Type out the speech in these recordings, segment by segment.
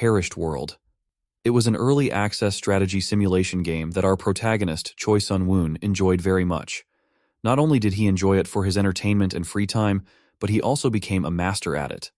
Perished World. It was an early access strategy simulation game that our protagonist, Choi Sun-woon, enjoyed very much. Not only did he enjoy it for his entertainment and free time, but he also became a master at it.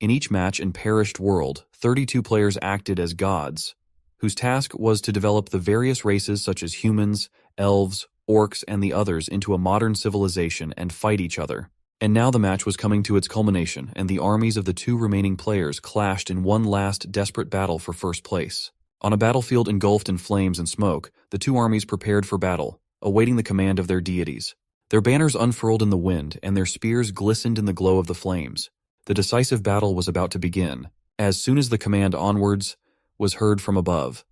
In each match in Perished World, 32 players acted as gods, whose task was to develop the various races such as humans, elves, orcs, and the others into a modern civilization and fight each other. And now the match was coming to its culmination, and the armies of the two remaining players clashed in one last desperate battle for first place. On a battlefield engulfed in flames and smoke, the two armies prepared for battle, awaiting the command of their deities. Their banners unfurled in the wind, and their spears glistened in the glow of the flames. The decisive battle was about to begin, as soon as the command "onwards" was heard from above.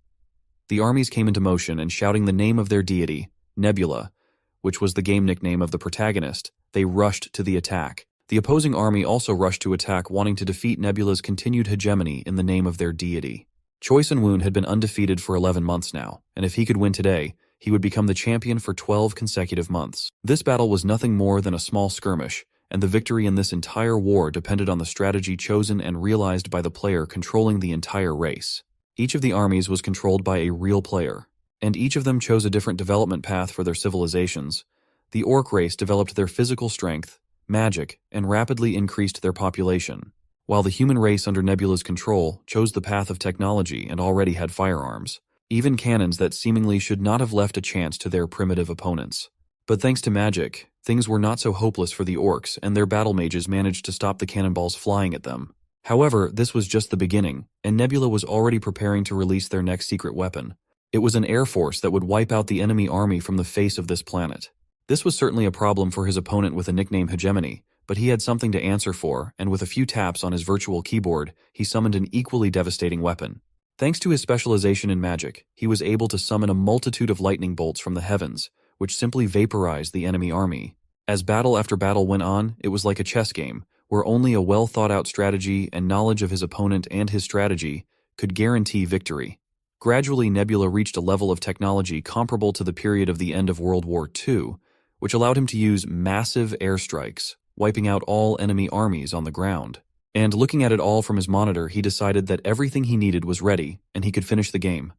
The armies came into motion, and shouting the name of their deity, Nebula, which was the game nickname of the protagonist, they rushed to the attack. The opposing army also rushed to attack, wanting to defeat Nebula's continued hegemony in the name of their deity. Choi Sun-woon had been undefeated for 11 months now, and if he could win today, he would become the champion for 12 consecutive months. This battle was nothing more than a small skirmish, and the victory in this entire war depended on the strategy chosen and realized by the player controlling the entire race. Each of the armies was controlled by a real player, and each of them chose a different development path for their civilizations. The orc race developed their physical strength, magic, and rapidly increased their population, while the human race under Nebula's control chose the path of technology and already had firearms, even cannons that seemingly should not have left a chance to their primitive opponents. But thanks to magic, things were not so hopeless for the orcs, and their battle mages managed to stop the cannonballs flying at them. However, this was just the beginning, and Nebula was already preparing to release their next secret weapon. It was an air force that would wipe out the enemy army from the face of this planet. This was certainly a problem for his opponent with a nickname Hegemony, but he had something to answer for, and with a few taps on his virtual keyboard, he summoned an equally devastating weapon. Thanks to his specialization in magic, he was able to summon a multitude of lightning bolts from the heavens, which simply vaporized the enemy army. As battle after battle went on, it was like a chess game, where only a well-thought-out strategy and knowledge of his opponent and his strategy could guarantee victory. Gradually, Nebula reached a level of technology comparable to the period of the end of World War II, which allowed him to use massive airstrikes, wiping out all enemy armies on the ground. And looking at it all from his monitor, he decided that everything he needed was ready, and he could finish the game.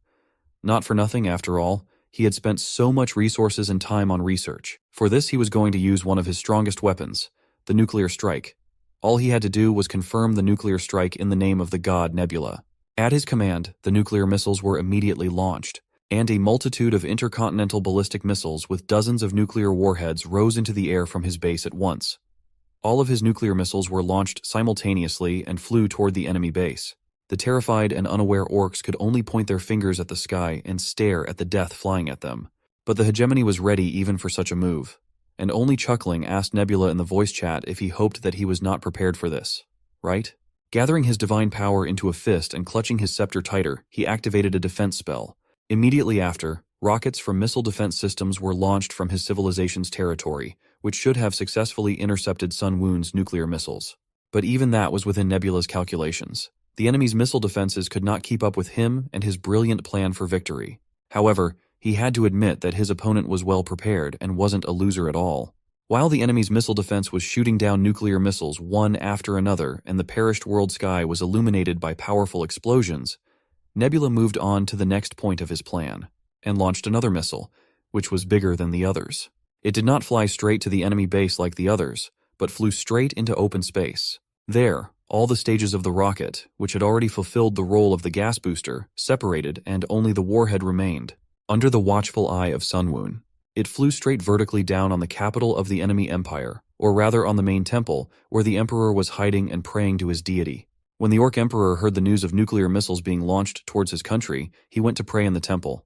Not for nothing, after all, he had spent so much resources and time on research. For this, he was going to use one of his strongest weapons, the nuclear strike. All he had to do was confirm the nuclear strike in the name of the god Nebula. At his command, the nuclear missiles were immediately launched, and a multitude of intercontinental ballistic missiles with dozens of nuclear warheads rose into the air from his base at once. All of his nuclear missiles were launched simultaneously and flew toward the enemy base. The terrified and unaware orcs could only point their fingers at the sky and stare at the death flying at them. But the hegemony was ready even for such a move, and only chuckling asked Nebula in the voice chat if he hoped that he was not prepared for this. Right? Gathering his divine power into a fist and clutching his scepter tighter, he activated a defense spell. Immediately after, rockets from missile defense systems were launched from his civilization's territory, which should have successfully intercepted Sun-woon's nuclear missiles. But even that was within Nebula's calculations. The enemy's missile defenses could not keep up with him and his brilliant plan for victory. However, he had to admit that his opponent was well prepared and wasn't a loser at all. While the enemy's missile defense was shooting down nuclear missiles one after another and the perished world sky was illuminated by powerful explosions, Nebula moved on to the next point of his plan, and launched another missile, which was bigger than the others. It did not fly straight to the enemy base like the others, but flew straight into open space. There, all the stages of the rocket, which had already fulfilled the role of the gas booster, separated and only the warhead remained. Under the watchful eye of Sun-woon, it flew straight vertically down on the capital of the enemy empire, or rather on the main temple, where the emperor was hiding and praying to his deity. When the Orc Emperor heard the news of nuclear missiles being launched towards his country, he went to pray in the temple.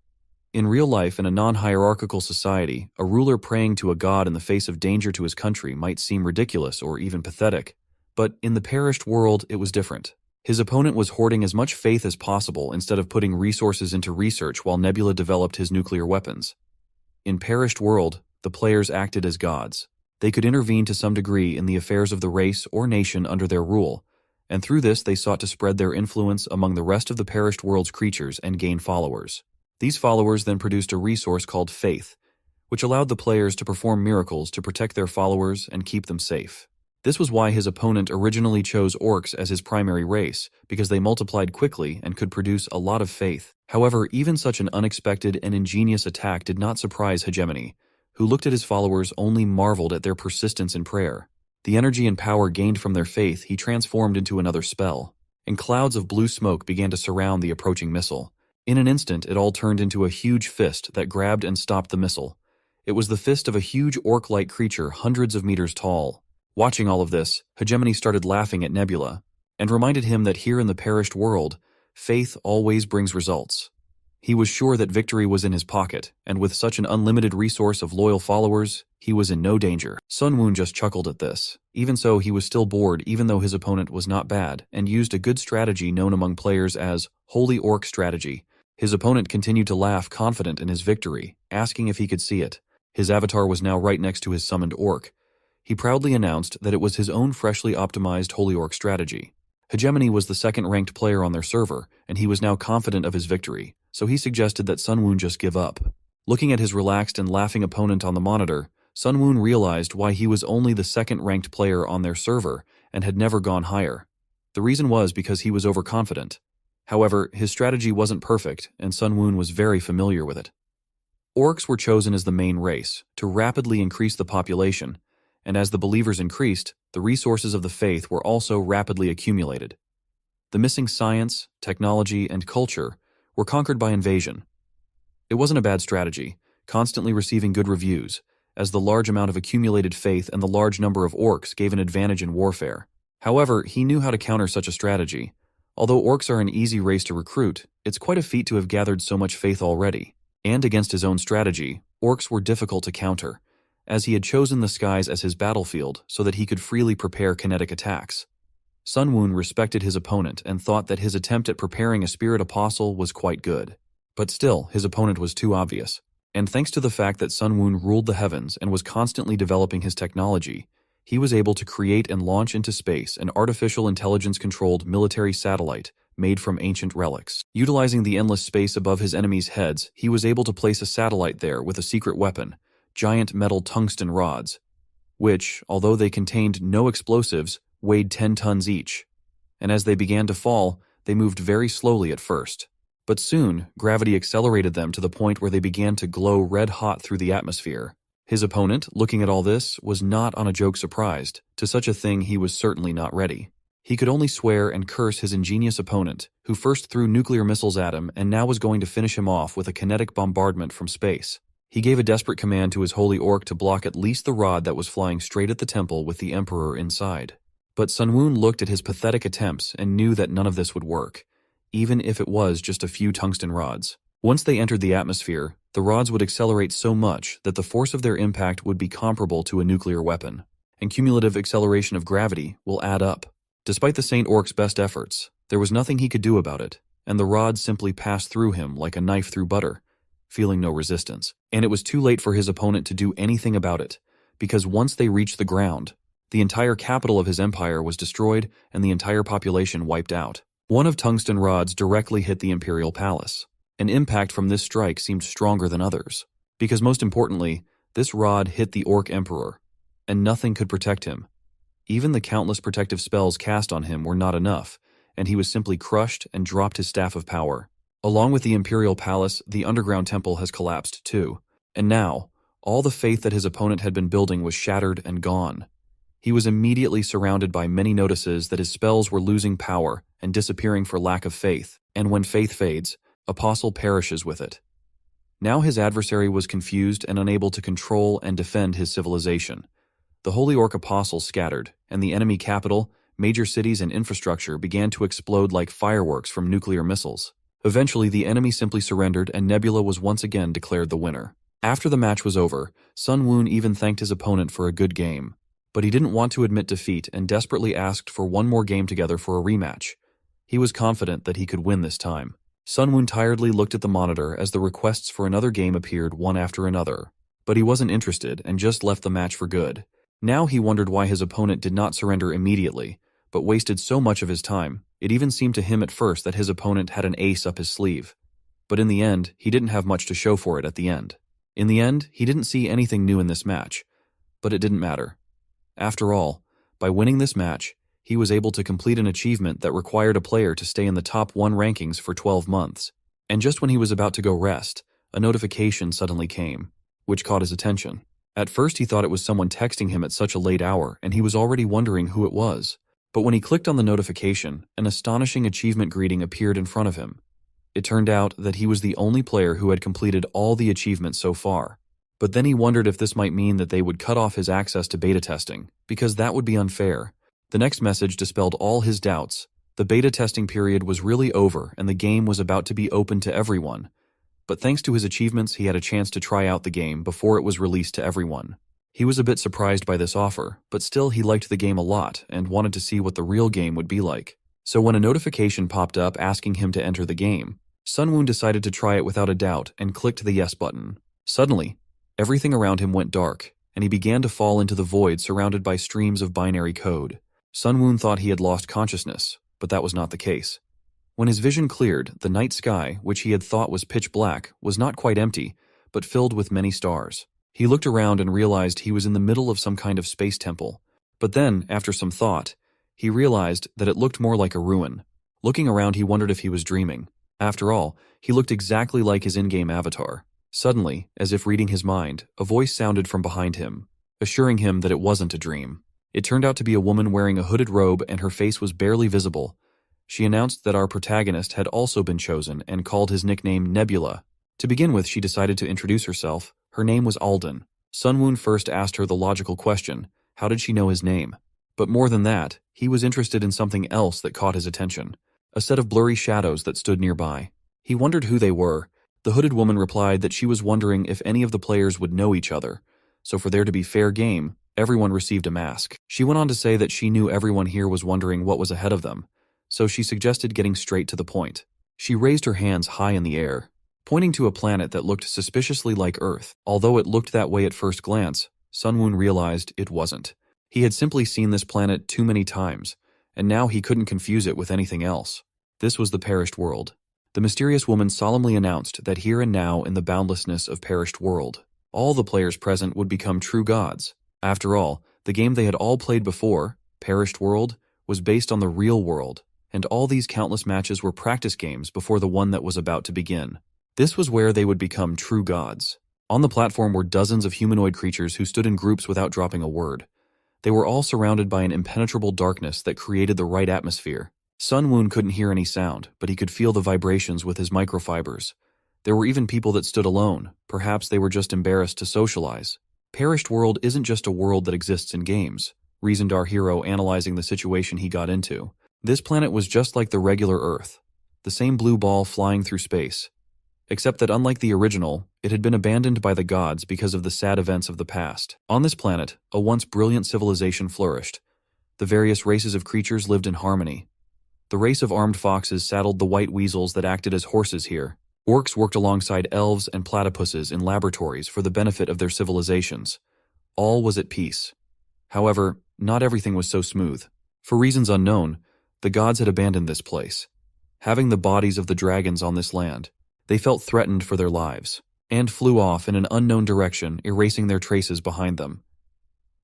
In real life, in a non-hierarchical society, a ruler praying to a god in the face of danger to his country might seem ridiculous or even pathetic. But in the perished world, it was different. His opponent was hoarding as much faith as possible instead of putting resources into research while Nebula developed his nuclear weapons. In perished world, the players acted as gods. They could intervene to some degree in the affairs of the race or nation under their rule, and through this they sought to spread their influence among the rest of the perished world's creatures and gain followers. These followers then produced a resource called faith, which allowed the players to perform miracles to protect their followers and keep them safe. This was why his opponent originally chose orcs as his primary race, because they multiplied quickly and could produce a lot of faith. However, even such an unexpected and ingenious attack did not surprise Hegemony, who looked at his followers only marveled at their persistence in prayer. The energy and power gained from their faith he transformed into another spell, and clouds of blue smoke began to surround the approaching missile. In an instant, it all turned into a huge fist that grabbed and stopped the missile. It was the fist of a huge orc-like creature hundreds of meters tall. Watching all of this, Hegemony started laughing at Nebula, and reminded him that here in the perished world, faith always brings results. He was sure that victory was in his pocket, and with such an unlimited resource of loyal followers, he was in no danger. Sun Woon just chuckled at this. Even so, he was still bored even though his opponent was not bad, and used a good strategy known among players as Holy Orc Strategy. His opponent continued to laugh, confident in his victory, asking if he could see it. His avatar was now right next to his summoned orc. He proudly announced that it was his own freshly optimized Holy Orc strategy. Hegemony was the second-ranked player on their server, and he was now confident of his victory, so he suggested that Sun Woon just give up. Looking at his relaxed and laughing opponent on the monitor, Sun Woon realized why he was only the second-ranked player on their server and had never gone higher. The reason was because he was overconfident. However, his strategy wasn't perfect, and Sun Woon was very familiar with it. Orcs were chosen as the main race, to rapidly increase the population, and as the believers increased, the resources of the faith were also rapidly accumulated. The missing science, technology, and culture were conquered by invasion. It wasn't a bad strategy, constantly receiving good reviews, as the large amount of accumulated faith and the large number of orcs gave an advantage in warfare. However, he knew how to counter such a strategy. Although orcs are an easy race to recruit, it's quite a feat to have gathered so much faith already. And against his own strategy, orcs were difficult to counter, as he had chosen the skies as his battlefield so that he could freely prepare kinetic attacks. Sun Woon respected his opponent and thought that his attempt at preparing a spirit apostle was quite good. But still, his opponent was too obvious. And thanks to the fact that Sun Woon ruled the heavens and was constantly developing his technology, he was able to create and launch into space an artificial intelligence-controlled military satellite made from ancient relics. Utilizing the endless space above his enemies' heads, he was able to place a satellite there with a secret weapon, giant metal tungsten rods, which, although they contained no explosives, weighed 10 tons each. And as they began to fall, they moved very slowly at first. But soon, gravity accelerated them to the point where they began to glow red-hot through the atmosphere. His opponent, looking at all this, was not on a joke surprised. To such a thing he was certainly not ready. He could only swear and curse his ingenious opponent, who first threw nuclear missiles at him and now was going to finish him off with a kinetic bombardment from space. He gave a desperate command to his holy orc to block at least the rod that was flying straight at the temple with the Emperor inside. But Sun Woon looked at his pathetic attempts and knew that none of this would work, even if it was just a few tungsten rods. Once they entered the atmosphere, the rods would accelerate so much that the force of their impact would be comparable to a nuclear weapon, and cumulative acceleration of gravity will add up. Despite the Saint Orc's best efforts, there was nothing he could do about it, and the rods simply passed through him like a knife through butter, feeling no resistance. And it was too late for his opponent to do anything about it, because once they reached the ground, the entire capital of his empire was destroyed and the entire population wiped out. One of tungsten rods directly hit the imperial palace. An impact from this strike seemed stronger than others, because most importantly, this rod hit the Orc Emperor, and nothing could protect him. Even the countless protective spells cast on him were not enough, and he was simply crushed and dropped his staff of power. Along with the imperial palace, the underground temple has collapsed too, and now, all the faith that his opponent had been building was shattered and gone. He was immediately surrounded by many notices that his spells were losing power and disappearing for lack of faith, and when faith fades, apostle perishes with it. Now his adversary was confused and unable to control and defend his civilization. The Holy Orc Apostle scattered, and the enemy capital, major cities, and infrastructure began to explode like fireworks from nuclear missiles. Eventually, the enemy simply surrendered, and Nebula was once again declared the winner. After the match was over, Sun Woon even thanked his opponent for a good game. But he didn't want to admit defeat and desperately asked for one more game together for a rematch. He was confident that he could win this time. Sun Woon tiredly looked at the monitor as the requests for another game appeared one after another. But he wasn't interested and just left the match for good. Now he wondered why his opponent did not surrender immediately, but wasted so much of his time. It even seemed to him at first that his opponent had an ace up his sleeve. But in the end, he didn't have much to show for it at the end. In the end, he didn't see anything new in this match. But it didn't matter. After all, By winning this match, he was able to complete an achievement that required a player to stay in the top 1 rankings for 12 months. And just when he was about to go rest, a notification suddenly came, which caught his attention. At first he thought it was someone texting him at such a late hour, and he was already wondering who it was. But when he clicked on the notification, an astonishing achievement greeting appeared in front of him. It turned out that he was the only player who had completed all the achievements so far. But then he wondered if this might mean that they would cut off his access to beta testing, because that would be unfair. The next message dispelled all his doubts. The beta testing period was really over and the game was about to be open to everyone. But thanks to his achievements, he had a chance to try out the game before it was released to everyone. He was a bit surprised by this offer, but still he liked the game a lot and wanted to see what the real game would be like. So when a notification popped up asking him to enter the game, Sunwoon decided to try it without a doubt and clicked the yes button. Suddenly, everything around him went dark, and he began to fall into the void surrounded by streams of binary code. Sunwoon thought he had lost consciousness, but that was not the case. When his vision cleared, the night sky, which he had thought was pitch black, was not quite empty, but filled with many stars. He looked around and realized he was in the middle of some kind of space temple. But then, after some thought, he realized that it looked more like a ruin. Looking around, he wondered if he was dreaming. After all, he looked exactly like his in-game avatar. Suddenly, as if reading his mind, a voice sounded from behind him, assuring him that it wasn't a dream. It turned out to be a woman wearing a hooded robe and her face was barely visible. She announced that our protagonist had also been chosen and called his nickname Nebula. To begin with, she decided to introduce herself. Her name was Alden. Sunwoon first asked her the logical question, how did she know his name? But more than that, he was interested in something else that caught his attention. A set of blurry shadows that stood nearby. He wondered who they were. The hooded woman replied that she was wondering if any of the players would know each other. So for there to be fair game, everyone received a mask. She went on to say that she knew everyone here was wondering what was ahead of them. So she suggested getting straight to the point. She raised her hands high in the air, pointing to a planet that looked suspiciously like Earth. Although it looked that way at first glance, Sunwoon realized it wasn't. He had simply seen this planet too many times, and now he couldn't confuse it with anything else. This was the perished world. The mysterious woman solemnly announced that here and now in the boundlessness of perished world, all the players present would become true gods. After all, the game they had all played before, Perished World, was based on the real world, and all these countless matches were practice games before the one that was about to begin. This was where they would become true gods. On the platform were dozens of humanoid creatures who stood in groups without dropping a word. They were all surrounded by an impenetrable darkness that created the right atmosphere. Sunwoon couldn't hear any sound, but he could feel the vibrations with his microfibers. There were even people that stood alone. Perhaps they were just embarrassed to socialize. Perished World isn't just a world that exists in games, reasoned our hero analyzing the situation he got into. This planet was just like the regular Earth, the same blue ball flying through space. Except that unlike the original, it had been abandoned by the gods because of the sad events of the past. On this planet, a once brilliant civilization flourished. The various races of creatures lived in harmony. The race of armed foxes saddled the white weasels that acted as horses here. Orcs worked alongside elves and platypuses in laboratories for the benefit of their civilizations. All was at peace. However, not everything was so smooth. For reasons unknown, the gods had abandoned this place. Having the bodies of the dragons on this land, they felt threatened for their lives, and flew off in an unknown direction, erasing their traces behind them.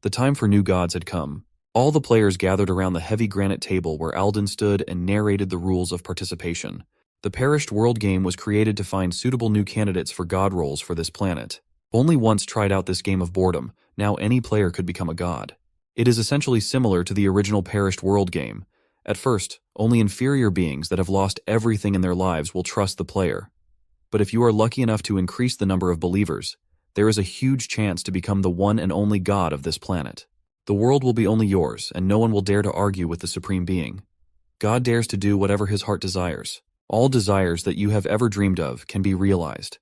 The time for new gods had come. All the players gathered around the heavy granite table where Alden stood and narrated the rules of participation. The Perished World game was created to find suitable new candidates for god roles for this planet. Only once tried out this game of boredom, now any player could become a god. It is essentially similar to the original Perished World game. At first, only inferior beings that have lost everything in their lives will trust the player. But if you are lucky enough to increase the number of believers, there is a huge chance to become the one and only god of this planet. The world will be only yours, and no one will dare to argue with the Supreme Being. God dares to do whatever his heart desires. All desires that you have ever dreamed of can be realized.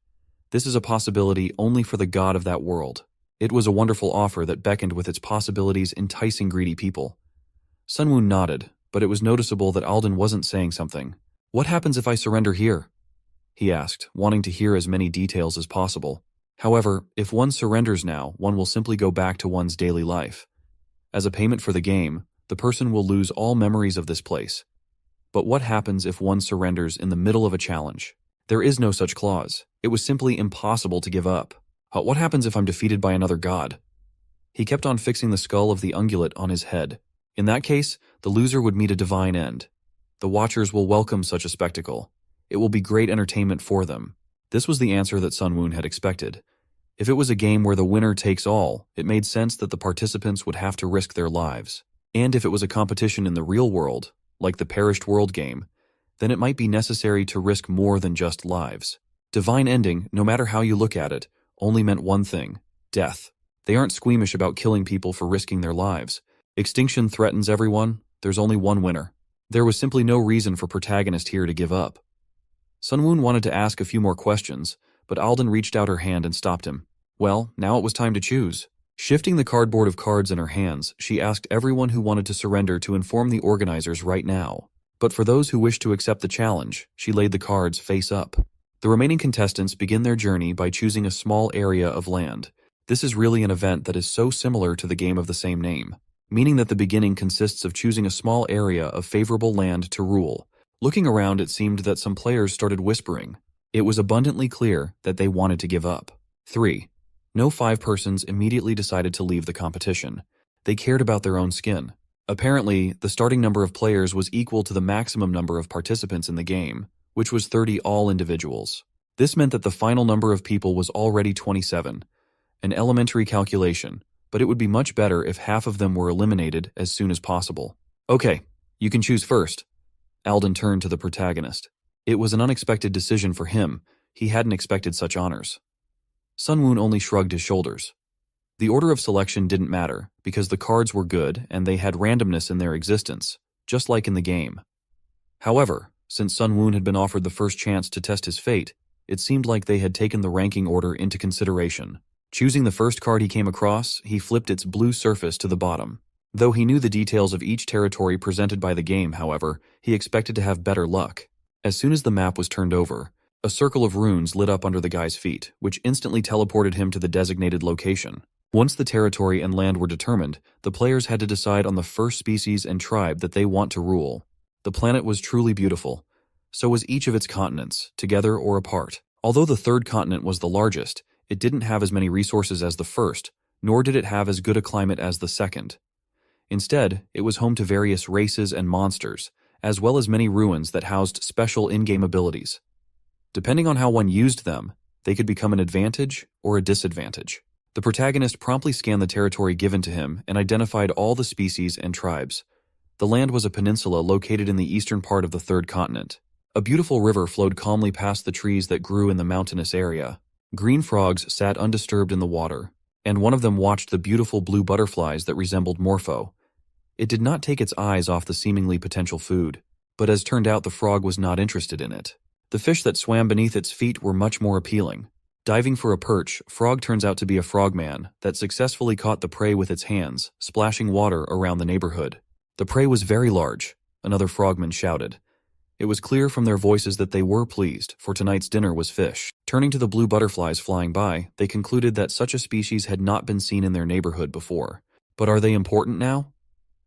This is a possibility only for the god of that world. It was a wonderful offer that beckoned with its possibilities enticing greedy people. Sunwoon nodded, but it was noticeable that Alden wasn't saying something. What happens if I surrender here? He asked, wanting to hear as many details as possible. However, if one surrenders now, one will simply go back to one's daily life. As a payment for the game, the person will lose all memories of this place. But what happens if one surrenders in the middle of a challenge? There is no such clause. It was simply impossible to give up. What happens if I'm defeated by another god? He kept on fixing the skull of the ungulate on his head. In that case, the loser would meet a divine end. The watchers will welcome such a spectacle. It will be great entertainment for them. This was the answer that Sun Woon had expected. If it was a game where the winner takes all, it made sense that the participants would have to risk their lives. And if it was a competition in the real world, like the Perished World game, then it might be necessary to risk more than just lives. Divine ending, no matter how you look at it, only meant one thing: death. They aren't squeamish about killing people for risking their lives. Extinction threatens everyone, there's only one winner. There was simply no reason for protagonist here to give up. Sun Woon wanted to ask a few more questions, but Alden reached out her hand and stopped him. Well, now it was time to choose. Shifting the cardboard of cards in her hands, she asked everyone who wanted to surrender to inform the organizers right now. But for those who wished to accept the challenge, she laid the cards face up. The remaining contestants begin their journey by choosing a small area of land. This is really an event that is so similar to the game of the same name, meaning that the beginning consists of choosing a small area of favorable land to rule. Looking around, it seemed that some players started whispering. It was abundantly clear that they wanted to give up. 3. No 5 persons immediately decided to leave the competition. They cared about their own skin. Apparently, the starting number of players was equal to the maximum number of participants in the game, which was 30 all individuals. This meant that the final number of people was already 27. An elementary calculation, but it would be much better if half of them were eliminated as soon as possible. Okay, you can choose first. Alden turned to the protagonist. It was an unexpected decision for him. He hadn't expected such honors. Sun Woon only shrugged his shoulders. The order of selection didn't matter, because the cards were good and they had randomness in their existence, just like in the game. However, since Sun Woon had been offered the first chance to test his fate, it seemed like they had taken the ranking order into consideration. Choosing the first card he came across, he flipped its blue surface to the bottom. Though he knew the details of each territory presented by the game, however, he expected to have better luck. As soon as the map was turned over, a circle of runes lit up under the guy's feet, which instantly teleported him to the designated location. Once the territory and land were determined, the players had to decide on the first species and tribe that they want to rule. The planet was truly beautiful. So was each of its continents, together or apart. Although the third continent was the largest, it didn't have as many resources as the first, nor did it have as good a climate as the second. Instead, it was home to various races and monsters, as well as many ruins that housed special in-game abilities. Depending on how one used them, they could become an advantage or a disadvantage. The protagonist promptly scanned the territory given to him and identified all the species and tribes. The land was a peninsula located in the eastern part of the third continent. A beautiful river flowed calmly past the trees that grew in the mountainous area. Green frogs sat undisturbed in the water, and one of them watched the beautiful blue butterflies that resembled Morpho. It did not take its eyes off the seemingly potential food, but as turned out the frog was not interested in it. The fish that swam beneath its feet were much more appealing. Diving for a perch, Frog turns out to be a frogman that successfully caught the prey with its hands, splashing water around the neighborhood. The prey was very large, another frogman shouted. It was clear from their voices that they were pleased, for tonight's dinner was fish. Turning to the blue butterflies flying by, they concluded that such a species had not been seen in their neighborhood before. But are they important now?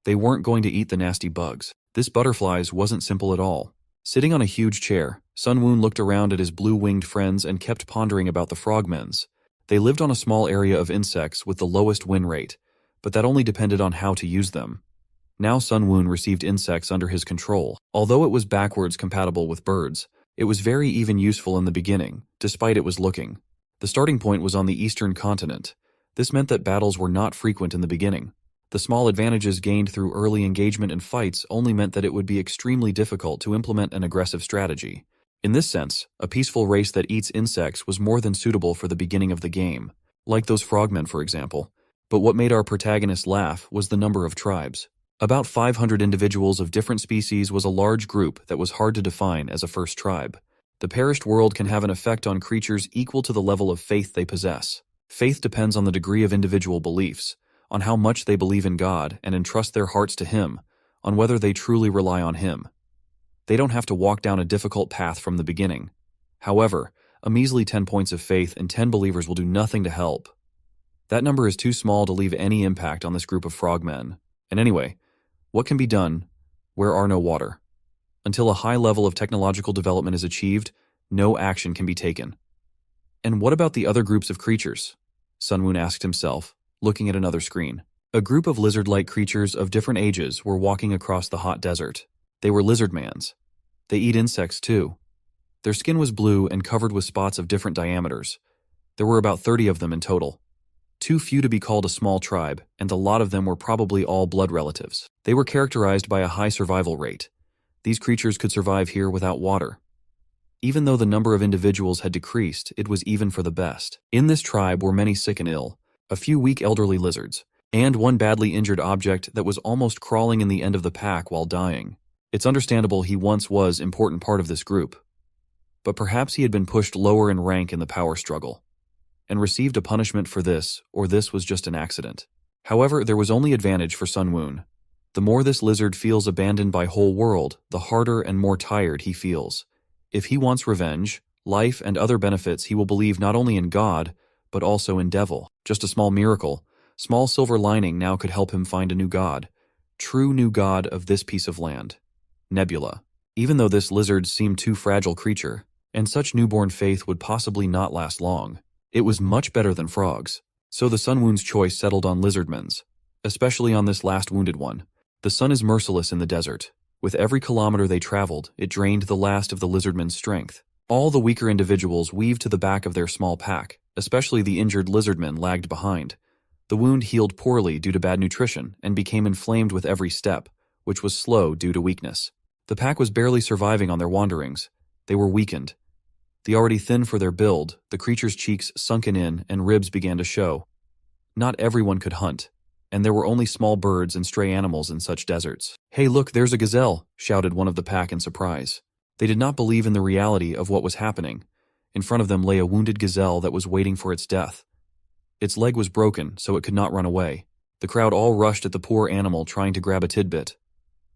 They weren't going to eat the nasty bugs. This butterflies wasn't simple at all. Sitting on a huge chair, Sun Woon looked around at his blue-winged friends and kept pondering about the frogmen's. They lived on a small area of insects with the lowest win rate, but that only depended on how to use them. Now Sun Woon received insects under his control. Although it was backwards compatible with birds, it was very even useful in the beginning, despite it was looking. The starting point was on the eastern continent. This meant that battles were not frequent in the beginning. The small advantages gained through early engagement in fights only meant that it would be extremely difficult to implement an aggressive strategy. In this sense, a peaceful race that eats insects was more than suitable for the beginning of the game, like those frogmen for example. But what made our protagonist laugh was the number of tribes. About 500 individuals of different species was a large group that was hard to define as a first tribe. The perished world can have an effect on creatures equal to the level of faith they possess. Faith depends on the degree of individual beliefs, on how much they believe in God and entrust their hearts to Him, on whether they truly rely on Him. They don't have to walk down a difficult path from the beginning. However, a measly 10 points of faith and 10 believers will do nothing to help. That number is too small to leave any impact on this group of frogmen. And anyway, what can be done where are no water? Until a high level of technological development is achieved, no action can be taken. And what about the other groups of creatures? Sun Woon asked himself, looking at another screen. A group of lizard-like creatures of different ages were walking across the hot desert. They were lizardmans. They eat insects too. Their skin was blue and covered with spots of different diameters. There were about 30 of them in total. Too few to be called a small tribe, and a lot of them were probably all blood relatives. They were characterized by a high survival rate. These creatures could survive here without water. Even though the number of individuals had decreased, it was even for the best. In this tribe were many sick and ill, a few weak elderly lizards, and one badly injured object that was almost crawling in the end of the pack while dying. It's understandable he once was an important part of this group. But perhaps he had been pushed lower in rank in the power struggle, and received a punishment for this, or this was just an accident. However, there was only advantage for Sun Woon. The more this lizard feels abandoned by whole world, the harder and more tired he feels. If he wants revenge, life, and other benefits, he will believe not only in God, but also in devil. Just a small miracle, small silver lining now could help him find a new God. True new God of this piece of land. Nebula. Even though this lizard seemed too fragile creature, and such newborn faith would possibly not last long, it was much better than frogs. So the Sun Woon's choice settled on lizardmen's, especially on this last wounded one. The sun is merciless in the desert. With every kilometer they traveled, it drained the last of the lizardmen's strength. All the weaker individuals weaved to the back of their small pack, especially the injured lizardmen lagged behind. The wound healed poorly due to bad nutrition and became inflamed with every step, which was slow due to weakness. The pack was barely surviving on their wanderings. They were weakened. The already thin for their build, the creature's cheeks sunken in and ribs began to show. Not everyone could hunt, and there were only small birds and stray animals in such deserts. "Hey look, there's a gazelle," shouted one of the pack in surprise. They did not believe in the reality of what was happening. In front of them lay a wounded gazelle that was waiting for its death. Its leg was broken, so it could not run away. The crowd all rushed at the poor animal trying to grab a tidbit.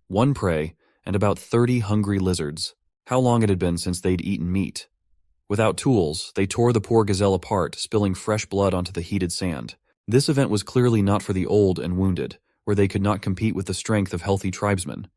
One prey, and about 30 hungry lizards. How long it had been since they'd eaten meat. Without tools, they tore the poor gazelle apart, spilling fresh blood onto the heated sand. This event was clearly not for the old and wounded, where they could not compete with the strength of healthy tribesmen.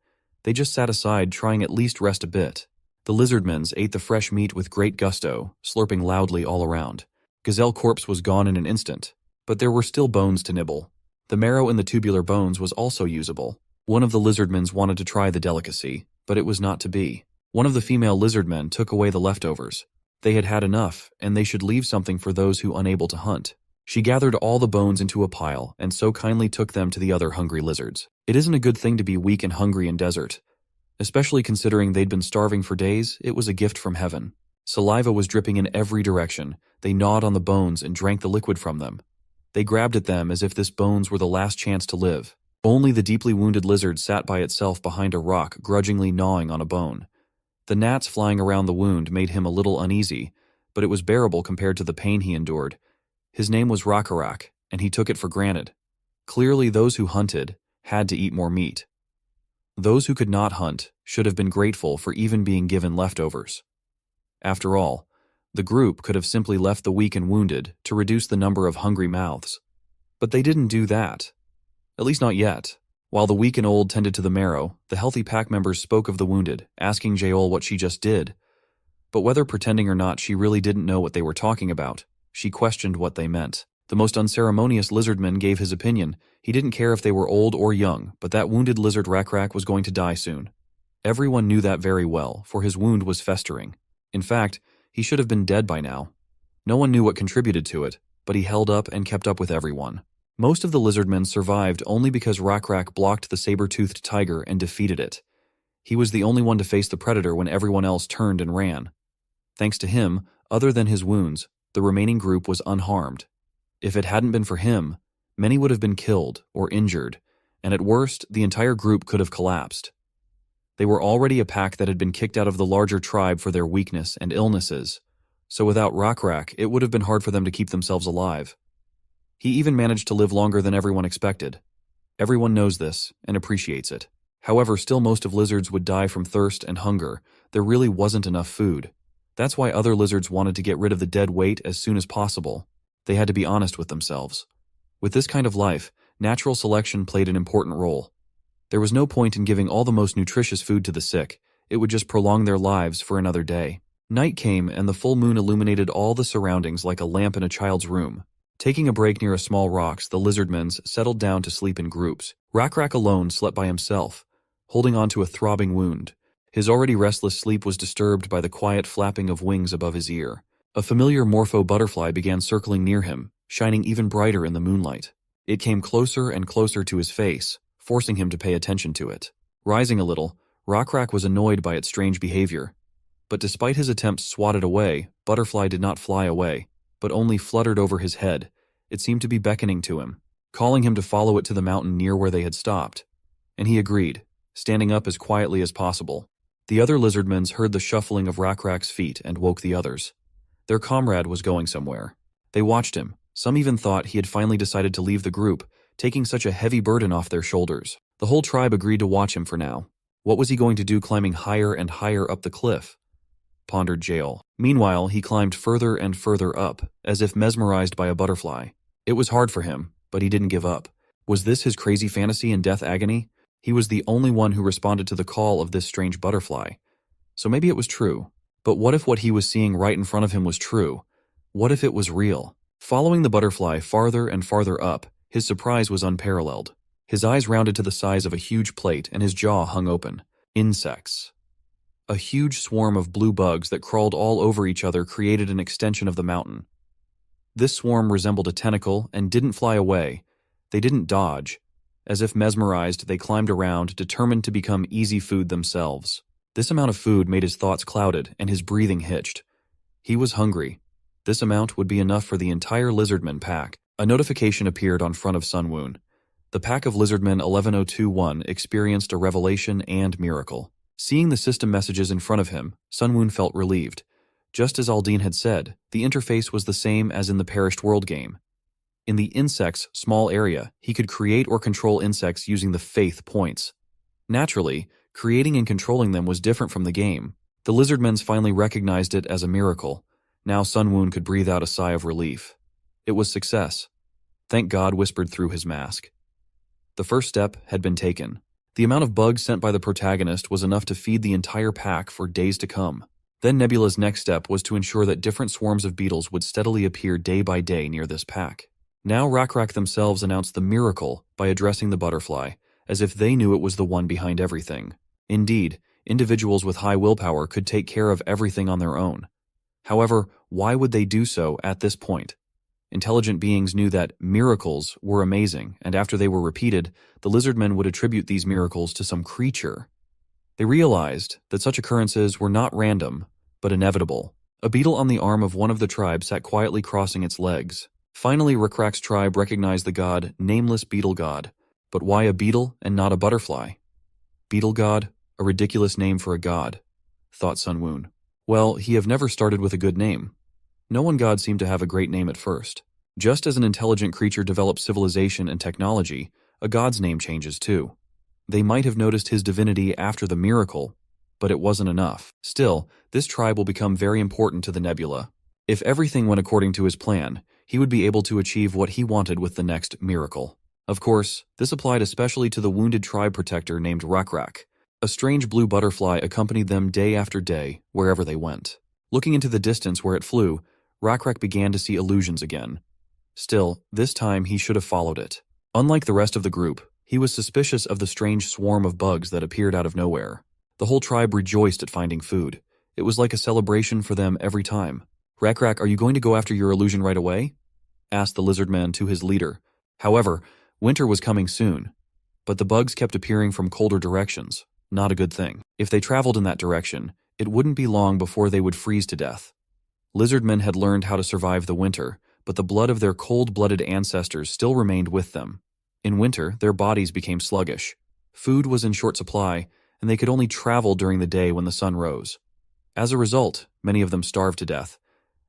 They just sat aside, trying at least rest a bit. The lizardmen ate the fresh meat with great gusto, slurping loudly all around. Gazelle corpse was gone in an instant, but there were still bones to nibble. The marrow in the tubular bones was also usable. One of the lizardmen wanted to try the delicacy, but it was not to be. One of the female lizardmen took away the leftovers. They had had enough, and they should leave something for those who unable to hunt. She gathered all the bones into a pile, and so kindly took them to the other hungry lizards. It isn't a good thing to be weak and hungry in desert. Especially considering they'd been starving for days, it was a gift from heaven. Saliva was dripping in every direction. They gnawed on the bones and drank the liquid from them. They grabbed at them as if this bones were the last chance to live. Only the deeply wounded lizard sat by itself behind a rock, grudgingly gnawing on a bone. The gnats flying around the wound made him a little uneasy, but it was bearable compared to the pain he endured. His name was Rakarak, and he took it for granted. Clearly those who hunted had to eat more meat. Those who could not hunt should have been grateful for even being given leftovers. After all, the group could have simply left the weak and wounded to reduce the number of hungry mouths. But they didn't do that. At least not yet. While the weak and old tended to the marrow, the healthy pack members spoke of the wounded, asking Jaol what she just did. But whether pretending or not, she really didn't know what they were talking about. She questioned what they meant. The most unceremonious lizardman gave his opinion. He didn't care if they were old or young, but that wounded lizard Rakrak was going to die soon. Everyone knew that very well, for his wound was festering. In fact, he should have been dead by now. No one knew what contributed to it, but he held up and kept up with everyone. Most of the lizardmen survived only because Rakrak blocked the saber-toothed tiger and defeated it. He was the only one to face the predator when everyone else turned and ran. Thanks to him, other than his wounds, the remaining group was unharmed. If it hadn't been for him, many would have been killed or injured, and at worst, the entire group could have collapsed. They were already a pack that had been kicked out of the larger tribe for their weakness and illnesses, so without Rakrak, it would have been hard for them to keep themselves alive. He even managed to live longer than everyone expected. Everyone knows this and appreciates it. However, still most of lizards would die from thirst and hunger. There really wasn't enough food. That's why other lizards wanted to get rid of the dead weight as soon as possible. They had to be honest with themselves. With this kind of life, natural selection played an important role. There was no point in giving all the most nutritious food to the sick. It would just prolong their lives for another day. Night came and the full moon illuminated all the surroundings like a lamp in a child's room. Taking a break near a small rocks, the Lizardmen settled down to sleep in groups. Rakrak alone slept by himself, holding on to a throbbing wound. His already restless sleep was disturbed by the quiet flapping of wings above his ear. A familiar morpho butterfly began circling near him, shining even brighter in the moonlight. It came closer and closer to his face, forcing him to pay attention to it. Rising a little, Rakrak was annoyed by its strange behavior. But despite his attempts swatted away, Butterfly did not fly away, but only fluttered over his head. It seemed to be beckoning to him, calling him to follow it to the mountain near where they had stopped. And he agreed, standing up as quietly as possible. The other Lizardmen heard the shuffling of Rakrak's feet and woke the others. Their comrade was going somewhere. They watched him. Some even thought he had finally decided to leave the group, taking such a heavy burden off their shoulders. The whole tribe agreed to watch him for now. What was he going to do climbing higher and higher up the cliff? Pondered Jael. Meanwhile, he climbed further and further up, as if mesmerized by a butterfly. It was hard for him, but he didn't give up. Was this his crazy fantasy and death agony? He was the only one who responded to the call of this strange butterfly. So maybe it was true. But what if what he was seeing right in front of him was true? What if it was real? Following the butterfly farther and farther up, his surprise was unparalleled. His eyes rounded to the size of a huge plate and his jaw hung open. Insects. A huge swarm of blue bugs that crawled all over each other created an extension of the mountain. This swarm resembled a tentacle and didn't fly away. They didn't dodge. As if mesmerized, they climbed around, determined to become easy food themselves. This amount of food made his thoughts clouded and his breathing hitched. He was hungry. This amount would be enough for the entire Lizardman pack. A notification appeared on front of Sunwoon. The pack of Lizardmen 11021 experienced a revelation and miracle. Seeing the system messages in front of him, Sunwoon felt relieved. Just as Aldine had said, the interface was the same as in the Perished World game. In the insect's small area, he could create or control insects using the faith points. Naturally, creating and controlling them was different from the game. The Lizardmen finally recognized it as a miracle. Now Sunwoon could breathe out a sigh of relief. It was success. Thank God, whispered through his mask. The first step had been taken. The amount of bugs sent by the protagonist was enough to feed the entire pack for days to come. Then Nebula's next step was to ensure that different swarms of beetles would steadily appear day by day near this pack. Now Rakrak themselves announced the miracle by addressing the butterfly, as if they knew it was the one behind everything. Indeed, individuals with high willpower could take care of everything on their own. However, why would they do so at this point? Intelligent beings knew that miracles were amazing, and after they were repeated, the Lizardmen would attribute these miracles to some creature. They realized that such occurrences were not random, but inevitable. A beetle on the arm of one of the tribes sat quietly crossing its legs. Finally, Rakrak's tribe recognized the god, Nameless Beetle God. But why a beetle and not a butterfly? Beetle God? A ridiculous name for a god, thought Sunwoon. Well, he have never started with a good name. No one god seemed to have a great name at first. Just as an intelligent creature develops civilization and technology, a god's name changes too. They might have noticed his divinity after the miracle, but it wasn't enough. Still, this tribe will become very important to the Nebula. If everything went according to his plan, he would be able to achieve what he wanted with the next miracle. Of course, this applied especially to the wounded tribe protector named Rakrak. A strange blue butterfly accompanied them day after day, wherever they went. Looking into the distance where it flew, Rakrak began to see illusions again. Still, this time he should have followed it. Unlike the rest of the group, he was suspicious of the strange swarm of bugs that appeared out of nowhere. The whole tribe rejoiced at finding food. It was like a celebration for them every time. Rakrak, are you going to go after your illusion right away? Asked the Lizardman to his leader. However, winter was coming soon. But the bugs kept appearing from colder directions. Not a good thing. If they traveled in that direction, it wouldn't be long before they would freeze to death. Lizardmen had learned how to survive the winter, but the blood of their cold-blooded ancestors still remained with them. In winter, their bodies became sluggish. Food was in short supply, and they could only travel during the day when the sun rose. As a result, many of them starved to death.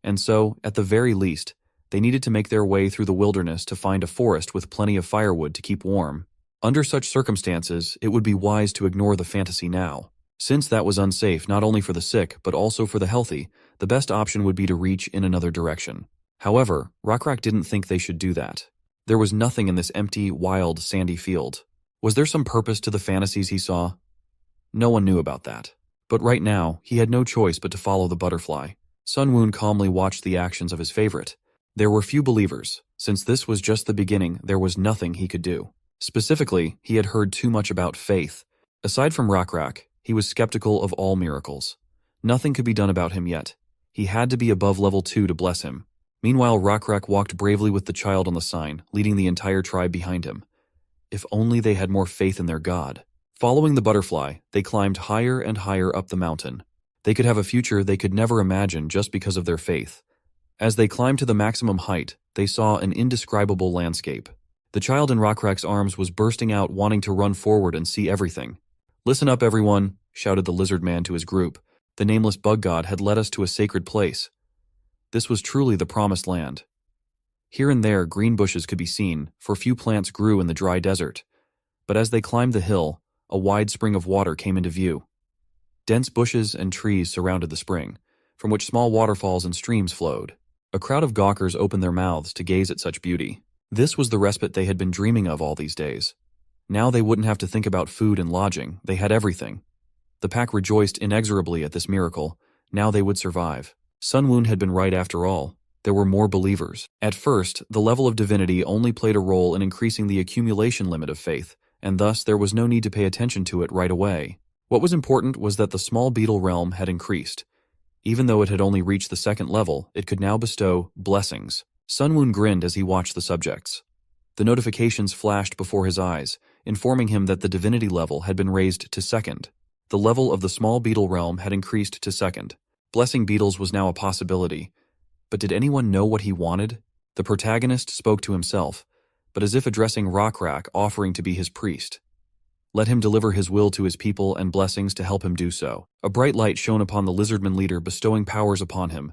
And so, at the very least, they needed to make their way through the wilderness to find a forest with plenty of firewood to keep warm. Under such circumstances, it would be wise to ignore the fantasy now. Since that was unsafe not only for the sick, but also for the healthy, the best option would be to reach in another direction. However, Rakrak didn't think they should do that. There was nothing in this empty, wild, sandy field. Was there some purpose to the fantasies he saw? No one knew about that. But right now, he had no choice but to follow the butterfly. Sunwoon calmly watched the actions of his favorite. There were few believers, Since this was just the beginning, there was nothing he could do. Specifically, he had heard too much about faith. Aside from Rakrak, he was skeptical of all miracles. Nothing could be done about him yet. He had to be above level 2 to bless him. Meanwhile, Rakrak walked bravely with the child on the sign, leading the entire tribe behind him. If only they had more faith in their god. Following the butterfly, they climbed higher and higher up the mountain. They could have a future they could never imagine just because of their faith. As they climbed to the maximum height, they saw an indescribable landscape. The child in Rakrak's arms was bursting out, wanting to run forward and see everything. "Listen up, everyone," shouted the Lizardman to his group. "The nameless bug god had led us to a sacred place. This was truly the promised land." Here and there, green bushes could be seen, for few plants grew in the dry desert. But as they climbed the hill, a wide spring of water came into view. Dense bushes and trees surrounded the spring, from which small waterfalls and streams flowed. A crowd of gawkers opened their mouths to gaze at such beauty. This was the respite they had been dreaming of all these days. Now they wouldn't have to think about food and lodging. They had everything. The pack rejoiced inexorably at this miracle. Now they would survive. Sun Woon had been right after all. There were more believers. At first, the level of divinity only played a role in increasing the accumulation limit of faith, and thus there was no need to pay attention to it right away. What was important was that the small beetle realm had increased. Even though it had only reached the 2nd level, it could now bestow blessings. Sun Woon grinned as he watched the subjects. The notifications flashed before his eyes, informing him that the divinity level had been raised to 2nd. The level of the small beetle realm had increased to 2nd. Blessing beetles was now a possibility. But did anyone know what he wanted? The protagonist spoke to himself, but as if addressing Rakrak, offering to be his priest. Let him deliver his will to his people and blessings to help him do so. A bright light shone upon the Lizardman leader, bestowing powers upon him.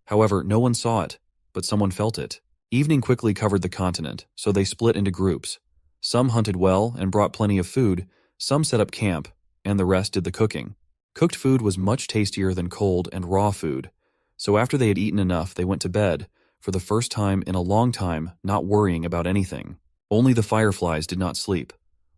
However, no one saw it, but someone felt it. Evening quickly covered the continent, so they split into groups. Some hunted well and brought plenty of food, some set up camp, and the rest did the cooking. Cooked food was much tastier than cold and raw food, so after they had eaten enough, they went to bed, for the first time in a long time, not worrying about anything. Only the fireflies did not sleep.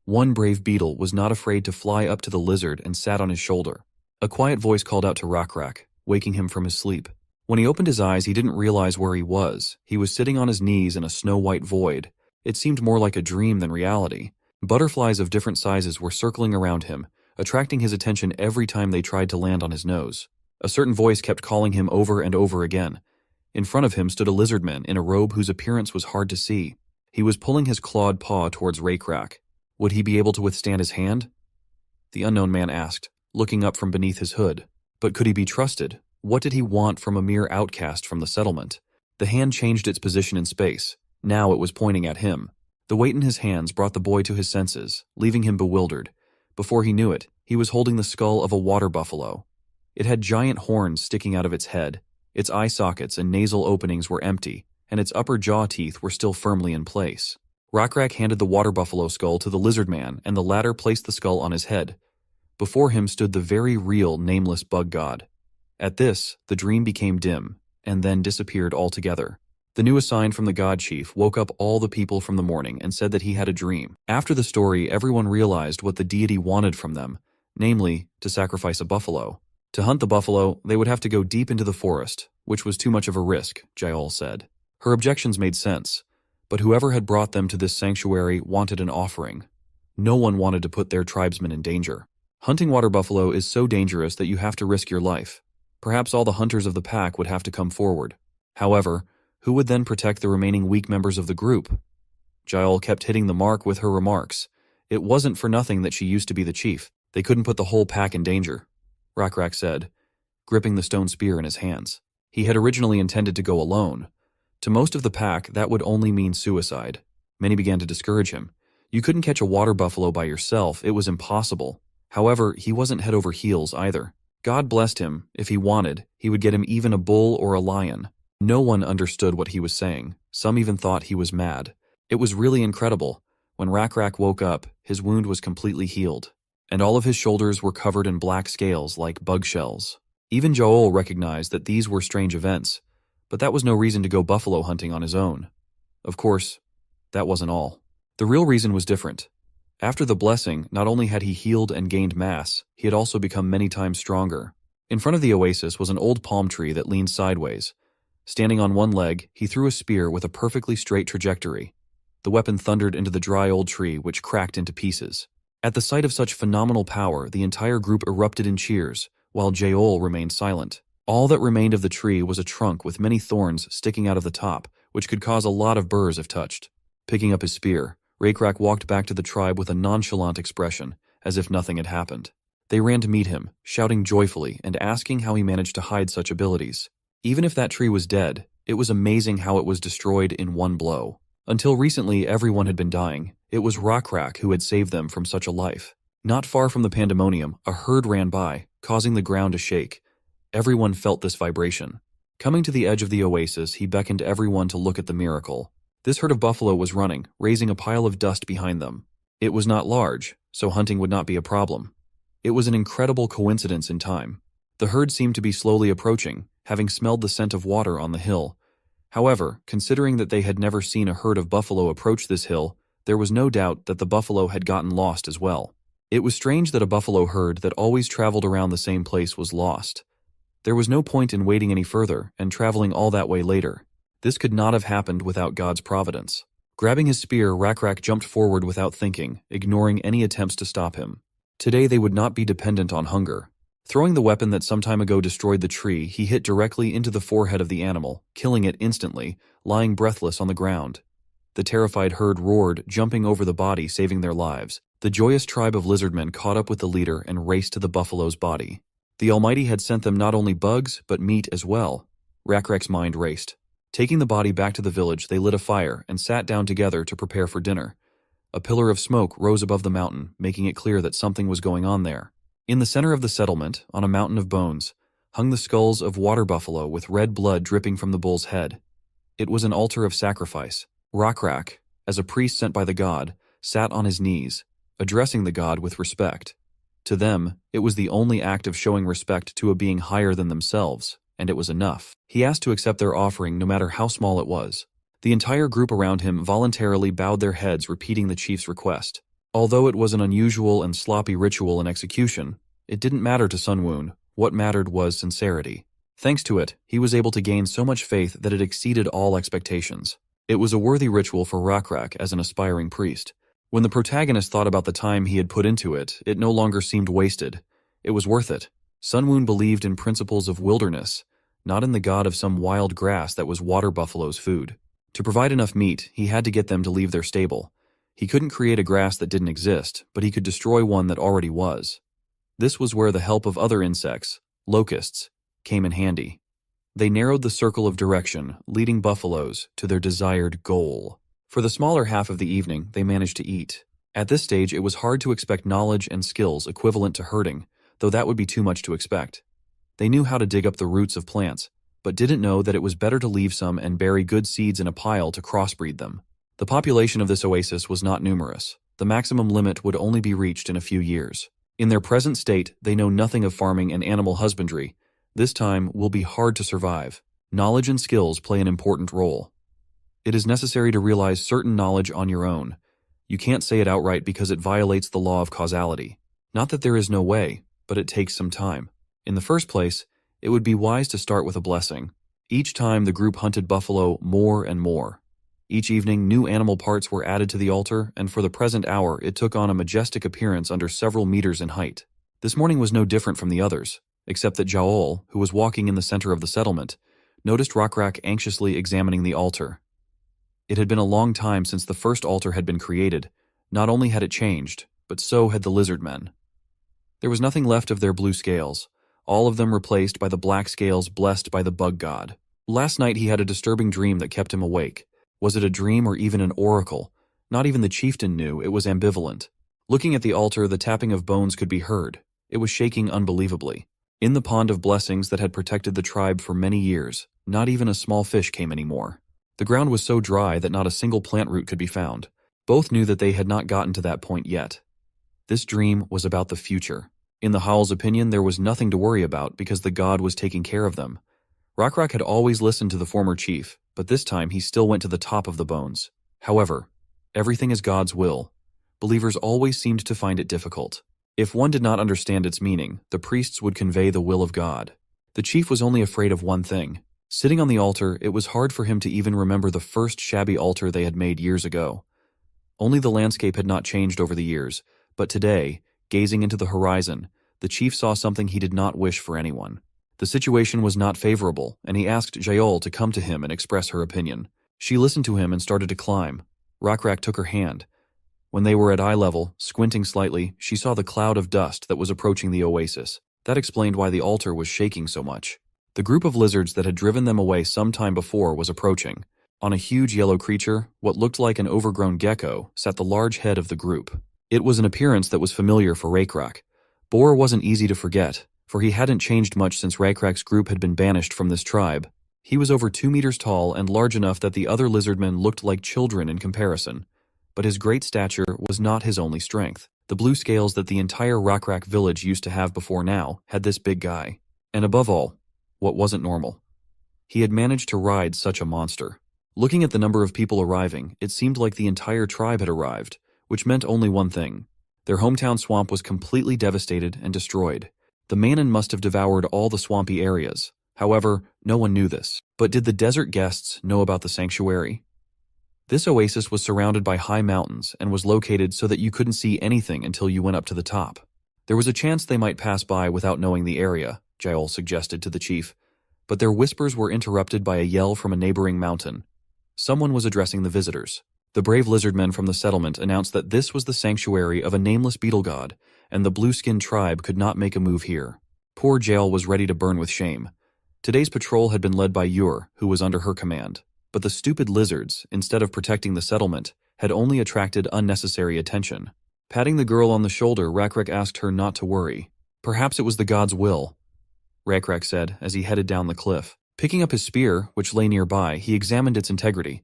One brave beetle was not afraid to fly up to the lizard and sat on his shoulder. A quiet voice called out to Rakrak, waking him from his sleep. When he opened his eyes, he didn't realize where he was. He was sitting on his knees in a snow-white void. It seemed more like a dream than reality. Butterflies of different sizes were circling around him, attracting his attention every time they tried to land on his nose. A certain voice kept calling him over and over again. In front of him stood a lizardman in a robe whose appearance was hard to see. He was pulling his clawed paw towards Rakrak. Would he be able to withstand his hand? The unknown man asked, looking up from beneath his hood. But could he be trusted? What did he want from a mere outcast from the settlement? The hand changed its position in space. Now it was pointing at him. The weight in his hands brought the boy to his senses, leaving him bewildered. Before he knew it, he was holding the skull of a water buffalo. It had giant horns sticking out of its head. Its eye sockets and nasal openings were empty, and its upper jaw teeth were still firmly in place. Rakrak handed the water buffalo skull to the lizardman, and the latter placed the skull on his head. Before him stood the very real nameless bug god. At this, the dream became dim, and then disappeared altogether. The new assigned from the god chief woke up all the people from the morning and said that he had a dream. After the story, everyone realized what the deity wanted from them, namely, to sacrifice a buffalo. To hunt the buffalo, they would have to go deep into the forest, which was too much of a risk, Jaol said. Her objections made sense, but whoever had brought them to this sanctuary wanted an offering. No one wanted to put their tribesmen in danger. Hunting water buffalo is so dangerous that you have to risk your life. Perhaps all the hunters of the pack would have to come forward. However, who would then protect the remaining weak members of the group? Jaol kept hitting the mark with her remarks. It wasn't for nothing that she used to be the chief. They couldn't put the whole pack in danger, Rakrak said, gripping the stone spear in his hands. He had originally intended to go alone. To most of the pack, that would only mean suicide. Many began to discourage him. You couldn't catch a water buffalo by yourself. It was impossible. However, he wasn't head over heels either. God blessed him. If he wanted, he would get him even a bull or a lion. No one understood what he was saying. Some even thought he was mad. It was really incredible. When Rakrak woke up, his wound was completely healed, and all of his shoulders were covered in black scales like bug shells. Even Jaol recognized that these were strange events, but that was no reason to go buffalo hunting on his own. Of course, that wasn't all. The real reason was different. After the blessing, not only had he healed and gained mass, he had also become many times stronger. In front of the oasis was an old palm tree that leaned sideways. Standing on one leg, he threw a spear with a perfectly straight trajectory. The weapon thundered into the dry old tree, which cracked into pieces. At the sight of such phenomenal power, the entire group erupted in cheers, while Jaol remained silent. All that remained of the tree was a trunk with many thorns sticking out of the top, which could cause a lot of burrs if touched. Picking up his spear, Rakrak walked back to the tribe with a nonchalant expression, as if nothing had happened. They ran to meet him, shouting joyfully and asking how he managed to hide such abilities. Even if that tree was dead, it was amazing how it was destroyed in one blow. Until recently, everyone had been dying. It was Rakrak who had saved them from such a life. Not far from the pandemonium, a herd ran by, causing the ground to shake. Everyone felt this vibration. Coming to the edge of the oasis, he beckoned everyone to look at the miracle. This herd of buffalo was running, raising a pile of dust behind them. It was not large, so hunting would not be a problem. It was an incredible coincidence in time. The herd seemed to be slowly approaching, having smelled the scent of water on the hill. However, considering that they had never seen a herd of buffalo approach this hill, there was no doubt that the buffalo had gotten lost as well. It was strange that a buffalo herd that always traveled around the same place was lost. There was no point in waiting any further and traveling all that way later. This could not have happened without God's providence. Grabbing his spear, Rakrak jumped forward without thinking, ignoring any attempts to stop him. Today they would not be dependent on hunger. Throwing the weapon that some time ago destroyed the tree, he hit directly into the forehead of the animal, killing it instantly, lying breathless on the ground. The terrified herd roared, jumping over the body, saving their lives. The joyous tribe of lizardmen caught up with the leader and raced to the buffalo's body. The Almighty had sent them not only bugs, but meat as well. Rakrak's mind raced. Taking the body back to the village, they lit a fire and sat down together to prepare for dinner. A pillar of smoke rose above the mountain, making it clear that something was going on there. In the center of the settlement, on a mountain of bones, hung the skulls of water buffalo with red blood dripping from the bull's head. It was an altar of sacrifice. Rakrak, as a priest sent by the god, sat on his knees, addressing the god with respect. To them, it was the only act of showing respect to a being higher than themselves, and it was enough. He asked to accept their offering no matter how small it was. The entire group around him voluntarily bowed their heads, repeating the chief's request. Although it was an unusual and sloppy ritual in execution, it didn't matter to Sun Woon. What mattered was sincerity. Thanks to it, he was able to gain so much faith that it exceeded all expectations. It was a worthy ritual for Rakrak as an aspiring priest. When the protagonist thought about the time he had put into it, it no longer seemed wasted. It was worth it. Sun Woon believed in principles of wilderness, not in the god of some wild grass that was water buffalo's food. To provide enough meat, he had to get them to leave their stable. He couldn't create a grass that didn't exist, but he could destroy one that already was. This was where the help of other insects, locusts, came in handy. They narrowed the circle of direction, leading buffaloes to their desired goal. For the smaller half of the evening, they managed to eat. At this stage, it was hard to expect knowledge and skills equivalent to herding, though that would be too much to expect. They knew how to dig up the roots of plants, but didn't know that it was better to leave some and bury good seeds in a pile to crossbreed them. The population of this oasis was not numerous. The maximum limit would only be reached in a few years. In their present state, they know nothing of farming and animal husbandry. This time will be hard to survive. Knowledge and skills play an important role. It is necessary to realize certain knowledge on your own. You can't say it outright because it violates the law of causality. Not that there is no way, but it takes some time. In the first place, it would be wise to start with a blessing. Each time the group hunted buffalo more and more. Each evening, new animal parts were added to the altar, and for the present hour, it took on a majestic appearance under several meters in height. This morning was no different from the others, except that Jaol, who was walking in the center of the settlement, noticed Rakrak anxiously examining the altar. It had been a long time since the first altar had been created. Not only had it changed, but so had the Lizardmen. There was nothing left of their blue scales, all of them replaced by the black scales blessed by the bug god. Last night he had a disturbing dream that kept him awake. Was it a dream or even an oracle? Not even the chieftain knew. It was ambivalent. Looking at the altar, the tapping of bones could be heard. It was shaking unbelievably. In the pond of blessings that had protected the tribe for many years, not even a small fish came anymore. The ground was so dry that not a single plant root could be found. Both knew that they had not gotten to that point yet. This dream was about the future. In the Howl's opinion, there was nothing to worry about because the god was taking care of them. Rakrak had always listened to the former chief, but this time he still went to the top of the bones. However, everything is God's will. Believers always seemed to find it difficult. If one did not understand its meaning, the priests would convey the will of God. The chief was only afraid of one thing, Sitting on the altar, it was hard for him to even remember the first shabby altar they had made years ago. Only the landscape had not changed over the years, but today, gazing into the horizon, the chief saw something he did not wish for anyone. The situation was not favorable, and he asked Jaol to come to him and express her opinion. She listened to him and started to climb. Rakrak took her hand. When they were at eye level, squinting slightly, she saw the cloud of dust that was approaching the oasis. That explained why the altar was shaking so much. The group of lizards that had driven them away some time before was approaching. On a huge yellow creature, what looked like an overgrown gecko, sat the large head of the group. It was an appearance that was familiar for Rakrak. Boar wasn't easy to forget, for he hadn't changed much since Rakrak's group had been banished from this tribe. He was over 2 meters tall and large enough that the other lizardmen looked like children in comparison. But his great stature was not his only strength. The blue scales that the entire Rakrak village used to have before now had this big guy. And above all, what wasn't normal? He had managed to ride such a monster. Looking at the number of people arriving, it seemed like the entire tribe had arrived, which meant only one thing. Their hometown swamp was completely devastated and destroyed. The Manon must have devoured all the swampy areas. However, no one knew this. But did the desert guests know about the sanctuary? This oasis was surrounded by high mountains and was located so that you couldn't see anything until you went up to the top. There was a chance they might pass by without knowing the area, Jaol suggested to the chief, but their whispers were interrupted by a yell from a neighboring mountain. Someone was addressing the visitors. The brave lizardmen from the settlement announced that this was the sanctuary of a nameless beetle god, and the blue-skinned tribe could not make a move here. Poor Jaol was ready to burn with shame. Today's patrol had been led by Ur, who was under her command. But the stupid lizards, instead of protecting the settlement, had only attracted unnecessary attention. Patting the girl on the shoulder, Rakrak asked her not to worry. Perhaps it was the god's will, Rakrak said as he headed down the cliff. Picking up his spear, which lay nearby, he examined its integrity.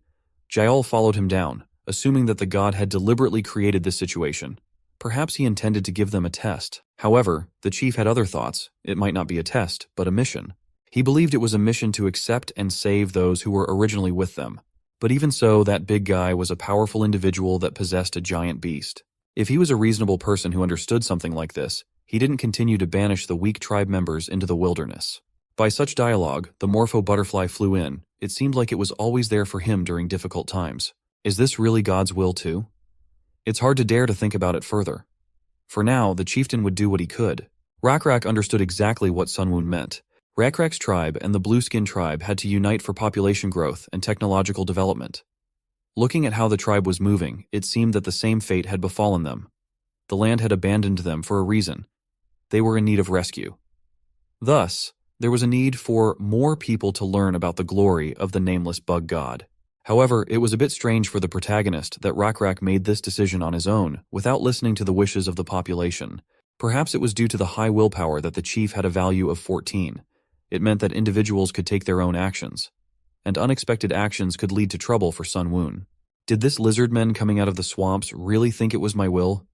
Jaol followed him down, assuming that the god had deliberately created this situation. Perhaps he intended to give them a test. However, the chief had other thoughts. It might not be a test, but a mission. He believed it was a mission to accept and save those who were originally with them. But even so, that big guy was a powerful individual that possessed a giant beast. If he was a reasonable person who understood something like this, he didn't continue to banish the weak tribe members into the wilderness. By such dialogue, the Morpho butterfly flew in. It seemed like it was always there for him during difficult times. Is this really God's will too? It's hard to dare to think about it further. For now, the chieftain would do what he could. Rakrak understood exactly what Sunwoon meant. Rakrak's tribe and the Blue-Skin tribe had to unite for population growth and technological development. Looking at how the tribe was moving, it seemed that the same fate had befallen them. The land had abandoned them for a reason. They were in need of rescue. Thus, there was a need for more people to learn about the glory of the nameless bug god. However, it was a bit strange for the protagonist that Rakrak made this decision on his own, without listening to the wishes of the population. Perhaps it was due to the high willpower that the chief had a value of 14. It meant that individuals could take their own actions, and unexpected actions could lead to trouble for Sunwoon. Did this lizardmen coming out of the swamps really think it was my will?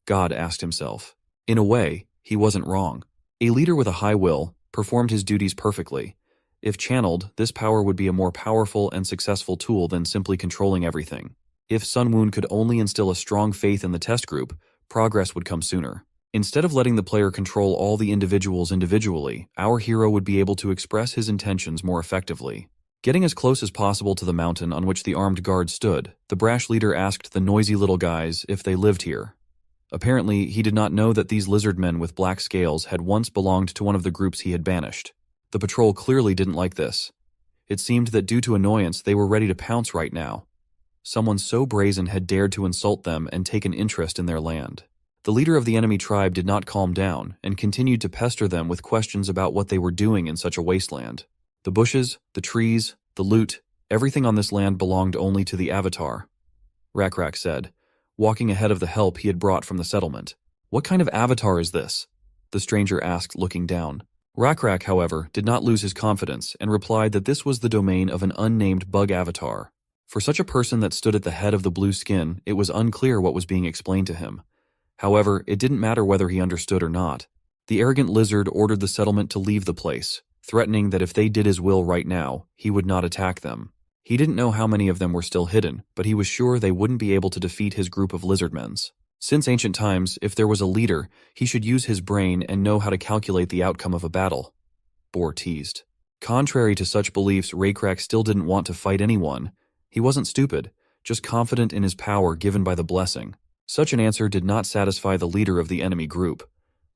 God asked himself. In a way, he wasn't wrong. A leader with a high will performed his duties perfectly. If channeled, this power would be a more powerful and successful tool than simply controlling everything. If Sunwoon could only instill a strong faith in the test group, progress would come sooner. Instead of letting the player control all the individuals individually, our hero would be able to express his intentions more effectively. Getting as close as possible to the mountain on which the armed guard stood, the brash leader asked the noisy little guys if they lived here. Apparently, he did not know that these lizardmen with black scales had once belonged to one of the groups he had banished. The patrol clearly didn't like this. It seemed that due to annoyance, they were ready to pounce right now. Someone so brazen had dared to insult them and take an interest in their land. The leader of the enemy tribe did not calm down and continued to pester them with questions about what they were doing in such a wasteland. The bushes, the trees, the loot, everything on this land belonged only to the Avatar, Rakrak said, walking ahead of the help he had brought from the settlement. What kind of avatar is this? The stranger asked, looking down. Rakrak, however, did not lose his confidence and replied that this was the domain of an unnamed bug avatar. For such a person that stood at the head of the blue skin, it was unclear what was being explained to him. However, it didn't matter whether he understood or not. The arrogant lizard ordered the settlement to leave the place, threatening that if they did his will right now, he would not attack them. He didn't know how many of them were still hidden, but he was sure they wouldn't be able to defeat his group of lizardmen. Since ancient times, if there was a leader, he should use his brain and know how to calculate the outcome of a battle. Boar teased. Contrary to such beliefs, Raykrak still didn't want to fight anyone. He wasn't stupid, just confident in his power given by the blessing. Such an answer did not satisfy the leader of the enemy group.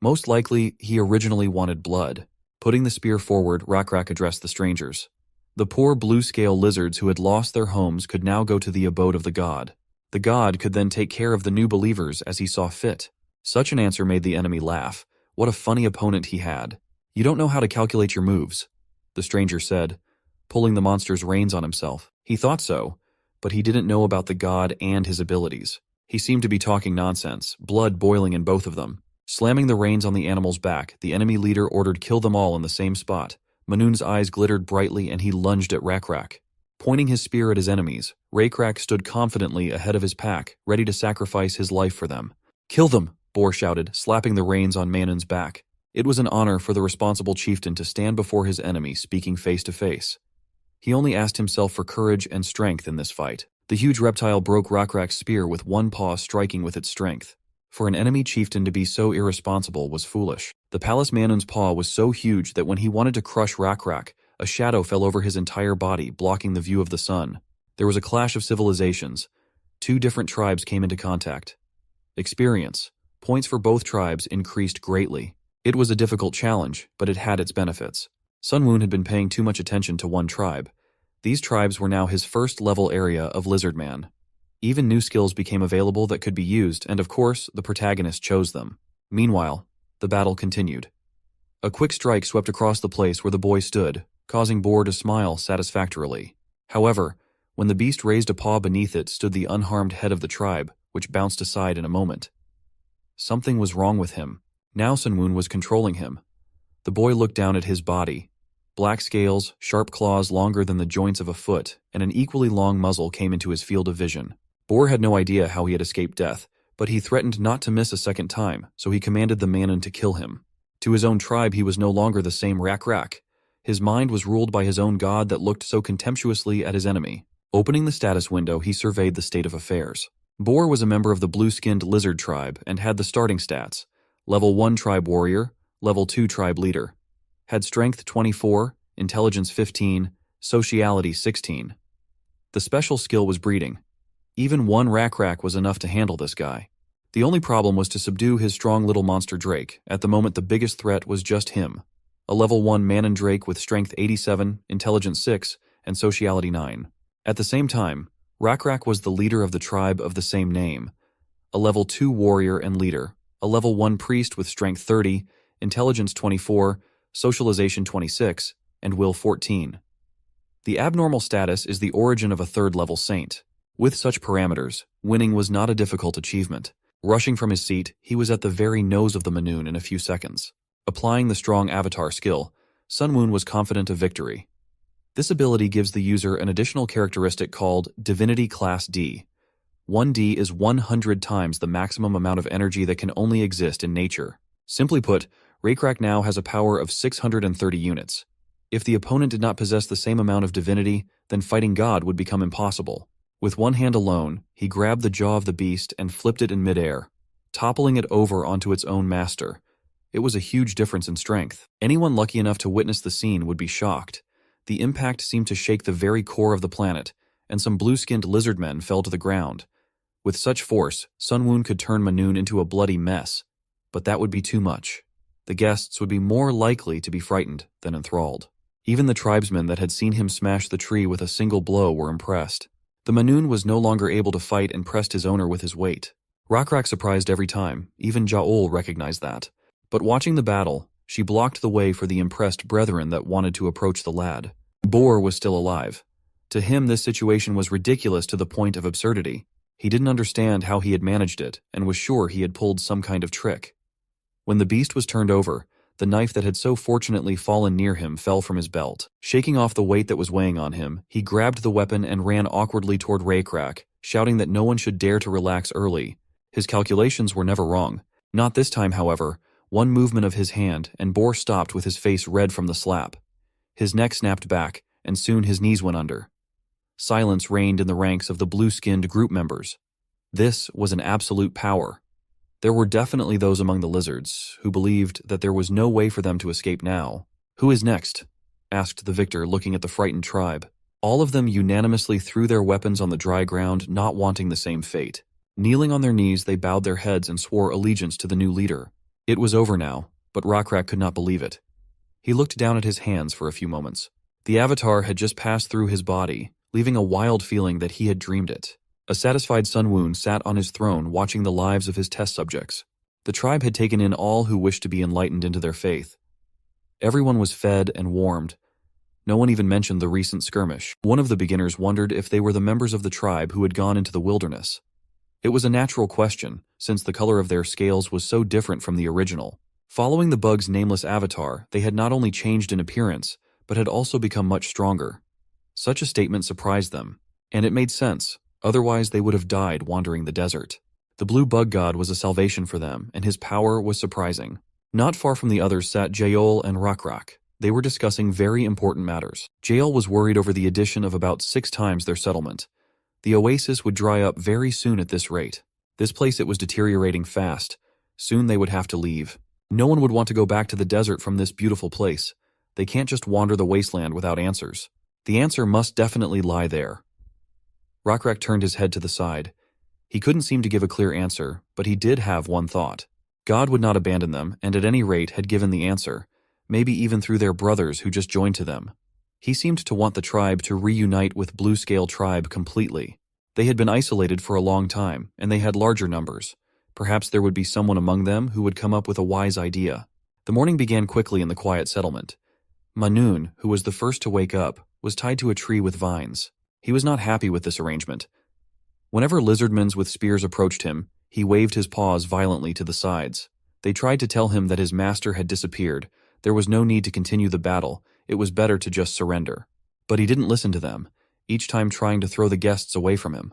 Most likely, he originally wanted blood. Putting the spear forward, Raykrak addressed the strangers. The poor blue-scale lizards who had lost their homes could now go to the abode of the god. The god could then take care of the new believers as he saw fit. Such an answer made the enemy laugh. What a funny opponent he had. You don't know how to calculate your moves, the stranger said, pulling the monster's reins on himself. He thought so, but he didn't know about the god and his abilities. He seemed to be talking nonsense, blood boiling in both of them. Slamming the reins on the animal's back, the enemy leader ordered kill them all in the same spot. Manun's eyes glittered brightly and he lunged at Raykrak. Pointing his spear at his enemies, Raykrak stood confidently ahead of his pack, ready to sacrifice his life for them. Kill them, Boar shouted, slapping the reins on Manun's back. It was an honor for the responsible chieftain to stand before his enemy speaking face to face. He only asked himself for courage and strength in this fight. The huge reptile broke Raykrak's spear with one paw striking with its strength. For an enemy chieftain to be so irresponsible was foolish. The palace Manun's paw was so huge that when he wanted to crush Raykrak, a shadow fell over his entire body, blocking the view of the sun. There was a clash of civilizations. Two different tribes came into contact. Experience. Points for both tribes increased greatly. It was a difficult challenge, but it had its benefits. Sun Woon had been paying too much attention to one tribe. These tribes were now his first-level area of Lizardman. Even new skills became available that could be used, and of course, the protagonist chose them. Meanwhile, the battle continued. A quick strike swept across the place where the boy stood, causing Boar to smile satisfactorily. However, when the beast raised a paw beneath it stood the unharmed head of the tribe, which bounced aside in a moment. Something was wrong with him. Now Sun Woon was controlling him. The boy looked down at his body. Black scales, sharp claws longer than the joints of a foot, and an equally long muzzle came into his field of vision. Boar had no idea how he had escaped death, but he threatened not to miss a second time, so he commanded the Manun to kill him. To his own tribe he was no longer the same Raykrak. His mind was ruled by his own god that looked so contemptuously at his enemy. Opening the status window, he surveyed the state of affairs. Boar was a member of the blue-skinned lizard tribe and had the starting stats. Level 1 tribe warrior, Level 2 tribe leader. Had strength 24, intelligence 15, sociality 16. The special skill was breeding. Even one Raykrak was enough to handle this guy. The only problem was to subdue his strong little monster Drake. At the moment, the biggest threat was just him. A level 1 Manhwa Drake with strength 87, intelligence 6, and sociality 9. At the same time, Raykrak was the leader of the tribe of the same name. A level 2 warrior and leader. A level 1 priest with strength 30, intelligence 24, socialization 26, and will 14. The abnormal status is the origin of a third-level saint. With such parameters, winning was not a difficult achievement. Rushing from his seat, he was at the very nose of the Manun in a few seconds. Applying the strong avatar skill, Sun Woon was confident of victory. This ability gives the user an additional characteristic called Divinity Class D. 1D is 100 times the maximum amount of energy that can only exist in nature. Simply put, Raykrak now has a power of 630 units. If the opponent did not possess the same amount of divinity, then fighting God would become impossible. With one hand alone, he grabbed the jaw of the beast and flipped it in midair, toppling it over onto its own master. It was a huge difference in strength. Anyone lucky enough to witness the scene would be shocked. The impact seemed to shake the very core of the planet, and some blue-skinned lizardmen fell to the ground. With such force, Sun Woon could turn Manun into a bloody mess, but that would be too much. The guests would be more likely to be frightened than enthralled. Even the tribesmen that had seen him smash the tree with a single blow were impressed. The Manun was no longer able to fight and pressed his owner with his weight. Raykrak surprised every time, even Jaol recognized that. But watching the battle, she blocked the way for the impressed brethren that wanted to approach the lad. Boar was still alive. To him, this situation was ridiculous to the point of absurdity. He didn't understand how he had managed it, and was sure he had pulled some kind of trick. When the beast was turned over, the knife that had so fortunately fallen near him fell from his belt. Shaking off the weight that was weighing on him, he grabbed the weapon and ran awkwardly toward Raykrak, shouting that no one should dare to relax early. His calculations were never wrong. Not this time, however. One movement of his hand, and Boar stopped with his face red from the slap. His neck snapped back, and soon his knees went under. Silence reigned in the ranks of the blue-skinned group members. This was an absolute power. There were definitely those among the lizards who believed that there was no way for them to escape now. "Who is next?" asked the victor, looking at the frightened tribe. All of them unanimously threw their weapons on the dry ground, not wanting the same fate. Kneeling on their knees, they bowed their heads and swore allegiance to the new leader. It was over now, but Rockrak could not believe it. He looked down at his hands for a few moments. The avatar had just passed through his body, leaving a wild feeling that he had dreamed it. A satisfied Sun Woon sat on his throne watching the lives of his test subjects. The tribe had taken in all who wished to be enlightened into their faith. Everyone was fed and warmed. No one even mentioned the recent skirmish. One of the beginners wondered if they were the members of the tribe who had gone into the wilderness. It was a natural question, since the color of their scales was so different from the original. Following the bug's nameless avatar, they had not only changed in appearance, but had also become much stronger. Such a statement surprised them, and it made sense, otherwise they would have died wandering the desert. The blue bug god was a salvation for them, and his power was surprising. Not far from the others sat Jaol and Rockrak. They were discussing very important matters. Jaol was worried over the addition of about 6 times their settlement. The oasis would dry up very soon at this rate. This place, it was deteriorating fast. Soon they would have to leave. No one would want to go back to the desert from this beautiful place. They can't just wander the wasteland without answers. The answer must definitely lie there. Rockrak turned his head to the side. He couldn't seem to give a clear answer, but he did have one thought. God would not abandon them, and at any rate had given the answer, maybe even through their brothers who just joined to them. He seemed to want the tribe to reunite with Blue Scale Tribe completely. They had been isolated for a long time, and they had larger numbers. Perhaps there would be someone among them who would come up with a wise idea. The morning began quickly in the quiet settlement. Manoon, who was the first to wake up, was tied to a tree with vines. He was not happy with this arrangement. Whenever lizardmen with spears approached him, he waved his paws violently to the sides. They tried to tell him that his master had disappeared. There was no need to continue the battle. It was better to just surrender. But he didn't listen to them, each time trying to throw the guests away from him.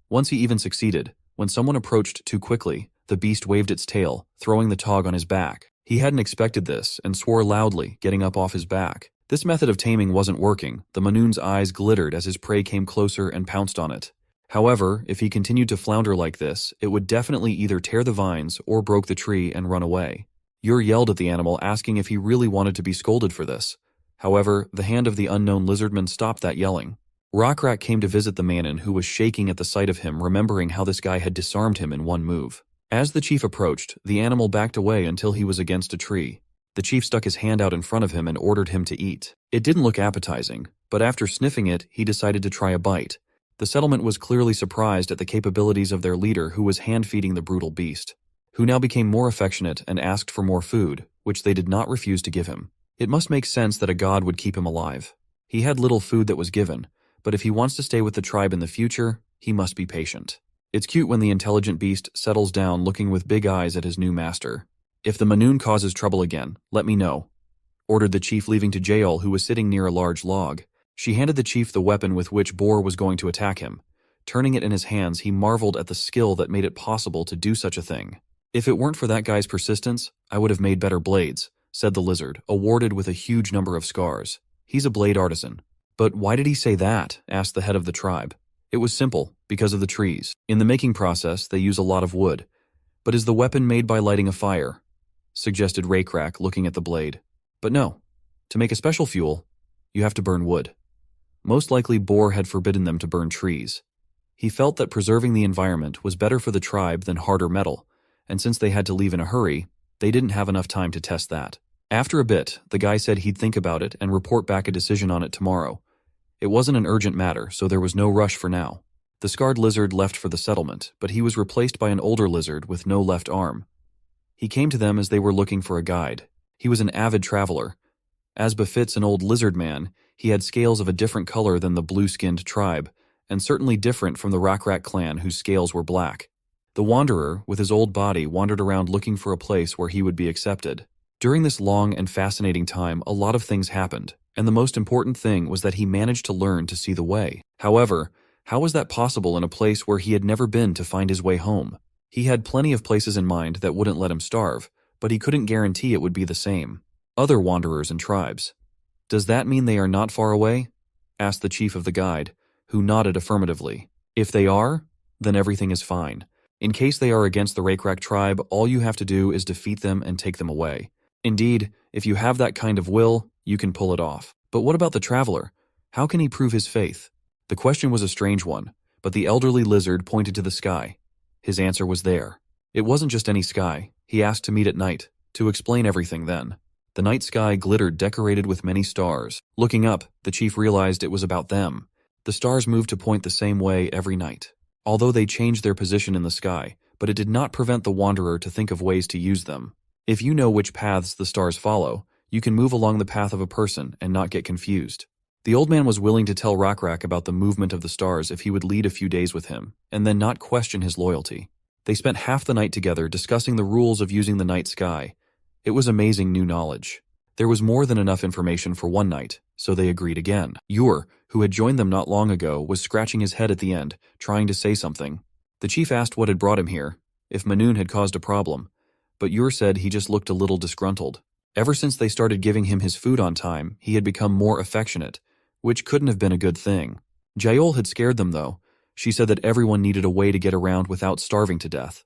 Once he even succeeded. When someone approached too quickly, the beast waved its tail, throwing the tog on his back. He hadn't expected this and swore loudly, getting up off his back. This method of taming wasn't working. The Manoon's eyes glittered as his prey came closer and pounced on it. However, if he continued to flounder like this, it would definitely either tear the vines or broke the tree and run away. Yor yelled at the animal, asking if he really wanted to be scolded for this. However, the hand of the unknown lizardman stopped that yelling. Rockrak came to visit the Manon, who was shaking at the sight of him, remembering how this guy had disarmed him in one move. As the chief approached, the animal backed away until he was against a tree. The chief stuck his hand out in front of him and ordered him to eat. It didn't look appetizing, but after sniffing it, he decided to try a bite. The settlement was clearly surprised at the capabilities of their leader, who was hand-feeding the brutal beast, who now became more affectionate and asked for more food, which they did not refuse to give him. It must make sense that a god would keep him alive. He had little food that was given, but if he wants to stay with the tribe in the future, he must be patient. It's cute when the intelligent beast settles down looking with big eyes at his new master. If the Manoon causes trouble again, let me know, ordered the chief, leaving to Jaol, who was sitting near a large log. She handed the chief the weapon with which Boar was going to attack him. Turning it in his hands, he marveled at the skill that made it possible to do such a thing. If it weren't for that guy's persistence, I would have made better blades, said the lizard, awarded with a huge number of scars. He's a blade artisan. But why did he say that? Asked the head of the tribe. It was simple, because of the trees. In the making process, they use a lot of wood. But is the weapon made by lighting a fire? Suggested Rockrak, looking at the blade. But no. To make a special fuel, you have to burn wood. Most likely Boar had forbidden them to burn trees. He felt that preserving the environment was better for the tribe than harder metal, and since they had to leave in a hurry, they didn't have enough time to test that. After a bit, the guy said he'd think about it and report back a decision on it tomorrow. It wasn't an urgent matter, so there was no rush for now. The scarred lizard left for the settlement, but he was replaced by an older lizard with no left arm. He came to them as they were looking for a guide. He was an avid traveler. As befits an old lizard man, he had scales of a different color than the blue-skinned tribe, and certainly different from the Rockrak clan whose scales were black. The wanderer, with his old body, wandered around looking for a place where he would be accepted. During this long and fascinating time, a lot of things happened, and the most important thing was that he managed to learn to see the way. However, how was that possible in a place where he had never been to find his way home? He had plenty of places in mind that wouldn't let him starve, but he couldn't guarantee it would be the same. Other wanderers and tribes. Does that mean they are not far away? Asked the chief of the guide, who nodded affirmatively. If they are, then everything is fine. In case they are against the Rockrak tribe, all you have to do is defeat them and take them away. Indeed, if you have that kind of will, you can pull it off. But what about the traveler? How can he prove his faith? The question was a strange one, but the elderly lizard pointed to the sky. His answer was there. It wasn't just any sky. He asked to meet at night, to explain everything then. The night sky glittered, decorated with many stars. Looking up, the chief realized it was about them. The stars moved to point the same way every night. Although they changed their position in the sky, but it did not prevent the wanderer to think of ways to use them. If you know which paths the stars follow, you can move along the path of a person and not get confused. The old man was willing to tell Rakrak about the movement of the stars if he would lead a few days with him, and then not question his loyalty. They spent half the night together discussing the rules of using the night sky. It was amazing new knowledge. There was more than enough information for one night, so they agreed again. Yor, who had joined them not long ago, was scratching his head at the end, trying to say something. The chief asked what had brought him here, if Manun had caused a problem, but Yor said he just looked a little disgruntled. Ever since they started giving him his food on time, he had become more affectionate, which couldn't have been a good thing. Jael had scared them, though. She said that everyone needed a way to get around without starving to death.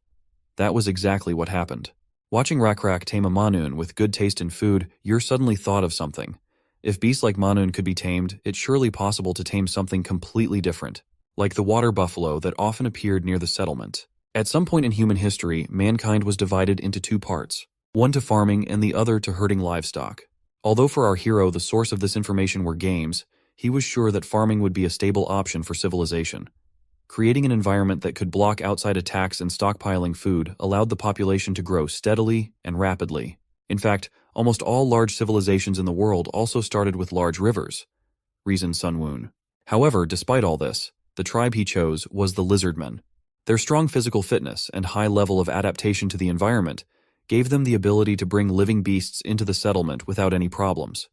That was exactly what happened. Watching Rakrak tame a Manun with good taste in food, Yor suddenly thought of something. If beasts like Manun could be tamed, it's surely possible to tame something completely different, like the water buffalo that often appeared near the settlement. At some point in human history, mankind was divided into two parts, one to farming and the other to herding livestock. Although for our hero the source of this information were games, he was sure that farming would be a stable option for civilization. Creating an environment that could block outside attacks and stockpiling food allowed the population to grow steadily and rapidly. In fact, almost all large civilizations in the world also started with large rivers, reasoned Sun Woon. However, despite all this, the tribe he chose was the Lizardmen. Their strong physical fitness and high level of adaptation to the environment gave them the ability to bring living beasts into the settlement without any problems.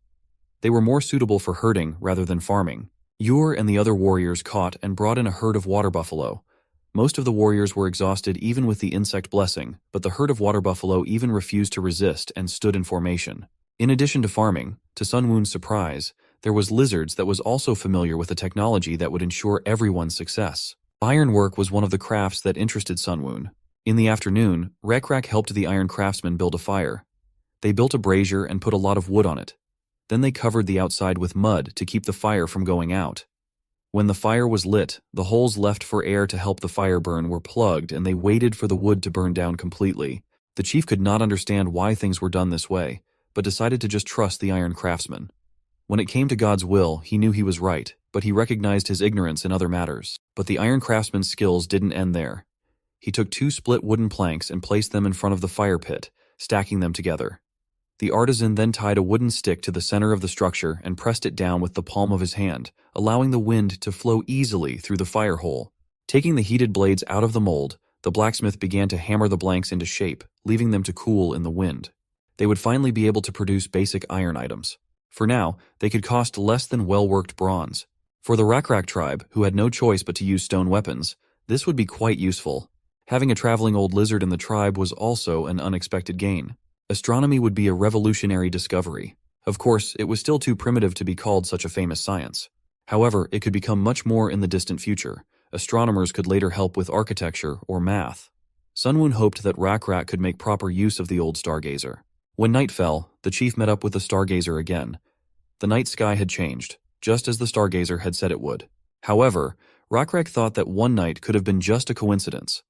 They were more suitable for herding rather than farming. Yor and the other warriors caught and brought in a herd of water buffalo. Most of the warriors were exhausted even with the insect blessing, but the herd of water buffalo even refused to resist and stood in formation. In addition to farming, to Sun Woon's surprise, there was lizards that was also familiar with a technology that would ensure everyone's success. Ironwork was one of the crafts that interested Sun Woon. In the afternoon, Rakrak helped the iron craftsmen build a fire. They built a brazier and put a lot of wood on it. Then they covered the outside with mud to keep the fire from going out. When the fire was lit, the holes left for air to help the fire burn were plugged and they waited for the wood to burn down completely. The chief could not understand why things were done this way, but decided to just trust the iron craftsman. When it came to God's will, he knew he was right, but he recognized his ignorance in other matters. But the iron craftsman's skills didn't end there. He took 2 split wooden planks and placed them in front of the fire pit, stacking them together. The artisan then tied a wooden stick to the center of the structure and pressed it down with the palm of his hand, allowing the wind to flow easily through the fire hole. Taking the heated blades out of the mold, the blacksmith began to hammer the blanks into shape, leaving them to cool in the wind. They would finally be able to produce basic iron items. For now, they could cost less than well-worked bronze. For the Rakrak tribe, who had no choice but to use stone weapons, this would be quite useful. Having a traveling old lizard in the tribe was also an unexpected gain. Astronomy would be a revolutionary discovery. Of course, it was still too primitive to be called such a famous science. However, it could become much more in the distant future. Astronomers could later help with architecture or math. Sun Woon hoped that Rakrak could make proper use of the old stargazer. When night fell, the chief met up with the stargazer again. The night sky had changed, just as the stargazer had said it would. However, Rakrak thought that one night could have been just a coincidence.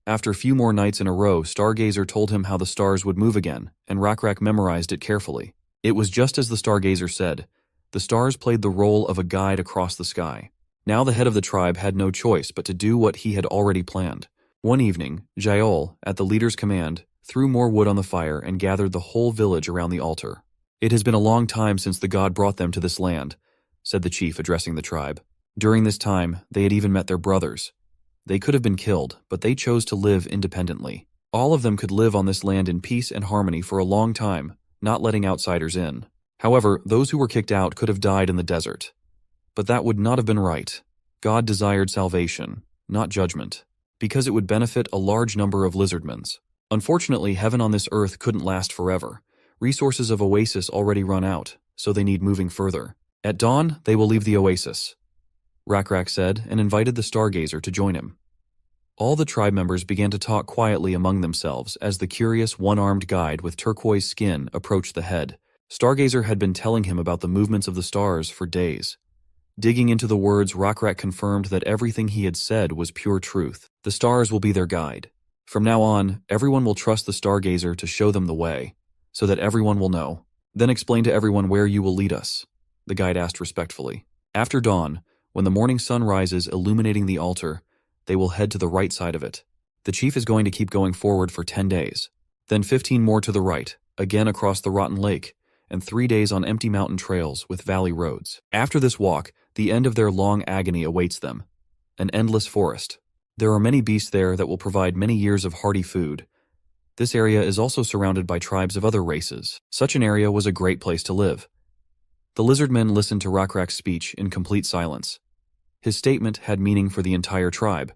After a few more nights in a row, Stargazer told him how the stars would move again, and Rakrak memorized it carefully. It was just as the Stargazer said. The stars played the role of a guide across the sky. Now the head of the tribe had no choice but to do what he had already planned. One evening, Jael, at the leader's command, threw more wood on the fire and gathered the whole village around the altar. "It has been a long time since the god brought them to this land," said the chief, addressing the tribe. During this time, they had even met their brothers. They could have been killed, but they chose to live independently. All of them could live on this land in peace and harmony for a long time, not letting outsiders in. However, those who were kicked out could have died in the desert. But that would not have been right. God desired salvation, not judgment, because it would benefit a large number of lizardmens. Unfortunately, heaven on this earth couldn't last forever. Resources of Oasis already run out, so they need moving further. At dawn, they will leave the Oasis, Rakrak said, and invited the Stargazer to join him. All the tribe members began to talk quietly among themselves as the curious one-armed guide with turquoise skin approached the head. Stargazer had been telling him about the movements of the stars for days. Digging into the words, Rockrak confirmed that everything he had said was pure truth. The stars will be their guide. From now on, everyone will trust the Stargazer to show them the way, so that everyone will know. Then explain to everyone where you will lead us, the guide asked respectfully. After dawn, when the morning sun rises illuminating the altar, they will head to the right side of it. The chief is going to keep going forward for 10 days. Then 15 more to the right, again across the rotten lake, and 3 days on empty mountain trails with valley roads. After this walk, the end of their long agony awaits them. An endless forest. There are many beasts there that will provide many years of hearty food. This area is also surrounded by tribes of other races. Such an area was a great place to live. The Lizardmen listened to Rockrak's speech in complete silence. His statement had meaning for the entire tribe.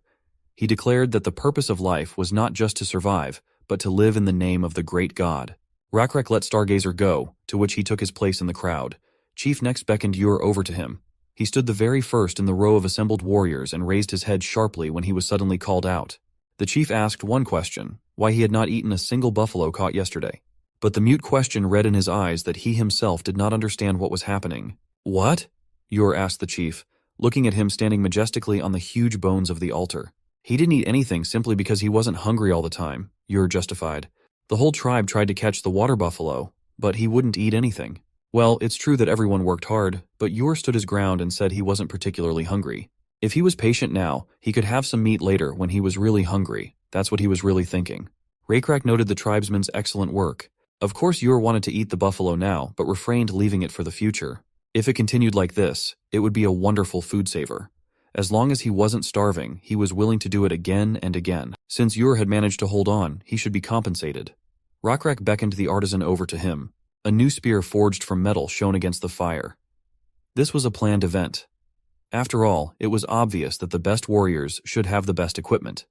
He declared that the purpose of life was not just to survive, but to live in the name of the great god. Rockrak let Stargazer go, to which he took his place in the crowd. Chief next beckoned Ur over to him. He stood the very first in the row of assembled warriors and raised his head sharply when he was suddenly called out. The chief asked one question, why he had not eaten a single buffalo caught yesterday. But the mute question read in his eyes that he himself did not understand what was happening. What? Ur asked the chief, looking at him standing majestically on the huge bones of the altar. He didn't eat anything simply because he wasn't hungry all the time, Ur justified. The whole tribe tried to catch the water buffalo, but he wouldn't eat anything. Well, it's true that everyone worked hard, but Ur stood his ground and said he wasn't particularly hungry. If he was patient now, he could have some meat later when he was really hungry. That's what he was really thinking. Rockrak noted the tribesman's excellent work. Of course Ur wanted to eat the buffalo now, but refrained leaving it for the future. If it continued like this, it would be a wonderful food saver. As long as he wasn't starving, he was willing to do it again and again. Since Ur had managed to hold on, he should be compensated. Rockrak beckoned the artisan over to him. A new spear forged from metal shone against the fire. This was a planned event. After all, it was obvious that the best warriors should have the best equipment.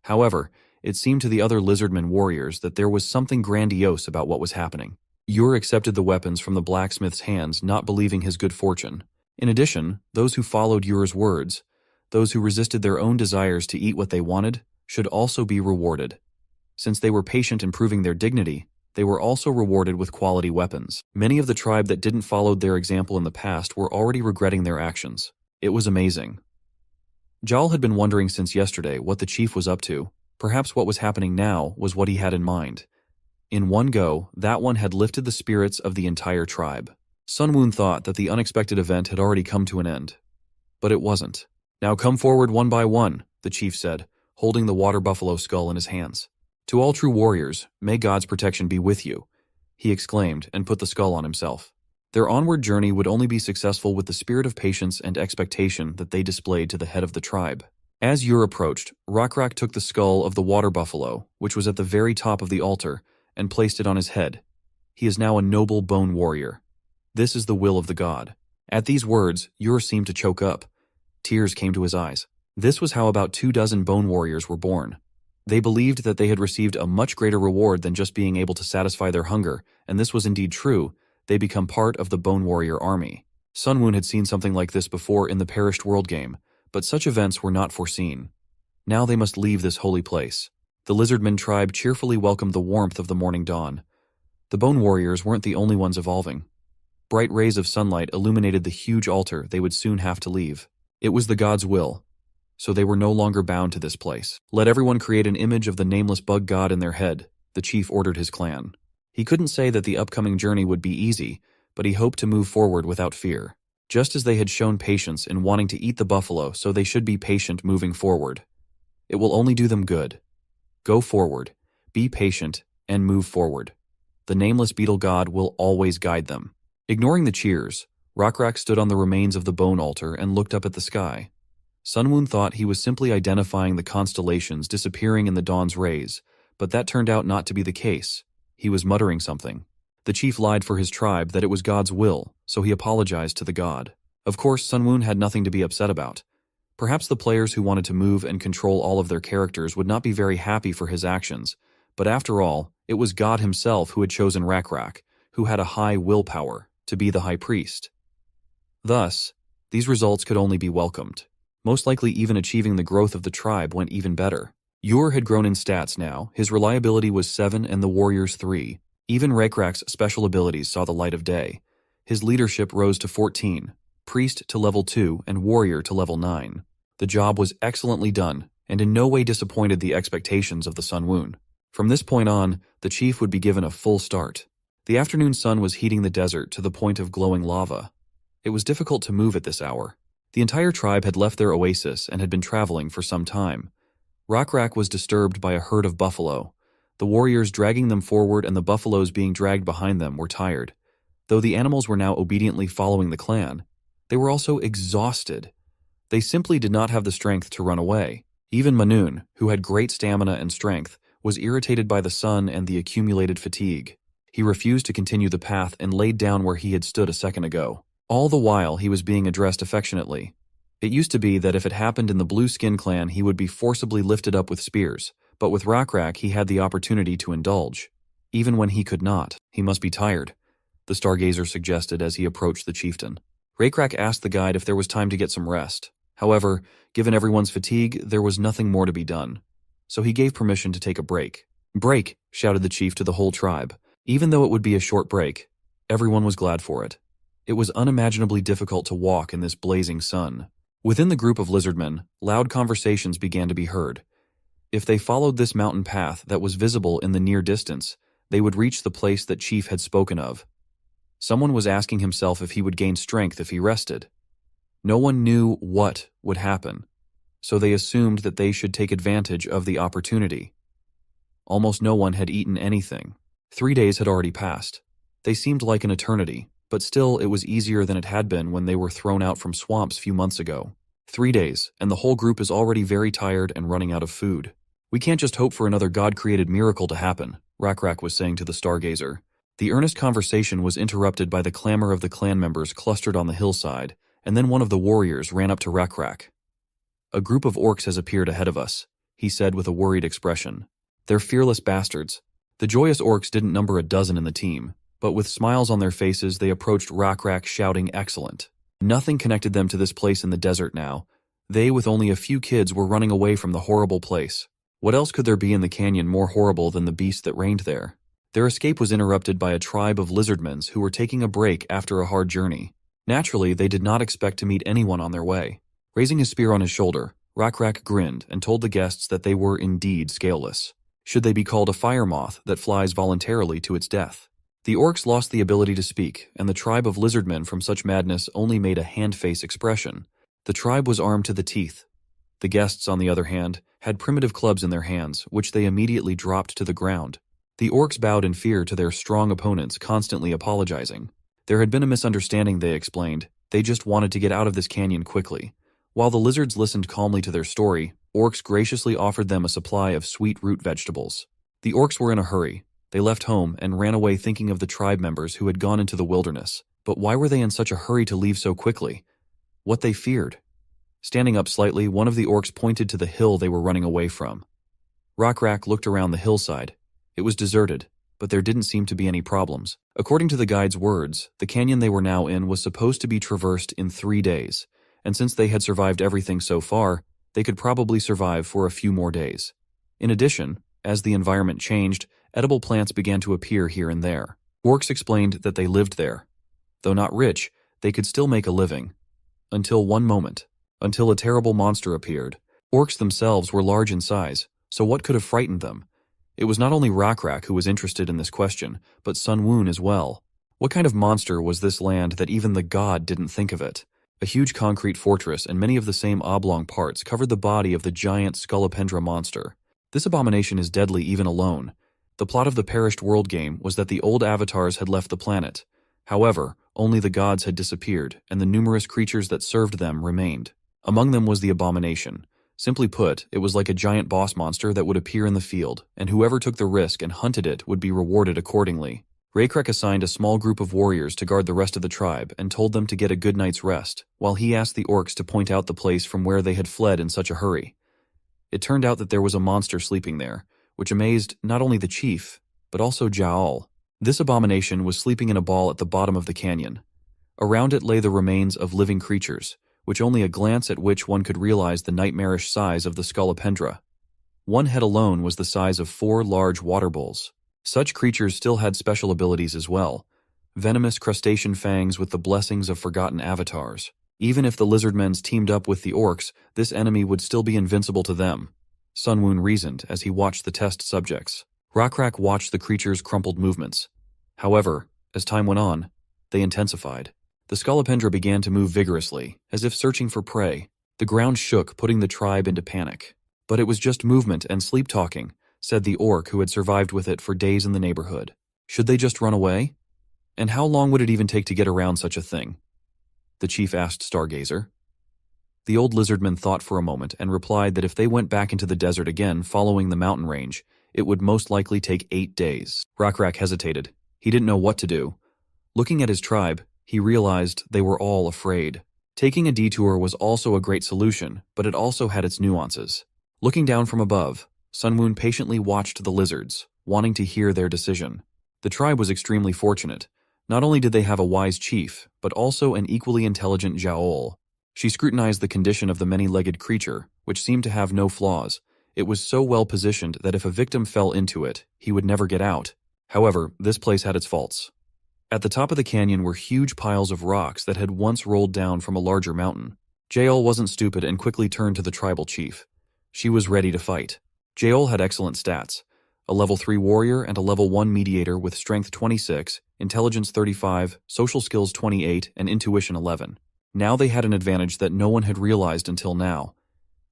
However, it seemed to the other Lizardmen warriors that there was something grandiose about what was happening. Ur accepted the weapons from the blacksmith's hands, not believing his good fortune. In addition, those who followed Ur's words, those who resisted their own desires to eat what they wanted, should also be rewarded. Since they were patient in proving their dignity, they were also rewarded with quality weapons. Many of the tribe that didn't follow their example in the past were already regretting their actions. It was amazing. Jal had been wondering since yesterday what the chief was up to. Perhaps what was happening now was what he had in mind. In one go, that one had lifted the spirits of the entire tribe. Sunwoon thought that the unexpected event had already come to an end. But it wasn't. Now come forward one by one, the chief said, holding the water buffalo skull in his hands. To all true warriors, may God's protection be with you, he exclaimed and put the skull on himself. Their onward journey would only be successful with the spirit of patience and expectation that they displayed to the head of the tribe. As Ur approached, Rockrak took the skull of the water buffalo, which was at the very top of the altar, and placed it on his head. He is now a noble bone warrior. This is the will of the god. At these words, Ur seemed to choke up. Tears came to his eyes. This was how about 24 bone warriors were born. They believed that they had received a much greater reward than just being able to satisfy their hunger, and this was indeed true. They become part of the Bone Warrior army. Sunwoon had seen something like this before in the Perished World game, but such events were not foreseen. Now they must leave this holy place. The Lizardmen tribe cheerfully welcomed the warmth of the morning dawn. The Bone Warriors weren't the only ones evolving. Bright rays of sunlight illuminated the huge altar they would soon have to leave. It was the god's will, so they were no longer bound to this place. Let everyone create an image of the nameless bug god in their head, the chief ordered his clan. He couldn't say that the upcoming journey would be easy, but he hoped to move forward without fear. Just as they had shown patience in wanting to eat the buffalo, so they should be patient moving forward. It will only do them good. Go forward, be patient, and move forward. The nameless beetle god will always guide them. Ignoring the cheers, Rockrak stood on the remains of the bone altar and looked up at the sky. Sunwoon thought he was simply identifying the constellations disappearing in the dawn's rays, but that turned out not to be the case. He was muttering something. The chief lied for his tribe that it was God's will, so he apologized to the god. Of course, Sunwoon had nothing to be upset about. Perhaps the players who wanted to move and control all of their characters would not be very happy for his actions, but after all, it was God himself who had chosen Rockrak, who had a high willpower, to be the high priest. Thus, these results could only be welcomed. Most likely even achieving the growth of the tribe went even better. Ur had grown in stats now. His reliability was 7 and the warriors 3. Even Rakrak's special abilities saw the light of day. His leadership rose to 14, priest to level 2 and warrior to level 9. The job was excellently done, and in no way disappointed the expectations of the Sun Woon. From this point on, the chief would be given a full start. The afternoon sun was heating the desert to the point of glowing lava. It was difficult to move at this hour. The entire tribe had left their oasis and had been traveling for some time. Rakrak was disturbed by a herd of buffalo. The warriors dragging them forward and the buffaloes being dragged behind them were tired. Though the animals were now obediently following the clan, they were also exhausted. They simply did not have the strength to run away. Even Manoon, who had great stamina and strength, was irritated by the sun and the accumulated fatigue. He refused to continue the path and laid down where he had stood a second ago. All the while he was being addressed affectionately. It used to be that if it happened in the Blue Skin clan he would be forcibly lifted up with spears, but with Rakrak he had the opportunity to indulge. Even when he could not, he must be tired, the Stargazer suggested as he approached the chieftain. Rakrak asked the guide if there was time to get some rest. However, given everyone's fatigue, there was nothing more to be done. So he gave permission to take a break. "Break!" shouted the chief to the whole tribe. Even though it would be a short break, everyone was glad for it. It was unimaginably difficult to walk in this blazing sun. Within the group of lizardmen, loud conversations began to be heard. If they followed this mountain path that was visible in the near distance, they would reach the place that Chief had spoken of. Someone was asking himself if he would gain strength if he rested. No one knew what would happen, so they assumed that they should take advantage of the opportunity. Almost no one had eaten anything. 3 days had already passed. They seemed like an eternity, but still it was easier than it had been when they were thrown out from swamps few months ago. 3 days, and the whole group is already very tired and running out of food. "We can't just hope for another God-created miracle to happen," Rakrak was saying to the Stargazer. The earnest conversation was interrupted by the clamor of the clan members clustered on the hillside, and then one of the warriors ran up to Rakrak. "A group of orcs has appeared ahead of us," he said with a worried expression. "They're fearless bastards." The joyous orcs didn't number a dozen in the team, but with smiles on their faces they approached Rakrak shouting excellent. Nothing connected them to this place in the desert now. They, with only a few kids, were running away from the horrible place. What else could there be in the canyon more horrible than the beast that reigned there? Their escape was interrupted by a tribe of lizardmen who were taking a break after a hard journey. Naturally, they did not expect to meet anyone on their way. Raising his spear on his shoulder, Rakrak grinned and told the guests that they were indeed scaleless. Should they be called a fire moth that flies voluntarily to its death? The orcs lost the ability to speak, and the tribe of lizardmen from such madness only made a hand-face expression. The tribe was armed to the teeth. The guests, on the other hand, had primitive clubs in their hands, which they immediately dropped to the ground. The orcs bowed in fear to their strong opponents, constantly apologizing. There had been a misunderstanding, they explained. They just wanted to get out of this canyon quickly. While the lizards listened calmly to their story, orcs graciously offered them a supply of sweet root vegetables. The orcs were in a hurry. They left home and ran away thinking of the tribe members who had gone into the wilderness. But why were they in such a hurry to leave so quickly? What they feared? Standing up slightly, one of the orcs pointed to the hill they were running away from. Rakrak looked around the hillside. It was deserted, but there didn't seem to be any problems. According to the guide's words, the canyon they were now in was supposed to be traversed in 3 days, and since they had survived everything so far, they could probably survive for a few more days. In addition, as the environment changed, edible plants began to appear here and there. Orcs explained that they lived there. Though not rich, they could still make a living. Until one moment. Until a terrible monster appeared. Orcs themselves were large in size, so what could have frightened them? It was not only Rakrak who was interested in this question, but Sun Woon as well. What kind of monster was this land that even the god didn't think of it? A huge concrete fortress and many of the same oblong parts covered the body of the giant Scolopendra monster. This abomination is deadly even alone. The plot of the Perished World game was that the old avatars had left the planet. However, only the gods had disappeared, and the numerous creatures that served them remained. Among them was the abomination. Simply put, it was like a giant boss monster that would appear in the field, and whoever took the risk and hunted it would be rewarded accordingly. Rakrak assigned a small group of warriors to guard the rest of the tribe and told them to get a good night's rest, while he asked the orcs to point out the place from where they had fled in such a hurry. It turned out that there was a monster sleeping there, which amazed not only the chief, but also Jaal. This abomination was sleeping in a ball at the bottom of the canyon. Around it lay the remains of living creatures, which only a glance at which one could realize the nightmarish size of the Scolopendra. One head alone was the size of 4 large water bowls. Such creatures still had special abilities as well. Venomous crustacean fangs with the blessings of forgotten avatars. Even if the Lizardmen's teamed up with the orcs, this enemy would still be invincible to them. Sun Woon reasoned as he watched the test subjects. Rockrak watched the creature's crumpled movements. However, as time went on, they intensified. The Scolopendra began to move vigorously, as if searching for prey. The ground shook, putting the tribe into panic. But it was just movement and sleep-talking, said the orc who had survived with it for days in the neighborhood. Should they just run away? And how long would it even take to get around such a thing? The chief asked Stargazer. The old lizardman thought for a moment and replied that if they went back into the desert again following the mountain range, it would most likely take 8 days. Rockrak hesitated. He didn't know what to do. Looking at his tribe, he realized they were all afraid. Taking a detour was also a great solution, but it also had its nuances. Looking down from above, Sun Woon patiently watched the lizards, wanting to hear their decision. The tribe was extremely fortunate. Not only did they have a wise chief, but also an equally intelligent Jaol. She scrutinized the condition of the many-legged creature, which seemed to have no flaws. It was so well positioned that if a victim fell into it, he would never get out. However, this place had its faults. At the top of the canyon were huge piles of rocks that had once rolled down from a larger mountain. Jaol wasn't stupid and quickly turned to the tribal chief. She was ready to fight. Jaol had excellent stats. A level 3 warrior and a level 1 mediator with strength 26, intelligence 35, social skills 28, and intuition 11. Now they had an advantage that no one had realized until now.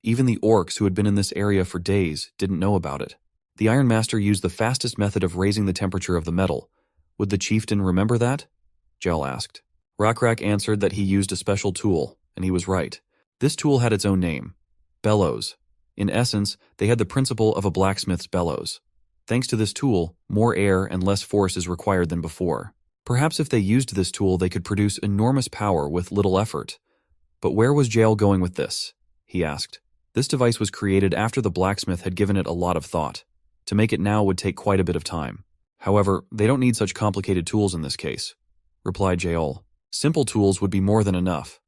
Even the orcs who had been in this area for days didn't know about it. The Iron Master used the fastest method of raising the temperature of the metal. Would the chieftain remember that? Jaol asked. Rockrak answered that he used a special tool, and he was right. This tool had its own name. Bellows. In essence, they had the principle of a blacksmith's bellows. Thanks to this tool, more air and less force is required than before. Perhaps if they used this tool, they could produce enormous power with little effort. But where was Jaol going with this? He asked. This device was created after the blacksmith had given it a lot of thought. To make it now would take quite a bit of time. However, they don't need such complicated tools in this case, replied Jaol. Simple tools would be more than enough.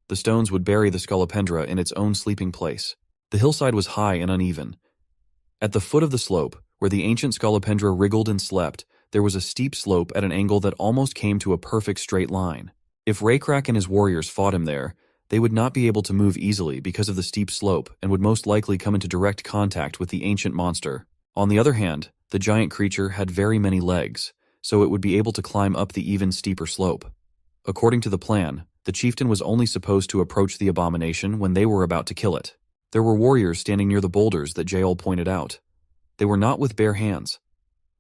The stones would bury the Scolopendra in its own sleeping place. The hillside was high and uneven. At the foot of the slope, where the ancient Scolopendra wriggled and slept, there was a steep slope at an angle that almost came to a perfect straight line. If Raykrak and his warriors fought him there, they would not be able to move easily because of the steep slope and would most likely come into direct contact with the ancient monster. On the other hand, the giant creature had very many legs, so it would be able to climb up the even steeper slope. According to the plan, the chieftain was only supposed to approach the abomination when they were about to kill it. There were warriors standing near the boulders that Jaol pointed out. They were not with bare hands.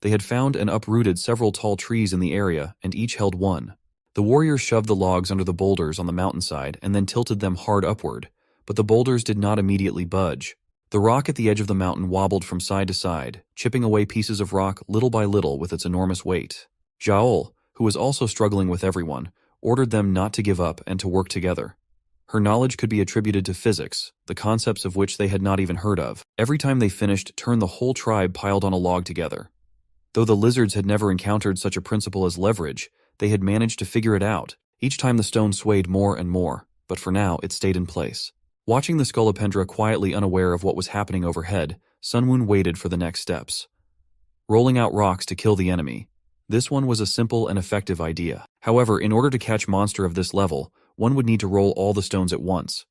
They had found and uprooted several tall trees in the area, and each held one. The warriors shoved the logs under the boulders on the mountainside and then tilted them hard upward, but the boulders did not immediately budge. The rock at the edge of the mountain wobbled from side to side, chipping away pieces of rock little by little with its enormous weight. Jaol, who was also struggling with everyone, ordered them not to give up and to work together. Her knowledge could be attributed to physics, the concepts of which they had not even heard of. Every time they finished, turn the whole tribe piled on a log together. Though the lizards had never encountered such a principle as leverage, they had managed to figure it out. Each time the stone swayed more and more, but for now it stayed in place. Watching the Scolopendra quietly unaware of what was happening overhead, Sun Woon waited for the next steps. Rolling out rocks to kill the enemy. This one was a simple and effective idea. However, in order to catch monster of this level, one would need to roll all the stones at once.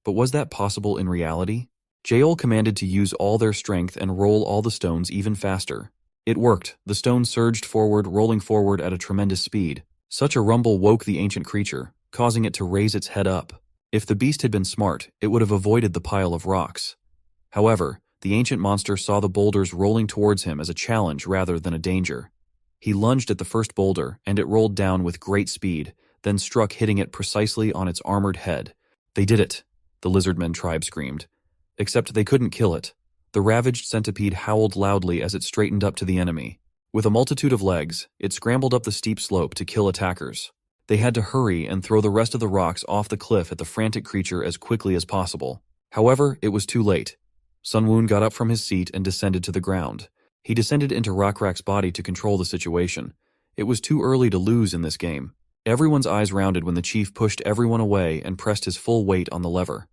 But was that possible in reality? Jaol commanded to use all their strength and roll all the stones even faster. It worked. The stones surged forward, rolling forward at a tremendous speed. Such a rumble woke the ancient creature, causing it to raise its head up. If the beast had been smart, it would have avoided the pile of rocks. However, the ancient monster saw the boulders rolling towards him as a challenge rather than a danger. He lunged at the first boulder, and it rolled down with great speed, then struck, hitting it precisely on its armored head. They did it, the Lizardmen tribe screamed. Except they couldn't kill it. The ravaged centipede howled loudly as it straightened up to the enemy. With a multitude of legs, it scrambled up the steep slope to kill attackers. They had to hurry and throw the rest of the rocks off the cliff at the frantic creature as quickly as possible. However, it was too late. Sun Woon got up from his seat and descended to the ground. He descended into Rockrak's body to control the situation. It was too early to lose in this game. Everyone's eyes rounded when the chief pushed everyone away and pressed his full weight on the lever.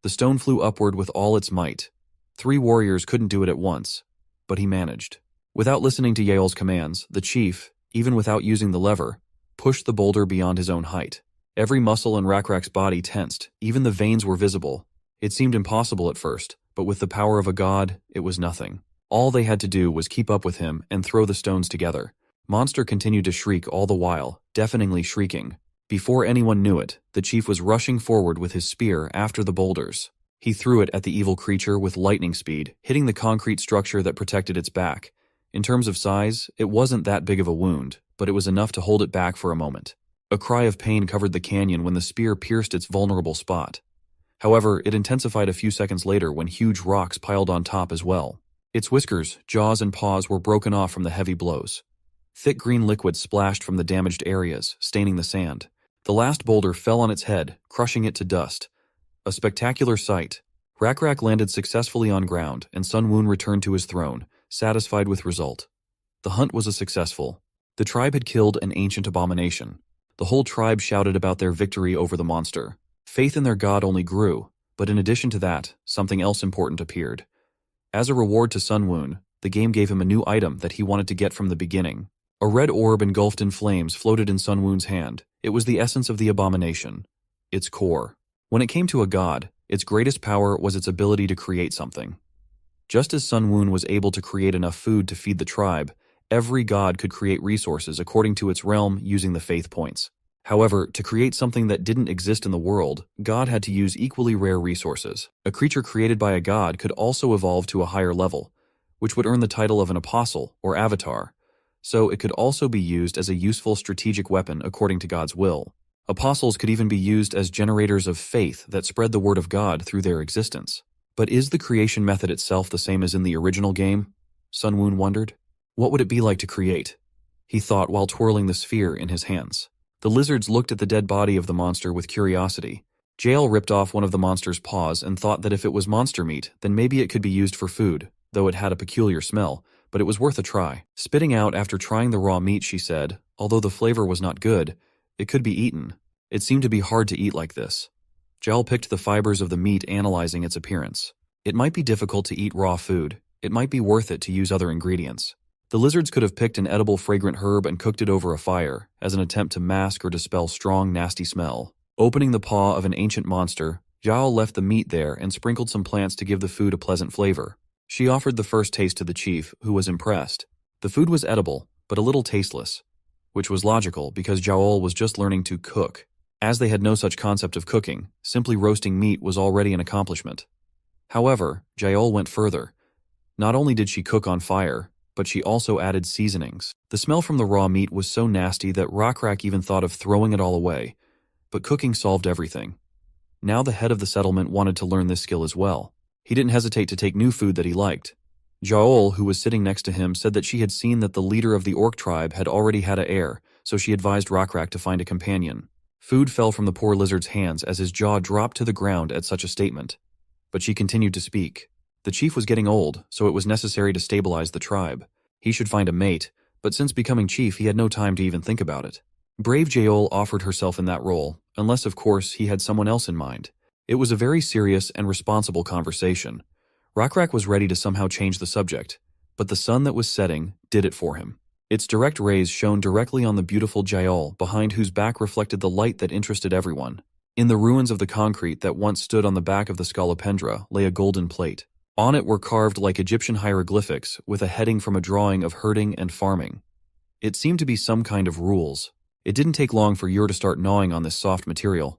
The stone flew upward with all its might. 3 warriors couldn't do it at once, but he managed. Without listening to Yael's commands, the chief, even without using the lever, pushed the boulder beyond his own height. Every muscle in Rakrak's body tensed, even the veins were visible. It seemed impossible at first, but with the power of a god, it was nothing. All they had to do was keep up with him and throw the stones together. Monster continued to shriek all the while, deafeningly shrieking. Before anyone knew it, the chief was rushing forward with his spear after the boulders. He threw it at the evil creature with lightning speed, hitting the concrete structure that protected its back. In terms of size, it wasn't that big of a wound, but it was enough to hold it back for a moment. A cry of pain covered the canyon when the spear pierced its vulnerable spot. However, it intensified a few seconds later when huge rocks piled on top as well. Its whiskers, jaws, and paws were broken off from the heavy blows. Thick green liquid splashed from the damaged areas, staining the sand. The last boulder fell on its head, crushing it to dust. A spectacular sight. Rakrak landed successfully on ground, and Sun Woon returned to his throne, satisfied with result. The hunt was a successful. The tribe had killed an ancient abomination. The whole tribe shouted about their victory over the monster. Faith in their god only grew, but in addition to that, something else important appeared. As a reward to Sun Woon, the game gave him a new item that he wanted to get from the beginning. A red orb engulfed in flames floated in Sun Woon's hand. It was the essence of the abomination, its core. When it came to a god, its greatest power was its ability to create something. Just as Sun Woon was able to create enough food to feed the tribe, every god could create resources according to its realm using the faith points. However, to create something that didn't exist in the world, God had to use equally rare resources. A creature created by a god could also evolve to a higher level, which would earn the title of an apostle or avatar, so it could also be used as a useful strategic weapon according to God's will. Apostles could even be used as generators of faith that spread the word of God through their existence. But is the creation method itself the same as in the original game? Sun Woon wondered. What would it be like to create? He thought while twirling the sphere in his hands. The lizards looked at the dead body of the monster with curiosity. Jael ripped off one of the monster's paws and thought that if it was monster meat, then maybe it could be used for food, though it had a peculiar smell, but it was worth a try. Spitting out after trying the raw meat, she said, although the flavor was not good, it could be eaten. It seemed to be hard to eat like this. Jael picked the fibers of the meat, analyzing its appearance. It might be difficult to eat raw food. It might be worth it to use other ingredients. The lizards could have picked an edible fragrant herb and cooked it over a fire, as an attempt to mask or dispel strong, nasty smell. Opening the paw of an ancient monster, Zhao left the meat there and sprinkled some plants to give the food a pleasant flavor. She offered the first taste to the chief, who was impressed. The food was edible, but a little tasteless, which was logical because Zhao was just learning to cook. As they had no such concept of cooking, simply roasting meat was already an accomplishment. However, Zhao went further. Not only did she cook on fire, but she also added seasonings. The smell from the raw meat was so nasty that Rakrak even thought of throwing it all away. But cooking solved everything. Now the head of the settlement wanted to learn this skill as well. He didn't hesitate to take new food that he liked. Jaol, who was sitting next to him, said that she had seen that the leader of the orc tribe had already had an heir, so she advised Rakrak to find a companion. Food fell from the poor lizard's hands as his jaw dropped to the ground at such a statement. But she continued to speak. The chief was getting old, so it was necessary to stabilize the tribe. He should find a mate, but since becoming chief, he had no time to even think about it. Brave Jaol offered herself in that role, unless, of course, he had someone else in mind. It was a very serious and responsible conversation. Rakrak was ready to somehow change the subject, but the sun that was setting did it for him. Its direct rays shone directly on the beautiful Jaol, behind whose back reflected the light that interested everyone. In the ruins of the concrete that once stood on the back of the Scolopendra lay a golden plate. On it were carved like Egyptian hieroglyphics with a heading from a drawing of herding and farming. It seemed to be some kind of rules. It didn't take long for Yor to start gnawing on this soft material.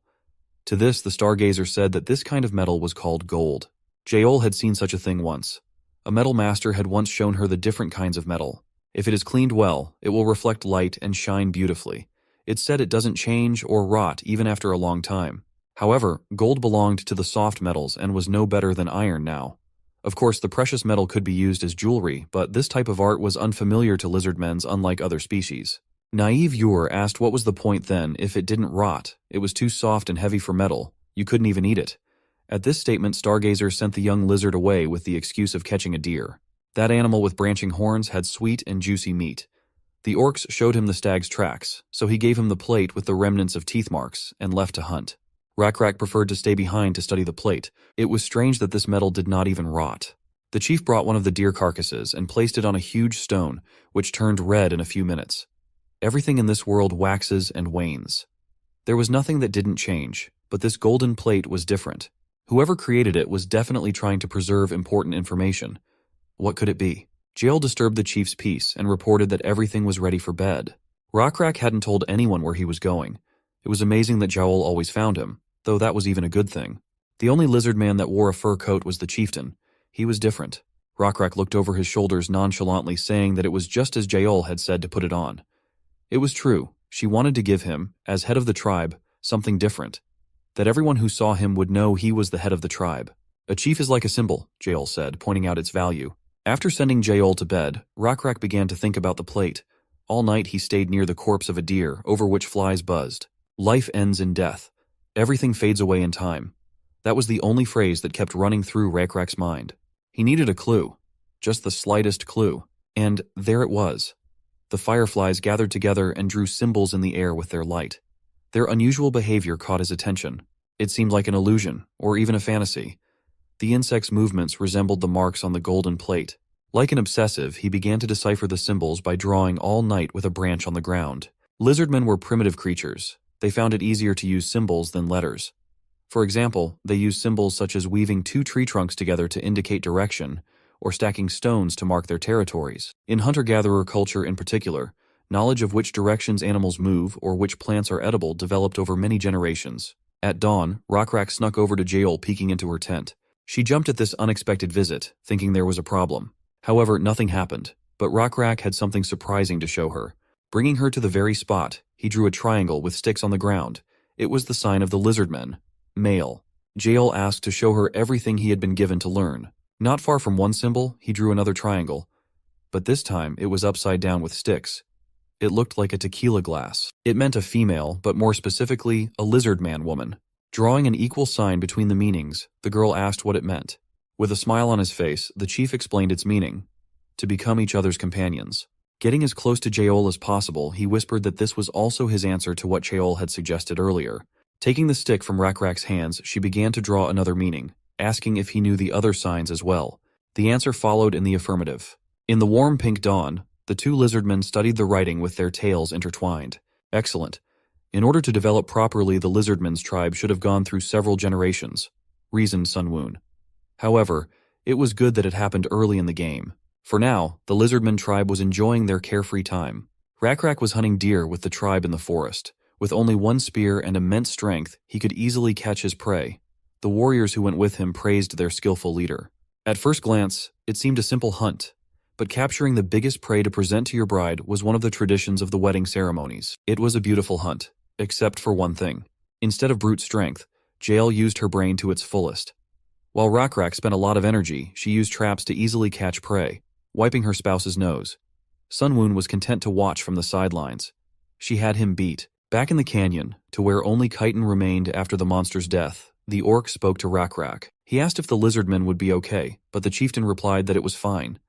To this, the stargazer said that this kind of metal was called gold. Jaol had seen such a thing once. A metal master had once shown her the different kinds of metal. If it is cleaned well, it will reflect light and shine beautifully. It said it doesn't change or rot even after a long time. However, gold belonged to the soft metals and was no better than iron now. Of course, the precious metal could be used as jewelry, but this type of art was unfamiliar to lizardmen's unlike other species. Naive Yor asked what was the point then if it didn't rot. It was too soft and heavy for metal. You couldn't even eat it. At this statement, Stargazer sent the young lizard away with the excuse of catching a deer. That animal with branching horns had sweet and juicy meat. The orcs showed him the stag's tracks, so he gave him the plate with the remnants of teeth marks and left to hunt. Rakrak preferred to stay behind to study the plate. It was strange that this metal did not even rot. The chief brought one of the deer carcasses and placed it on a huge stone, which turned red in a few minutes. Everything in this world waxes and wanes. There was nothing that didn't change, but this golden plate was different. Whoever created it was definitely trying to preserve important information. What could it be? Jael disturbed the chief's peace and reported that everything was ready for bed. Rockrak hadn't told anyone where he was going. It was amazing that Jael always found him, though that was even a good thing. The only lizard man that wore a fur coat was the chieftain. He was different. Rockrak looked over his shoulders nonchalantly, saying that it was just as Jael had said to put it on. It was true. She wanted to give him, as head of the tribe, something different. That everyone who saw him would know he was the head of the tribe. A chief is like a symbol, Jael said, pointing out its value. After sending Jael to bed, Rockrak began to think about the plate. All night he stayed near the corpse of a deer, over which flies buzzed. Life ends in death. Everything fades away in time. That was the only phrase that kept running through Rockrak's mind. He needed a clue. Just the slightest clue. And there it was. The fireflies gathered together and drew symbols in the air with their light. Their unusual behavior caught his attention. It seemed like an illusion, or even a fantasy. The insects' movements resembled the marks on the golden plate. Like an obsessive, he began to decipher the symbols by drawing all night with a branch on the ground. Lizardmen were primitive creatures. They found it easier to use symbols than letters. For example, they used symbols such as weaving two tree trunks together to indicate direction, or stacking stones to mark their territories. In hunter-gatherer culture in particular, knowledge of which directions animals move or which plants are edible developed over many generations. At dawn, Rockrak snuck over to Jael, peeking into her tent. She jumped at this unexpected visit, thinking there was a problem. However, nothing happened, but Rockrak had something surprising to show her. Bringing her to the very spot, he drew a triangle with sticks on the ground. It was the sign of the Lizardmen. Male. Jael asked to show her everything he had been given to learn. Not far from one symbol, he drew another triangle, but this time it was upside down with sticks. It looked like a tequila glass. It meant a female, but more specifically, a lizardman woman. Drawing an equal sign between the meanings, the girl asked what it meant. With a smile on his face, the chief explained its meaning: to become each other's companions. Getting as close to Jael as possible, he whispered that this was also his answer to what Jael had suggested earlier. Taking the stick from Rockrak's hands, she began to draw another meaning, asking if he knew the other signs as well. The answer followed in the affirmative. In the warm pink dawn, the two lizardmen studied the writing with their tails intertwined. Excellent. In order to develop properly, the lizardmen's tribe should have gone through several generations, reasoned Sun Woon. However, it was good that it happened early in the game. For now, the lizardmen tribe was enjoying their carefree time. Rockrak was hunting deer with the tribe in the forest. With only one spear and immense strength, he could easily catch his prey. The warriors who went with him praised their skillful leader. At first glance, it seemed a simple hunt, but capturing the biggest prey to present to your bride was one of the traditions of the wedding ceremonies. It was a beautiful hunt, except for one thing. Instead of brute strength, Jael used her brain to its fullest. While Rockrak spent a lot of energy, she used traps to easily catch prey, wiping her spouse's nose. Sun Woon was content to watch from the sidelines. She had him beat. Back in the canyon, to where only chitin remained after the monster's death, the orc spoke to Rockrak. He asked if the lizardmen would be okay, but the chieftain replied that it was fine.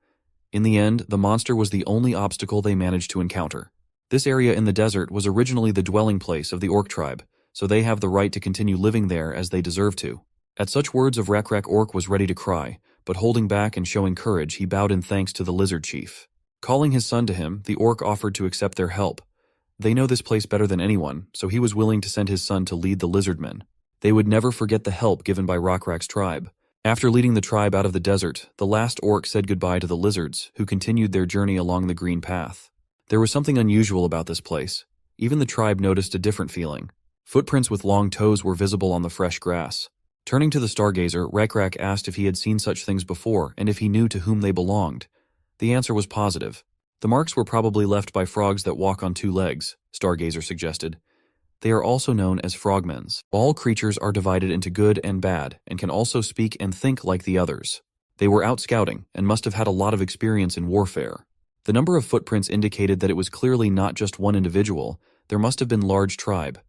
In the end, the monster was the only obstacle they managed to encounter. This area in the desert was originally the dwelling place of the orc tribe, so they have the right to continue living there as they deserve to. At such words of Rockrak, orc was ready to cry, but holding back and showing courage, he bowed in thanks to the lizard chief. Calling his son to him, the orc offered to accept their help. They know this place better than anyone, so he was willing to send his son to lead the lizardmen. They would never forget the help given by Rockrak's tribe. After leading the tribe out of the desert, the last orc said goodbye to the lizards, who continued their journey along the green path. There was something unusual about this place. Even the tribe noticed a different feeling. Footprints with long toes were visible on the fresh grass. Turning to the stargazer, Rockrak asked if he had seen such things before and if he knew to whom they belonged. The answer was positive. The marks were probably left by frogs that walk on two legs, Stargazer suggested. They are also known as frogmens. All creatures are divided into good and bad, and can also speak and think like the others. They were out scouting, and must have had a lot of experience in warfare. The number of footprints indicated that it was clearly not just one individual. There must have been large tribe.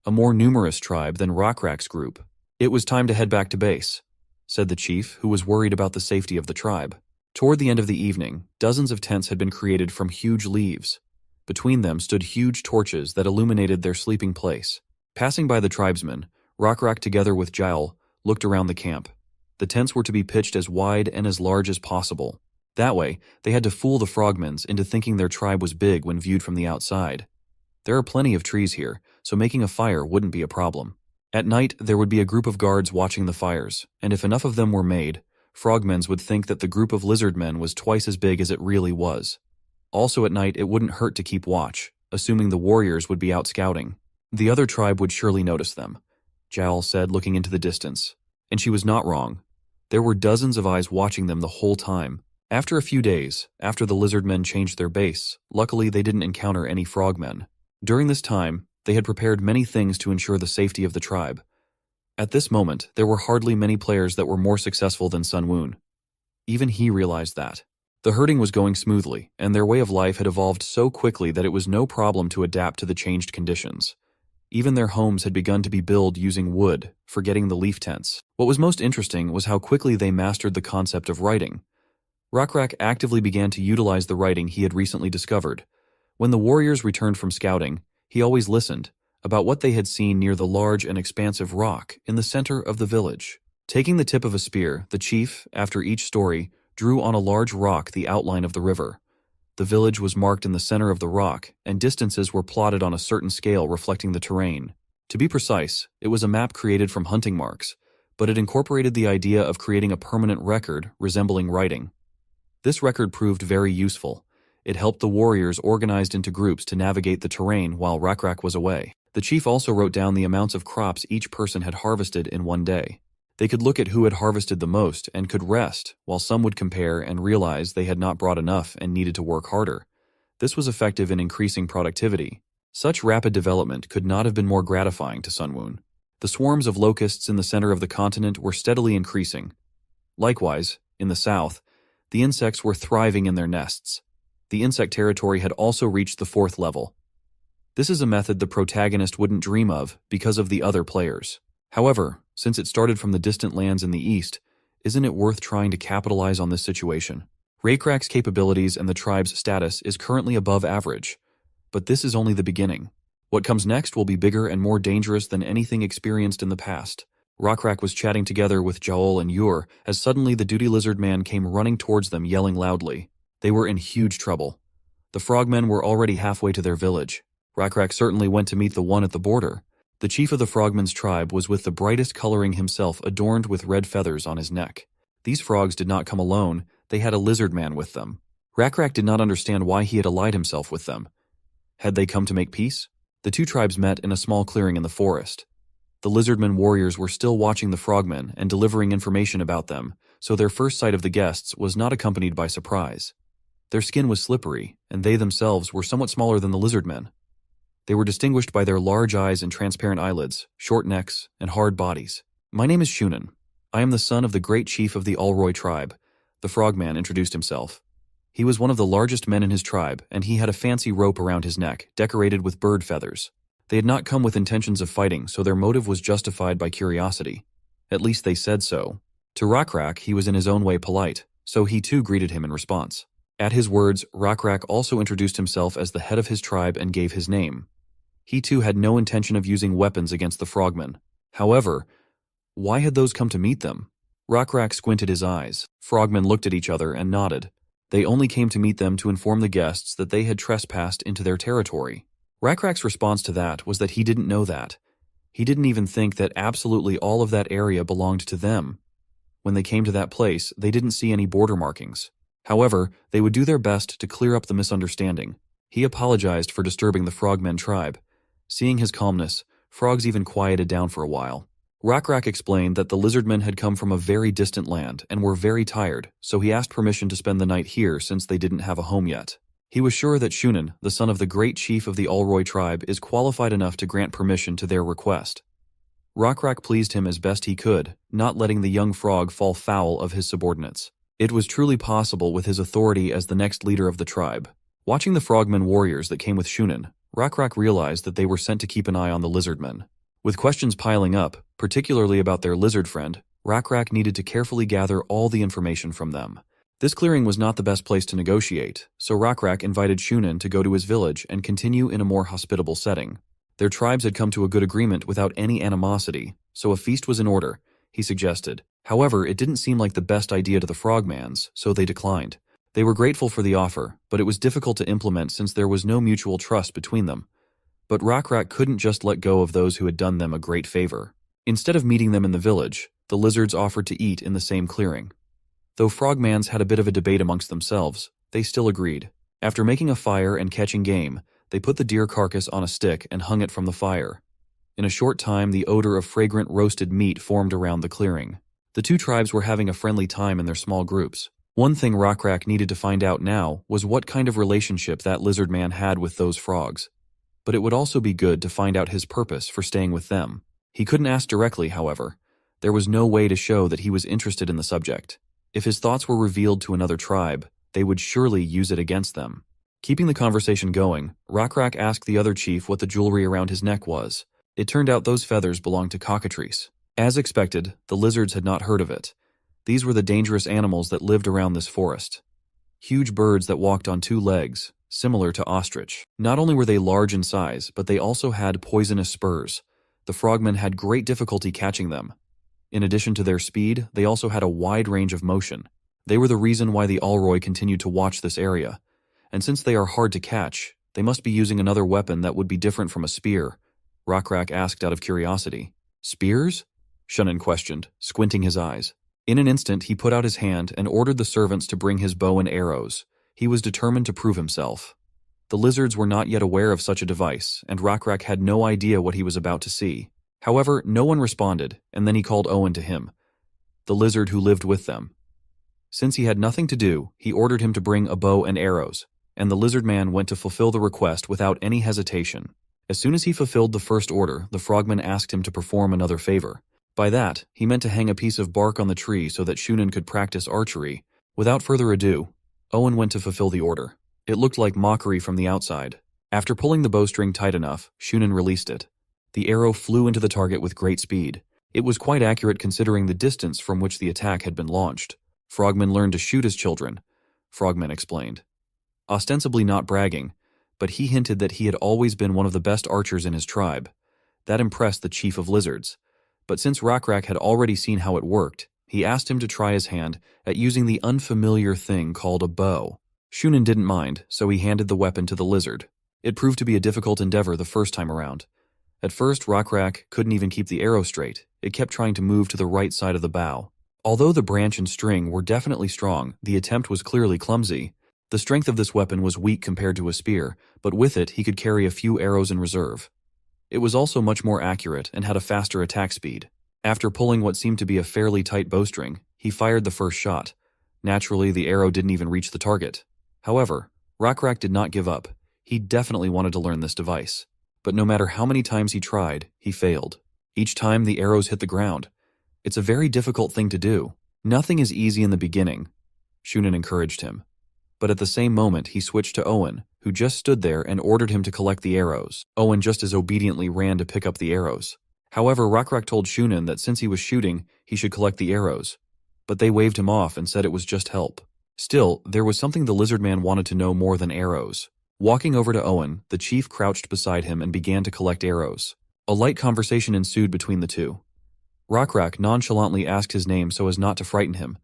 A more numerous tribe than Rockrak's group. It was time to head back to base, said the chief, who was worried about the safety of the tribe. Toward the end of the evening, dozens of tents had been created from huge leaves. Between them stood huge torches that illuminated their sleeping place. Passing by the tribesmen, Rockrak together with Jael looked around the camp. The tents were to be pitched as wide and as large as possible. That way, they had to fool the frogmen into thinking their tribe was big when viewed from the outside. There are plenty of trees here, so making a fire wouldn't be a problem. At night, there would be a group of guards watching the fires, and if enough of them were made, frogmen would think that the group of lizardmen was twice as big as it really was. Also at night, it wouldn't hurt to keep watch, assuming the warriors would be out scouting. The other tribe would surely notice them, Jowl said, looking into the distance. And she was not wrong. There were dozens of eyes watching them the whole time. After a few days, after the lizardmen changed their base, luckily they didn't encounter any frogmen. During this time, they had prepared many things to ensure the safety of the tribe. At this moment, there were hardly many players that were more successful than Sun Woon. Even he realized that. The herding was going smoothly, and their way of life had evolved so quickly that it was no problem to adapt to the changed conditions. Even their homes had begun to be built using wood, forgetting the leaf tents. What was most interesting was how quickly they mastered the concept of writing. Rakrak actively began to utilize the writing he had recently discovered. When the warriors returned from scouting, he always listened about what they had seen near the large and expansive rock in the center of the village. Taking the tip of a spear, the chief, after each story, drew on a large rock the outline of the river. The village was marked in the center of the rock, and distances were plotted on a certain scale reflecting the terrain. To be precise, it was a map created from hunting marks, but it incorporated the idea of creating a permanent record resembling writing. This record proved very useful. It helped the warriors organized into groups to navigate the terrain while Rakrak was away. The chief also wrote down the amounts of crops each person had harvested in one day. They could look at who had harvested the most and could rest, while some would compare and realize they had not brought enough and needed to work harder. This was effective in increasing productivity. Such rapid development could not have been more gratifying to Sun Woon. The swarms of locusts in the center of the continent were steadily increasing. Likewise, in the south, the insects were thriving in their nests. The insect territory had also reached the 4th level. This is a method the protagonist wouldn't dream of because of the other players. However, since it started from the distant lands in the east, isn't it worth trying to capitalize on this situation? Rakrak's capabilities and the tribe's status is currently above average, but this is only the beginning. What comes next will be bigger and more dangerous than anything experienced in the past. Rakrak was chatting together with Jowl and Ur as suddenly the duty lizard man came running towards them yelling loudly. They were in huge trouble. The frogmen were already halfway to their village. Rakrak certainly went to meet the one at the border. The chief of the frogmen's tribe was with the brightest coloring himself adorned with red feathers on his neck. These frogs did not come alone, they had a lizard man with them. Rakrak did not understand why he had allied himself with them. Had they come to make peace? The two tribes met in a small clearing in the forest. The lizardmen warriors were still watching the frogmen and delivering information about them, so their first sight of the guests was not accompanied by surprise. Their skin was slippery, and they themselves were somewhat smaller than the lizardmen. They were distinguished by their large eyes and transparent eyelids, short necks, and hard bodies. "My name is Shunan. I am the son of the great chief of the Alroy tribe," the frogman introduced himself. He was one of the largest men in his tribe, and he had a fancy rope around his neck, decorated with bird feathers. They had not come with intentions of fighting, so their motive was justified by curiosity. At least they said so. To Rakrak, he was in his own way polite, so he too greeted him in response. At his words, Rakrak also introduced himself as the head of his tribe and gave his name. He too had no intention of using weapons against the frogmen. However, why had those come to meet them? Rakrak squinted his eyes. Frogmen looked at each other and nodded. They only came to meet them to inform the guests that they had trespassed into their territory. Rakrak's response to that was that he didn't know that. He didn't even think that absolutely all of that area belonged to them. When they came to that place, they didn't see any border markings. However, they would do their best to clear up the misunderstanding. He apologized for disturbing the frogmen tribe. Seeing his calmness, frogs even quieted down for a while. Rakrak explained that the lizardmen had come from a very distant land and were very tired, so he asked permission to spend the night here since they didn't have a home yet. He was sure that Shunan, the son of the great chief of the Alroy tribe, is qualified enough to grant permission to their request. Rakrak pleased him as best he could, not letting the young frog fall foul of his subordinates. It was truly possible with his authority as the next leader of the tribe. Watching the frogmen warriors that came with Shunan, Rakrak realized that they were sent to keep an eye on the lizardmen. With questions piling up, particularly about their lizard friend, Rakrak needed to carefully gather all the information from them. This clearing was not the best place to negotiate, so Rakrak invited Shunan to go to his village and continue in a more hospitable setting. Their tribes had come to a good agreement without any animosity, so a feast was in order. he suggested. However, it didn't seem like the best idea to the frogmans, so they declined. They were grateful for the offer, but it was difficult to implement since there was no mutual trust between them. But Rakrak couldn't just let go of those who had done them a great favor. Instead of meeting them in the village, the lizards offered to eat in the same clearing. Though frogmans had a bit of a debate amongst themselves, they still agreed. After making a fire and catching game, they put the deer carcass on a stick and hung it from the fire. In a short time, the odor of fragrant roasted meat formed around the clearing. The two tribes were having a friendly time in their small groups. One thing Rakrak needed to find out now was what kind of relationship that lizard man had with those frogs. But it would also be good to find out his purpose for staying with them. He couldn't ask directly, however. There was no way to show that he was interested in the subject. If his thoughts were revealed to another tribe, they would surely use it against them. Keeping the conversation going, Rakrak asked the other chief what the jewelry around his neck was. It turned out those feathers belonged to cockatrice. As expected, the lizards had not heard of it. These were the dangerous animals that lived around this forest. Huge birds that walked on two legs, similar to ostrich. Not only were they large in size, but they also had poisonous spurs. The frogmen had great difficulty catching them. In addition to their speed, they also had a wide range of motion. They were the reason why the Alroy continued to watch this area. And since they are hard to catch, they must be using another weapon that would be different from a spear. Rakrak asked out of curiosity. Spears? Shunan questioned, squinting his eyes. In an instant, he put out his hand and ordered the servants to bring his bow and arrows. He was determined to prove himself. The lizards were not yet aware of such a device, and Rakrak had no idea what he was about to see. However, no one responded, and then he called Owen to him, the lizard who lived with them. Since he had nothing to do, he ordered him to bring a bow and arrows, and the lizard man went to fulfill the request without any hesitation. As soon as he fulfilled the first order, the frogman asked him to perform another favor. By that, he meant to hang a piece of bark on the tree so that Shunan could practice archery. Without further ado, Owen went to fulfill the order. It looked like mockery from the outside. After pulling the bowstring tight enough, Shunan released it. The arrow flew into the target with great speed. It was quite accurate considering the distance from which the attack had been launched. Frogmen learned to shoot as children, Frogman explained. Ostensibly not bragging, but he hinted that he had always been one of the best archers in his tribe. That impressed the chief of lizards. But since Rakrak had already seen how it worked, he asked him to try his hand at using the unfamiliar thing called a bow. Shunan didn't mind, so he handed the weapon to the lizard. It proved to be a difficult endeavor the first time around. At first, Rakrak couldn't even keep the arrow straight. It kept trying to move to the right side of the bow. Although the branch and string were definitely strong, the attempt was clearly clumsy. The strength of this weapon was weak compared to a spear, but with it he could carry a few arrows in reserve. It was also much more accurate and had a faster attack speed. After pulling what seemed to be a fairly tight bowstring, he fired the first shot. Naturally, the arrow didn't even reach the target. However, Rakrak did not give up. He definitely wanted to learn this device. But no matter how many times he tried, he failed. Each time the arrows hit the ground. It's a very difficult thing to do. Nothing is easy in the beginning, Shunan encouraged him. But at the same moment, he switched to Owen, who just stood there and ordered him to collect the arrows. Owen just as obediently ran to pick up the arrows. However, Rakrak told Shunan that since he was shooting, he should collect the arrows. But they waved him off and said it was just help. Still, there was something the lizard man wanted to know more than arrows. Walking over to Owen, the chief crouched beside him and began to collect arrows. A light conversation ensued between the two. Rakrak nonchalantly asked his name so as not to frighten him,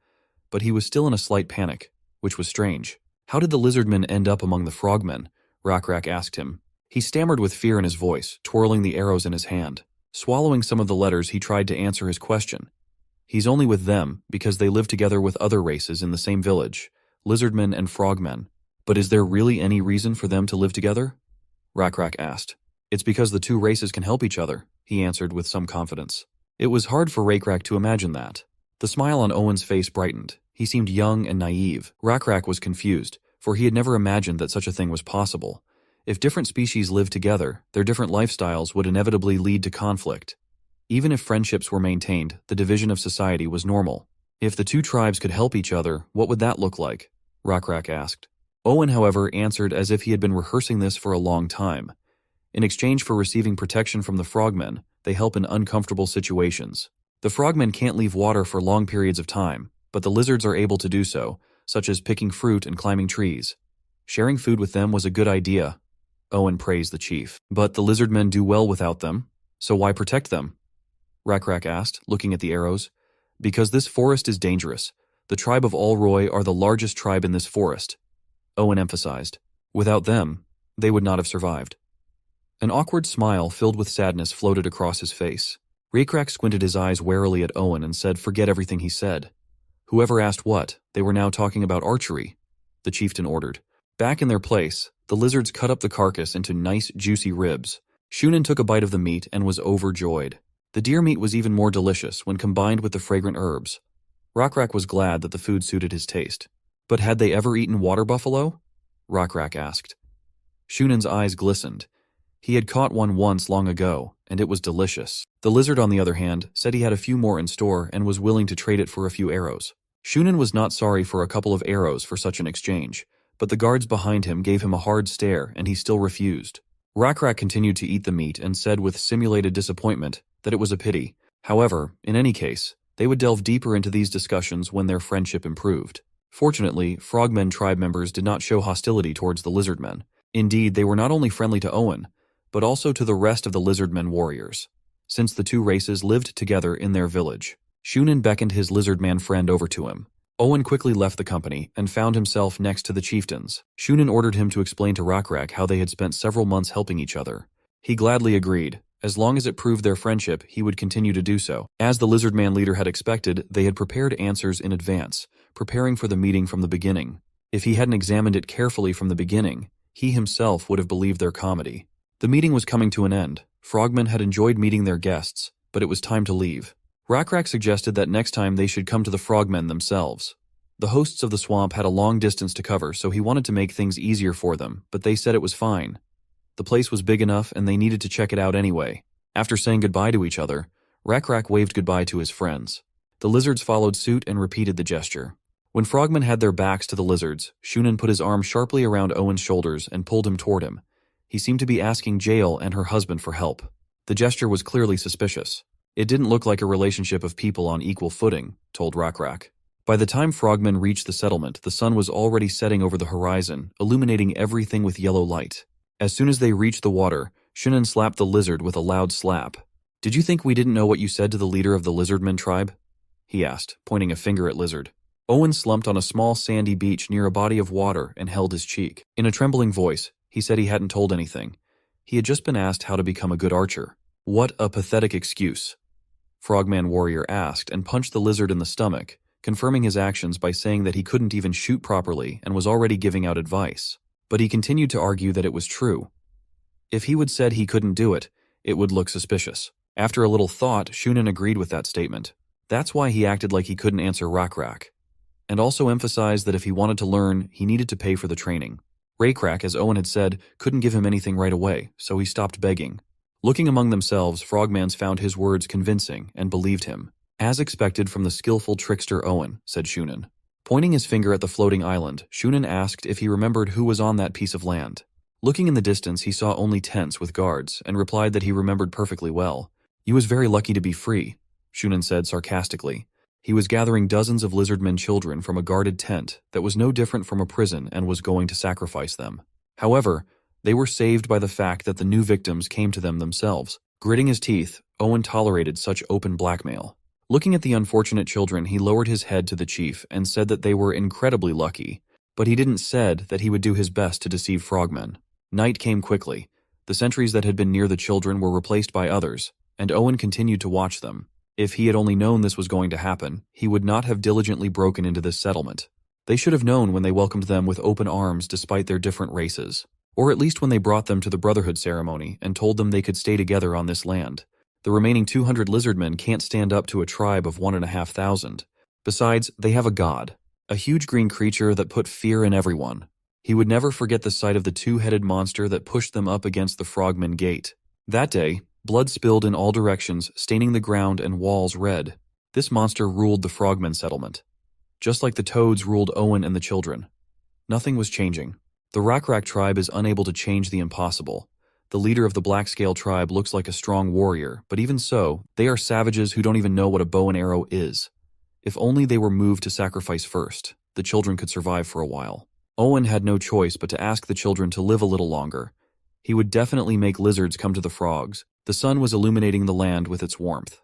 but he was still in a slight panic, which was strange. How did the lizardmen end up among the frogmen? Rakrak asked him. He stammered with fear in his voice, twirling the arrows in his hand. Swallowing some of the letters, he tried to answer his question. He's only with them because they live together with other races in the same village, lizardmen and frogmen. But is there really any reason for them to live together? Rakrak asked. It's because the two races can help each other, he answered with some confidence. It was hard for Rakrak to imagine that. The smile on Owen's face brightened. He seemed young and naive. Rakrak was confused, for he had never imagined that such a thing was possible. If different species lived together, their different lifestyles would inevitably lead to conflict. Even if friendships were maintained, the division of society was normal. If the two tribes could help each other, what would that look like? Rakrak asked. Owen, however, answered as if he had been rehearsing this for a long time. In exchange for receiving protection from the frogmen, they help in uncomfortable situations. The frogmen can't leave water for long periods of time, but the lizards are able to do so, such as picking fruit and climbing trees. Sharing food with them was a good idea, Owen praised the chief. But the lizardmen do well without them, so why protect them? Rakrak asked, looking at the arrows. Because this forest is dangerous. The tribe of Olroy are the largest tribe in this forest, Owen emphasized. Without them, they would not have survived. An awkward smile filled with sadness floated across his face. Rakrak squinted his eyes warily at Owen and said, "Forget everything he said." Whoever asked what, they were now talking about archery, the chieftain ordered. Back in their place, the lizards cut up the carcass into nice, juicy ribs. Shunan took a bite of the meat and was overjoyed. The deer meat was even more delicious when combined with the fragrant herbs. Rakrak was glad that the food suited his taste. But had they ever eaten water buffalo? Rakrak asked. Shunan's eyes glistened. He had caught one once long ago, and it was delicious. The lizard, on the other hand, said he had a few more in store and was willing to trade it for a few arrows. Shunan was not sorry for a couple of arrows for such an exchange, but the guards behind him gave him a hard stare and he still refused. Rakrak continued to eat the meat and said with simulated disappointment that it was a pity. However, in any case, they would delve deeper into these discussions when their friendship improved. Fortunately, Frogmen tribe members did not show hostility towards the Lizardmen. Indeed, they were not only friendly to Owen, but also to the rest of the Lizardmen warriors. Since the two races lived together in their village, Shunan beckoned his Lizardman friend over to him. Owen quickly left the company and found himself next to the chieftains. Shunan ordered him to explain to Rakrak how they had spent several months helping each other. He gladly agreed. As long as it proved their friendship, he would continue to do so. As the Lizardman leader had expected, they had prepared answers in advance, preparing for the meeting from the beginning. If he hadn't examined it carefully from the beginning, he himself would have believed their comedy. The meeting was coming to an end. Frogmen had enjoyed meeting their guests, but it was time to leave. Rakrak suggested that next time they should come to the Frogmen themselves. The hosts of the swamp had a long distance to cover, so he wanted to make things easier for them, but they said it was fine. The place was big enough and they needed to check it out anyway. After saying goodbye to each other, Rakrak waved goodbye to his friends. The lizards followed suit and repeated the gesture. When Frogmen had their backs to the lizards, Shunan put his arm sharply around Owen's shoulders and pulled him toward him. He seemed to be asking Jael and her husband for help. The gesture was clearly suspicious. It didn't look like a relationship of people on equal footing, told Rakrak. By the time Frogmen reached the settlement, the sun was already setting over the horizon, illuminating everything with yellow light. As soon as they reached the water, Shunan slapped the lizard with a loud slap. "Did you think we didn't know what you said to the leader of the Lizardmen tribe?" he asked, pointing a finger at Lizard. Owen slumped on a small sandy beach near a body of water and held his cheek. In a trembling voice, he said he hadn't told anything. He had just been asked how to become a good archer. "What a pathetic excuse," Frogman Warrior asked and punched the lizard in the stomach, confirming his actions by saying that he couldn't even shoot properly and was already giving out advice. But he continued to argue that it was true. If he would said he couldn't do it, it would look suspicious. After a little thought, Shunan agreed with that statement. That's why he acted like he couldn't answer Rakrak, and also emphasized that if he wanted to learn, he needed to pay for the training. Rakrak, as Owen had said, couldn't give him anything right away, so he stopped begging. Looking among themselves, Frogmans found his words convincing and believed him. "As expected from the skillful trickster Owen," said Shunan. Pointing his finger at the floating island, Shunan asked if he remembered who was on that piece of land. Looking in the distance, he saw only tents with guards, and replied that he remembered perfectly well. "You was very lucky to be free," Shunan said sarcastically. He was gathering dozens of Lizardmen children from a guarded tent that was no different from a prison and was going to sacrifice them. However, they were saved by the fact that the new victims came to them themselves. Gritting his teeth, Owen tolerated such open blackmail. Looking at the unfortunate children, he lowered his head to the chief and said that they were incredibly lucky, but he didn't said that he would do his best to deceive Frogmen. Night came quickly. The sentries that had been near the children were replaced by others, and Owen continued to watch them. If he had only known this was going to happen, he would not have diligently broken into this settlement. They should have known when they welcomed them with open arms despite their different races, or at least when they brought them to the Brotherhood ceremony and told them they could stay together on this land. The remaining 200 Lizardmen can't stand up to a tribe of 1,500. Besides, they have a god, a huge green creature that put fear in everyone. He would never forget the sight of the two-headed monster that pushed them up against the Frogman Gate. That day, blood spilled in all directions, staining the ground and walls red. This monster ruled the Frogman settlement, just like the toads ruled Owen and the children. Nothing was changing. The Rakrak tribe is unable to change the impossible. The leader of the Blackscale tribe looks like a strong warrior, but even so, they are savages who don't even know what a bow and arrow is. If only they were moved to sacrifice first, the children could survive for a while. Owen had no choice but to ask the children to live a little longer. He would definitely make lizards come to the frogs. The sun was illuminating the land with its warmth.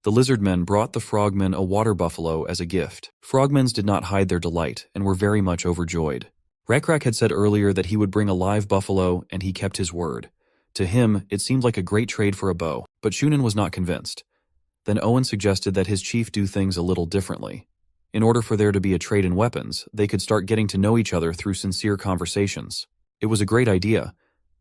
The lizardmen brought the frogmen a water buffalo as a gift. Frogmen did not hide their delight and were very much overjoyed. Rakrak had said earlier that he would bring a live buffalo, and he kept his word. To him, it seemed like a great trade for a bow, but Shunin was not convinced. Then Owen suggested that his chief do things a little differently. In order for there to be a trade in weapons, they could start getting to know each other through sincere conversations. It was a great idea.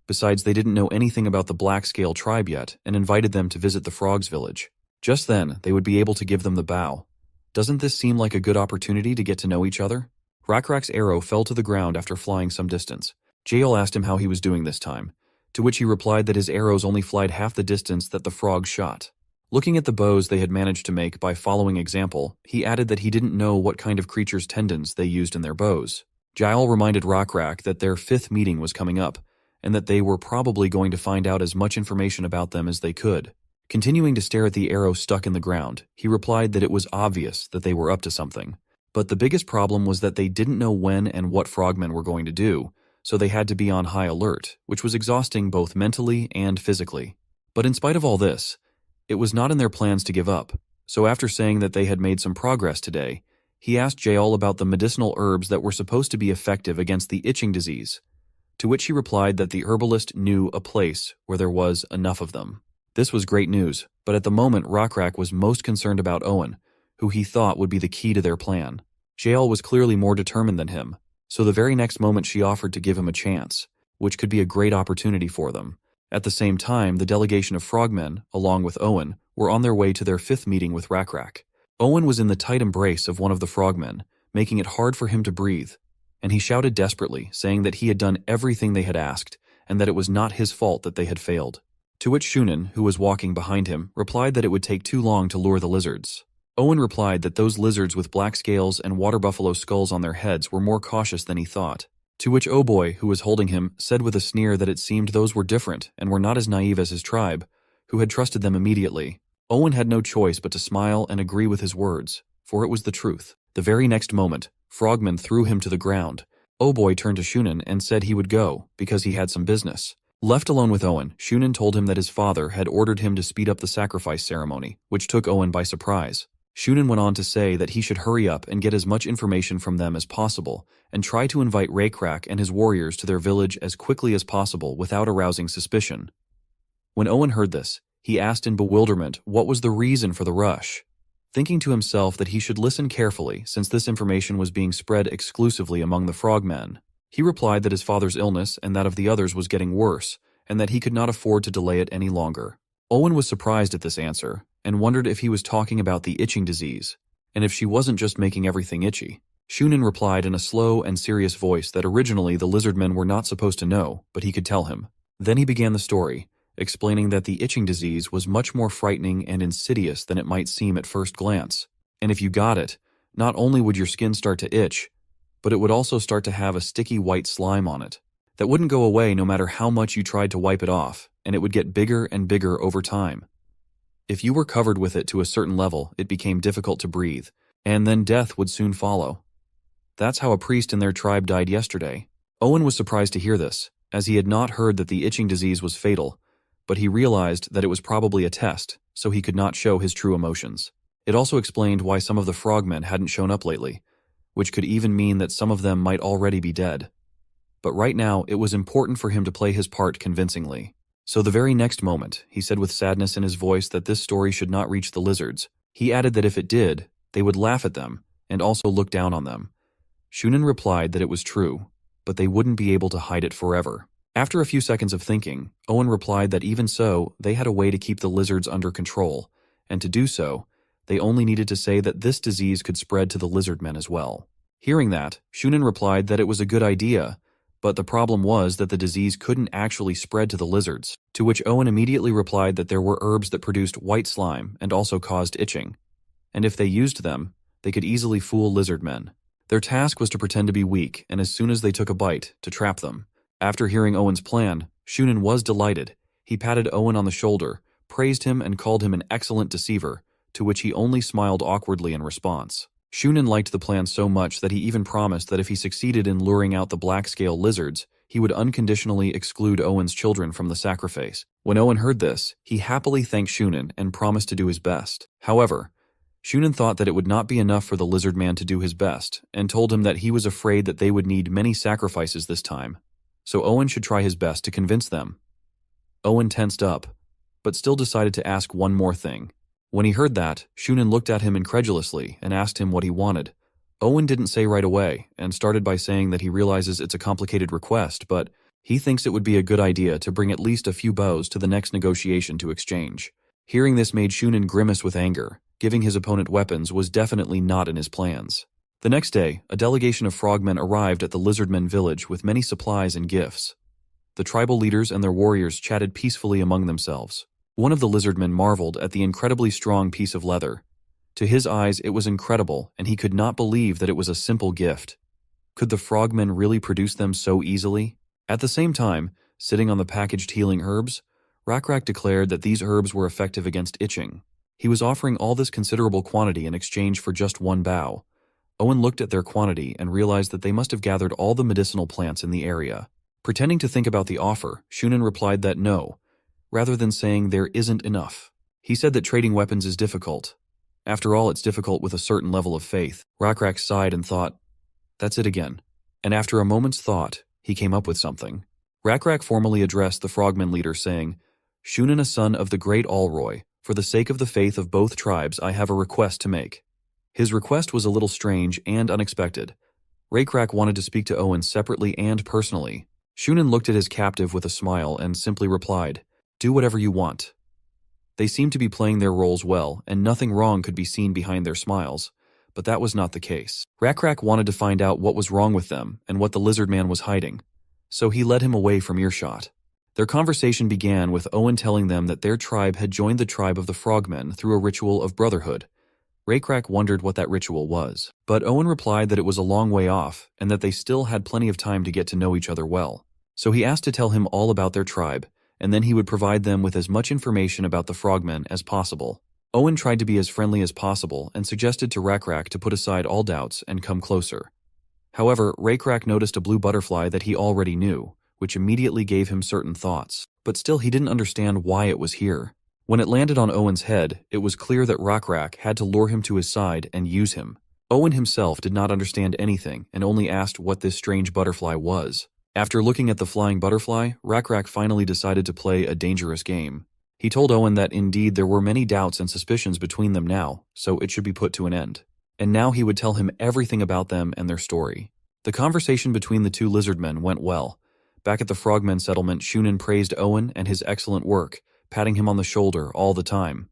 Besides, they didn't know anything about the Black-Scale tribe yet and invited them to visit the Frogs village. Just then, they would be able to give them the bow. Doesn't this seem like a good opportunity to get to know each other? Rakrak's arrow fell to the ground after flying some distance. Jael asked him how he was doing this time, to which he replied that his arrows only flied half the distance that the frog shot. Looking at the bows they had managed to make by following example, he added that he didn't know what kind of creature's tendons they used in their bows. Jael reminded Rakrak that their 5th meeting was coming up, and that they were probably going to find out as much information about them as they could. Continuing to stare at the arrow stuck in the ground, he replied that it was obvious that they were up to something. But the biggest problem was that they didn't know when and what frogmen were going to do, so they had to be on high alert, which was exhausting both mentally and physically. But in spite of all this, it was not in their plans to give up, so after saying that they had made some progress today, he asked Jael about the medicinal herbs that were supposed to be effective against the itching disease, to which he replied that the herbalist knew a place where there was enough of them. This was great news, but at the moment Rakrak was most concerned about Owen, who he thought would be the key to their plan. Jael was clearly more determined than him, so the very next moment she offered to give him a chance, which could be a great opportunity for them. At the same time, the delegation of frogmen, along with Owen, were on their way to their 5th meeting with Rakrak. Owen was in the tight embrace of one of the frogmen, making it hard for him to breathe, and he shouted desperately, saying that he had done everything they had asked, and that it was not his fault that they had failed. To which Shunin, who was walking behind him, replied that it would take too long to lure the lizards. Owen replied that those lizards with black scales and water buffalo skulls on their heads were more cautious than he thought. To which Boy, who was holding him, said with a sneer that it seemed those were different and were not as naive as his tribe, who had trusted them immediately. Owen had no choice but to smile and agree with his words, for it was the truth. The very next moment, frogmen threw him to the ground. Boy turned to Shunin and said he would go, because he had some business. Left alone with Owen, Shunin told him that his father had ordered him to speed up the sacrifice ceremony, which took Owen by surprise. Shunin went on to say that he should hurry up and get as much information from them as possible, and try to invite Rakrak and his warriors to their village as quickly as possible without arousing suspicion. When Owen heard this, he asked in bewilderment what was the reason for the rush. Thinking to himself that he should listen carefully since this information was being spread exclusively among the frogmen, he replied that his father's illness and that of the others was getting worse, and that he could not afford to delay it any longer. Owen was surprised at this answer, and wondered if he was talking about the itching disease, and if she wasn't just making everything itchy. Shunin replied in a slow and serious voice that originally the lizardmen were not supposed to know, but he could tell him. Then he began the story, explaining that the itching disease was much more frightening and insidious than it might seem at first glance, and if you got it, not only would your skin start to itch, but it would also start to have a sticky white slime on it that wouldn't go away no matter how much you tried to wipe it off, and it would get bigger and bigger over time. If you were covered with it to a certain level, it became difficult to breathe, and then death would soon follow. That's how a priest in their tribe died yesterday. Owen was surprised to hear this, as he had not heard that the itching disease was fatal, but he realized that it was probably a test, so he could not show his true emotions. It also explained why some of the frogmen hadn't shown up lately, which could even mean that some of them might already be dead. But right now, it was important for him to play his part convincingly. So the very next moment, he said with sadness in his voice that this story should not reach the lizards. He added that if it did, they would laugh at them and also look down on them. Shunin replied that it was true, but they wouldn't be able to hide it forever. After a few seconds of thinking, Owen replied that even so, they had a way to keep the lizards under control, and to do so, they only needed to say that this disease could spread to the lizardmen as well. Hearing that, Shunin replied that it was a good idea, but the problem was that the disease couldn't actually spread to the lizards, to which Owen immediately replied that there were herbs that produced white slime and also caused itching, and if they used them, they could easily fool lizardmen. Their task was to pretend to be weak, and as soon as they took a bite, to trap them. After hearing Owen's plan, Shunin was delighted. He patted Owen on the shoulder, praised him and called him an excellent deceiver, to which he only smiled awkwardly in response. Shunin liked the plan so much that he even promised that if he succeeded in luring out the black-scale lizards, he would unconditionally exclude Owen's children from the sacrifice. When Owen heard this, he happily thanked Shunin and promised to do his best. However, Shunin thought that it would not be enough for the lizard man to do his best, and told him that he was afraid that they would need many sacrifices this time, so Owen should try his best to convince them. Owen tensed up, but still decided to ask one more thing. When he heard that, Shunin looked at him incredulously and asked him what he wanted. Owen didn't say right away, and started by saying that he realizes it's a complicated request, but he thinks it would be a good idea to bring at least a few bows to the next negotiation to exchange. Hearing this made Shunin grimace with anger. Giving his opponent weapons was definitely not in his plans. The next day, a delegation of frogmen arrived at the Lizardmen village with many supplies and gifts. The tribal leaders and their warriors chatted peacefully among themselves. One of the Lizardmen marveled at the incredibly strong piece of leather. To his eyes, it was incredible, and he could not believe that it was a simple gift. Could the frogmen really produce them so easily? At the same time, sitting on the packaged healing herbs, Rakrak declared that these herbs were effective against itching. He was offering all this considerable quantity in exchange for just one bow. Owen looked at their quantity and realized that they must have gathered all the medicinal plants in the area. Pretending to think about the offer, Shunin replied that no, rather than saying there isn't enough. He said that trading weapons is difficult. After all, it's difficult with a certain level of faith. Rakrak sighed and thought, that's it again. And after a moment's thought, he came up with something. Rakrak formally addressed the frogman leader saying, Shunin, a son of the great Alroy, for the sake of the faith of both tribes, I have a request to make. His request was a little strange and unexpected. Rakrak wanted to speak to Owen separately and personally. Shunin looked at his captive with a smile and simply replied, do whatever you want. They seemed to be playing their roles well, and nothing wrong could be seen behind their smiles, but that was not the case. Rakrak wanted to find out what was wrong with them and what the lizard man was hiding, so he led him away from earshot. Their conversation began with Owen telling them that their tribe had joined the tribe of the frogmen through a ritual of brotherhood. Rakrak wondered what that ritual was, but Owen replied that it was a long way off and that they still had plenty of time to get to know each other well. So he asked to tell him all about their tribe, and then he would provide them with as much information about the frogmen as possible. Owen tried to be as friendly as possible and suggested to Rakrak to put aside all doubts and come closer. However, Rakrak noticed a blue butterfly that he already knew, which immediately gave him certain thoughts, but still he didn't understand why it was here. When it landed on Owen's head, it was clear that Rakrak had to lure him to his side and use him. Owen himself did not understand anything and only asked what this strange butterfly was. After looking at the flying butterfly, Rakrak finally decided to play a dangerous game. He told Owen that indeed there were many doubts and suspicions between them now, so it should be put to an end. And now he would tell him everything about them and their story. The conversation between the two lizardmen went well. Back at the Frogmen settlement, Shunin praised Owen and his excellent work, patting him on the shoulder all the time.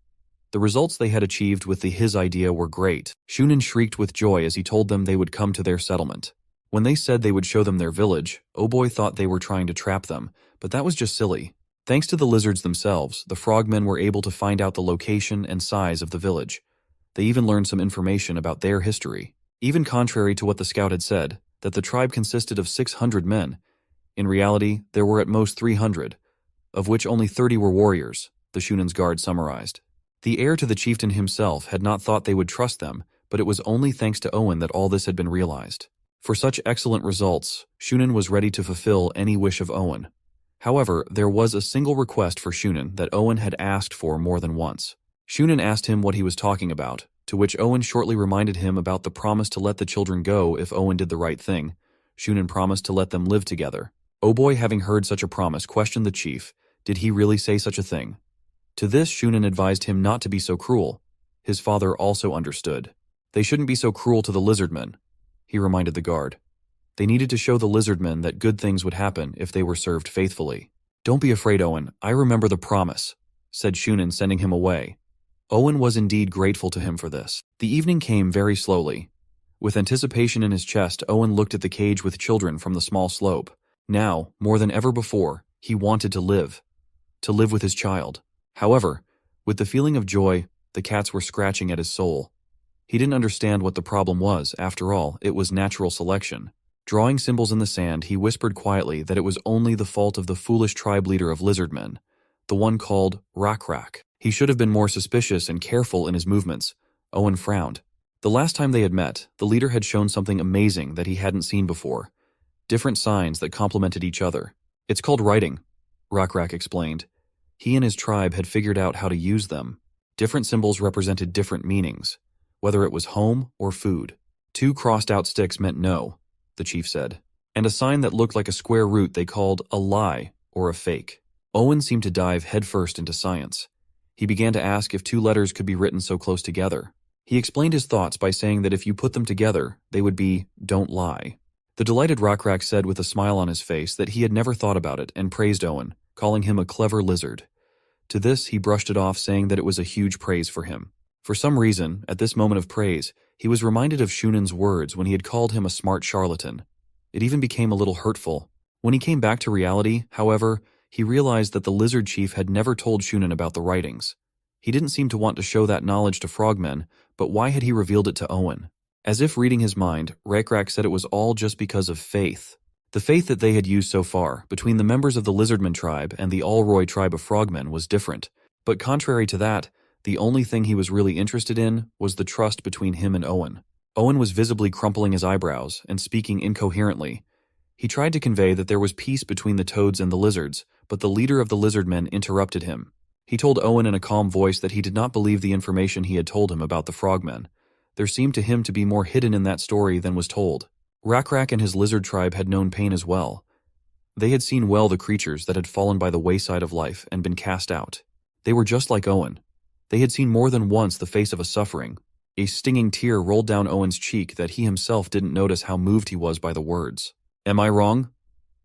The results they had achieved with his idea were great. Shunin shrieked with joy as he told them they would come to their settlement. When they said they would show them their village, Oboy thought they were trying to trap them, but that was just silly. Thanks to the lizards themselves, the frogmen were able to find out the location and size of the village. They even learned some information about their history. Even contrary to what the scout had said, that the tribe consisted of 600 men, in reality, there were at most 300, of which only 30 were warriors, the Shunin's guard summarized. The heir to the chieftain himself had not thought they would trust them, but it was only thanks to Owen that all this had been realized. For such excellent results, Shunin was ready to fulfill any wish of Owen. However, there was a single request for Shunin that Owen had asked for more than once. Shunin asked him what he was talking about, to which Owen shortly reminded him about the promise to let the children go if Owen did the right thing. Shunin promised to let them live together. Oboy, having heard such a promise, questioned the chief. Did he really say such a thing? To this, Shunin advised him not to be so cruel. His father also understood. They shouldn't be so cruel to the lizardmen, he reminded the guard. They needed to show the lizardmen that good things would happen if they were served faithfully. Don't be afraid, Owen. I remember the promise, said Shunin, sending him away. Owen was indeed grateful to him for this. The evening came very slowly. With anticipation in his chest, Owen looked at the cage with children from the small slope. Now, more than ever before, he wanted to live with his child. However, with the feeling of joy, the cats were scratching at his soul. He didn't understand what the problem was. After all, it was natural selection. Drawing symbols in the sand, he whispered quietly that it was only the fault of the foolish tribe leader of Lizardmen, the one called Rakrak. He should have been more suspicious and careful in his movements. Owen frowned. The last time they had met, the leader had shown something amazing that he hadn't seen before. different signs that complemented each other. It's called writing, Rakrak explained. He and his tribe had figured out how to use them. Different symbols represented different meanings, whether it was home or food. 2 crossed-out sticks meant no, the chief said, and a sign that looked like a square root they called a lie or a fake. Owen seemed to dive headfirst into science. He began to ask if 2 letters could be written so close together. He explained his thoughts by saying that if you put them together, they would be "don't lie." The delighted Rakrak said with a smile on his face that he had never thought about it and praised Owen, calling him a clever lizard. To this, he brushed it off, saying that it was a huge praise for him. For some reason, at this moment of praise, he was reminded of Shunan's words when he had called him a smart charlatan. It even became a little hurtful. When he came back to reality, however, he realized that the lizard chief had never told Shunan about the writings. He didn't seem to want to show that knowledge to frogmen, but why had he revealed it to Owen? As if reading his mind, Rakrak said it was all just because of faith. The faith that they had used so far, between the members of the Lizardmen tribe and the Allroy tribe of frogmen, was different. But contrary to that, the only thing he was really interested in was the trust between him and Owen. Owen was visibly crumpling his eyebrows and speaking incoherently. He tried to convey that there was peace between the toads and the lizards, but the leader of the Lizardmen interrupted him. He told Owen in a calm voice that he did not believe the information he had told him about the frogmen. There seemed to him to be more hidden in that story than was told. Rakrak and his lizard tribe had known pain as well. They had seen well the creatures that had fallen by the wayside of life and been cast out. They were just like Owen. They had seen more than once the face of a suffering. A stinging tear rolled down Owen's cheek that he himself didn't notice how moved he was by the words. "Am I wrong?"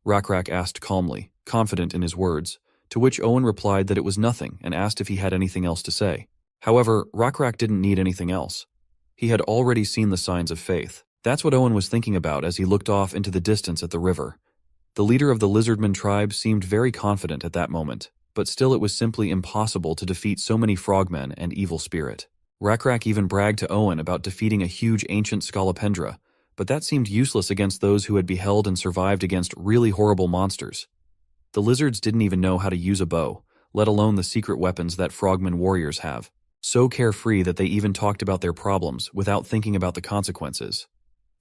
Rakrak asked calmly, confident in his words, to which Owen replied that it was nothing and asked if he had anything else to say. However, Rakrak didn't need anything else. He had already seen the signs of faith. That's what Owen was thinking about as he looked off into the distance at the river. The leader of the Lizardmen tribe seemed very confident at that moment, but still it was simply impossible to defeat so many frogmen and evil spirit. Rakrak even bragged to Owen about defeating a huge ancient scolopendra, but that seemed useless against those who had beheld and survived against really horrible monsters. The lizards didn't even know how to use a bow, let alone the secret weapons that frogmen warriors have. So carefree that they even talked about their problems without thinking about the consequences.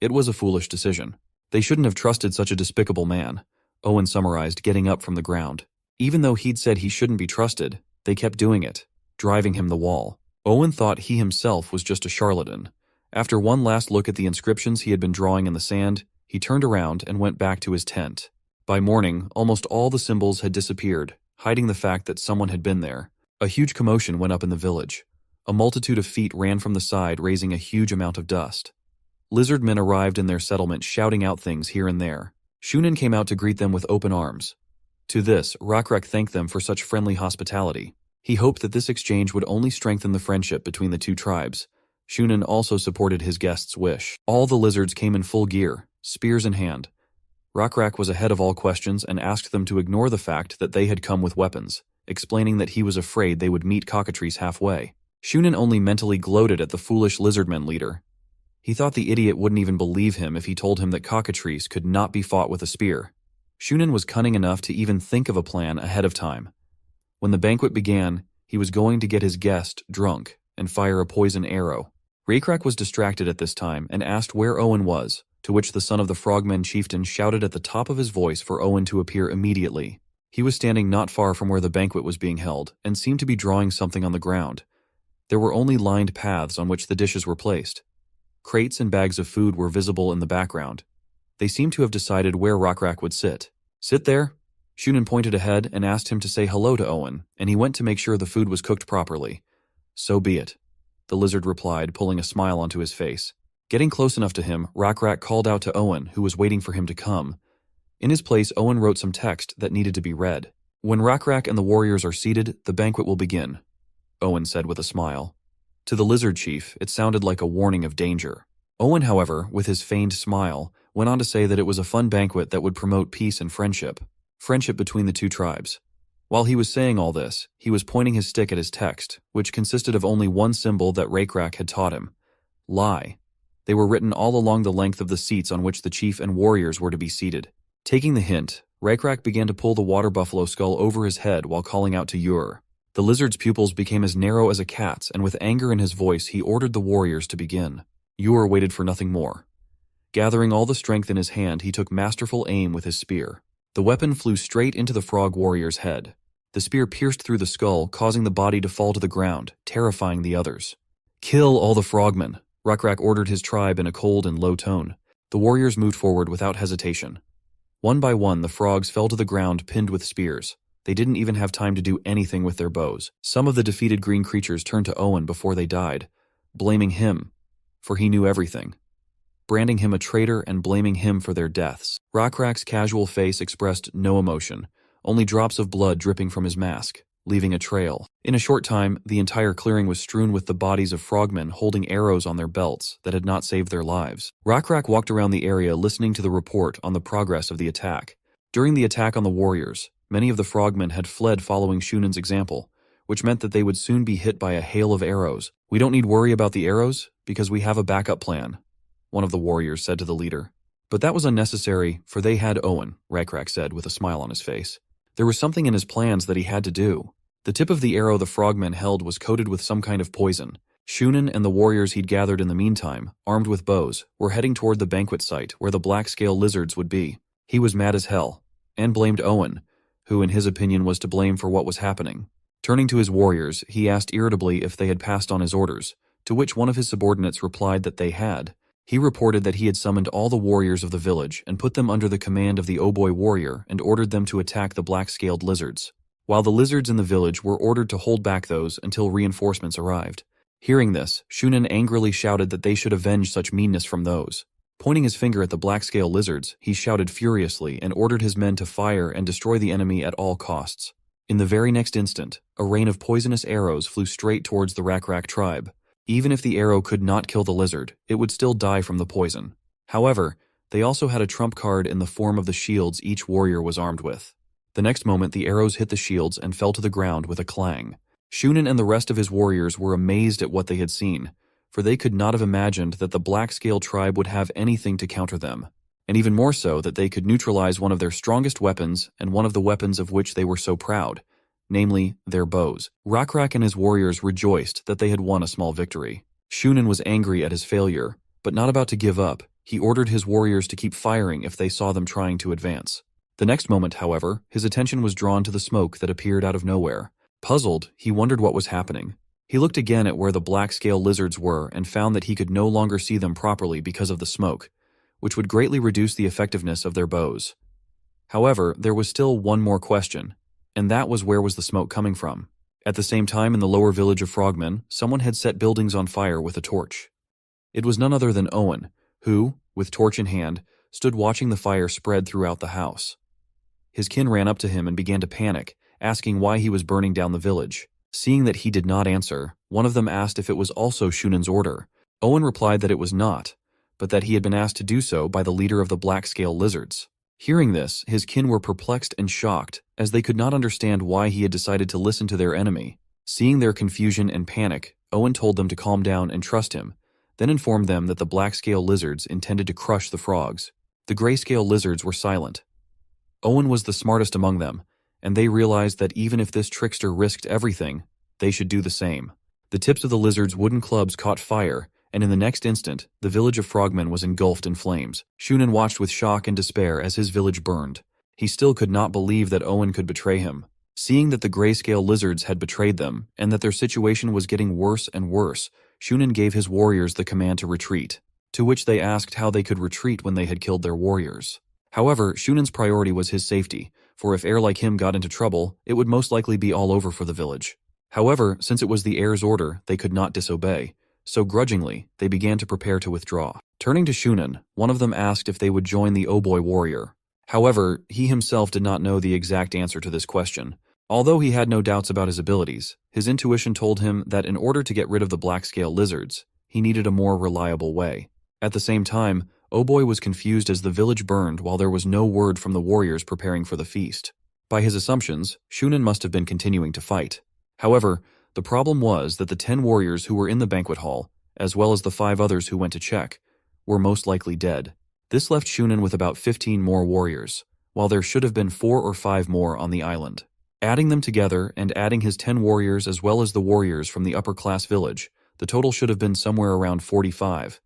It was a foolish decision. They shouldn't have trusted such a despicable man, Owen summarized, getting up from the ground. Even though he'd said he shouldn't be trusted, they kept doing it, driving him the wall. Owen thought he himself was just a charlatan. After one last look at the inscriptions he had been drawing in the sand, he turned around and went back to his tent. By morning, almost all the symbols had disappeared, hiding the fact that someone had been there. A huge commotion went up in the village. A multitude of feet ran from the side, raising a huge amount of dust. Lizardmen arrived in their settlement, shouting out things here and there. Shunan came out to greet them with open arms. To this, Rakrak thanked them for such friendly hospitality. He hoped that this exchange would only strengthen the friendship between the 2 tribes. Shunan also supported his guest's wish. All the lizards came in full gear, spears in hand. Rakrak was ahead of all questions and asked them to ignore the fact that they had come with weapons, explaining that he was afraid they would meet cockatrice halfway. Shunan only mentally gloated at the foolish Lizardmen leader. He thought the idiot wouldn't even believe him if he told him that cockatrice could not be fought with a spear. Shunan was cunning enough to even think of a plan ahead of time. When the banquet began, he was going to get his guest drunk and fire a poison arrow. Rakrak was distracted at this time and asked where Owen was, to which the son of the frogmen chieftain shouted at the top of his voice for Owen to appear immediately. He was standing not far from where the banquet was being held and seemed to be drawing something on the ground. There were only lined paths on which the dishes were placed. Crates and bags of food were visible in the background. They seemed to have decided where Rakrak would sit. "Sit there." Shunan pointed ahead and asked him to say hello to Owen, and he went to make sure the food was cooked properly. "So be it," the lizard replied, pulling a smile onto his face. Getting close enough to him, Rakrak called out to Owen, who was waiting for him to come. In his place, Owen wrote some text that needed to be read. "When Rakrak and the warriors are seated, the banquet will begin," Owen said with a smile. To the lizard chief, it sounded like a warning of danger. Owen, however, with his feigned smile, went on to say that it was a fun banquet that would promote peace and friendship between the 2 tribes. While he was saying all this, he was pointing his stick at his text, which consisted of only one symbol that Rakrak had taught him: lie. They were written all along the length of the seats on which the chief and warriors were to be seated. Taking the hint, Rakrak began to pull the water buffalo skull over his head while calling out to Ur. The lizard's pupils became as narrow as a cat's, and with anger in his voice, he ordered the warriors to begin. Ur waited for nothing more. Gathering all the strength in his hand, he took masterful aim with his spear. The weapon flew straight into the frog warrior's head. The spear pierced through the skull, causing the body to fall to the ground, terrifying the others. "Kill all the frogmen," Rakrak ordered his tribe in a cold and low tone. The warriors moved forward without hesitation. One by one, the frogs fell to the ground, pinned with spears. They didn't even have time to do anything with their bows. Some of the defeated green creatures turned to Owen before they died, blaming him, for he knew everything, branding him a traitor and blaming him for their deaths. Rakrak's casual face expressed no emotion, only drops of blood dripping from his mask, leaving a trail. In a short time, the entire clearing was strewn with the bodies of frogmen holding arrows on their belts that had not saved their lives. Rakrak walked around the area listening to the report on the progress of the attack. During the attack on the warriors, many of the frogmen had fled following Shunan's example, which meant that they would soon be hit by a hail of arrows. "We don't need worry about the arrows, because we have a backup plan," one of the warriors said to the leader. But that was unnecessary, for they had Owen, Rakrak said with a smile on his face. There was something in his plans that he had to do. The tip of the arrow the frogmen held was coated with some kind of poison. Shunan and the warriors he'd gathered in the meantime, armed with bows, were heading toward the banquet site where the black-scale lizards would be. He was mad as hell, and blamed Owen, who in his opinion was to blame for what was happening. Turning to his warriors, he asked irritably if they had passed on his orders, to which one of his subordinates replied that they had. He reported that he had summoned all the warriors of the village and put them under the command of the Oboy warrior and ordered them to attack the black-scaled lizards, while the lizards in the village were ordered to hold back those until reinforcements arrived. Hearing this, Shunan angrily shouted that they should avenge such meanness from those. Pointing his finger at the black-scale lizards, he shouted furiously and ordered his men to fire and destroy the enemy at all costs. In the very next instant, a rain of poisonous arrows flew straight towards the Rakrak tribe. Even if the arrow could not kill the lizard, it would still die from the poison. However, they also had a trump card in the form of the shields each warrior was armed with. The next moment, the arrows hit the shields and fell to the ground with a clang. Shunan and the rest of his warriors were amazed at what they had seen, for they could not have imagined that the black-scale tribe would have anything to counter them, and even more so that they could neutralize one of their strongest weapons and one of the weapons of which they were so proud, namely, their bows. Rakrak and his warriors rejoiced that they had won a small victory. Shunan was angry at his failure, but not about to give up. He ordered his warriors to keep firing if they saw them trying to advance. The next moment, however, his attention was drawn to the smoke that appeared out of nowhere. Puzzled, he wondered what was happening. He looked again at where the black-scale lizards were and found that he could no longer see them properly because of the smoke, which would greatly reduce the effectiveness of their bows. However, there was still one more question, and that was where was the smoke coming from? At the same time, in the lower village of frogmen, someone had set buildings on fire with a torch. It was none other than Owen, who, with torch in hand, stood watching the fire spread throughout the house. His kin ran up to him and began to panic, asking why he was burning down the village. Seeing that he did not answer, one of them asked if it was also Shunan's order. Owen replied that it was not, but that he had been asked to do so by the leader of the black-scale lizards. Hearing this, his kin were perplexed and shocked, as they could not understand why he had decided to listen to their enemy. Seeing their confusion and panic, Owen told them to calm down and trust him, then informed them that the black-scale lizards intended to crush the frogs. The gray-scale lizards were silent. Owen was the smartest among them, and they realized that even if this trickster risked everything, they should do the same. The tips of the lizards' wooden clubs caught fire, and in the next instant, the village of frogmen was engulfed in flames. Shunan watched with shock and despair as his village burned. He still could not believe that Owen could betray him. Seeing that the grayscale lizards had betrayed them, and that their situation was getting worse and worse, Shunan gave his warriors the command to retreat, to which they asked how they could retreat when they had killed their warriors. However, Shunan's priority was his safety, for if heir like him got into trouble, it would most likely be all over for the village. However, since it was the heir's order, they could not disobey, so grudgingly, they began to prepare to withdraw. Turning to Shunan, one of them asked if they would join the Oboy warrior. However, he himself did not know the exact answer to this question. Although he had no doubts about his abilities, his intuition told him that in order to get rid of the black-scale lizards, he needed a more reliable way. At the same time, Oboy was confused as the village burned while there was no word from the warriors preparing for the feast. By his assumptions, Shunan must have been continuing to fight. However, the problem was that the 10 warriors who were in the banquet hall, as well as the 5 others who went to check, were most likely dead. This left Shunan with about 15 more warriors, while there should have been 4 or 5 more on the island. Adding them together and adding his 10 warriors as well as the warriors from the upper-class village, the total should have been somewhere around 45,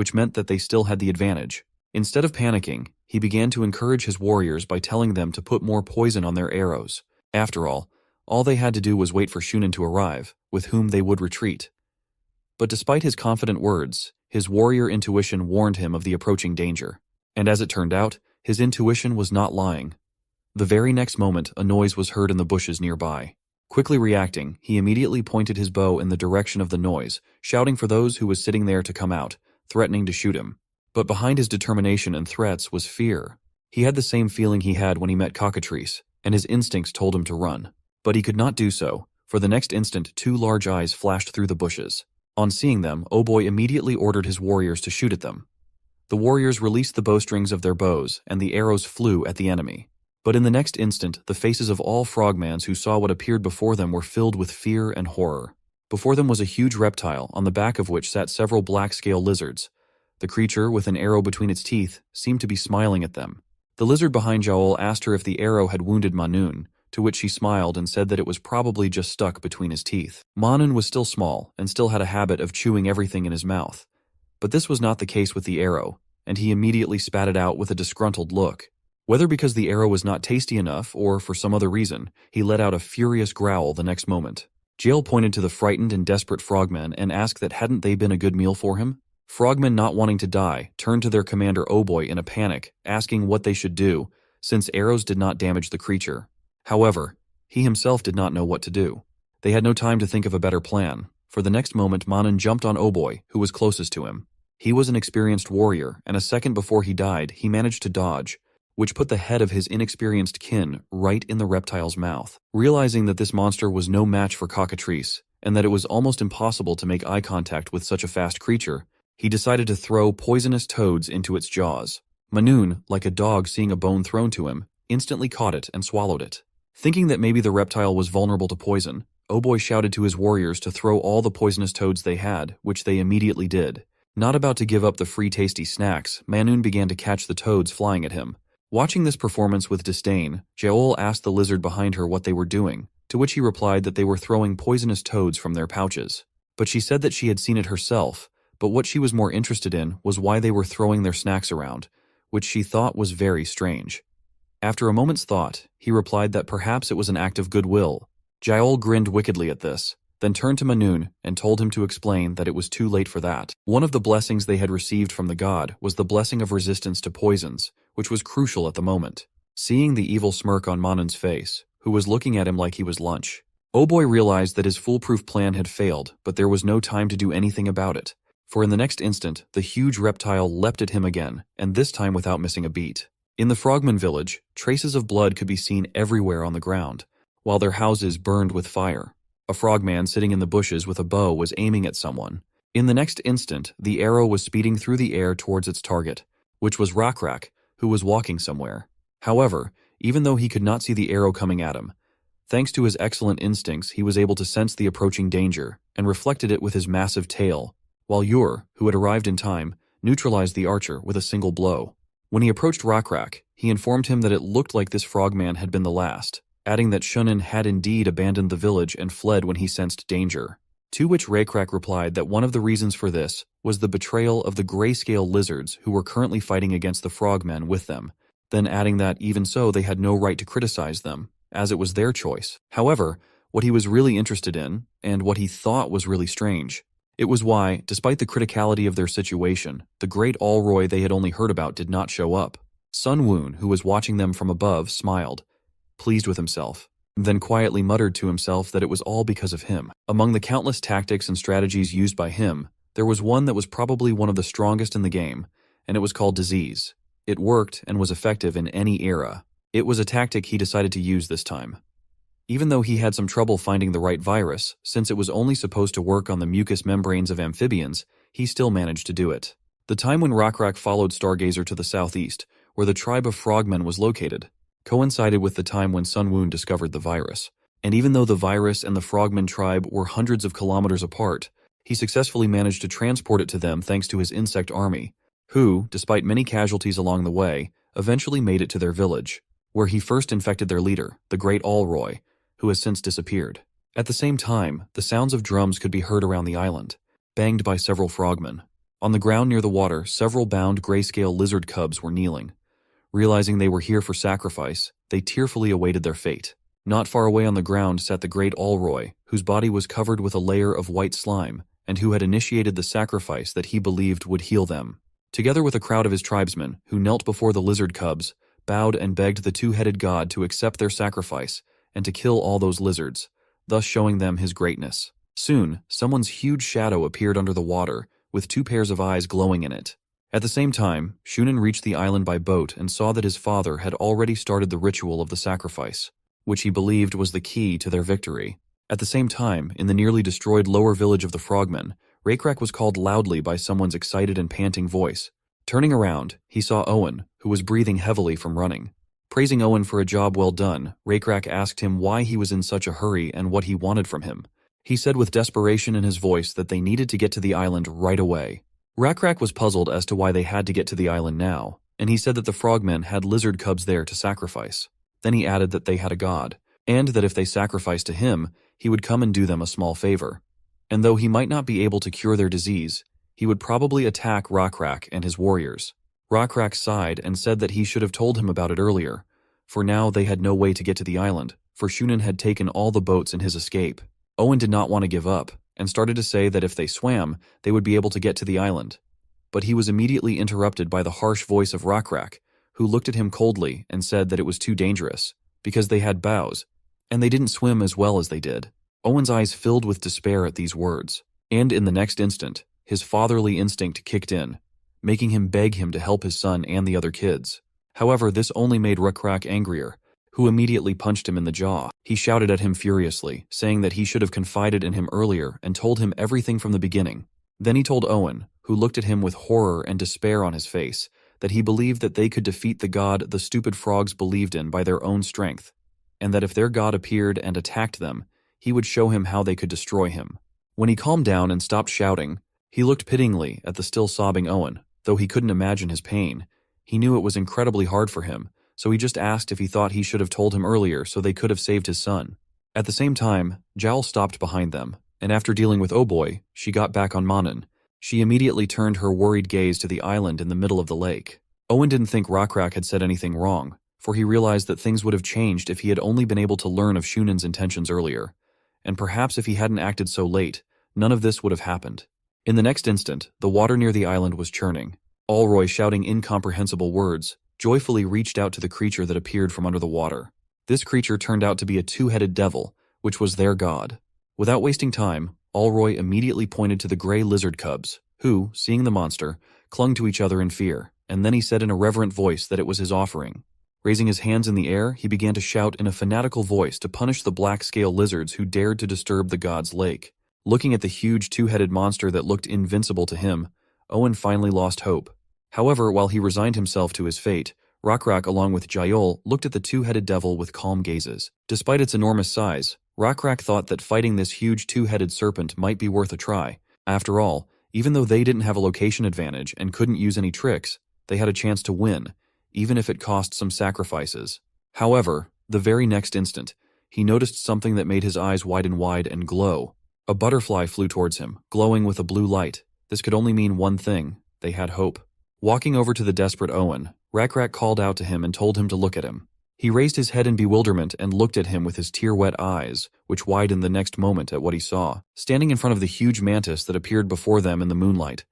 which meant that they still had the advantage. Instead of panicking, he began to encourage his warriors by telling them to put more poison on their arrows. After all they had to do was wait for Shunin to arrive, with whom they would retreat. But despite his confident words, his warrior intuition warned him of the approaching danger. And as it turned out, his intuition was not lying. The very next moment, a noise was heard in the bushes nearby. Quickly reacting, he immediately pointed his bow in the direction of the noise, shouting for those who was sitting there to come out, threatening to shoot him. But behind his determination and threats was fear. He had the same feeling he had when he met Cockatrice, and his instincts told him to run. But he could not do so, for the next instant 2 large eyes flashed through the bushes. On seeing them, Oboy immediately ordered his warriors to shoot at them. The warriors released the bowstrings of their bows, and the arrows flew at the enemy. But in the next instant, the faces of all frogmans who saw what appeared before them were filled with fear and horror. Before them was a huge reptile, on the back of which sat several black-scale lizards. The creature, with an arrow between its teeth, seemed to be smiling at them. The lizard behind Jaol asked her if the arrow had wounded Manun, to which she smiled and said that it was probably just stuck between his teeth. Manun was still small, and still had a habit of chewing everything in his mouth. But this was not the case with the arrow, and he immediately spat it out with a disgruntled look. Whether because the arrow was not tasty enough, or for some other reason, he let out a furious growl the next moment. Jael pointed to the frightened and desperate frogmen and asked that hadn't they been a good meal for him? Frogmen not wanting to die turned to their commander Oboy in a panic, asking what they should do, since arrows did not damage the creature. However, he himself did not know what to do. They had no time to think of a better plan, for the next moment Manan jumped on Oboy, who was closest to him. He was an experienced warrior, and a second before he died, he managed to dodge, which put the head of his inexperienced kin right in the reptile's mouth. Realizing that this monster was no match for Cockatrice, and that it was almost impossible to make eye contact with such a fast creature, he decided to throw poisonous toads into its jaws. Manun, like a dog seeing a bone thrown to him, instantly caught it and swallowed it. Thinking that maybe the reptile was vulnerable to poison, Oboy shouted to his warriors to throw all the poisonous toads they had, which they immediately did. Not about to give up the free tasty snacks, Manun began to catch the toads flying at him. Watching this performance with disdain, Jaol asked the lizard behind her what they were doing, to which he replied that they were throwing poisonous toads from their pouches. But she said that she had seen it herself, but what she was more interested in was why they were throwing their snacks around, which she thought was very strange. After a moment's thought, he replied that perhaps it was an act of goodwill. Jaol grinned wickedly at this, then turned to Manun and told him to explain that it was too late for that. One of the blessings they had received from the god was the blessing of resistance to poisons, which was crucial at the moment. Seeing the evil smirk on Manun's face, who was looking at him like he was lunch, Oboy realized that his foolproof plan had failed, but there was no time to do anything about it. For in the next instant, the huge reptile leapt at him again, and this time without missing a beat. In the Frogman village, traces of blood could be seen everywhere on the ground, while their houses burned with fire. A frogman sitting in the bushes with a bow was aiming at someone. In the next instant, the arrow was speeding through the air towards its target, which was Rakrak, who was walking somewhere. However, even though he could not see the arrow coming at him, thanks to his excellent instincts, he was able to sense the approaching danger and reflected it with his massive tail, while Ur, who had arrived in time, neutralized the archer with a single blow. When he approached Rakrak, he informed him that it looked like this frogman had been the last, adding that Shunin had indeed abandoned the village and fled when he sensed danger. To which Rakrak replied that one of the reasons for this was the betrayal of the grayscale lizards who were currently fighting against the frogmen with them, then adding that even so they had no right to criticize them, as it was their choice. However, what he was really interested in, and what he thought was really strange, it was why, despite the criticality of their situation, the great Alroy they had only heard about did not show up. Sun Woon, who was watching them from above, smiled, pleased with himself, then quietly muttered to himself that it was all because of him. Among the countless tactics and strategies used by him, there was one that was probably one of the strongest in the game, and it was called disease. It worked and was effective in any era. It was a tactic he decided to use this time. Even though he had some trouble finding the right virus, since it was only supposed to work on the mucous membranes of amphibians, he still managed to do it. The time when Rakrak followed Stargazer to the southeast, where the tribe of frogmen was located, coincided with the time when Sun Woon discovered the virus. And even though the virus and the frogman tribe were hundreds of kilometers apart, he successfully managed to transport it to them thanks to his insect army, who, despite many casualties along the way, eventually made it to their village, where he first infected their leader, the Great Alroy, who has since disappeared. At the same time, the sounds of drums could be heard around the island, banged by several frogmen. On the ground near the water, several bound grayscale lizard cubs were kneeling. Realizing they were here for sacrifice, they tearfully awaited their fate. Not far away on the ground sat the great Alroy, whose body was covered with a layer of white slime, and who had initiated the sacrifice that he believed would heal them. Together with a crowd of his tribesmen, who knelt before the lizard cubs, bowed and begged the two-headed god to accept their sacrifice and to kill all those lizards, thus showing them his greatness. Soon, someone's huge shadow appeared under the water, with two pairs of eyes glowing in it. At the same time, Shunin reached the island by boat and saw that his father had already started the ritual of the sacrifice, which he believed was the key to their victory. At the same time, in the nearly destroyed lower village of the Frogmen, Rakrak was called loudly by someone's excited and panting voice. Turning around, he saw Owen, who was breathing heavily from running. Praising Owen for a job well done, Rakrak asked him why he was in such a hurry and what he wanted from him. He said with desperation in his voice that they needed to get to the island right away. Rakrak was puzzled as to why they had to get to the island now, and he said that the frogmen had lizard cubs there to sacrifice. Then he added that they had a god, and that if they sacrificed to him, he would come and do them a small favor. And though he might not be able to cure their disease, he would probably attack Rakrak and his warriors. Rakrak sighed and said that he should have told him about it earlier, for now they had no way to get to the island, for Shunin had taken all the boats in his escape. Owen did not want to give up, and started to say that if they swam, they would be able to get to the island. But he was immediately interrupted by the harsh voice of Rakrak, who looked at him coldly and said that it was too dangerous, because they had bows, and they didn't swim as well as they did. Owen's eyes filled with despair at these words, and in the next instant, his fatherly instinct kicked in, making him beg him to help his son and the other kids. However, this only made Rakrak angrier, who immediately punched him in the jaw. He shouted at him furiously, saying that he should have confided in him earlier and told him everything from the beginning. Then he told Owen, who looked at him with horror and despair on his face, that he believed that they could defeat the god the stupid frogs believed in by their own strength, and that if their god appeared and attacked them, he would show him how they could destroy him. When he calmed down and stopped shouting, he looked pityingly at the still sobbing Owen. Though he couldn't imagine his pain, he knew it was incredibly hard for him, so he just asked if he thought he should have told him earlier so they could have saved his son. At the same time, Jowl stopped behind them, and after dealing with Oboy, she got back on Manan. She immediately turned her worried gaze to the island in the middle of the lake. Owen didn't think Rakrak had said anything wrong, for he realized that things would have changed if he had only been able to learn of Shunin's intentions earlier, and perhaps if he hadn't acted so late, none of this would have happened. In the next instant, the water near the island was churning. Alroy, shouting incomprehensible words, joyfully reached out to the creature that appeared from under the water. This creature turned out to be a two-headed devil, which was their god. Without wasting time, Alroy immediately pointed to the gray lizard cubs, who, seeing the monster, clung to each other in fear, and then he said in a reverent voice that it was his offering. Raising his hands in the air, he began to shout in a fanatical voice to punish the black-scale lizards who dared to disturb the god's lake. Looking at the huge two-headed monster that looked invincible to him, Owen finally lost hope. However, while he resigned himself to his fate, Rakrak along with Jayol looked at the two-headed devil with calm gazes. Despite its enormous size, Rakrak thought that fighting this huge two-headed serpent might be worth a try. After all, even though they didn't have a location advantage and couldn't use any tricks, they had a chance to win, even if it cost some sacrifices. However, the very next instant, he noticed something that made his eyes widen wide and glow. A butterfly flew towards him, glowing with a blue light. This could only mean one thing: they had hope. Walking over to the desperate Owen, Rakrak called out to him and told him to look at him. He raised his head in bewilderment and looked at him with his tear-wet eyes, which widened the next moment at what he saw. Standing in front of the huge mantis that appeared before them in the moonlight,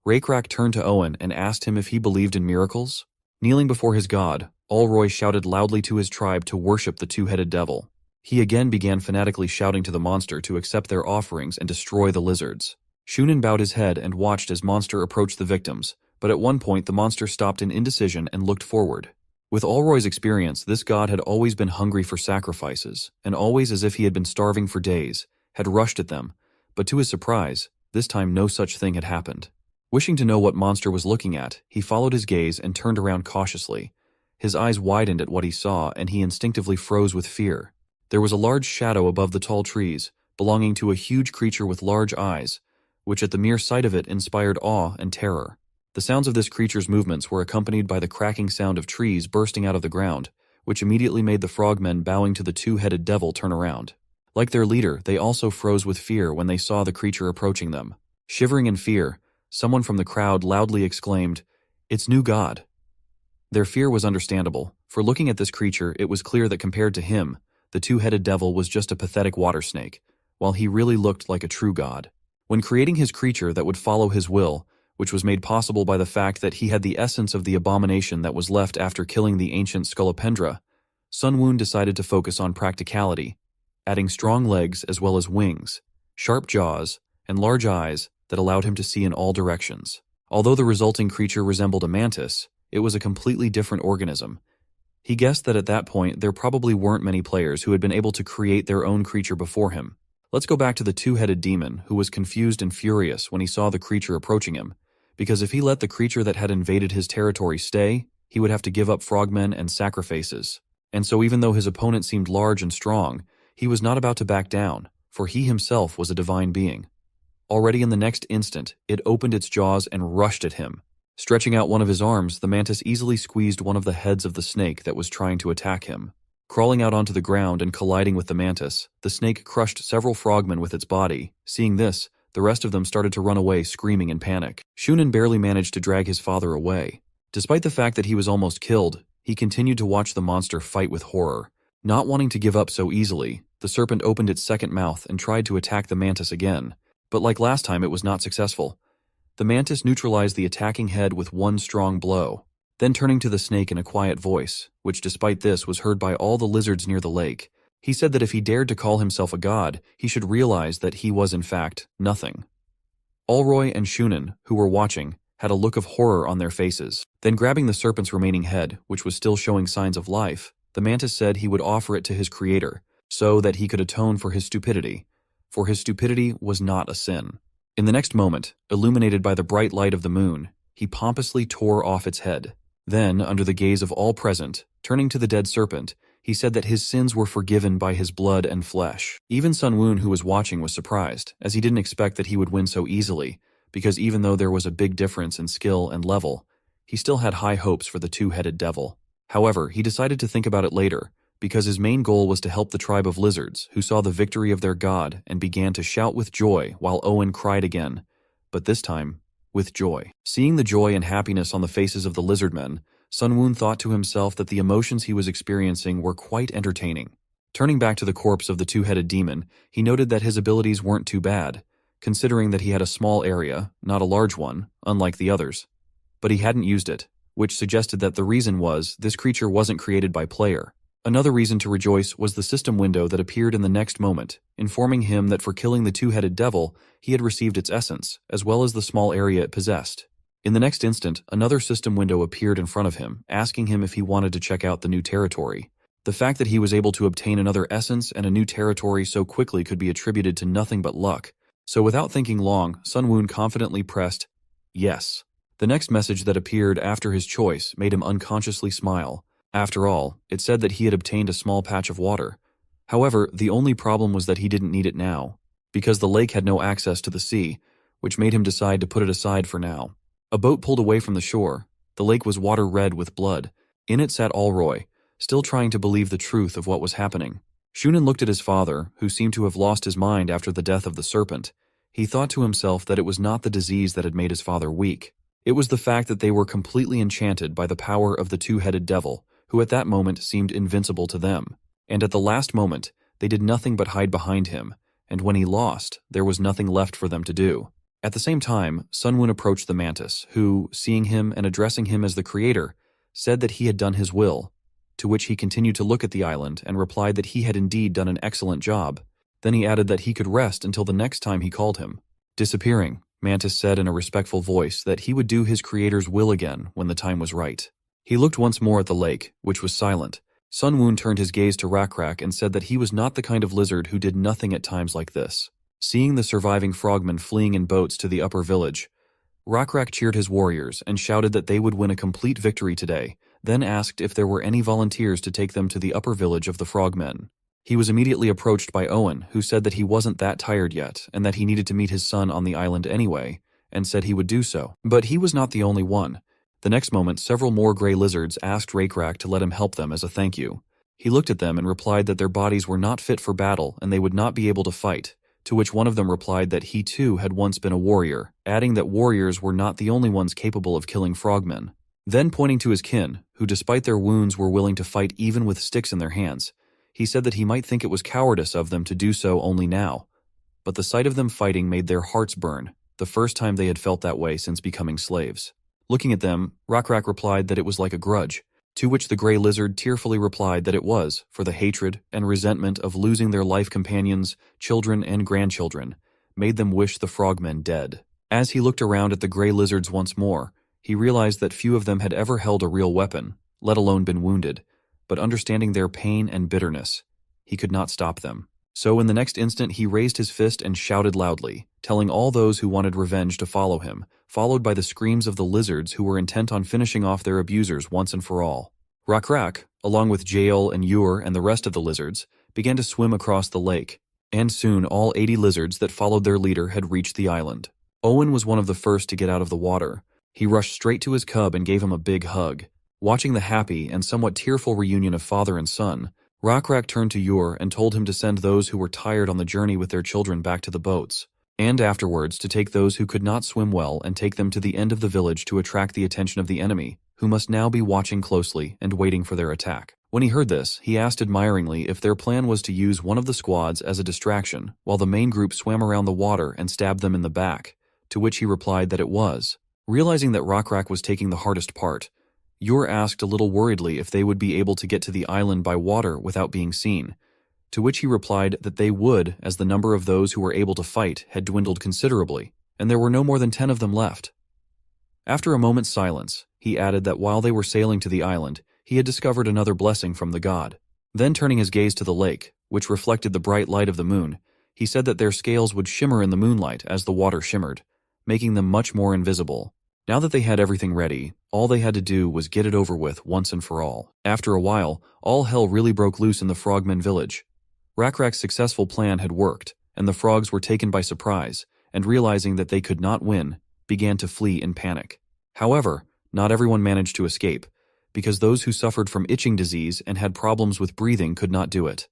Rakrak turned to Owen and asked him if he believed in miracles. Kneeling before his god, Alroy shouted loudly to his tribe to worship the two-headed devil. He again began fanatically shouting to the monster to accept their offerings and destroy the lizards. Shunin bowed his head and watched as monster approached the victims, but at one point the monster stopped in indecision and looked forward. With Alroy's experience, this god had always been hungry for sacrifices, and always as if he had been starving for days, had rushed at them, but to his surprise, this time no such thing had happened. Wishing to know what monster was looking at, he followed his gaze and turned around cautiously. His eyes widened at what he saw, and he instinctively froze with fear. There was a large shadow above the tall trees, belonging to a huge creature with large eyes, which at the mere sight of it inspired awe and terror. The sounds of this creature's movements were accompanied by the cracking sound of trees bursting out of the ground, which immediately made the frogmen bowing to the two-headed devil turn around. Like their leader, they also froze with fear when they saw the creature approaching them. Shivering in fear, someone from the crowd loudly exclaimed, "It's new God." Their fear was understandable, for looking at this creature it was clear that compared to him, the two-headed devil was just a pathetic water snake, while he really looked like a true god. When creating his creature that would follow his will, which was made possible by the fact that he had the essence of the abomination that was left after killing the ancient Scolopendra, Sun Wun decided to focus on practicality, adding strong legs as well as wings, sharp jaws, and large eyes that allowed him to see in all directions. Although the resulting creature resembled a mantis, it was a completely different organism. He guessed that at that point there probably weren't many players who had been able to create their own creature before him. Let's go back to the two-headed demon, who was confused and furious when he saw the creature approaching him, because if he let the creature that had invaded his territory stay, he would have to give up frogmen and sacrifices. And so even though his opponent seemed large and strong, he was not about to back down, for he himself was a divine being. Already in the next instant, it opened its jaws and rushed at him. Stretching out one of his arms, the mantis easily squeezed one of the heads of the snake that was trying to attack him. Crawling out onto the ground and colliding with the mantis, the snake crushed several frogmen with its body. Seeing this, the rest of them started to run away screaming in panic. Shunan barely managed to drag his father away. Despite the fact that he was almost killed, he continued to watch the monster fight with horror. Not wanting to give up so easily, the serpent opened its second mouth and tried to attack the mantis again, but like last time it was not successful. The mantis neutralized the attacking head with one strong blow, then turning to the snake in a quiet voice, which despite this was heard by all the lizards near the lake, he said that if he dared to call himself a god, he should realize that he was in fact nothing. Alroy and Shunan, who were watching, had a look of horror on their faces. Then grabbing the serpent's remaining head, which was still showing signs of life, the mantis said he would offer it to his creator, so that he could atone for his stupidity. For his stupidity was not a sin. In the next moment, illuminated by the bright light of the moon, he pompously tore off its head. Then, under the gaze of all present, turning to the dead serpent, he said that his sins were forgiven by his blood and flesh. Even Sun Wun, who was watching, was surprised, as he didn't expect that he would win so easily, because even though there was a big difference in skill and level, he still had high hopes for the two-headed devil. However, he decided to think about it later, because his main goal was to help the tribe of lizards, who saw the victory of their god and began to shout with joy while Owen cried again, but this time, with joy. Seeing the joy and happiness on the faces of the Lizardmen, Sun Wun thought to himself that the emotions he was experiencing were quite entertaining. Turning back to the corpse of the two-headed demon, he noted that his abilities weren't too bad, considering that he had a small area, not a large one, unlike the others. But he hadn't used it, which suggested that the reason was this creature wasn't created by player. Another reason to rejoice was the system window that appeared in the next moment, informing him that for killing the two-headed devil, he had received its essence, as well as the small area it possessed. In the next instant, another system window appeared in front of him, asking him if he wanted to check out the new territory. The fact that he was able to obtain another essence and a new territory so quickly could be attributed to nothing but luck. So without thinking long, Sun Wun confidently pressed yes. The next message that appeared after his choice made him unconsciously smile. After all, it said that he had obtained a small patch of water. However, the only problem was that he didn't need it now, because the lake had no access to the sea, which made him decide to put it aside for now. A boat pulled away from the shore. The lake was water red with blood. In it sat Alroy, still trying to believe the truth of what was happening. Shunan looked at his father, who seemed to have lost his mind after the death of the serpent. He thought to himself that it was not the disease that had made his father weak. It was the fact that they were completely enchanted by the power of the two-headed devil, who at that moment seemed invincible to them. And at the last moment, they did nothing but hide behind him, and when he lost, there was nothing left for them to do. At the same time, Sun Wun approached the mantis, who, seeing him and addressing him as the creator, said that he had done his will, to which he continued to look at the island and replied that he had indeed done an excellent job. Then he added that he could rest until the next time he called him. Disappearing, Mantis said in a respectful voice that he would do his creator's will again when the time was right. He looked once more at the lake, which was silent. Sun Wun turned his gaze to Rakrak and said that he was not the kind of lizard who did nothing at times like this. Seeing the surviving frogmen fleeing in boats to the upper village, Rakrak cheered his warriors and shouted that they would win a complete victory today, then asked if there were any volunteers to take them to the upper village of the frogmen. He was immediately approached by Owen, who said that he wasn't that tired yet and that he needed to meet his son on the island anyway, and said he would do so. But he was not the only one. The next moment, several more gray lizards asked Rakrak to let him help them as a thank you. He looked at them and replied that their bodies were not fit for battle and they would not be able to fight, to which one of them replied that he too had once been a warrior, adding that warriors were not the only ones capable of killing frogmen. Then pointing to his kin, who despite their wounds were willing to fight even with sticks in their hands, he said that he might think it was cowardice of them to do so only now, but the sight of them fighting made their hearts burn, the first time they had felt that way since becoming slaves. Looking at them, Rakrak replied that it was like a grudge, to which the gray lizard tearfully replied that it was for the hatred and resentment of losing their life companions, children, and grandchildren, made them wish the frogmen dead. As he looked around at the gray lizards once more, he realized that few of them had ever held a real weapon, let alone been wounded, but understanding their pain and bitterness, he could not stop them. So in the next instant he raised his fist and shouted loudly, telling all those who wanted revenge to follow him, followed by the screams of the lizards who were intent on finishing off their abusers once and for all. Rakrak, along with Jael and Ur and the rest of the lizards, began to swim across the lake, and soon all 80 lizards that followed their leader had reached the island. Owen was one of the first to get out of the water. He rushed straight to his cub and gave him a big hug. Watching the happy and somewhat tearful reunion of father and son, Rakrak turned to Ur and told him to send those who were tired on the journey with their children back to the boats, and afterwards to take those who could not swim well and take them to the end of the village to attract the attention of the enemy, who must now be watching closely and waiting for their attack. When he heard this, he asked admiringly if their plan was to use one of the squads as a distraction while the main group swam around the water and stabbed them in the back, to which he replied that it was. Realizing that Rakrak was taking the hardest part, Ur asked a little worriedly if they would be able to get to the island by water without being seen, to which he replied that they would, as the number of those who were able to fight had dwindled considerably, and there were no more than 10 of them left. After a moment's silence, he added that while they were sailing to the island, he had discovered another blessing from the god. Then turning his gaze to the lake, which reflected the bright light of the moon, he said that their scales would shimmer in the moonlight as the water shimmered, making them much more invisible. Now that they had everything ready, all they had to do was get it over with once and for all. After a while, all hell really broke loose in the Frogmen village. Rakrak's successful plan had worked, and the frogs were taken by surprise, and realizing that they could not win, began to flee in panic. However, not everyone managed to escape, because those who suffered from itching disease and had problems with breathing could not do it.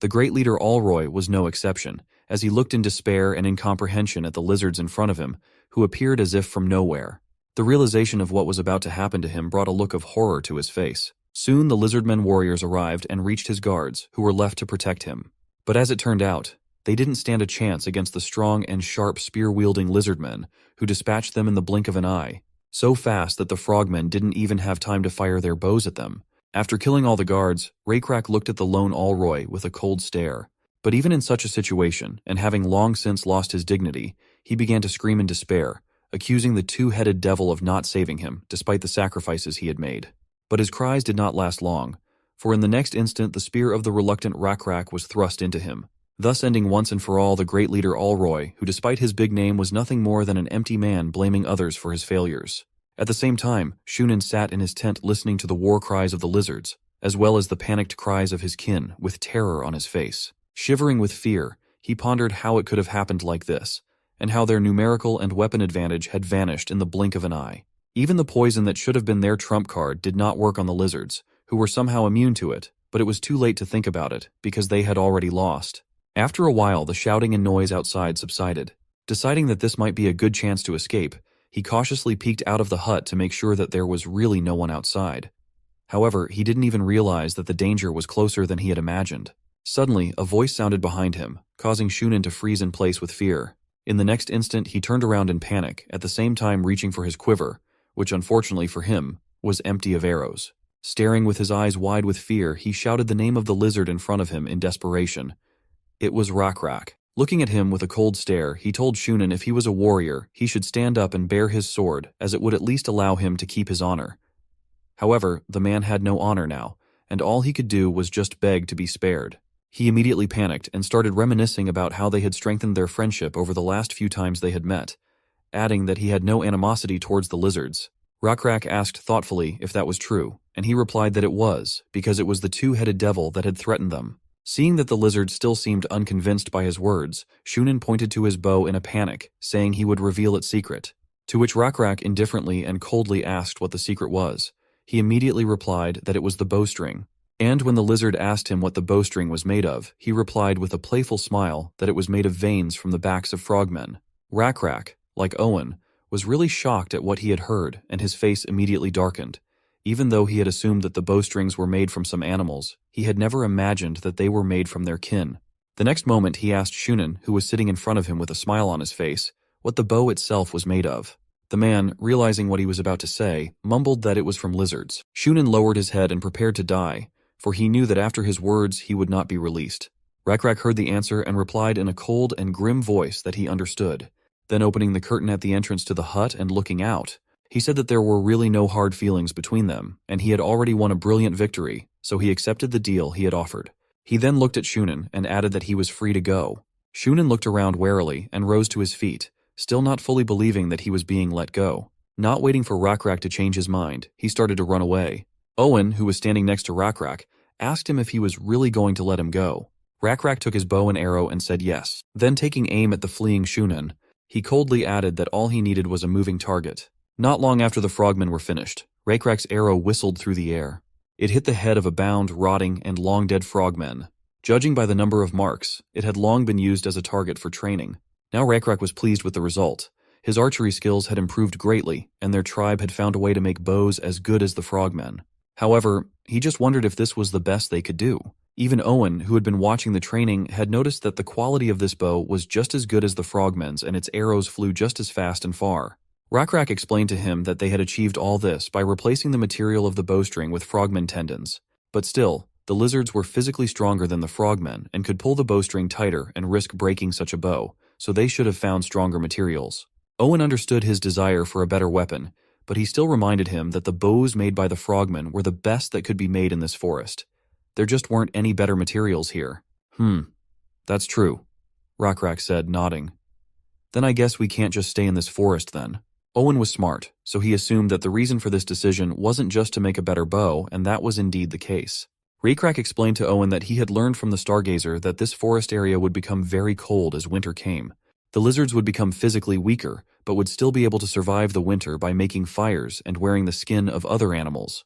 The great leader Alroy was no exception, as he looked in despair and incomprehension at the lizards in front of him, who appeared as if from nowhere. The realization of what was about to happen to him brought a look of horror to his face. Soon the Lizardmen warriors arrived and reached his guards, who were left to protect him. But as it turned out, they didn't stand a chance against the strong and sharp spear-wielding Lizardmen, who dispatched them in the blink of an eye, so fast that the frogmen didn't even have time to fire their bows at them. After killing all the guards, Rakrak looked at the lone Alroy with a cold stare. But even in such a situation, and having long since lost his dignity, he began to scream in despair, accusing the two-headed devil of not saving him, despite the sacrifices he had made. But his cries did not last long, for in the next instant the spear of the reluctant Rakrak was thrust into him, thus ending once and for all the great leader Alroy, who despite his big name was nothing more than an empty man blaming others for his failures. At the same time, Shunan sat in his tent listening to the war cries of the lizards, as well as the panicked cries of his kin, with terror on his face. Shivering with fear, he pondered how it could have happened like this, and how their numerical and weapon advantage had vanished in the blink of an eye. Even the poison that should have been their trump card did not work on the lizards, who were somehow immune to it, but it was too late to think about it, because they had already lost. After a while, the shouting and noise outside subsided. Deciding that this might be a good chance to escape, he cautiously peeked out of the hut to make sure that there was really no one outside. However, he didn't even realize that the danger was closer than he had imagined. Suddenly, a voice sounded behind him, causing Shunan to freeze in place with fear. In the next instant, he turned around in panic, at the same time reaching for his quiver, which unfortunately for him, was empty of arrows. Staring with his eyes wide with fear, he shouted the name of the lizard in front of him in desperation. It was Rakrak. Looking at him with a cold stare, he told Shunan if he was a warrior, he should stand up and bear his sword, as it would at least allow him to keep his honor. However, the man had no honor now, and all he could do was just beg to be spared. He immediately panicked and started reminiscing about how they had strengthened their friendship over the last few times they had met, adding that he had no animosity towards the lizards. Rakrak asked thoughtfully if that was true, and he replied that it was, because it was the two-headed devil that had threatened them. Seeing that the lizard still seemed unconvinced by his words, Shunan pointed to his bow in a panic, saying he would reveal its secret, to which Rakrak indifferently and coldly asked what the secret was. He immediately replied that it was the bowstring. And when the lizard asked him what the bowstring was made of, he replied with a playful smile that it was made of veins from the backs of frogmen. Rak, like Owen, was really shocked at what he had heard, and his face immediately darkened. Even though he had assumed that the bowstrings were made from some animals, he had never imagined that they were made from their kin. The next moment he asked Shunin, who was sitting in front of him with a smile on his face, what the bow itself was made of. The man, realizing what he was about to say, mumbled that it was from lizards. Shunin lowered his head and prepared to die, for he knew that after his words he would not be released. Rak heard the answer and replied in a cold and grim voice that he understood. Then opening the curtain at the entrance to the hut and looking out, he said that there were really no hard feelings between them, and he had already won a brilliant victory, so he accepted the deal he had offered. He then looked at Shunin and added that he was free to go. Shunin looked around warily and rose to his feet, still not fully believing that he was being let go. Not waiting for Rak to change his mind, he started to run away. Owen, who was standing next to Rak, asked him if he was really going to let him go. Rak took his bow and arrow and said yes. Then taking aim at the fleeing Shunin, he coldly added that all he needed was a moving target. Not long after the frogmen were finished, Rak's arrow whistled through the air. It hit the head of a bound, rotting, and long-dead frogman. Judging by the number of marks, it had long been used as a target for training. Now Rak was pleased with the result. His archery skills had improved greatly, and their tribe had found a way to make bows as good as the frogmen. However, he just wondered if this was the best they could do. Even Owen, who had been watching the training, had noticed that the quality of this bow was just as good as the frogmen's and its arrows flew just as fast and far. Rak explained to him that they had achieved all this by replacing the material of the bowstring with frogmen tendons. But still, the lizards were physically stronger than the frogmen and could pull the bowstring tighter and risk breaking such a bow, so they should have found stronger materials. Owen understood his desire for a better weapon, but he still reminded him that the bows made by the frogmen were the best that could be made in this forest. There just weren't any better materials here. That's true, Rak said, nodding. Then I guess we can't just stay in this forest then. Owen was smart, so he assumed that the reason for this decision wasn't just to make a better bow, and that was indeed the case. Rak explained to Owen that he had learned from the Stargazer that this forest area would become very cold as winter came. The lizards would become physically weaker, but would still be able to survive the winter by making fires and wearing the skin of other animals.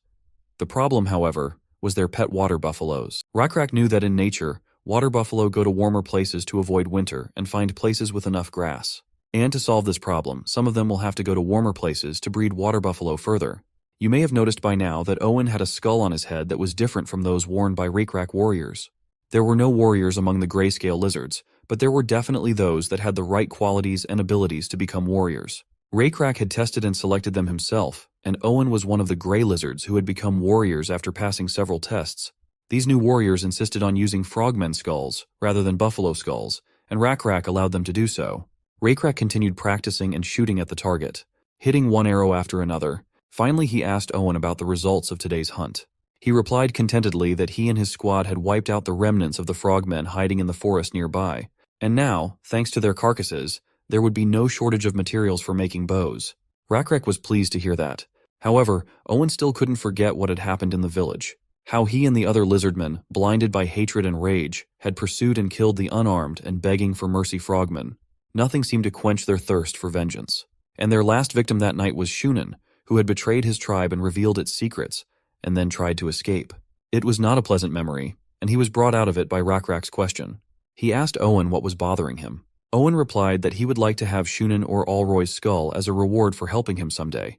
The problem, however, was their pet water buffaloes. Rak knew that in nature, water buffalo go to warmer places to avoid winter and find places with enough grass. And to solve this problem, some of them will have to go to warmer places to breed water buffalo further. You may have noticed by now that Owen had a skull on his head that was different from those worn by Rak warriors. There were no warriors among the grayscale lizards, but there were definitely those that had the right qualities and abilities to become warriors. Rak had tested and selected them himself, and Owen was one of the gray lizards who had become warriors after passing several tests. These new warriors insisted on using frogmen skulls rather than buffalo skulls, and Rak allowed them to do so. Rak continued practicing and shooting at the target, hitting one arrow after another. Finally, he asked Owen about the results of today's hunt. He replied contentedly that he and his squad had wiped out the remnants of the frogmen hiding in the forest nearby, and now, thanks to their carcasses, there would be no shortage of materials for making bows. Rak was pleased to hear that. However, Owen still couldn't forget what had happened in the village. How he and the other lizardmen, blinded by hatred and rage, had pursued and killed the unarmed and begging for mercy frogmen. Nothing seemed to quench their thirst for vengeance. And their last victim that night was Shunin, who had betrayed his tribe and revealed its secrets, and then tried to escape. It was not a pleasant memory, and he was brought out of it by Rak's question. He asked Owen what was bothering him. Owen replied that he would like to have Shunin or Alroy's skull as a reward for helping him someday,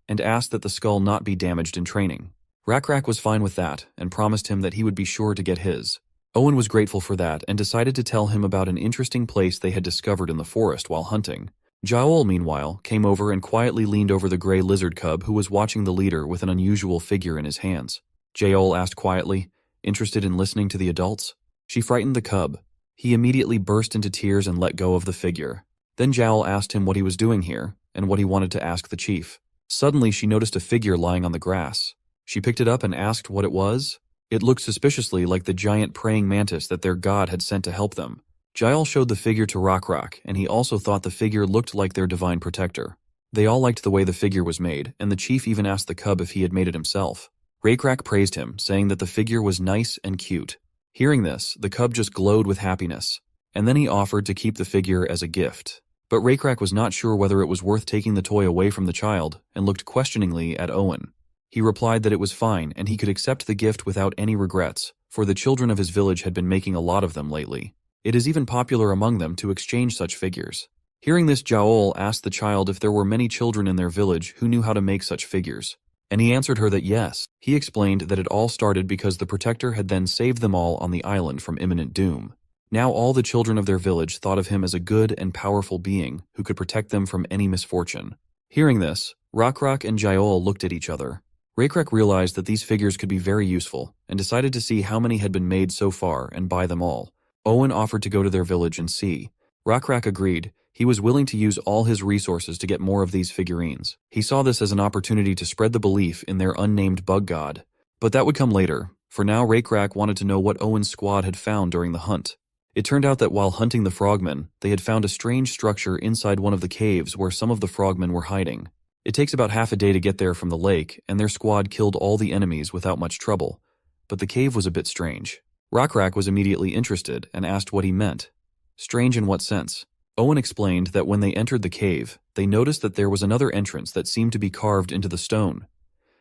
and asked that the skull not be damaged in training. Rak was fine with that, and promised him that he would be sure to get his. Owen was grateful for that, and decided to tell him about an interesting place they had discovered in the forest while hunting. Jaol, meanwhile, came over and quietly leaned over the gray lizard cub who was watching the leader with an unusual figure in his hands. Jaol asked quietly, interested in listening to the adults. She frightened the cub. He immediately burst into tears and let go of the figure. Then Jaol asked him what he was doing here, and what he wanted to ask the chief. Suddenly she noticed a figure lying on the grass. She picked it up and asked what it was. It looked suspiciously like the giant praying mantis that their god had sent to help them. Jael showed the figure to Rak, and he also thought the figure looked like their divine protector. They all liked the way the figure was made, and the chief even asked the cub if he had made it himself. Rak praised him, saying that the figure was nice and cute. Hearing this, the cub just glowed with happiness, and then he offered to keep the figure as a gift. But Rak was not sure whether it was worth taking the toy away from the child, and looked questioningly at Owen. He replied that it was fine and he could accept the gift without any regrets, for the children of his village had been making a lot of them lately. It is even popular among them to exchange such figures. Hearing this, Jaol asked the child if there were many children in their village who knew how to make such figures, and he answered her that yes. He explained that it all started because the protector had then saved them all on the island from imminent doom. Now all the children of their village thought of him as a good and powerful being who could protect them from any misfortune. Hearing this, Rakrak and Jaol looked at each other. Rakrak realized that these figures could be very useful and decided to see how many had been made so far and buy them all. Owen offered to go to their village and see. Rakrak agreed. He was willing to use all his resources to get more of these figurines. He saw this as an opportunity to spread the belief in their unnamed bug god. But that would come later. For now, Rakrak wanted to know what Owen's squad had found during the hunt. It turned out that while hunting the frogmen, they had found a strange structure inside one of the caves where some of the frogmen were hiding. It takes about half a day to get there from the lake, and their squad killed all the enemies without much trouble. But the cave was a bit strange. Rakrak was immediately interested and asked what he meant. Strange in what sense? Owen explained that when they entered the cave, they noticed that there was another entrance that seemed to be carved into the stone,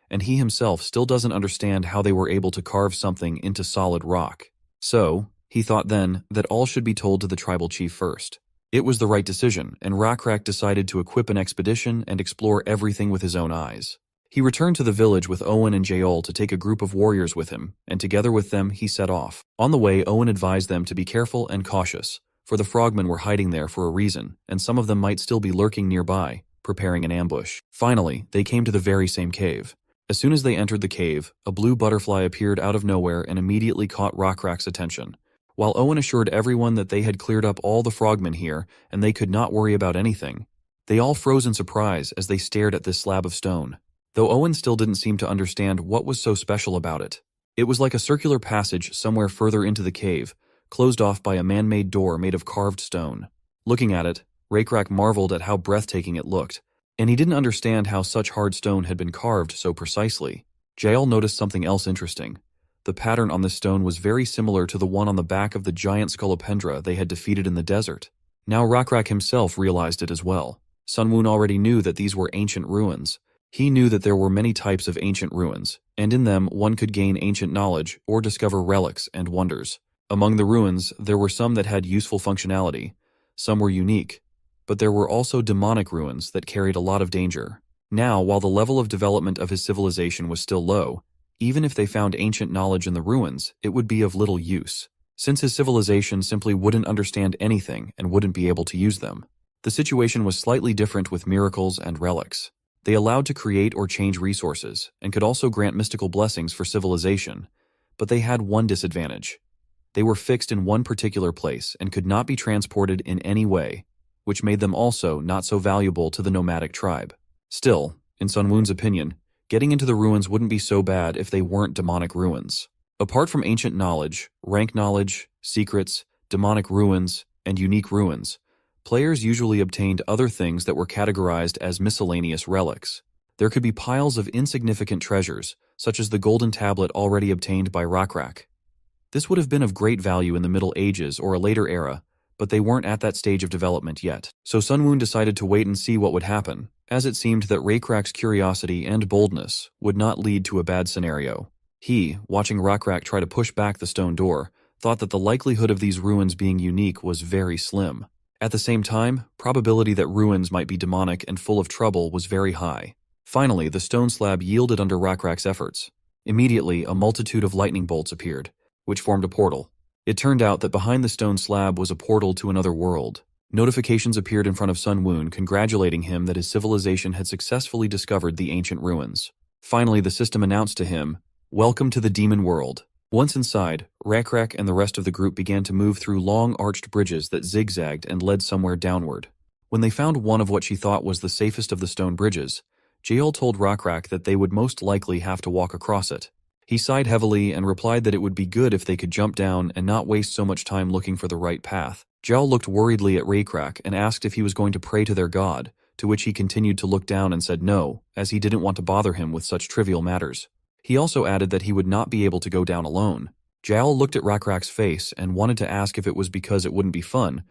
and he himself still doesn't understand how they were able to carve something into solid rock. So, he thought then that all should be told to the tribal chief first. It was the right decision, and Rakrak decided to equip an expedition and explore everything with his own eyes. He returned to the village with Owen and Jaol to take a group of warriors with him, and together with them he set off. On the way, Owen advised them to be careful and cautious, for the frogmen were hiding there for a reason, and some of them might still be lurking nearby, preparing an ambush. Finally, they came to the very same cave. As soon as they entered the cave, a blue butterfly appeared out of nowhere and immediately caught Rakrak's attention. While Owen assured everyone that they had cleared up all the frogmen here and they could not worry about anything, they all froze in surprise as they stared at this slab of stone. Though Owen still didn't seem to understand what was so special about it. It was like a circular passage somewhere further into the cave, closed off by a man-made door made of carved stone. Looking at it, Rakrak marveled at how breathtaking it looked, and he didn't understand how such hard stone had been carved so precisely. Jael noticed something else interesting. The pattern on this stone was very similar to the one on the back of the giant scolopendra they had defeated in the desert. Now Rakrak himself realized it as well. Sun Woon already knew that these were ancient ruins. He knew that there were many types of ancient ruins, and in them one could gain ancient knowledge or discover relics and wonders. Among the ruins, there were some that had useful functionality, some were unique, but there were also demonic ruins that carried a lot of danger. Now, while the level of development of his civilization was still low, even if they found ancient knowledge in the ruins, it would be of little use, since his civilization simply wouldn't understand anything and wouldn't be able to use them. The situation was slightly different with miracles and relics. They allowed to create or change resources, and could also grant mystical blessings for civilization, but they had one disadvantage. They were fixed in one particular place and could not be transported in any way, which made them also not so valuable to the nomadic tribe. Still, in Sun Woon's opinion, getting into the ruins wouldn't be so bad if they weren't demonic ruins. Apart from ancient knowledge, rank knowledge, secrets, demonic ruins, and unique ruins, players usually obtained other things that were categorized as miscellaneous relics. There could be piles of insignificant treasures, such as the golden tablet already obtained by Rakrak. This would have been of great value in the Middle Ages or a later era, but they weren't at that stage of development yet. So Sun Woon decided to wait and see what would happen, as it seemed that Rakrak's curiosity and boldness would not lead to a bad scenario. He, watching Rakrak try to push back the stone door, thought that the likelihood of these ruins being unique was very slim. At the same time, probability that ruins might be demonic and full of trouble was very high. Finally, the stone slab yielded under Rakrak's efforts. Immediately, a multitude of lightning bolts appeared, which formed a portal. It turned out that behind the stone slab was a portal to another world. Notifications appeared in front of Sun Woon congratulating him that his civilization had successfully discovered the ancient ruins. Finally, the system announced to him, "Welcome to the demon world." Once inside, Rakrak and the rest of the group began to move through long arched bridges that zigzagged and led somewhere downward. When they found one of what she thought was the safest of the stone bridges, Jael told Rakrak that they would most likely have to walk across it. He sighed heavily and replied that it would be good if they could jump down and not waste so much time looking for the right path. Jael looked worriedly at Rakrak and asked if he was going to pray to their god, to which he continued to look down and said no, as he didn't want to bother him with such trivial matters. He also added that he would not be able to go down alone. Jael looked at Rakrak's face and wanted to ask if it was because it wouldn't be fun,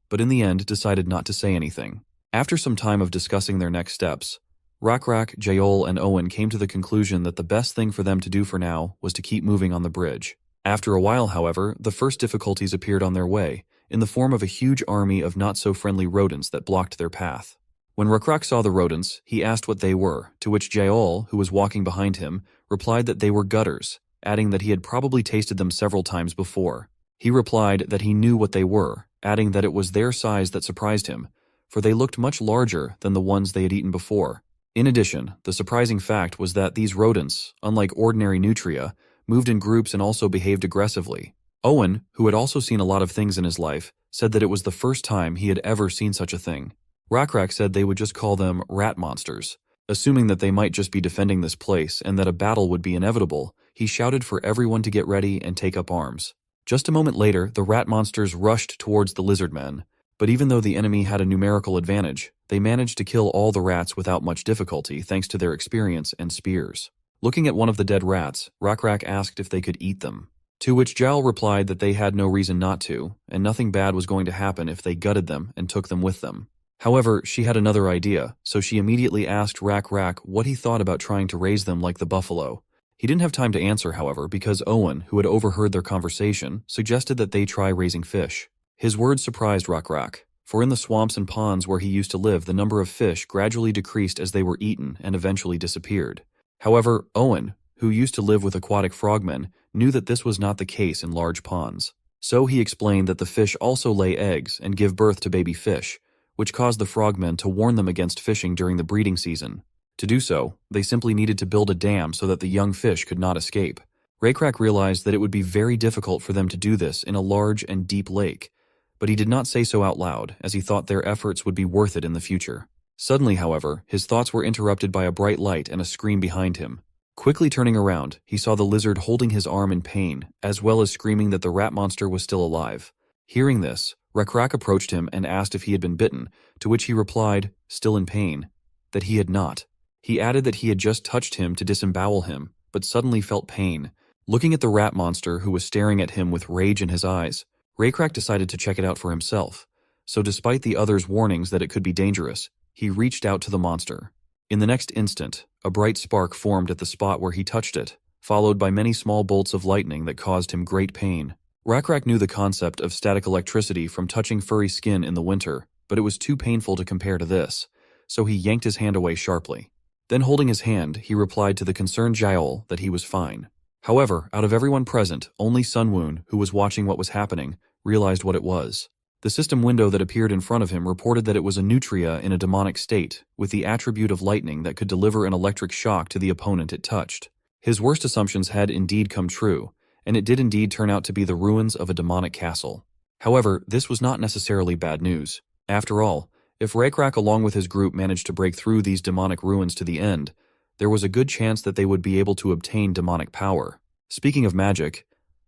but in the end decided not to say anything. After some time of discussing their next steps, Rakrak, Jaol, and Owen came to the conclusion that the best thing for them to do for now was to keep moving on the bridge. After a while, however, the first difficulties appeared on their way, in the form of a huge army of not-so-friendly rodents that blocked their path. When Rakrak saw the rodents, he asked what they were, to which Jaol, who was walking behind him, replied that they were gutters, adding that he had probably tasted them several times before. He replied that he knew what they were, adding that it was their size that surprised him, for they looked much larger than the ones they had eaten before. In addition, the surprising fact was that these rodents, unlike ordinary nutria, moved in groups and also behaved aggressively. Owen, who had also seen a lot of things in his life, said that it was the first time he had ever seen such a thing. Rakrak said they would just call them rat monsters. Assuming that they might just be defending this place and that a battle would be inevitable, he shouted for everyone to get ready and take up arms. Just a moment later, the rat monsters rushed towards the Lizardmen, but even though the enemy had a numerical advantage, they managed to kill all the rats without much difficulty thanks to their experience and spears. Looking at one of the dead rats, Rakrak asked if they could eat them. To which Jaol replied that they had no reason not to, and nothing bad was going to happen if they gutted them and took them with them. However, she had another idea, so she immediately asked Rakrak what he thought about trying to raise them like the buffalo. He didn't have time to answer, however, because Owen, who had overheard their conversation, suggested that they try raising fish. His words surprised Rakrak, for in the swamps and ponds where he used to live, the number of fish gradually decreased as they were eaten and eventually disappeared. However, Owen, who used to live with aquatic frogmen, knew that this was not the case in large ponds. So he explained that the fish also lay eggs and give birth to baby fish, which caused the frogmen to warn them against fishing during the breeding season. To do so, they simply needed to build a dam so that the young fish could not escape. Rakrak realized that it would be very difficult for them to do this in a large and deep lake, but he did not say so out loud, as he thought their efforts would be worth it in the future. Suddenly, however, his thoughts were interrupted by a bright light and a scream behind him. Quickly turning around, he saw the lizard holding his arm in pain, as well as screaming that the rat monster was still alive. Hearing this, Rakrak approached him and asked if he had been bitten, to which he replied, still in pain, that he had not. He added that he had just touched him to disembowel him, but suddenly felt pain. Looking at the rat monster, who was staring at him with rage in his eyes, Rakrak decided to check it out for himself. So despite the others' warnings that it could be dangerous, he reached out to the monster. In the next instant, a bright spark formed at the spot where he touched it, followed by many small bolts of lightning that caused him great pain. Rakrak knew the concept of static electricity from touching furry skin in the winter, but it was too painful to compare to this, so he yanked his hand away sharply. Then holding his hand, he replied to the concerned Jaol that he was fine. However, out of everyone present, only Sunwoon, who was watching what was happening, realized what it was. The system window that appeared in front of him reported that it was a nutria in a demonic state, with the attribute of lightning that could deliver an electric shock to the opponent it touched. His worst assumptions had indeed come true, and it did indeed turn out to be the ruins of a demonic castle. However, this was not necessarily bad news. After all, if Rakrak along with his group managed to break through these demonic ruins to the end, there was a good chance that they would be able to obtain demonic power. Speaking of magic,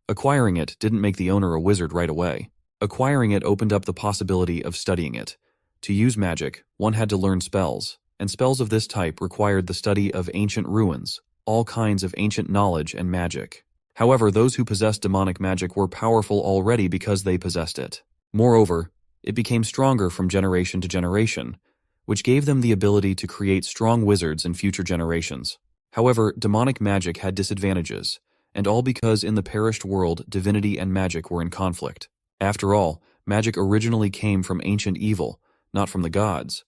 acquiring it didn't make the owner a wizard right away. Acquiring it opened up the possibility of studying it. To use magic, one had to learn spells, and spells of this type required the study of ancient ruins, all kinds of ancient knowledge and magic. However, those who possessed demonic magic were powerful already because they possessed it. Moreover, it became stronger from generation to generation, which gave them the ability to create strong wizards in future generations. However, demonic magic had disadvantages, and all because in the perished world, divinity and magic were in conflict. After all, magic originally came from ancient evil, not from the gods.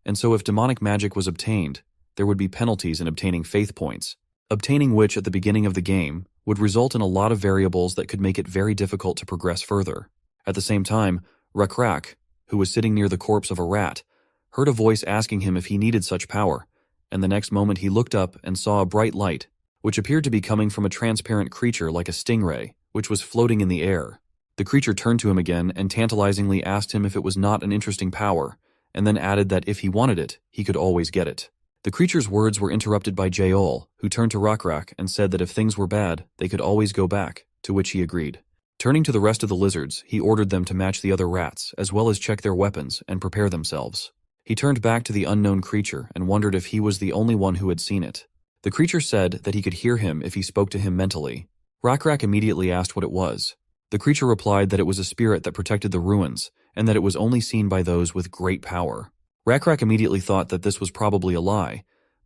And so if demonic magic was obtained, there would be penalties in obtaining faith points, obtaining which at the beginning of the game would result in a lot of variables that could make it very difficult to progress further. At the same time, Rakrak, who was sitting near the corpse of a rat, heard a voice asking him if he needed such power, and the next moment he looked up and saw a bright light, which appeared to be coming from a transparent creature like a stingray, which was floating in the air. The creature turned to him again and tantalizingly asked him if it was not an interesting power, and then added that if he wanted it, he could always get it. The creature's words were interrupted by Jaol, who turned to Rakrak and said that if things were bad, they could always go back, to which he agreed. Turning to the rest of the lizards, he ordered them to match the other rats, as well as check their weapons and prepare themselves. He turned back to the unknown creature and wondered if he was the only one who had seen it. The creature said that he could hear him if he spoke to him mentally. Rakrak immediately asked what it was. The creature replied that it was a spirit that protected the ruins, and that it was only seen by those with great power. Rakrak immediately thought that this was probably a lie,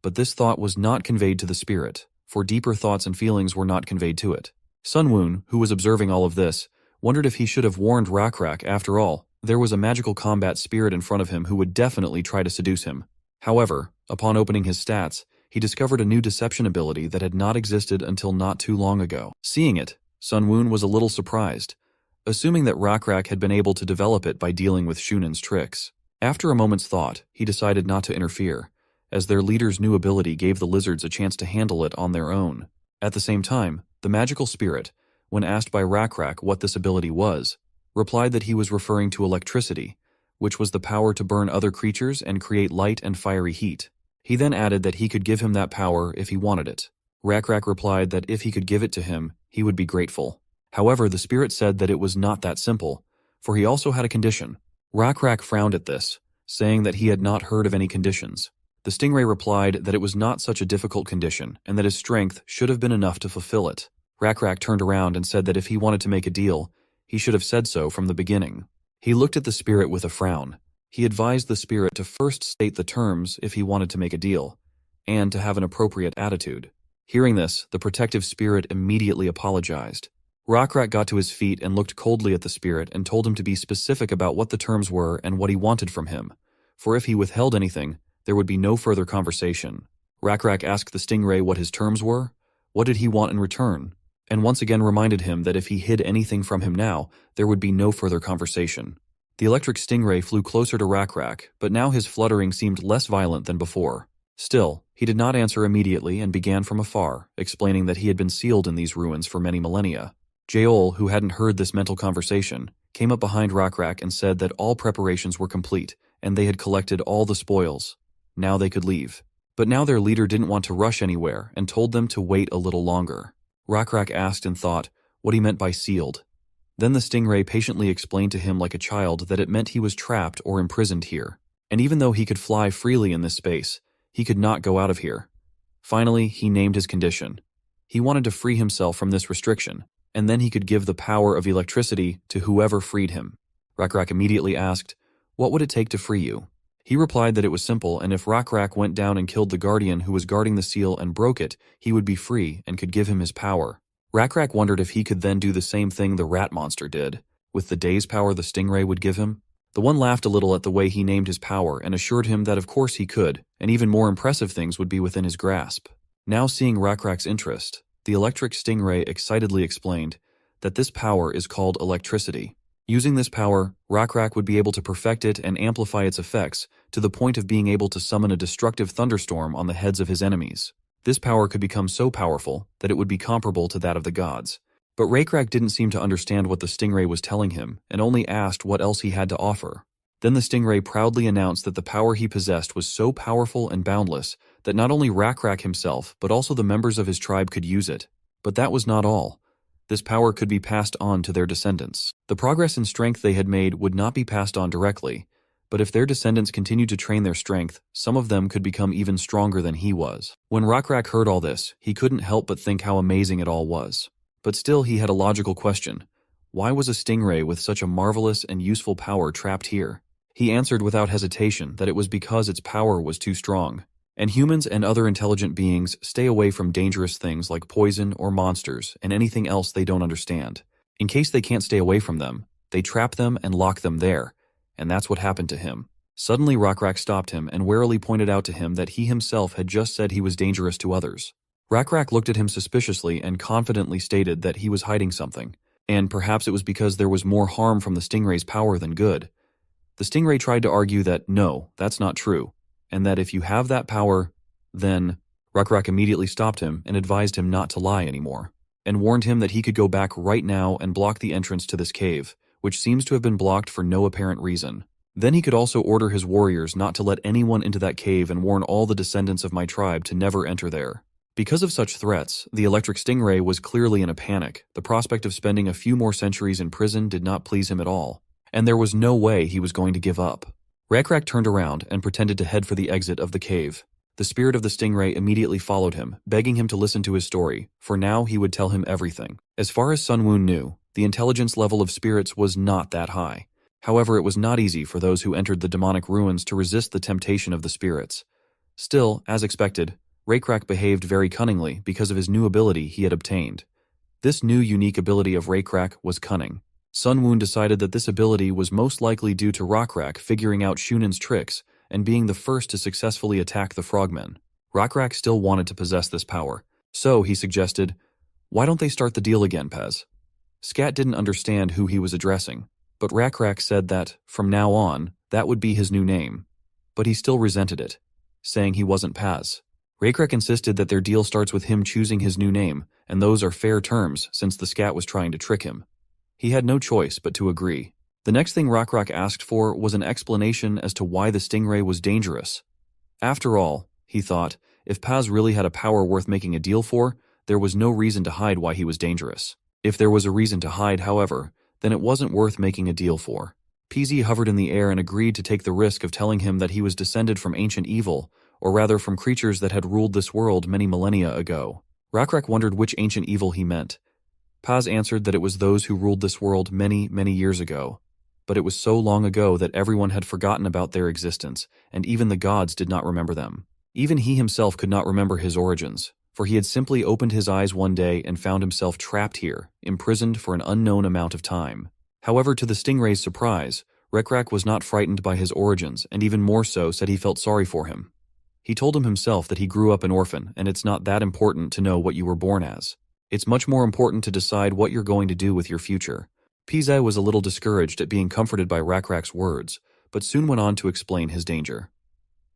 but this thought was not conveyed to the spirit, for deeper thoughts and feelings were not conveyed to it. Sun Woon, who was observing all of this, wondered if he should have warned Rakrak. After all, there was a magical combat spirit in front of him who would definitely try to seduce him. However, upon opening his stats, he discovered a new deception ability that had not existed until not too long ago. Seeing it, Sun Woon was a little surprised, assuming that Rakrak had been able to develop it by dealing with Shunan's tricks. After a moment's thought, he decided not to interfere, as their leader's new ability gave the lizards a chance to handle it on their own. At the same time, the magical spirit, when asked by Rakrak what this ability was, replied that he was referring to electricity, which was the power to burn other creatures and create light and fiery heat. He then added that he could give him that power if he wanted it. Rakrak replied that if he could give it to him, he would be grateful. However, the spirit said that it was not that simple, for he also had a condition. Rakrak frowned at this, saying that he had not heard of any conditions. The stingray replied that it was not such a difficult condition and that his strength should have been enough to fulfill it. Rakrak turned around and said that if he wanted to make a deal, he should have said so from the beginning. He looked at the spirit with a frown. He advised the spirit to first state the terms if he wanted to make a deal, and to have an appropriate attitude. Hearing this, the protective spirit immediately apologized. Rakrak got to his feet and looked coldly at the spirit and told him to be specific about what the terms were and what he wanted from him, for if he withheld anything, there would be no further conversation. Rakrak asked the stingray what his terms were, what did he want in return, and once again reminded him that if he hid anything from him now, there would be no further conversation. The electric stingray flew closer to Rakrak, but now his fluttering seemed less violent than before. Still, he did not answer immediately and began from afar, explaining that he had been sealed in these ruins for many millennia. Jaol, who hadn't heard this mental conversation, came up behind Rakrak and said that all preparations were complete, and they had collected all the spoils. Now they could leave. But now their leader didn't want to rush anywhere and told them to wait a little longer. Rakrak asked and thought what he meant by sealed. Then the stingray patiently explained to him like a child that it meant he was trapped or imprisoned here. And even though he could fly freely in this space, he could not go out of here. Finally, he named his condition. He wanted to free himself from this restriction, and then he could give the power of electricity to whoever freed him. Rakrak immediately asked, "What would it take to free you?" He replied that it was simple, and if Rakrak went down and killed the guardian who was guarding the seal and broke it, he would be free and could give him his power. Rakrak wondered if he could then do the same thing the rat monster did, with the day's power the stingray would give him. The one laughed a little at the way he named his power and assured him that of course he could, and even more impressive things would be within his grasp. Now seeing Rakrak's interest, the electric stingray excitedly explained that this power is called electricity. Using this power, Rakrak would be able to perfect it and amplify its effects to the point of being able to summon a destructive thunderstorm on the heads of his enemies. This power could become so powerful that it would be comparable to that of the gods. But Rakrak didn't seem to understand what the stingray was telling him and only asked what else he had to offer. Then the stingray proudly announced that the power he possessed was so powerful and boundless that not only Rakrak himself but also the members of his tribe could use it. But that was not all. This power could be passed on to their descendants. The progress in strength they had made would not be passed on directly, but if their descendants continued to train their strength, some of them could become even stronger than he was. When Rakrak heard all this, he couldn't help but think how amazing it all was. But still he had a logical question. Why was a stingray with such a marvelous and useful power trapped here? He answered without hesitation that it was because its power was too strong. And humans and other intelligent beings stay away from dangerous things like poison or monsters and anything else they don't understand. In case they can't stay away from them, they trap them and lock them there. And that's what happened to him. Suddenly Rakrak stopped him and warily pointed out to him that he himself had just said he was dangerous to others. Rakrak looked at him suspiciously and confidently stated that he was hiding something, and perhaps it was because there was more harm from the stingray's power than good. The stingray tried to argue that no, that's not true, and that if you have that power, then... Rakrak immediately stopped him and advised him not to lie anymore, and warned him that he could go back right now and block the entrance to this cave, which seems to have been blocked for no apparent reason. Then he could also order his warriors not to let anyone into that cave and warn all the descendants of my tribe to never enter there. Because of such threats, the electric stingray was clearly in a panic. The prospect of spending a few more centuries in prison did not please him at all, and there was no way he was going to give up. Rakrak turned around and pretended to head for the exit of the cave. The spirit of the stingray immediately followed him, begging him to listen to his story, for now he would tell him everything. As far as Sun Woon knew, the intelligence level of spirits was not that high. However, it was not easy for those who entered the demonic ruins to resist the temptation of the spirits. Still, as expected, Raikrak behaved very cunningly because of his new ability he had obtained. This new unique ability of Raikrak was cunning. Sun Woon decided that this ability was most likely due to Raikrak figuring out Shunan's tricks and being the first to successfully attack the frogmen. Raikrak still wanted to possess this power, so he suggested, "Why don't they start the deal again, Pez?" Scat didn't understand who he was addressing, but Raikrak said that, from now on, that would be his new name. But he still resented it, saying he wasn't Paz. Raikrak insisted that their deal starts with him choosing his new name, and those are fair terms since the Scat was trying to trick him. He had no choice but to agree. The next thing Raikrak asked for was an explanation as to why the stingray was dangerous. After all, he thought, if Paz really had a power worth making a deal for, there was no reason to hide why he was dangerous. If there was a reason to hide, however, then it wasn't worth making a deal for. PZ hovered in the air and agreed to take the risk of telling him that he was descended from ancient evil, or rather from creatures that had ruled this world many millennia ago. Raikrak wondered which ancient evil he meant. Paz answered that it was those who ruled this world many, many years ago. But it was so long ago that everyone had forgotten about their existence, and even the gods did not remember them. Even he himself could not remember his origins, for he had simply opened his eyes one day and found himself trapped here, imprisoned for an unknown amount of time. However, to the stingray's surprise, Raikrak was not frightened by his origins, and even more so said he felt sorry for him. He told him himself that he grew up an orphan, and it's not that important to know what you were born as. It's much more important to decide what you're going to do with your future. Pizai was a little discouraged at being comforted by Raikrak's words, but soon went on to explain his danger.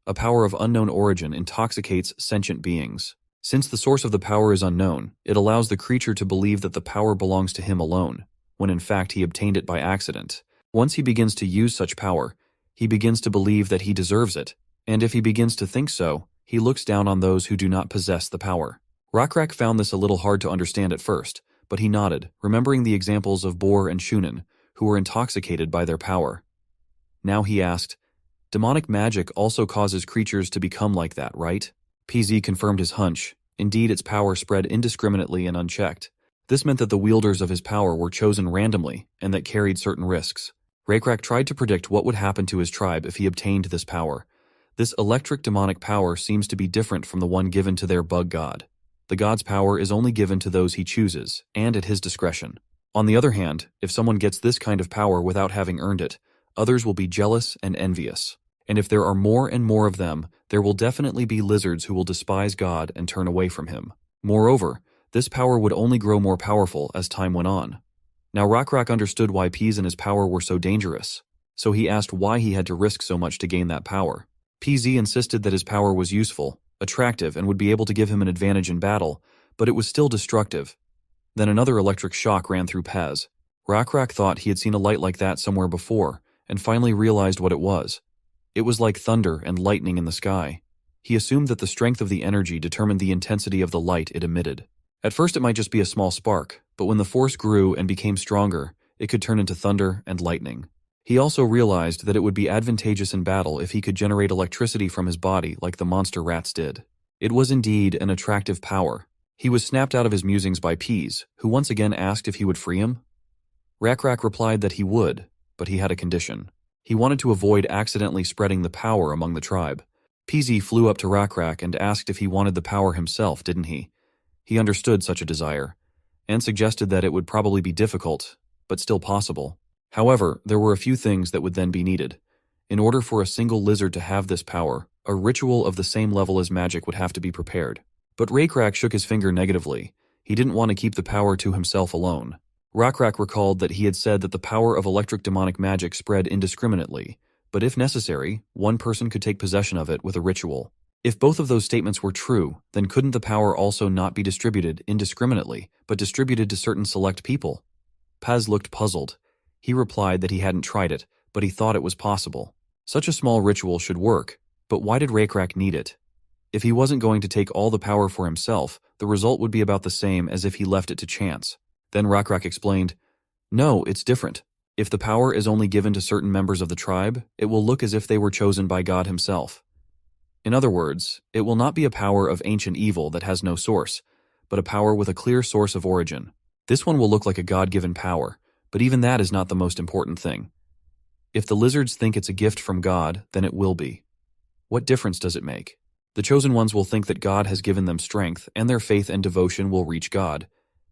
A power of unknown origin intoxicates sentient beings. Since the source of the power is unknown, it allows the creature to believe that the power belongs to him alone, when in fact he obtained it by accident. Once he begins to use such power, he begins to believe that he deserves it, and if he begins to think so, he looks down on those who do not possess the power. Raikrak found this a little hard to understand at first, but he nodded, remembering the examples of Bor and Shunan, who were intoxicated by their power. Now he asked, "Demonic magic also causes creatures to become like that, right?" PZ confirmed his hunch. Indeed, its power spread indiscriminately and unchecked. This meant that the wielders of his power were chosen randomly and that carried certain risks. Raikrak tried to predict what would happen to his tribe if he obtained this power. This electric demonic power seems to be different from the one given to their bug god. The god's power is only given to those he chooses, and at his discretion. On the other hand, if someone gets this kind of power without having earned it, others will be jealous and envious. And if there are more and more of them, there will definitely be lizards who will despise God and turn away from him. Moreover, this power would only grow more powerful as time went on. Now Raikrak understood why Pz and his power were so dangerous, so he asked why he had to risk so much to gain that power. PZ insisted that his power was useful, attractive, and would be able to give him an advantage in battle, but it was still destructive. Then another electric shock ran through Paz. Raikrak thought he had seen a light like that somewhere before, and finally realized what it was. It was like thunder and lightning in the sky. He assumed that the strength of the energy determined the intensity of the light it emitted. At first it might just be a small spark, but when the force grew and became stronger, it could turn into thunder and lightning. He also realized that it would be advantageous in battle if he could generate electricity from his body like the monster rats did. It was indeed an attractive power. He was snapped out of his musings by Pz, who once again asked if he would free him. Raikrak replied that he would, but he had a condition. He wanted to avoid accidentally spreading the power among the tribe. PZ flew up to Raikrak and asked if he wanted the power himself, didn't he? He understood such a desire, and suggested that it would probably be difficult, but still possible. However, there were a few things that would then be needed. In order for a single lizard to have this power, a ritual of the same level as magic would have to be prepared. But Raikrak shook his finger negatively. He didn't want to keep the power to himself alone. Raikrak recalled that he had said that the power of electric demonic magic spread indiscriminately, but if necessary, one person could take possession of it with a ritual. If both of those statements were true, then couldn't the power also not be distributed indiscriminately, but distributed to certain select people? Paz looked puzzled. He replied that he hadn't tried it, but he thought it was possible. Such a small ritual should work, but why did Raikrak need it? If he wasn't going to take all the power for himself, the result would be about the same as if he left it to chance. Then Raikrak explained, "No, it's different. If the power is only given to certain members of the tribe, it will look as if they were chosen by God himself. In other words, it will not be a power of ancient evil that has no source, but a power with a clear source of origin. This one will look like a God-given power, but even that is not the most important thing. If the lizards think it's a gift from God, then it will be. What difference does it make? The chosen ones will think that God has given them strength, and their faith and devotion will reach God,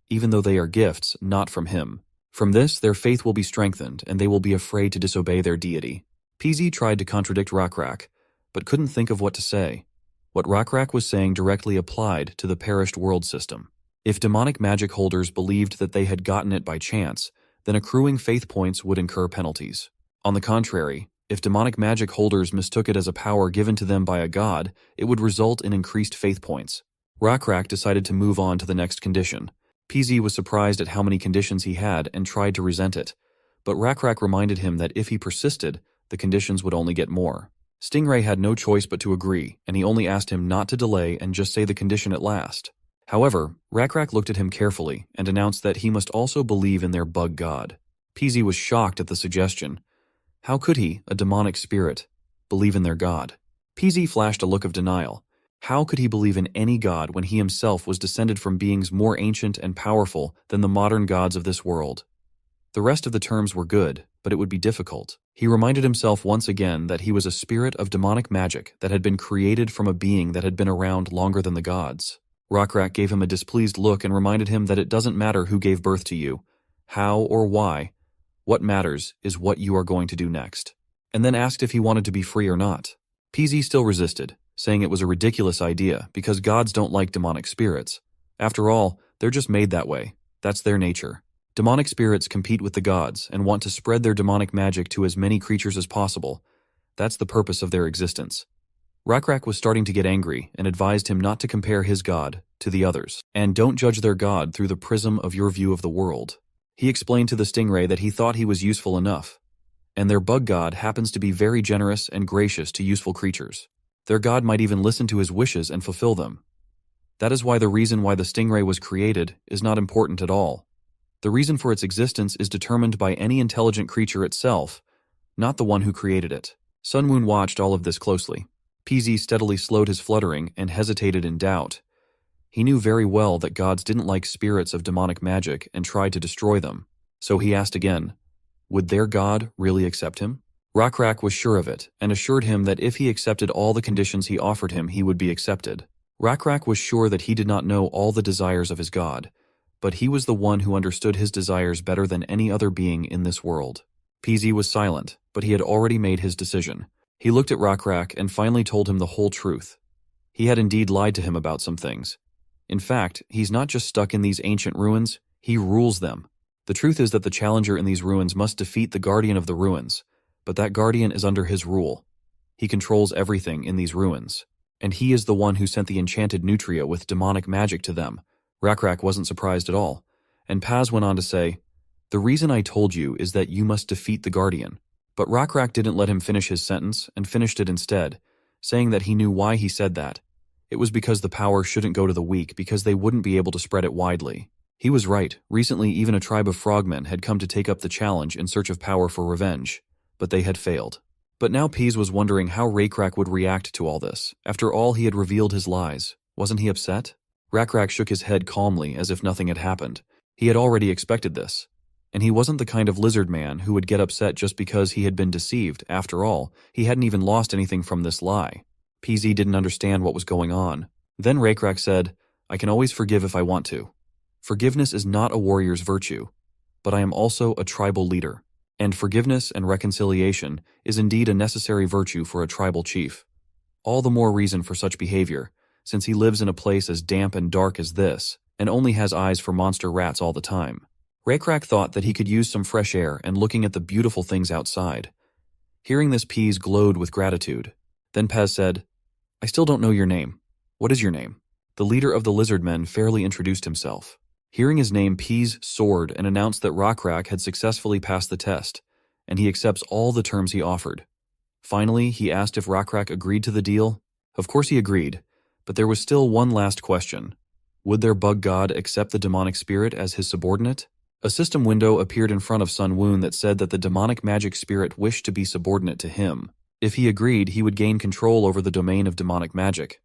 even though they are gifts not from Him. From this, their faith will be strengthened, and they will be afraid to disobey their deity. PZ tried to contradict Rakrak, but couldn't think of what to say. What Rakrak was saying directly applied to the perished world system. If demonic magic holders believed that they had gotten it by chance, then accruing faith points would incur penalties. On the contrary, if demonic magic holders mistook it as a power given to them by a god, it would result in increased faith points. Rakrak decided to move on to the next condition. PZ was surprised at how many conditions he had and tried to resent it, but Rakrak reminded him that if he persisted, the conditions would only get more. Stingray had no choice but to agree, and he only asked him not to delay and just say the condition at last. However, Rakrak looked at him carefully and announced that he must also believe in their bug god. PZ was shocked at the suggestion. How could he, a demonic spirit, believe in their god? PZ flashed a look of denial. How could he believe in any god when he himself was descended from beings more ancient and powerful than the modern gods of this world? The rest of the terms were good, but it would be difficult. He reminded himself once again that he was a spirit of demonic magic that had been created from a being that had been around longer than the gods. Rakrak gave him a displeased look and reminded him that it doesn't matter who gave birth to you, how or why. What matters is what you are going to do next. And then asked if he wanted to be free or not. PZ still resisted, saying it was a ridiculous idea because gods don't like demonic spirits. After all, they're just made that way. That's their nature. Demonic spirits compete with the gods and want to spread their demonic magic to as many creatures as possible. That's the purpose of their existence. Rakrak was starting to get angry and advised him not to compare his god to the others, and don't judge their god through the prism of your view of the world. He explained to the Stingray that he thought he was useful enough, and their bug god happens to be very generous and gracious to useful creatures. Their god might even listen to his wishes and fulfill them. That is why the reason why the Stingray was created is not important at all. The reason for its existence is determined by any intelligent creature itself, not the one who created it. Sunwoon watched all of this closely. PZ steadily slowed his fluttering and hesitated in doubt. He knew very well that gods didn't like spirits of demonic magic and tried to destroy them. So he asked again, would their god really accept him? Rakrak was sure of it and assured him that if he accepted all the conditions he offered him, he would be accepted. Rakrak was sure that he did not know all the desires of his god, but he was the one who understood his desires better than any other being in this world. PZ was silent, but he had already made his decision. He looked at Rakrak and finally told him the whole truth. He had indeed lied to him about some things. In fact, he's not just stuck in these ancient ruins, he rules them. The truth is that the challenger in these ruins must defeat the guardian of the ruins, but that guardian is under his rule. He controls everything in these ruins, and he is the one who sent the enchanted nutria with demonic magic to them. Rakrak wasn't surprised at all, and Paz went on to say, the reason I told you is that you must defeat the guardian. But Rakrak didn't let him finish his sentence and finished it instead, saying that he knew why he said that. It was because the power shouldn't go to the weak because they wouldn't be able to spread it widely. He was right. Recently, even a tribe of frogmen had come to take up the challenge in search of power for revenge, but they had failed. But now Pease was wondering how Rakrak would react to all this. After all, he had revealed his lies. Wasn't he upset? Rakrak shook his head calmly as if nothing had happened. He had already expected this. And he wasn't the kind of lizard man who would get upset just because he had been deceived. After all, he hadn't even lost anything from this lie. PZ didn't understand what was going on. Then Rakrak said, I can always forgive if I want to. Forgiveness is not a warrior's virtue, but I am also a tribal leader. And forgiveness and reconciliation is indeed a necessary virtue for a tribal chief. All the more reason for such behavior, since he lives in a place as damp and dark as this, and only has eyes for monster rats all the time. Rakrak thought that he could use some fresh air and looking at the beautiful things outside. Hearing this, Pease glowed with gratitude. Then Pez said, I still don't know your name. What is your name? The leader of the Lizardmen fairly introduced himself. Hearing his name, Pease soared and announced that Rakrak had successfully passed the test, and he accepts all the terms he offered. Finally, he asked if Rakrak agreed to the deal. Of course he agreed, but there was still one last question. Would their bug god accept the demonic spirit as his subordinate? A system window appeared in front of Sun Woon that said that the demonic magic spirit wished to be subordinate to him. If he agreed, he would gain control over the domain of demonic magic.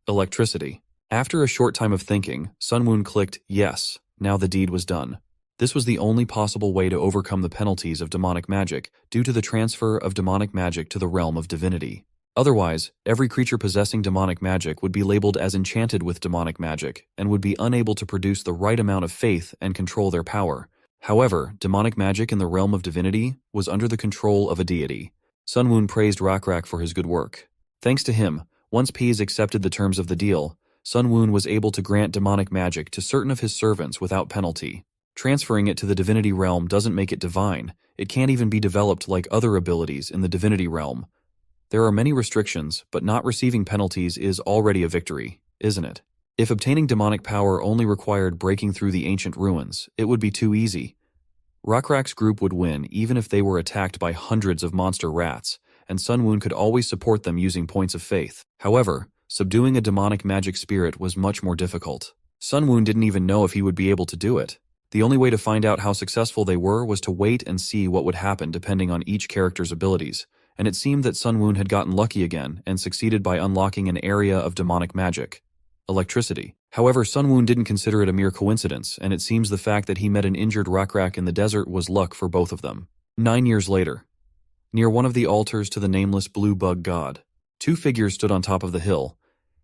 Electricity. After a short time of thinking, Sun Woon clicked yes. Now the deed was done. This was the only possible way to overcome the penalties of demonic magic due to the transfer of demonic magic to the realm of divinity. Otherwise, every creature possessing demonic magic would be labeled as enchanted with demonic magic and would be unable to produce the right amount of faith and control their power. However, demonic magic in the realm of divinity was under the control of a deity. Sun Wun praised Rakrak for his good work. Thanks to him, once Peas accepted the terms of the deal, Sun Wun was able to grant demonic magic to certain of his servants without penalty. Transferring it to the divinity realm doesn't make it divine. It can't even be developed like other abilities in the divinity realm. There are many restrictions, but not receiving penalties is already a victory, isn't it? If obtaining demonic power only required breaking through the ancient ruins, it would be too easy. Rakrak's group would win even if they were attacked by hundreds of monster rats, and Sun Wun could always support them using points of faith. However, subduing a demonic magic spirit was much more difficult. Sun Wun didn't even know if he would be able to do it. The only way to find out how successful they were was to wait and see what would happen depending on each character's abilities, and it seemed that Sun Wun had gotten lucky again and succeeded by unlocking an area of demonic magic. Electricity. However, Sun Wun didn't consider it a mere coincidence, and it seems the fact that he met an injured Rakrak in the desert was luck for both of them. 9 years later, near one of the altars to the nameless blue bug god, two figures stood on top of the hill.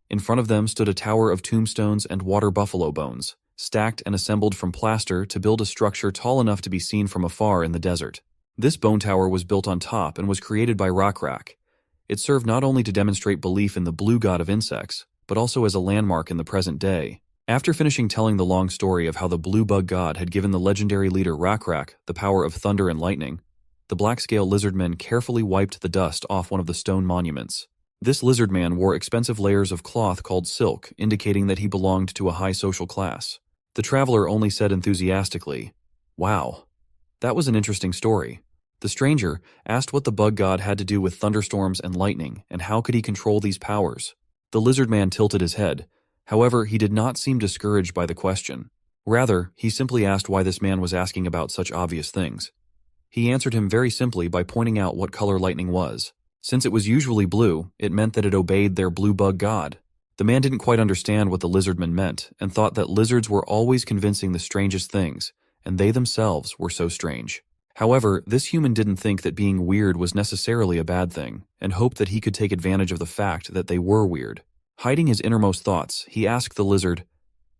In front of them stood a tower of tombstones and water buffalo bones, stacked and assembled from plaster to build a structure tall enough to be seen from afar in the desert. This bone tower was built on top and was created by Rakrak. It served not only to demonstrate belief in the blue god of insects, but also as a landmark in the present day. After finishing telling the long story of how the blue bug god had given the legendary leader Rakrak the power of thunder and lightning, the black-scale lizardmen carefully wiped the dust off one of the stone monuments. This lizardman wore expensive layers of cloth called silk, indicating that he belonged to a high social class. The traveler only said enthusiastically, "Wow, that was an interesting story." The stranger asked what the bug god had to do with thunderstorms and lightning, and how could he control these powers. The lizardman tilted his head. However, he did not seem discouraged by the question. Rather, he simply asked why this man was asking about such obvious things. He answered him very simply by pointing out what color lightning was. Since it was usually blue, it meant that it obeyed their blue bug god. The man didn't quite understand what the lizardmen meant, and thought that lizards were always convincing the strangest things, and they themselves were so strange. However, this human didn't think that being weird was necessarily a bad thing, and hoped that he could take advantage of the fact that they were weird. Hiding his innermost thoughts, he asked the lizard,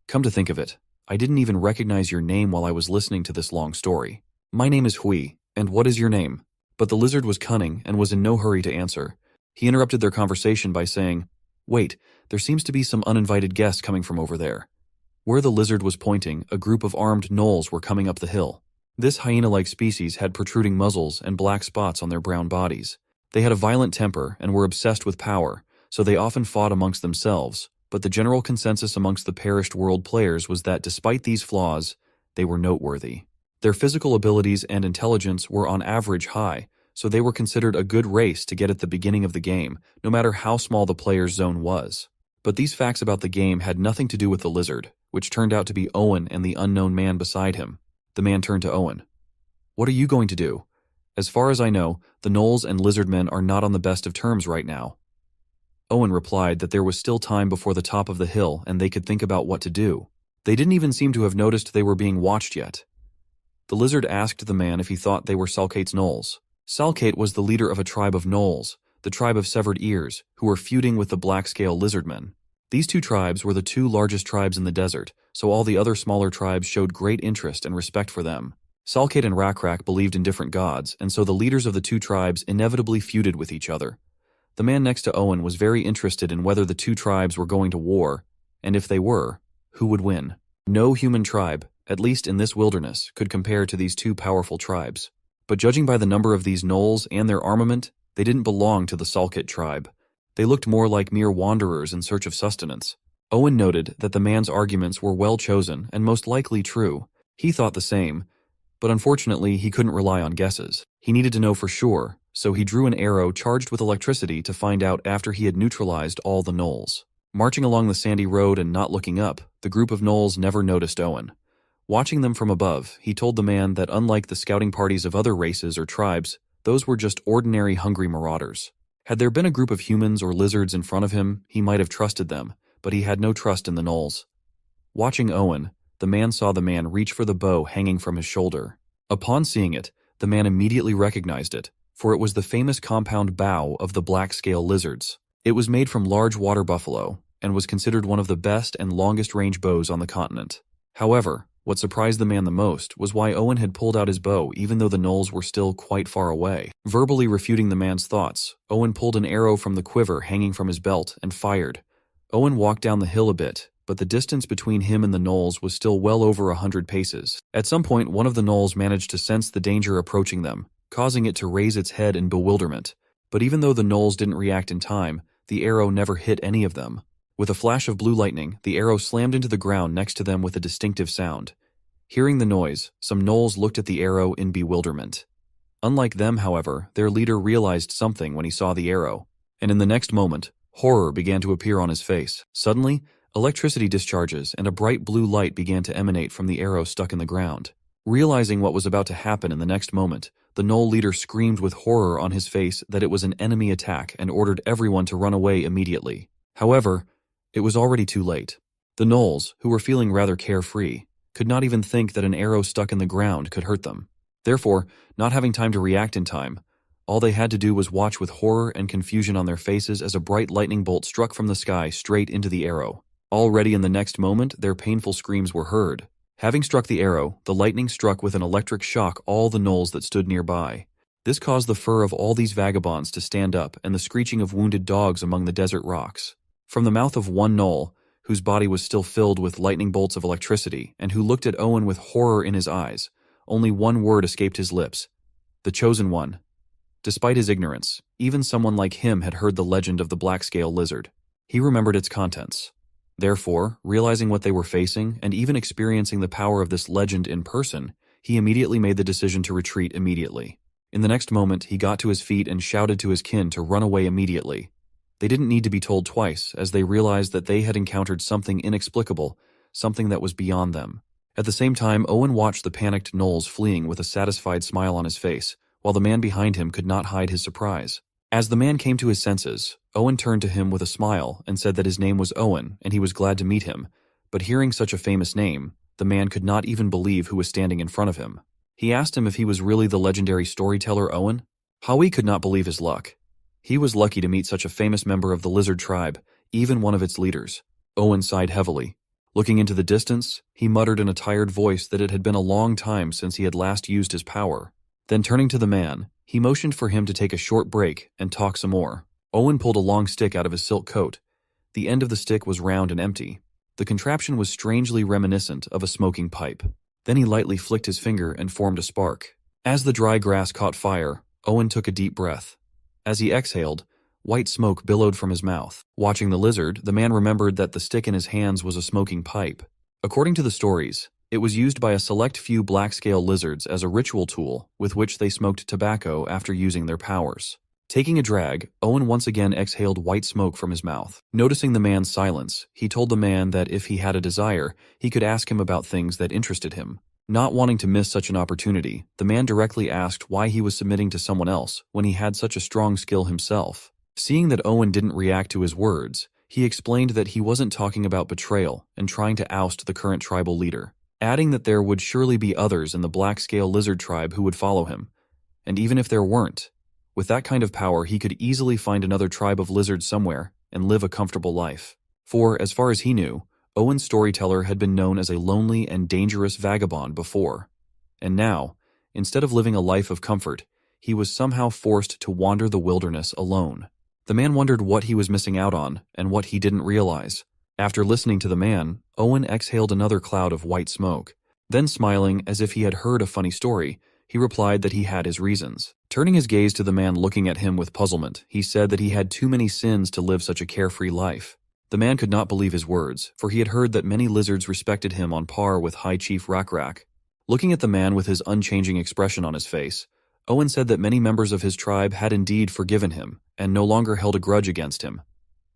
"Come to think of it, I didn't even recognize your name while I was listening to this long story. My name is Hui, and what is your name?" But the lizard was cunning and was in no hurry to answer. He interrupted their conversation by saying, "Wait, there seems to be some uninvited guests coming from over there." Where the lizard was pointing, a group of armed gnolls were coming up the hill. This hyena-like species had protruding muzzles and black spots on their brown bodies. They had a violent temper and were obsessed with power, so they often fought amongst themselves, but the general consensus amongst the perished world players was that despite these flaws, they were noteworthy. Their physical abilities and intelligence were on average high, so they were considered a good race to get at the beginning of the game, no matter how small the player's zone was. But these facts about the game had nothing to do with the lizard, which turned out to be Owen and the unknown man beside him. The man turned to Owen. "What are you going to do? As far as I know, the gnolls and lizardmen are not on the best of terms right now." Owen replied that there was still time before the top of the hill and they could think about what to do. They didn't even seem to have noticed they were being watched yet. The lizard asked the man if he thought they were Salkate's gnolls. Salkate was the leader of a tribe of gnolls, the tribe of severed ears, who were feuding with the black-scale lizardmen. These two tribes were the two largest tribes in the desert, so all the other smaller tribes showed great interest and respect for them. Salkate and Rakrak believed in different gods, and so the leaders of the two tribes inevitably feuded with each other. The man next to Owen was very interested in whether the two tribes were going to war, and if they were, who would win. No human tribe, at least in this wilderness, could compare to these two powerful tribes. But judging by the number of these gnolls and their armament, they didn't belong to the Salkate tribe. They looked more like mere wanderers in search of sustenance. Owen noted that the man's arguments were well chosen and most likely true. He thought the same, but unfortunately he couldn't rely on guesses. He needed to know for sure, so he drew an arrow charged with electricity to find out after he had neutralized all the gnolls. Marching along the sandy road and not looking up, the group of gnolls never noticed Owen. Watching them from above, he told the man that unlike the scouting parties of other races or tribes, those were just ordinary hungry marauders. Had there been a group of humans or lizards in front of him, he might have trusted them, but he had no trust in the gnolls. Watching Owen, the man saw the man reach for the bow hanging from his shoulder. Upon seeing it, the man immediately recognized it. for it was the famous compound bow of the black-scale lizards. It was made from large water buffalo and was considered one of the best and longest-range bows on the continent. However, what surprised the man the most was why Owen had pulled out his bow even though the gnolls were still quite far away. Verbally refuting the man's thoughts, Owen pulled an arrow from the quiver hanging from his belt and fired. Owen walked down the hill a bit, but the distance between him and the gnolls was still well over 100 paces. At some point, one of the gnolls managed to sense the danger approaching them, causing it to raise its head in bewilderment. But even though the gnolls didn't react in time, the arrow never hit any of them. With a flash of blue lightning, the arrow slammed into the ground next to them with a distinctive sound. Hearing the noise, some gnolls looked at the arrow in bewilderment. Unlike them, however, their leader realized something when he saw the arrow, and in the next moment, horror began to appear on his face. Suddenly, electricity discharges and a bright blue light began to emanate from the arrow stuck in the ground. Realizing what was about to happen in the next moment, the gnoll leader screamed with horror on his face that it was an enemy attack and ordered everyone to run away immediately. However, it was already too late. The gnolls, who were feeling rather carefree, could not even think that an arrow stuck in the ground could hurt them. Therefore, not having time to react in time, all they had to do was watch with horror and confusion on their faces as a bright lightning bolt struck from the sky straight into the arrow. Already in the next moment, their painful screams were heard. Having struck the arrow, the lightning struck with an electric shock all the gnolls that stood nearby. This caused the fur of all these vagabonds to stand up and the screeching of wounded dogs among the desert rocks. From the mouth of one gnoll, whose body was still filled with lightning bolts of electricity and who looked at Owen with horror in his eyes, only one word escaped his lips: the Chosen One. Despite his ignorance, even someone like him had heard the legend of the black-scale lizard. He remembered its contents. Therefore, realizing what they were facing and even experiencing the power of this legend in person, he immediately made the decision to retreat immediately. In the next moment, he got to his feet and shouted to his kin to run away immediately. They didn't need to be told twice, as they realized that they had encountered something inexplicable, something that was beyond them. At the same time, Owen watched the panicked gnolls fleeing with a satisfied smile on his face, while the man behind him could not hide his surprise. As the man came to his senses, Owen turned to him with a smile and said that his name was Owen and he was glad to meet him, but hearing such a famous name, the man could not even believe who was standing in front of him. He asked him if he was really the legendary storyteller Owen. Howie could not believe his luck. He was lucky to meet such a famous member of the lizard tribe, even one of its leaders. Owen sighed heavily. Looking into the distance, he muttered in a tired voice that it had been a long time since he had last used his power. Then turning to the man, he motioned for him to take a short break and talk some more. Owen pulled a long stick out of his silk coat. The end of the stick was round and empty. The contraption was strangely reminiscent of a smoking pipe. Then he lightly flicked his finger and formed a spark. As the dry grass caught fire, Owen took a deep breath. As he exhaled, white smoke billowed from his mouth. Watching the lizard, the man remembered that the stick in his hands was a smoking pipe. According to the stories, it was used by a select few black-scale lizards as a ritual tool with which they smoked tobacco after using their powers. Taking a drag, Owen once again exhaled white smoke from his mouth. Noticing the man's silence, he told the man that if he had a desire, he could ask him about things that interested him. Not wanting to miss such an opportunity, the man directly asked why he was submitting to someone else when he had such a strong skill himself. Seeing that Owen didn't react to his words, he explained that he wasn't talking about betrayal and trying to oust the current tribal leader, adding that there would surely be others in the black-scale lizard tribe who would follow him. And even if there weren't, with that kind of power he could easily find another tribe of lizards somewhere and live a comfortable life. For, as far as he knew, Owen's storyteller had been known as a lonely and dangerous vagabond before. And now, instead of living a life of comfort, he was somehow forced to wander the wilderness alone. The man wondered what he was missing out on and what he didn't realize. After listening to the man, Owen exhaled another cloud of white smoke. Then smiling as if he had heard a funny story, he replied that he had his reasons. Turning his gaze to the man looking at him with puzzlement, he said that he had too many sins to live such a carefree life. The man could not believe his words, for he had heard that many lizards respected him on par with High Chief Rak. Looking at the man with his unchanging expression on his face, Owen said that many members of his tribe had indeed forgiven him and no longer held a grudge against him.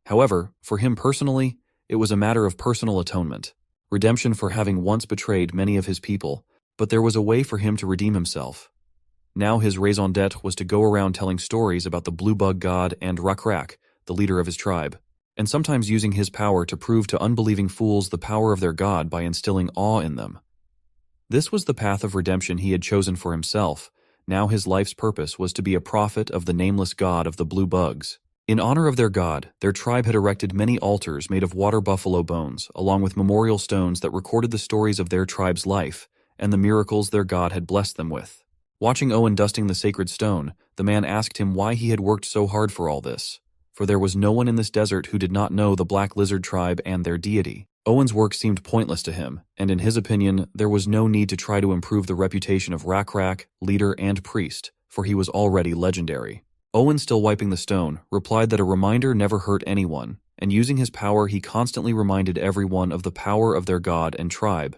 However, for him personally, it was a matter of personal atonement, redemption for having once betrayed many of his people, but there was a way for him to redeem himself. Now his raison d'etre was to go around telling stories about the blue bug god and Rak, the leader of his tribe, and sometimes using his power to prove to unbelieving fools the power of their god by instilling awe in them. This was the path of redemption he had chosen for himself, Now his life's purpose was to be a prophet of the nameless god of the blue bugs. In honor of their god, their tribe had erected many altars made of water buffalo bones, along with memorial stones that recorded the stories of their tribe's life and the miracles their god had blessed them with. Watching Owen dusting the sacred stone, the man asked him why he had worked so hard for all this. For there was no one in this desert who did not know the Black Lizard tribe and their deity. Owen's work seemed pointless to him, and in his opinion, there was no need to try to improve the reputation of Rakrak, leader and priest, for he was already legendary. Owen, still wiping the stone, replied that a reminder never hurt anyone, and using his power he constantly reminded everyone of the power of their god and tribe.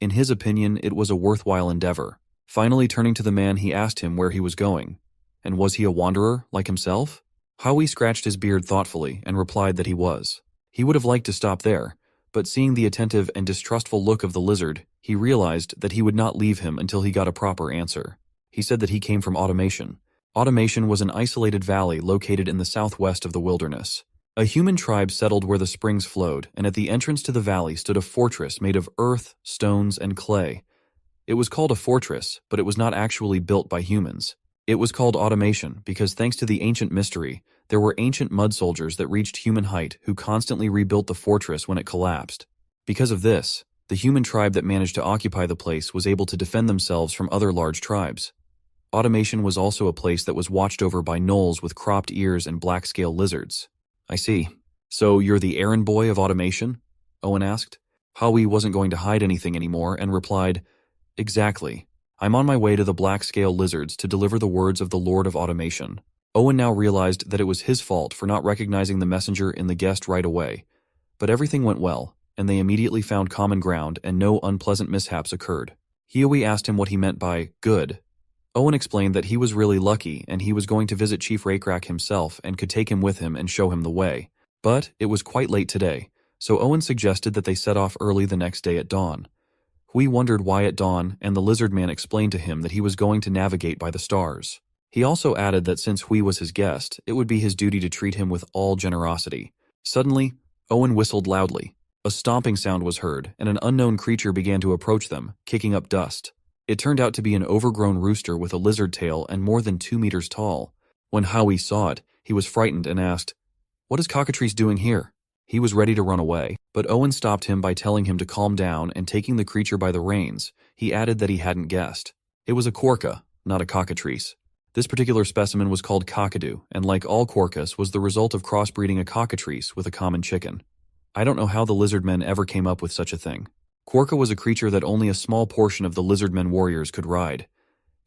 In his opinion, it was a worthwhile endeavor. Finally turning to the man, he asked him where he was going. And was he a wanderer, like himself? Howie scratched his beard thoughtfully and replied that he was. He would have liked to stop there, but seeing the attentive and distrustful look of the lizard, he realized that he would not leave him until he got a proper answer. He said that he came from Automation. Automation was an isolated valley located in the southwest of the wilderness. A human tribe settled where the springs flowed, and at the entrance to the valley stood a fortress made of earth, stones, and clay. It was called a fortress, but it was not actually built by humans. It was called Automation because, thanks to the ancient mystery, there were ancient mud soldiers that reached human height who constantly rebuilt the fortress when it collapsed. Because of this, the human tribe that managed to occupy the place was able to defend themselves from other large tribes. Automation was also a place that was watched over by gnolls with cropped ears and black-scale lizards. I see. So you're the errand boy of Automation? Owen asked. Howie wasn't going to hide anything anymore and replied, Exactly. I'm on my way to the black-scale lizards to deliver the words of the Lord of Automation. Owen now realized that it was his fault for not recognizing the messenger in the guest right away. But everything went well, and they immediately found common ground and no unpleasant mishaps occurred. Howie asked him what he meant by good. Owen explained that he was really lucky and he was going to visit Chief Rakrak himself and could take him with him and show him the way. But it was quite late today, so Owen suggested that they set off early the next day at dawn. Hui wondered why at dawn, and the Lizardman explained to him that he was going to navigate by the stars. He also added that since Hui was his guest, it would be his duty to treat him with all generosity. Suddenly, Owen whistled loudly. A stomping sound was heard, and an unknown creature began to approach them, kicking up dust. It turned out to be an overgrown rooster with a lizard tail and more than 2 meters tall. When Howie saw it, he was frightened and asked, "What is Cockatrice doing here?" He was ready to run away, but Owen stopped him by telling him to calm down, and taking the creature by the reins, he added that he hadn't guessed. It was a quorka, not a cockatrice. This particular specimen was called Cockadoo, and like all quorkas, was the result of crossbreeding a cockatrice with a common chicken. I don't know how the Lizardmen ever came up with such a thing. Quorka was a creature that only a small portion of the Lizardmen warriors could ride.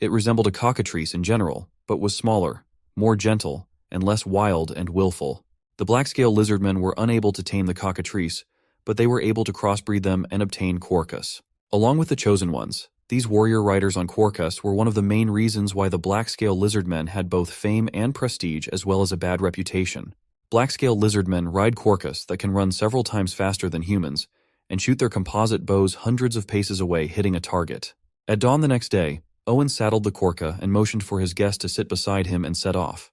It resembled a cockatrice in general, but was smaller, more gentle, and less wild and willful. The black-scale Lizardmen were unable to tame the cockatrice, but they were able to crossbreed them and obtain quorkas. Along with the chosen ones, these warrior riders on quorkas were one of the main reasons why the black-scale Lizardmen had both fame and prestige as well as a bad reputation. Black-scale Lizardmen ride quorkas that can run several times faster than humans and shoot their composite bows hundreds of paces away, hitting a target. At dawn the next day, Owen saddled the quorka and motioned for his guest to sit beside him and set off.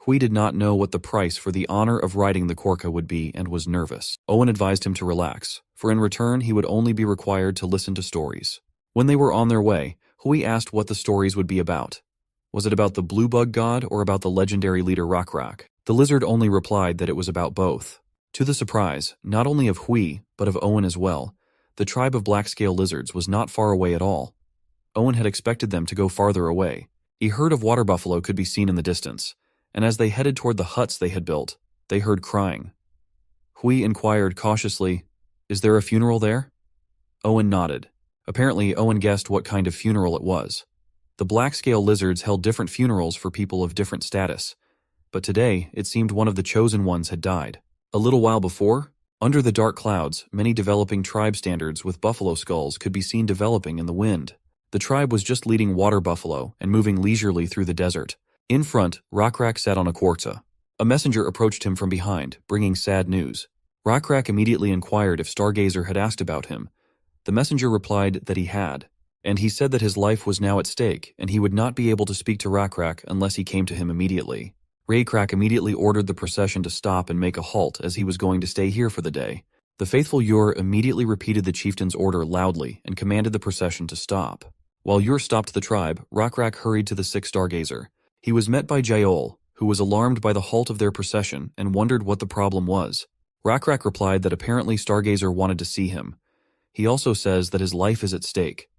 Hui did not know what the price for the honor of riding the quorka would be and was nervous. Owen advised him to relax, for in return he would only be required to listen to stories. When they were on their way, Hui asked what the stories would be about. Was it about the blue bug god or about the legendary leader Rakrak? The lizard only replied that it was about both. To the surprise, not only of Hui, but of Owen as well, the tribe of black-scale lizards was not far away at all. Owen had expected them to go farther away. A herd of water buffalo could be seen in the distance, and as they headed toward the huts they had built, they heard crying. Hui inquired cautiously, "Is there a funeral there?" Owen nodded. Apparently, Owen guessed what kind of funeral it was. The black-scale lizards held different funerals for people of different status, but today it seemed one of the chosen ones had died. A little while before, under the dark clouds, many developing tribe standards with buffalo skulls could be seen developing in the wind. The tribe was just leading water buffalo and moving leisurely through the desert. In front, Rakrak sat on a quorta. A messenger approached him from behind, bringing sad news. Rakrak immediately inquired if Stargazer had asked about him. The messenger replied that he had, and he said that his life was now at stake and he would not be able to speak to Rakrak unless he came to him immediately. Rakrak immediately ordered the procession to stop and make a halt as he was going to stay here for the day. The faithful Ur immediately repeated the chieftain's order loudly and commanded the procession to stop. While Ur stopped the tribe, Rakrak hurried to the sick stargazer. He was met by Jaol, who was alarmed by the halt of their procession and wondered what the problem was. Rakrak replied that apparently Stargazer wanted to see him. He also says that his life is at stake.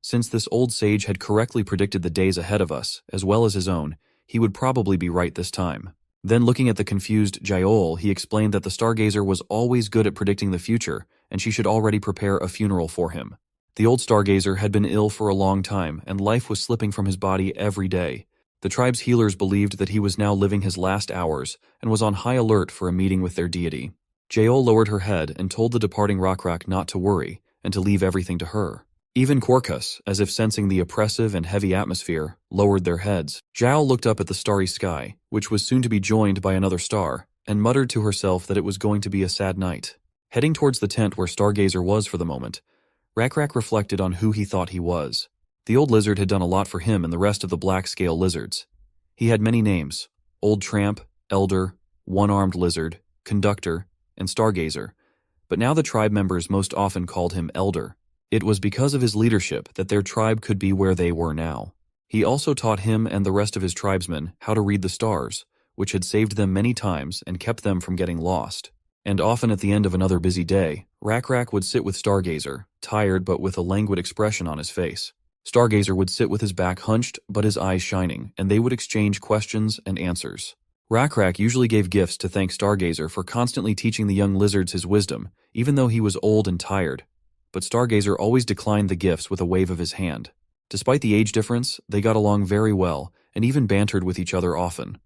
Since this old sage had correctly predicted the days ahead of us, as well as his own, he would probably be right this time. Then looking at the confused Jaol, he explained that the Stargazer was always good at predicting the future, and she should already prepare a funeral for him. The old Stargazer had been ill for a long time, and life was slipping from his body every day. The tribe's healers believed that he was now living his last hours, and was on high alert for a meeting with their deity. Jaol lowered her head and told the departing Rakrak not to worry, and to leave everything to her. Even Korkus, as if sensing the oppressive and heavy atmosphere, lowered their heads. Zhao looked up at the starry sky, which was soon to be joined by another star, and muttered to herself that it was going to be a sad night. Heading towards the tent where Stargazer was for the moment, Rakrak reflected on who he thought he was. The old lizard had done a lot for him and the rest of the black-scale lizards. He had many names: Old Tramp, Elder, One-Armed Lizard, Conductor, and Stargazer, but now the tribe members most often called him Elder. It was because of his leadership that their tribe could be where they were now. He also taught him and the rest of his tribesmen how to read the stars, which had saved them many times and kept them from getting lost. And often at the end of another busy day, Rakrak would sit with Stargazer, tired but with a languid expression on his face. Stargazer would sit with his back hunched but his eyes shining, and they would exchange questions and answers. Rakrak usually gave gifts to thank Stargazer for constantly teaching the young lizards his wisdom, even though he was old and tired. But Stargazer always declined the gifts with a wave of his hand. Despite the age difference, they got along very well, and even bantered with each other often.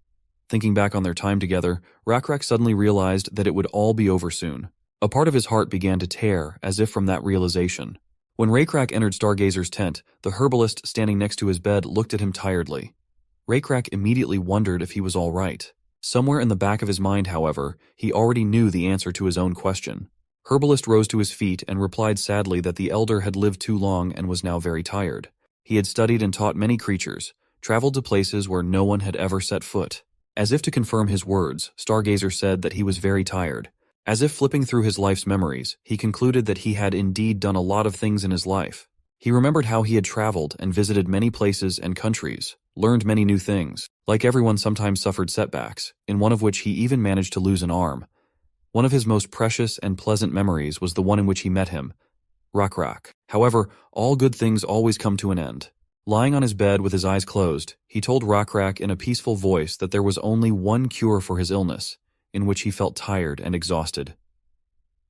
Thinking back on their time together, Rakrak suddenly realized that it would all be over soon. A part of his heart began to tear, as if from that realization. When Rakrak entered Stargazer's tent, the herbalist standing next to his bed looked at him tiredly. Rakrak immediately wondered if he was all right. Somewhere in the back of his mind, however, he already knew the answer to his own question. Herbalist rose to his feet and replied sadly that the elder had lived too long and was now very tired. He had studied and taught many creatures, traveled to places where no one had ever set foot. As if to confirm his words, Stargazer said that he was very tired. As if flipping through his life's memories, he concluded that he had indeed done a lot of things in his life. He remembered how he had traveled and visited many places and countries, learned many new things. Like everyone, sometimes suffered setbacks, in one of which he even managed to lose an arm. One of his most precious and pleasant memories was the one in which he met him, Rakrak. However, all good things always come to an end. Lying on his bed with his eyes closed, he told Rakrak in a peaceful voice that there was only one cure for his illness, in which he felt tired and exhausted.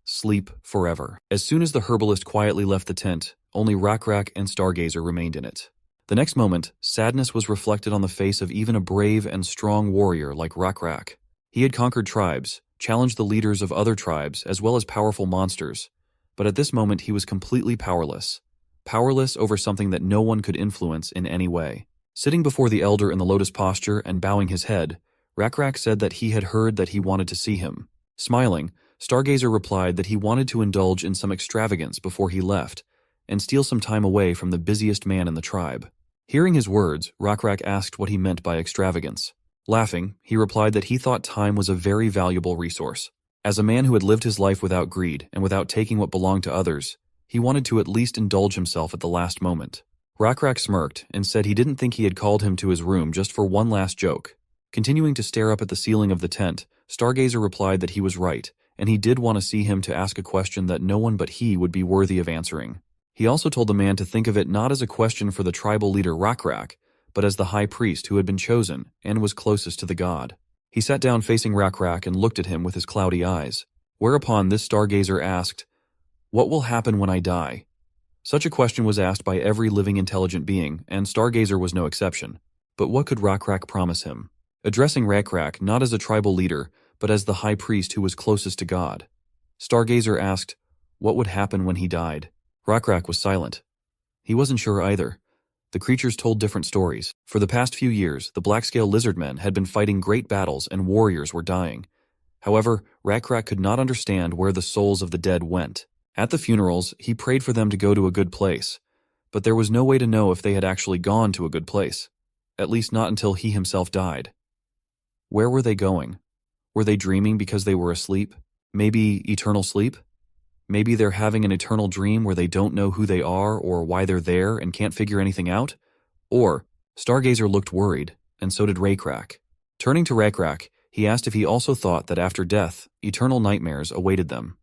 Sleep forever. As soon as the herbalist quietly left the tent, only Rakrak and Stargazer remained in it. The next moment, sadness was reflected on the face of even a brave and strong warrior like Rakrak. He had conquered tribes, challenged the leaders of other tribes as well as powerful monsters, but at this moment he was completely powerless. Powerless over something that no one could influence in any way. Sitting before the elder in the lotus posture and bowing his head, Rakrak said that he had heard that he wanted to see him. Smiling, Stargazer replied that he wanted to indulge in some extravagance before he left, and steal some time away from the busiest man in the tribe. Hearing his words, Rakrak asked what he meant by extravagance. Laughing, he replied that he thought time was a very valuable resource. As a man who had lived his life without greed and without taking what belonged to others, he wanted to at least indulge himself at the last moment. Rakrak smirked and said he didn't think he had called him to his room just for one last joke. Continuing to stare up at the ceiling of the tent, Stargazer replied that he was right, and he did want to see him to ask a question that no one but he would be worthy of answering. He also told the man to think of it not as a question for the tribal leader Rakrak, but as the high priest who had been chosen and was closest to the god. He sat down facing Rakrak and looked at him with his cloudy eyes. Whereupon this Stargazer asked, "What will happen when I die?" Such a question was asked by every living intelligent being, and Stargazer was no exception. But what could Rakrak promise him? Addressing Rakrak not as a tribal leader, but as the high priest who was closest to God, Stargazer asked, what would happen when he died? Rakrak was silent. He wasn't sure either. The creatures told different stories. For the past few years, the black-scale lizardmen had been fighting great battles and warriors were dying. However, Rakrak could not understand where the souls of the dead went. At the funerals, he prayed for them to go to a good place, but there was no way to know if they had actually gone to a good place, at least not until he himself died. Where were they going? Were they dreaming because they were asleep? Maybe eternal sleep? Maybe they're having an eternal dream where they don't know who they are or why they're there and can't figure anything out? Or, Stargazer looked worried, and so did Raycrack. Turning to Raycrack, he asked if he also thought that after death, eternal nightmares awaited them.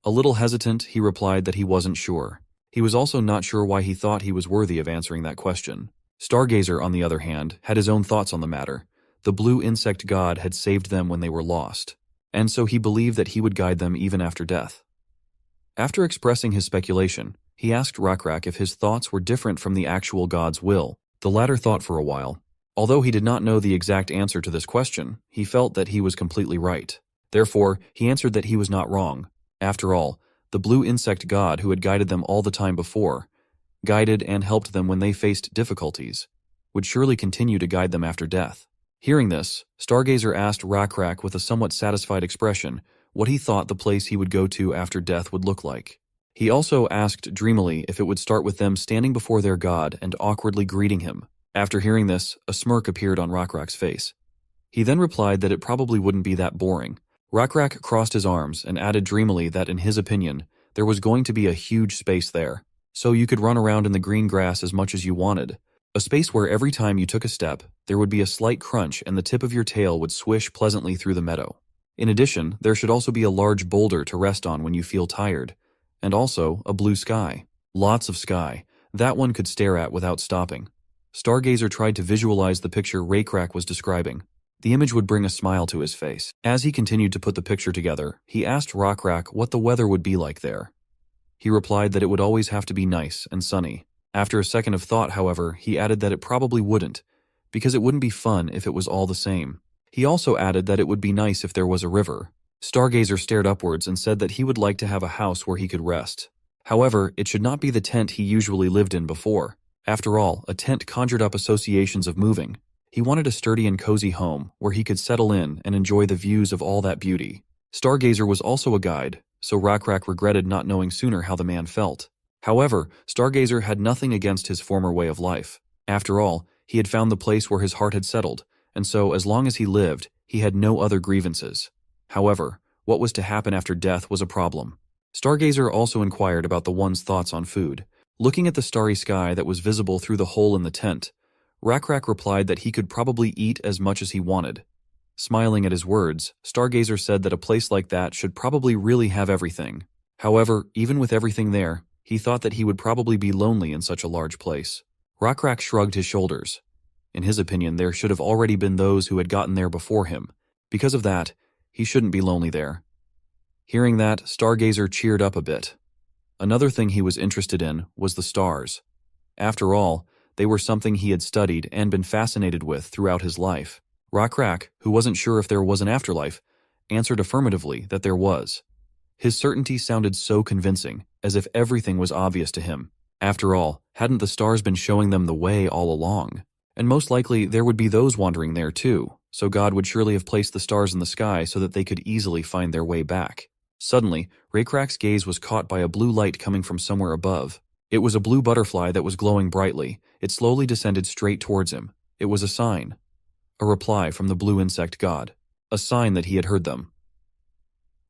A little hesitant, he replied that he wasn't sure. He was also not sure why he thought he was worthy of answering that question. Stargazer, on the other hand, had his own thoughts on the matter. The blue insect god had saved them when they were lost, and so he believed that he would guide them even after death. After expressing his speculation, he asked Raycrack if his thoughts were different from the actual god's will. The latter thought for a while. Although he did not know the exact answer to this question, he felt that he was completely right. Therefore, he answered that he was not wrong. After all, the blue insect god who had guided them all the time before, guided and helped them when they faced difficulties, would surely continue to guide them after death. Hearing this, Stargazer asked Raycrack with a somewhat satisfied expression what he thought the place he would go to after death would look like. He also asked dreamily if it would start with them standing before their god and awkwardly greeting him. After hearing this, a smirk appeared on Raycrack's face. He then replied that it probably wouldn't be that boring. Raycrack crossed his arms and added dreamily that in his opinion, there was going to be a huge space there, so you could run around in the green grass as much as you wanted. A space where every time you took a step, there would be a slight crunch and the tip of your tail would swish pleasantly through the meadow. In addition, there should also be a large boulder to rest on when you feel tired, and also a blue sky. Lots of sky, that one could stare at without stopping. Stargazer tried to visualize the picture Raycrack was describing. The image would bring a smile to his face. As he continued to put the picture together, he asked Raycrack what the weather would be like there. He replied that it would always have to be nice and sunny. After a second of thought, however, he added that it probably wouldn't, because it wouldn't be fun if it was all the same. He also added that it would be nice if there was a river. Stargazer stared upwards and said that he would like to have a house where he could rest. However, it should not be the tent he usually lived in before. After all, a tent conjured up associations of moving. He wanted a sturdy and cozy home where he could settle in and enjoy the views of all that beauty. Stargazer was also a guide, so Raycrack regretted not knowing sooner how the man felt. However, Stargazer had nothing against his former way of life. After all, he had found the place where his heart had settled, and so as long as he lived, he had no other grievances. However, what was to happen after death was a problem. Stargazer also inquired about the one's thoughts on food. Looking at the starry sky that was visible through the hole in the tent, Raycrack replied that he could probably eat as much as he wanted. Smiling at his words, Stargazer said that a place like that should probably really have everything. However, even with everything there, he thought that he would probably be lonely in such a large place. Raycrack shrugged his shoulders. In his opinion, there should have already been those who had gotten there before him. Because of that, he shouldn't be lonely there. Hearing that, Stargazer cheered up a bit. Another thing he was interested in was the stars. After all, they were something he had studied and been fascinated with throughout his life. Raycrack, who wasn't sure if there was an afterlife, answered affirmatively that there was. His certainty sounded so convincing, as if everything was obvious to him. After all, hadn't the stars been showing them the way all along? And most likely there would be those wandering there too, so God would surely have placed the stars in the sky so that they could easily find their way back. Suddenly, Raycrack's gaze was caught by a blue light coming from somewhere above. It was a blue butterfly that was glowing brightly. It slowly descended straight towards him. It was a sign. A reply from the blue insect god. A sign that he had heard them.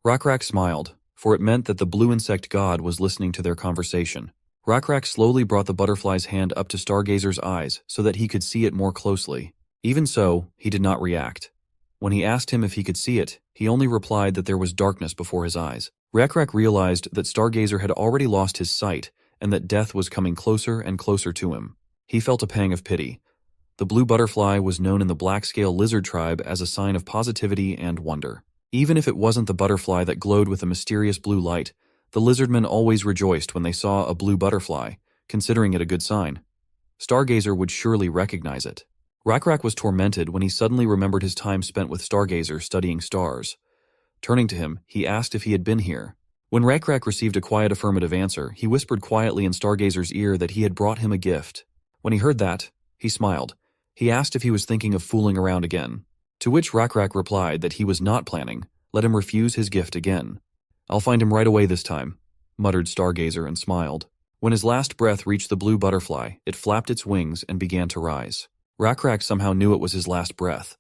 Raycrack smiled, for it meant that the blue insect god was listening to their conversation. Raycrack slowly brought the butterfly's hand up to Stargazer's eyes so that he could see it more closely. Even so, he did not react. When he asked him if he could see it, he only replied that there was darkness before his eyes. Raycrack realized that Stargazer had already lost his sight and that death was coming closer and closer to him. He felt a pang of pity. The blue butterfly was known in the black-scale lizard tribe as a sign of positivity and wonder. Even if it wasn't the butterfly that glowed with a mysterious blue light, the lizardmen always rejoiced when they saw a blue butterfly, considering it a good sign. Stargazer would surely recognize it. Raycrack was tormented when he suddenly remembered his time spent with Stargazer studying stars. Turning to him, he asked if he had been here. When Raycrack received a quiet affirmative answer, he whispered quietly in Stargazer's ear that he had brought him a gift. When he heard that, he smiled. He asked if he was thinking of fooling around again. To which Raycrack replied that he was not planning. Let him refuse his gift again. "I'll find him right away this time," muttered Stargazer and smiled. When his last breath reached the blue butterfly, it flapped its wings and began to rise. Raycrack somehow knew it was his last breath.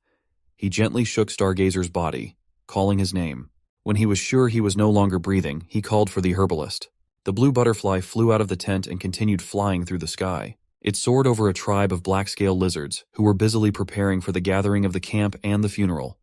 He gently shook Stargazer's body, calling his name. When he was sure he was no longer breathing, he called for the herbalist. The blue butterfly flew out of the tent and continued flying through the sky. It soared over a tribe of black-scale lizards who were busily preparing for the gathering of the camp and the funeral.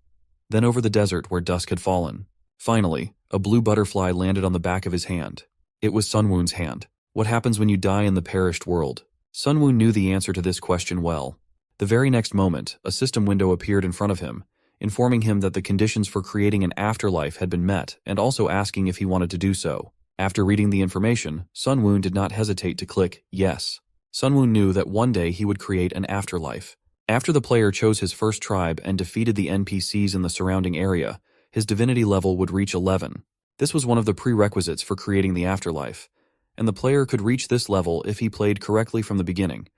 Then over the desert where dusk had fallen. Finally, a blue butterfly landed on the back of his hand. It was Sunwoon's hand. What happens when you die in the perished world? Sunwoon knew the answer to this question well. The very next moment, a system window appeared in front of him, informing him that the conditions for creating an afterlife had been met and also asking if he wanted to do so. After reading the information, Sunwoon did not hesitate to click yes. Sunwoon knew that one day he would create an afterlife. After the player chose his first tribe and defeated the NPCs in the surrounding area, his divinity level would reach 11. This was one of the prerequisites for creating the afterlife, and the player could reach this level if he played correctly from the beginning.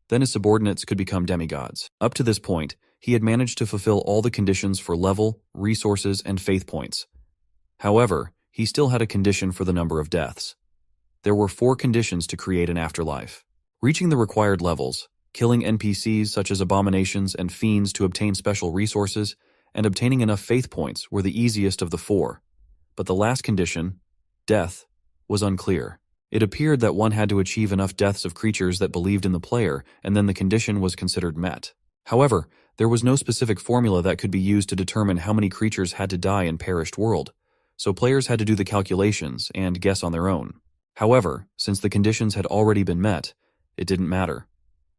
Then his subordinates could become demigods. Up to this point, he had managed to fulfill all the conditions for level, resources, and faith points. However, he still had a condition for the number of deaths. There were 4 conditions to create an afterlife. Reaching the required levels, killing NPCs such as abominations and fiends to obtain special resources, and obtaining enough faith points were the easiest of the 4. But the last condition, death, was unclear. It appeared that one had to achieve enough deaths of creatures that believed in the player, and then the condition was considered met. However, there was no specific formula that could be used to determine how many creatures had to die in perished world, so players had to do the calculations and guess on their own. However, since the conditions had already been met, it didn't matter.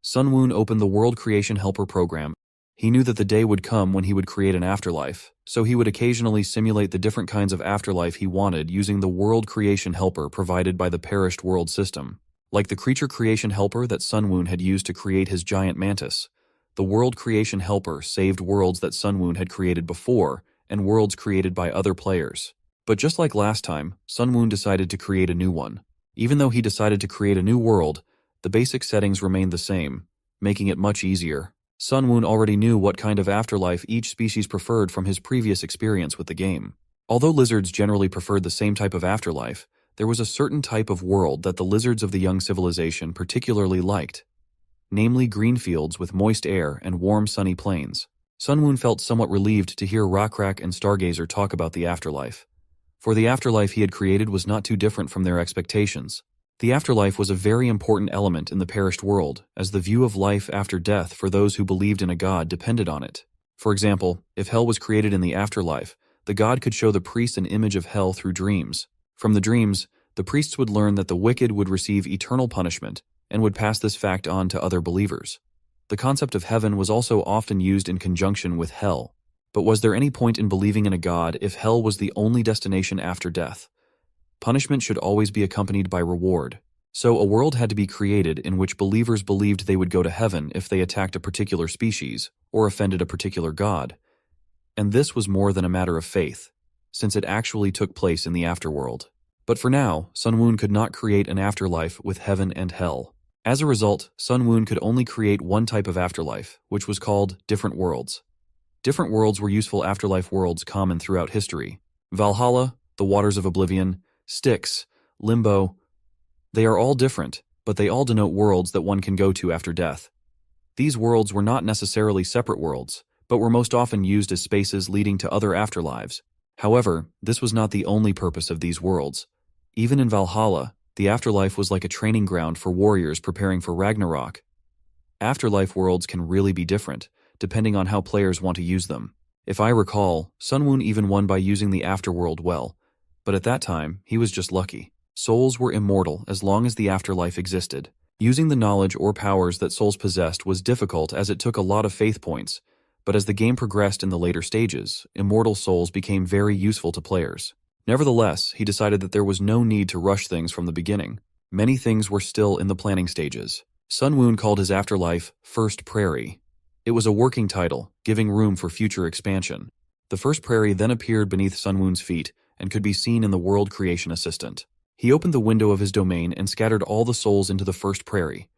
Sunwoon opened the World Creation Helper program. He knew that the day would come when he would create an afterlife, so he would occasionally simulate the different kinds of afterlife he wanted using the World Creation Helper provided by the Perished World system. Like the Creature Creation Helper that Sunwoon had used to create his giant mantis, the World Creation Helper saved worlds that Sunwoon had created before and worlds created by other players. But just like last time, Sunwoon decided to create a new one. Even though he decided to create a new world, the basic settings remained the same, making it much easier. Sunwoon already knew what kind of afterlife each species preferred from his previous experience with the game. Although lizards generally preferred the same type of afterlife, there was a certain type of world that the lizards of the young civilization particularly liked, namely green fields with moist air and warm sunny plains. Sunwoon felt somewhat relieved to hear Rockrak and Stargazer talk about the afterlife. For the afterlife he had created was not too different from their expectations. The afterlife was a very important element in the perished world, as the view of life after death for those who believed in a god depended on it. For example, if hell was created in the afterlife, the god could show the priests an image of hell through dreams. From the dreams, the priests would learn that the wicked would receive eternal punishment and would pass this fact on to other believers. The concept of heaven was also often used in conjunction with hell. But was there any point in believing in a god if hell was the only destination after death? Punishment should always be accompanied by reward. So a world had to be created in which believers believed they would go to heaven if they attacked a particular species or offended a particular god. And this was more than a matter of faith, since it actually took place in the afterworld. But for now, Sunwoon could not create an afterlife with heaven and hell. As a result, Sunwoon could only create one type of afterlife, which was called different worlds. Different worlds were useful afterlife worlds common throughout history. Valhalla, the Waters of Oblivion, Styx, Limbo. They are all different, but they all denote worlds that one can go to after death. These worlds were not necessarily separate worlds, but were most often used as spaces leading to other afterlives. However, this was not the only purpose of these worlds. Even in Valhalla, the afterlife was like a training ground for warriors preparing for Ragnarok. Afterlife worlds can really be different, depending on how players want to use them. If I recall, Sunwoon even won by using the afterworld well, but at that time, he was just lucky. Souls were immortal as long as the afterlife existed. Using the knowledge or powers that souls possessed was difficult as it took a lot of faith points, but as the game progressed in the later stages, immortal souls became very useful to players. Nevertheless, he decided that there was no need to rush things from the beginning. Many things were still in the planning stages. Sunwoon called his afterlife First Prairie. It was a working title, giving room for future expansion. The First Prairie then appeared beneath Sunwoon's feet and could be seen in the World Creation Assistant. He opened the window of his domain and scattered all the souls into the First Prairie.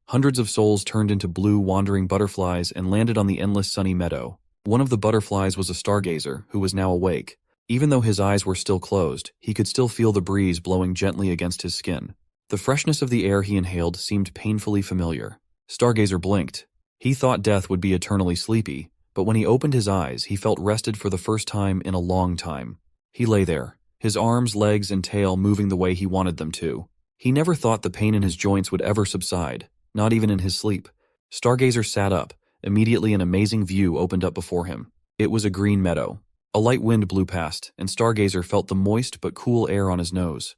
Hundreds of souls turned into blue wandering butterflies and landed on the endless sunny meadow. One of the butterflies was a stargazer, who was now awake. Even though his eyes were still closed, he could still feel the breeze blowing gently against his skin. The freshness of the air he inhaled seemed painfully familiar. Stargazer blinked. He thought death would be eternally sleepy, but when he opened his eyes, he felt rested for the first time in a long time. He lay there, his arms, legs, and tail moving the way he wanted them to. He never thought the pain in his joints would ever subside, not even in his sleep. Stargazer sat up. Immediately an amazing view opened up before him. It was a green meadow. A light wind blew past, and Stargazer felt the moist but cool air on his nose.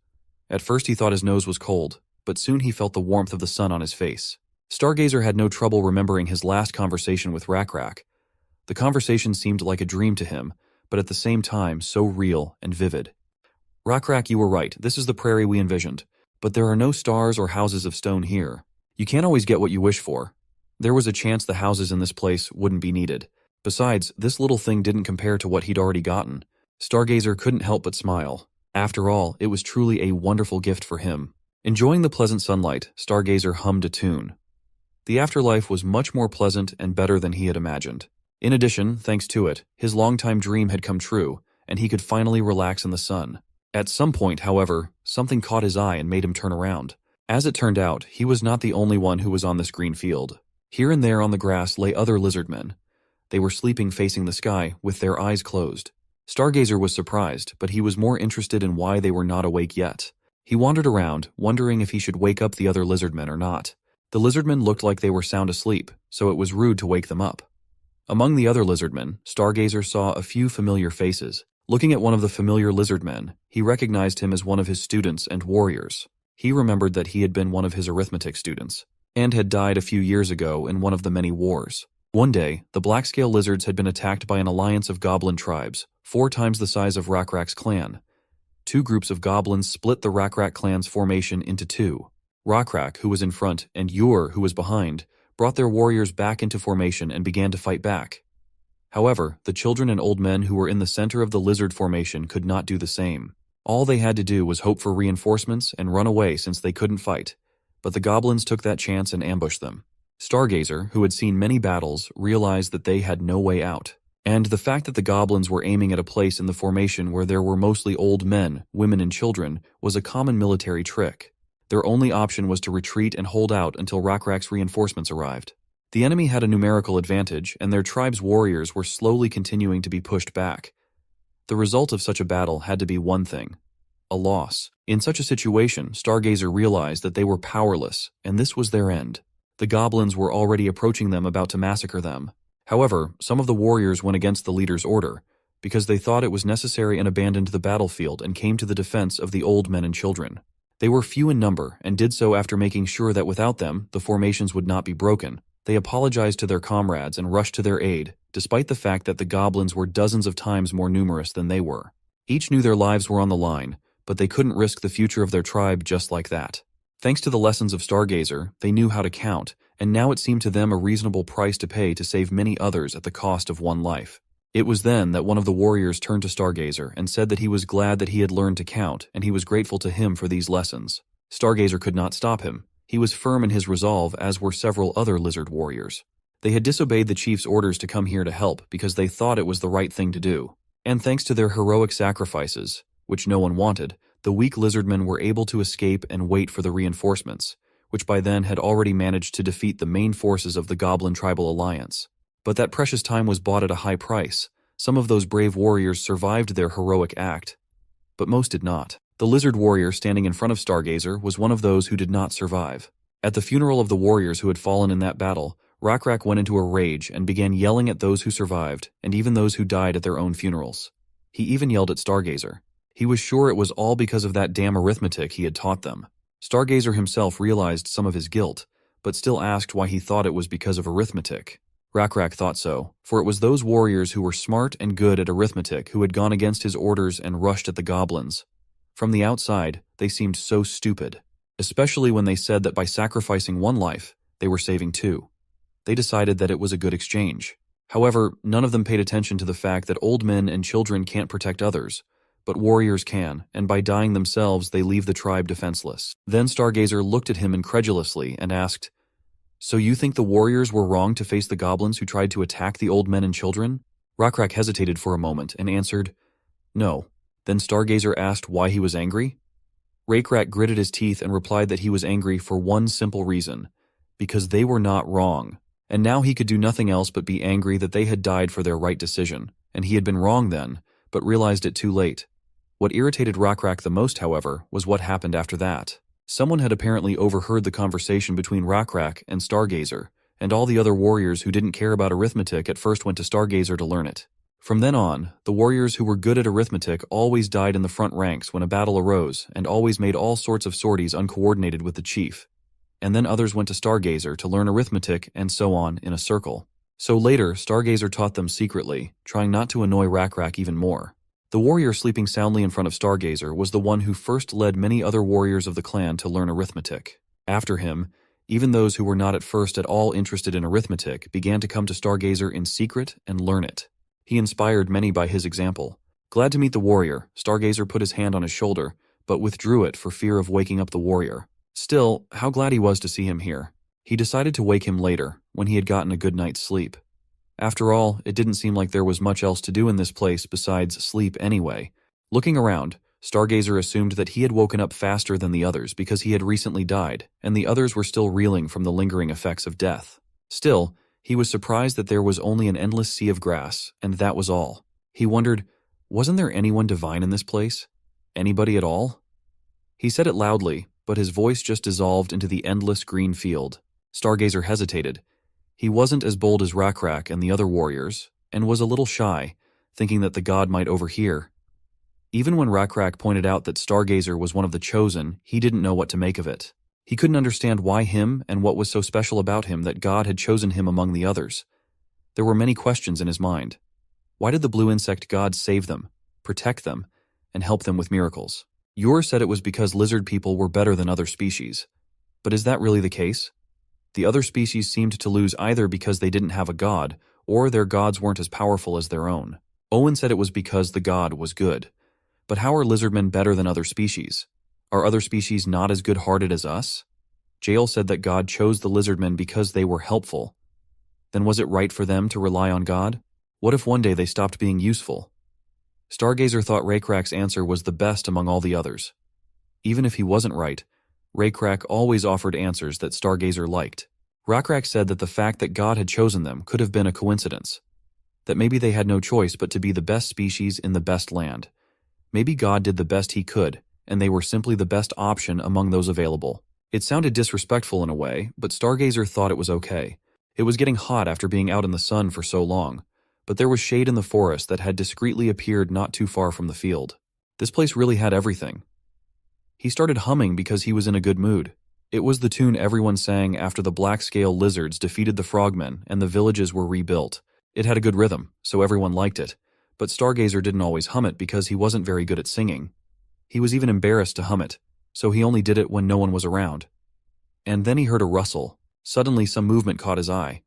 At first he thought his nose was cold, but soon he felt the warmth of the sun on his face. Stargazer had no trouble remembering his last conversation with Rakrak. The conversation seemed like a dream to him, but at the same time so real and vivid. Rakrak, you were right, this is the prairie we envisioned, but there are no stars or houses of stone here. You can't always get what you wish for. There was a chance the houses in this place wouldn't be needed. Besides, this little thing didn't compare to what he'd already gotten. Stargazer couldn't help but smile. After all, it was truly a wonderful gift for him. Enjoying the pleasant sunlight, Stargazer hummed a tune. The afterlife was much more pleasant and better than he had imagined. In addition, thanks to it, his longtime dream had come true, and he could finally relax in the sun. At some point, however, something caught his eye and made him turn around. As it turned out, he was not the only one who was on this green field. Here and there on the grass lay other lizardmen. They were sleeping facing the sky, with their eyes closed. Stargazer was surprised, but he was more interested in why they were not awake yet. He wandered around, wondering if he should wake up the other lizardmen or not. The lizardmen looked like they were sound asleep, so it was rude to wake them up. Among the other lizardmen, Stargazer saw a few familiar faces. Looking at one of the familiar lizardmen, he recognized him as one of his students and warriors. He remembered that he had been one of his arithmetic students, and had died a few years ago in one of the many wars. One day, the black-scale lizards had been attacked by an alliance of goblin tribes, 4 times the size of Rakrak's clan. 2 groups of goblins split the Rakrak clan's formation into 2. Rakrak, who was in front, and Ur, who was behind, brought their warriors back into formation and began to fight back. However, the children and old men who were in the center of the lizard formation could not do the same. All they had to do was hope for reinforcements and run away since they couldn't fight. But the goblins took that chance and ambushed them. Stargazer, who had seen many battles, realized that they had no way out. And the fact that the goblins were aiming at a place in the formation where there were mostly old men, women, and children was a common military trick. Their only option was to retreat and hold out until Rakrak's reinforcements arrived. The enemy had a numerical advantage, and their tribe's warriors were slowly continuing to be pushed back. The result of such a battle had to be one thing: a loss. In such a situation, Stargazer realized that they were powerless, and this was their end. The goblins were already approaching them, about to massacre them. However, some of the warriors went against the leader's order, because they thought it was necessary and abandoned the battlefield and came to the defense of the old men and children. They were few in number, and did so after making sure that without them, the formations would not be broken. They apologized to their comrades and rushed to their aid, despite the fact that the goblins were dozens of times more numerous than they were. Each knew their lives were on the line, but they couldn't risk the future of their tribe just like that. Thanks to the lessons of Stargazer, they knew how to count, and now it seemed to them a reasonable price to pay to save many others at the cost of one life. It was then that one of the warriors turned to Stargazer and said that he was glad that he had learned to count, and he was grateful to him for these lessons. Stargazer could not stop him. He was firm in his resolve, as were several other lizard warriors. They had disobeyed the chief's orders to come here to help because they thought it was the right thing to do. And thanks to their heroic sacrifices, which no one wanted, the weak lizardmen were able to escape and wait for the reinforcements, which by then had already managed to defeat the main forces of the Goblin Tribal Alliance. But that precious time was bought at a high price. Some of those brave warriors survived their heroic act, but most did not. The lizard warrior standing in front of Stargazer was one of those who did not survive. At the funeral of the warriors who had fallen in that battle, Rakrak went into a rage and began yelling at those who survived, and even those who died at their own funerals. He even yelled at Stargazer. He was sure it was all because of that damn arithmetic he had taught them. Stargazer himself realized some of his guilt, but still asked why he thought it was because of arithmetic. Rakrak thought so, for it was those warriors who were smart and good at arithmetic who had gone against his orders and rushed at the goblins. From the outside, they seemed so stupid, especially when they said that by sacrificing one life, they were saving 2. They decided that it was a good exchange. However, none of them paid attention to the fact that old men and children can't protect others, but warriors can, and by dying themselves they leave the tribe defenseless. Then Stargazer looked at him incredulously and asked, "So you think the warriors were wrong to face the goblins who tried to attack the old men and children?" Rakrak hesitated for a moment and answered, "No." Then Stargazer asked why he was angry. Rakrak gritted his teeth and replied that he was angry for one simple reason: because they were not wrong. And now he could do nothing else but be angry that they had died for their right decision, and he had been wrong then, but realized it too late. What irritated Rakrak the most, however, was what happened after that. Someone had apparently overheard the conversation between Rakrak and Stargazer, and all the other warriors who didn't care about arithmetic at first went to Stargazer to learn it. From then on, the warriors who were good at arithmetic always died in the front ranks when a battle arose and always made all sorts of sorties uncoordinated with the chief. And then others went to Stargazer to learn arithmetic and so on in a circle. So later, Stargazer taught them secretly, trying not to annoy Rakrak even more. The warrior sleeping soundly in front of Stargazer was the one who first led many other warriors of the clan to learn arithmetic. After him, even those who were not at first at all interested in arithmetic began to come to Stargazer in secret and learn it. He inspired many by his example. Glad to meet the warrior, Stargazer put his hand on his shoulder, but withdrew it for fear of waking up the warrior. Still, how glad he was to see him here. He decided to wake him later, when he had gotten a good night's sleep. After all, it didn't seem like there was much else to do in this place besides sleep anyway. Looking around, Stargazer assumed that he had woken up faster than the others because he had recently died, and the others were still reeling from the lingering effects of death. Still, he was surprised that there was only an endless sea of grass, and that was all. He wondered, wasn't there anyone divine in this place? Anybody at all? He said it loudly, but his voice just dissolved into the endless green field. Stargazer hesitated. He wasn't as bold as Rakrak and the other warriors, and was a little shy, thinking that the god might overhear. Even when Rakrak pointed out that Stargazer was one of the chosen, he didn't know what to make of it. He couldn't understand why him and what was so special about him that God had chosen him among the others. There were many questions in his mind. Why did the blue insect god save them, protect them, and help them with miracles? Yor said it was because lizard people were better than other species. But is that really the case? The other species seemed to lose either because they didn't have a god, or their gods weren't as powerful as their own. Owen said it was because the god was good. But how are lizardmen better than other species? Are other species not as good-hearted as us? Jael said that God chose the lizardmen because they were helpful. Then was it right for them to rely on God? What if one day they stopped being useful? Stargazer thought Rakrak's answer was the best among all the others. Even if he wasn't right, Rakrak always offered answers that Stargazer liked. Rakrak said that the fact that God had chosen them could have been a coincidence. That maybe they had no choice but to be the best species in the best land. Maybe God did the best he could, and they were simply the best option among those available. It sounded disrespectful in a way, but Stargazer thought it was okay. It was getting hot after being out in the sun for so long, but there was shade in the forest that had discreetly appeared not too far from the field. This place really had everything. He started humming because he was in a good mood. It was the tune everyone sang after the black-scale lizards defeated the frogmen and the villages were rebuilt. It had a good rhythm, so everyone liked it, but Stargazer didn't always hum it because he wasn't very good at singing. He was even embarrassed to hum it, so he only did it when no one was around. And then he heard a rustle. Suddenly some movement caught his eye.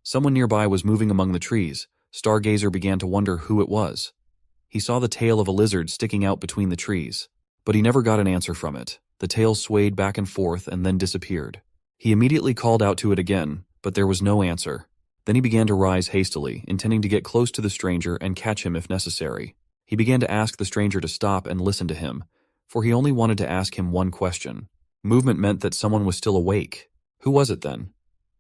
Someone nearby was moving among the trees. Stargazer began to wonder who it was. He saw the tail of a lizard sticking out between the trees, but he never got an answer from it. The tail swayed back and forth and then disappeared. He immediately called out to it again, but there was no answer. Then he began to rise hastily, intending to get close to the stranger and catch him if necessary. He began to ask the stranger to stop and listen to him, for he only wanted to ask him one question. Movement meant that someone was still awake. Who was it then?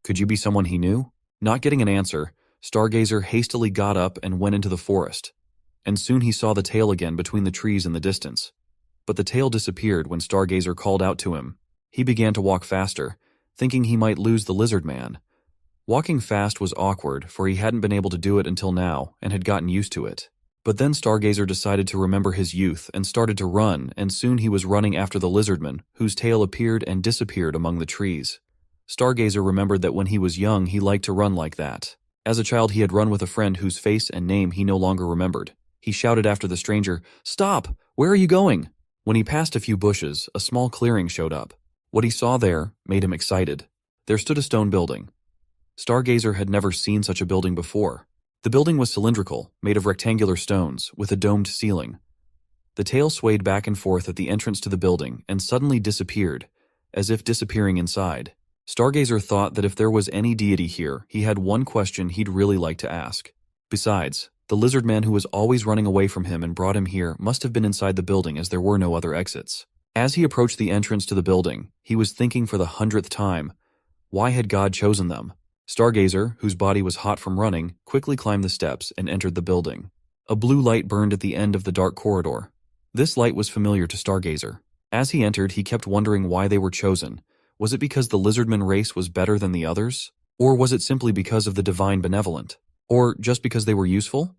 Could you be someone he knew? Not getting an answer, Stargazer hastily got up and went into the forest, and soon he saw the tail again between the trees in the distance. But the tail disappeared when Stargazer called out to him. He began to walk faster, thinking he might lose the lizard man. Walking fast was awkward, for he hadn't been able to do it until now and had gotten used to it. But then Stargazer decided to remember his youth and started to run, and soon he was running after the lizardman, whose tail appeared and disappeared among the trees. Stargazer remembered that when he was young he liked to run like that. As a child he had run with a friend whose face and name he no longer remembered. He shouted after the stranger, "Stop! Where are you going?" When he passed a few bushes, a small clearing showed up. What he saw there made him excited. There stood a stone building. Stargazer had never seen such a building before. The building was cylindrical, made of rectangular stones, with a domed ceiling. The tail swayed back and forth at the entrance to the building and suddenly disappeared, as if disappearing inside. Stargazer thought that if there was any deity here, he had one question he'd really like to ask. Besides, the lizard man who was always running away from him and brought him here must have been inside the building as there were no other exits. As he approached the entrance to the building, he was thinking for the 100th time, why had God chosen them? Stargazer, whose body was hot from running, quickly climbed the steps and entered the building. A blue light burned at the end of the dark corridor. This light was familiar to Stargazer. As he entered, he kept wondering why they were chosen. Was it because the Lizardmen race was better than the others? Or was it simply because of the divine benevolent? Or just because they were useful?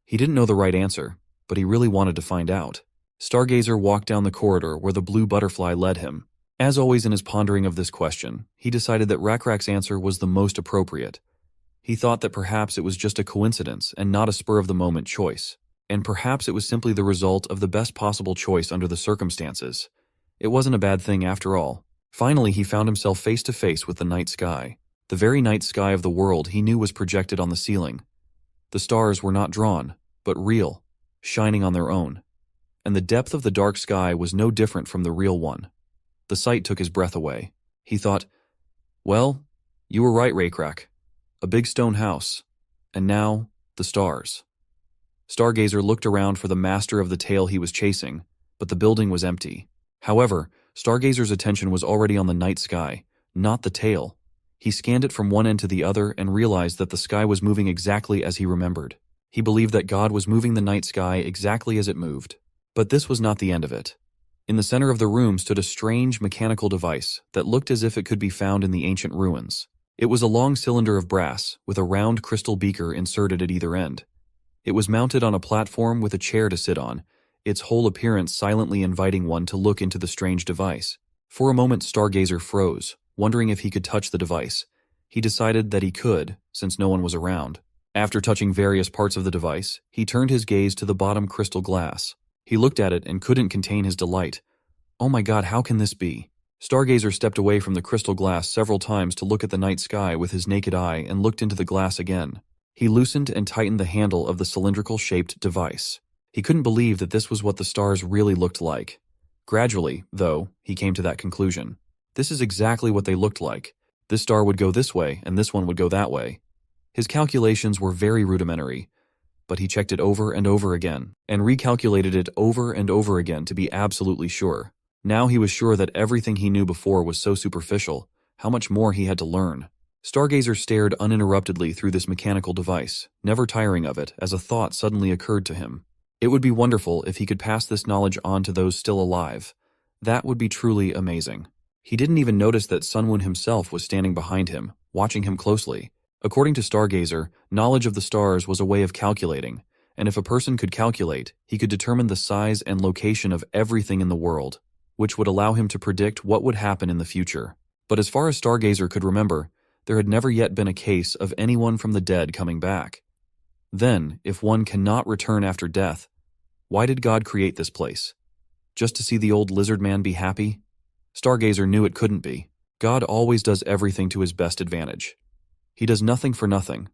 He didn't know the right answer, but he really wanted to find out. Stargazer walked down the corridor where the blue butterfly led him. As always in his pondering of this question, he decided that Rakrak's answer was the most appropriate. He thought that perhaps it was just a coincidence and not a spur-of-the-moment choice. And perhaps it was simply the result of the best possible choice under the circumstances. It wasn't a bad thing after all. Finally, he found himself face to face with the night sky. The very night sky of the world he knew was projected on the ceiling. The stars were not drawn, but real, shining on their own. And the depth of the dark sky was no different from the real one. The sight took his breath away. He thought, well, you were right, Rakrak. A big stone house. And now, the stars. Stargazer looked around for the master of the tale he was chasing, but the building was empty. However, Stargazer's attention was already on the night sky, not the tail. He scanned it from one end to the other and realized that the sky was moving exactly as he remembered. He believed that God was moving the night sky exactly as it moved. But this was not the end of it. In the center of the room stood a strange mechanical device that looked as if it could be found in the ancient ruins. It was a long cylinder of brass with a round crystal beaker inserted at either end. It was mounted on a platform with a chair to sit on, its whole appearance silently inviting one to look into the strange device. For a moment, Stargazer froze, wondering if he could touch the device. He decided that he could, since no one was around. After touching various parts of the device, he turned his gaze to the bottom crystal glass. He looked at it and couldn't contain his delight. Oh my God, how can this be? Stargazer stepped away from the crystal glass several times to look at the night sky with his naked eye and looked into the glass again. He loosened and tightened the handle of the cylindrical-shaped device. He couldn't believe that this was what the stars really looked like. Gradually, though, he came to that conclusion. This is exactly what they looked like. This star would go this way, and this one would go that way. His calculations were very rudimentary, but he checked it over and over again, and recalculated it over and over again to be absolutely sure. Now he was sure that everything he knew before was so superficial. How much more he had to learn. Stargazer stared uninterruptedly through this mechanical device, never tiring of it, as a thought suddenly occurred to him. It would be wonderful if he could pass this knowledge on to those still alive. That would be truly amazing. He didn't even notice that Sunwoon himself was standing behind him, watching him closely. According to Stargazer, knowledge of the stars was a way of calculating, and if a person could calculate, he could determine the size and location of everything in the world, which would allow him to predict what would happen in the future. But as far as Stargazer could remember, there had never yet been a case of anyone from the dead coming back. Then, if one cannot return after death, why did God create this place? Just to see the old Lizardman be happy? Stargazer knew it couldn't be. God always does everything to his best advantage. He does nothing for nothing.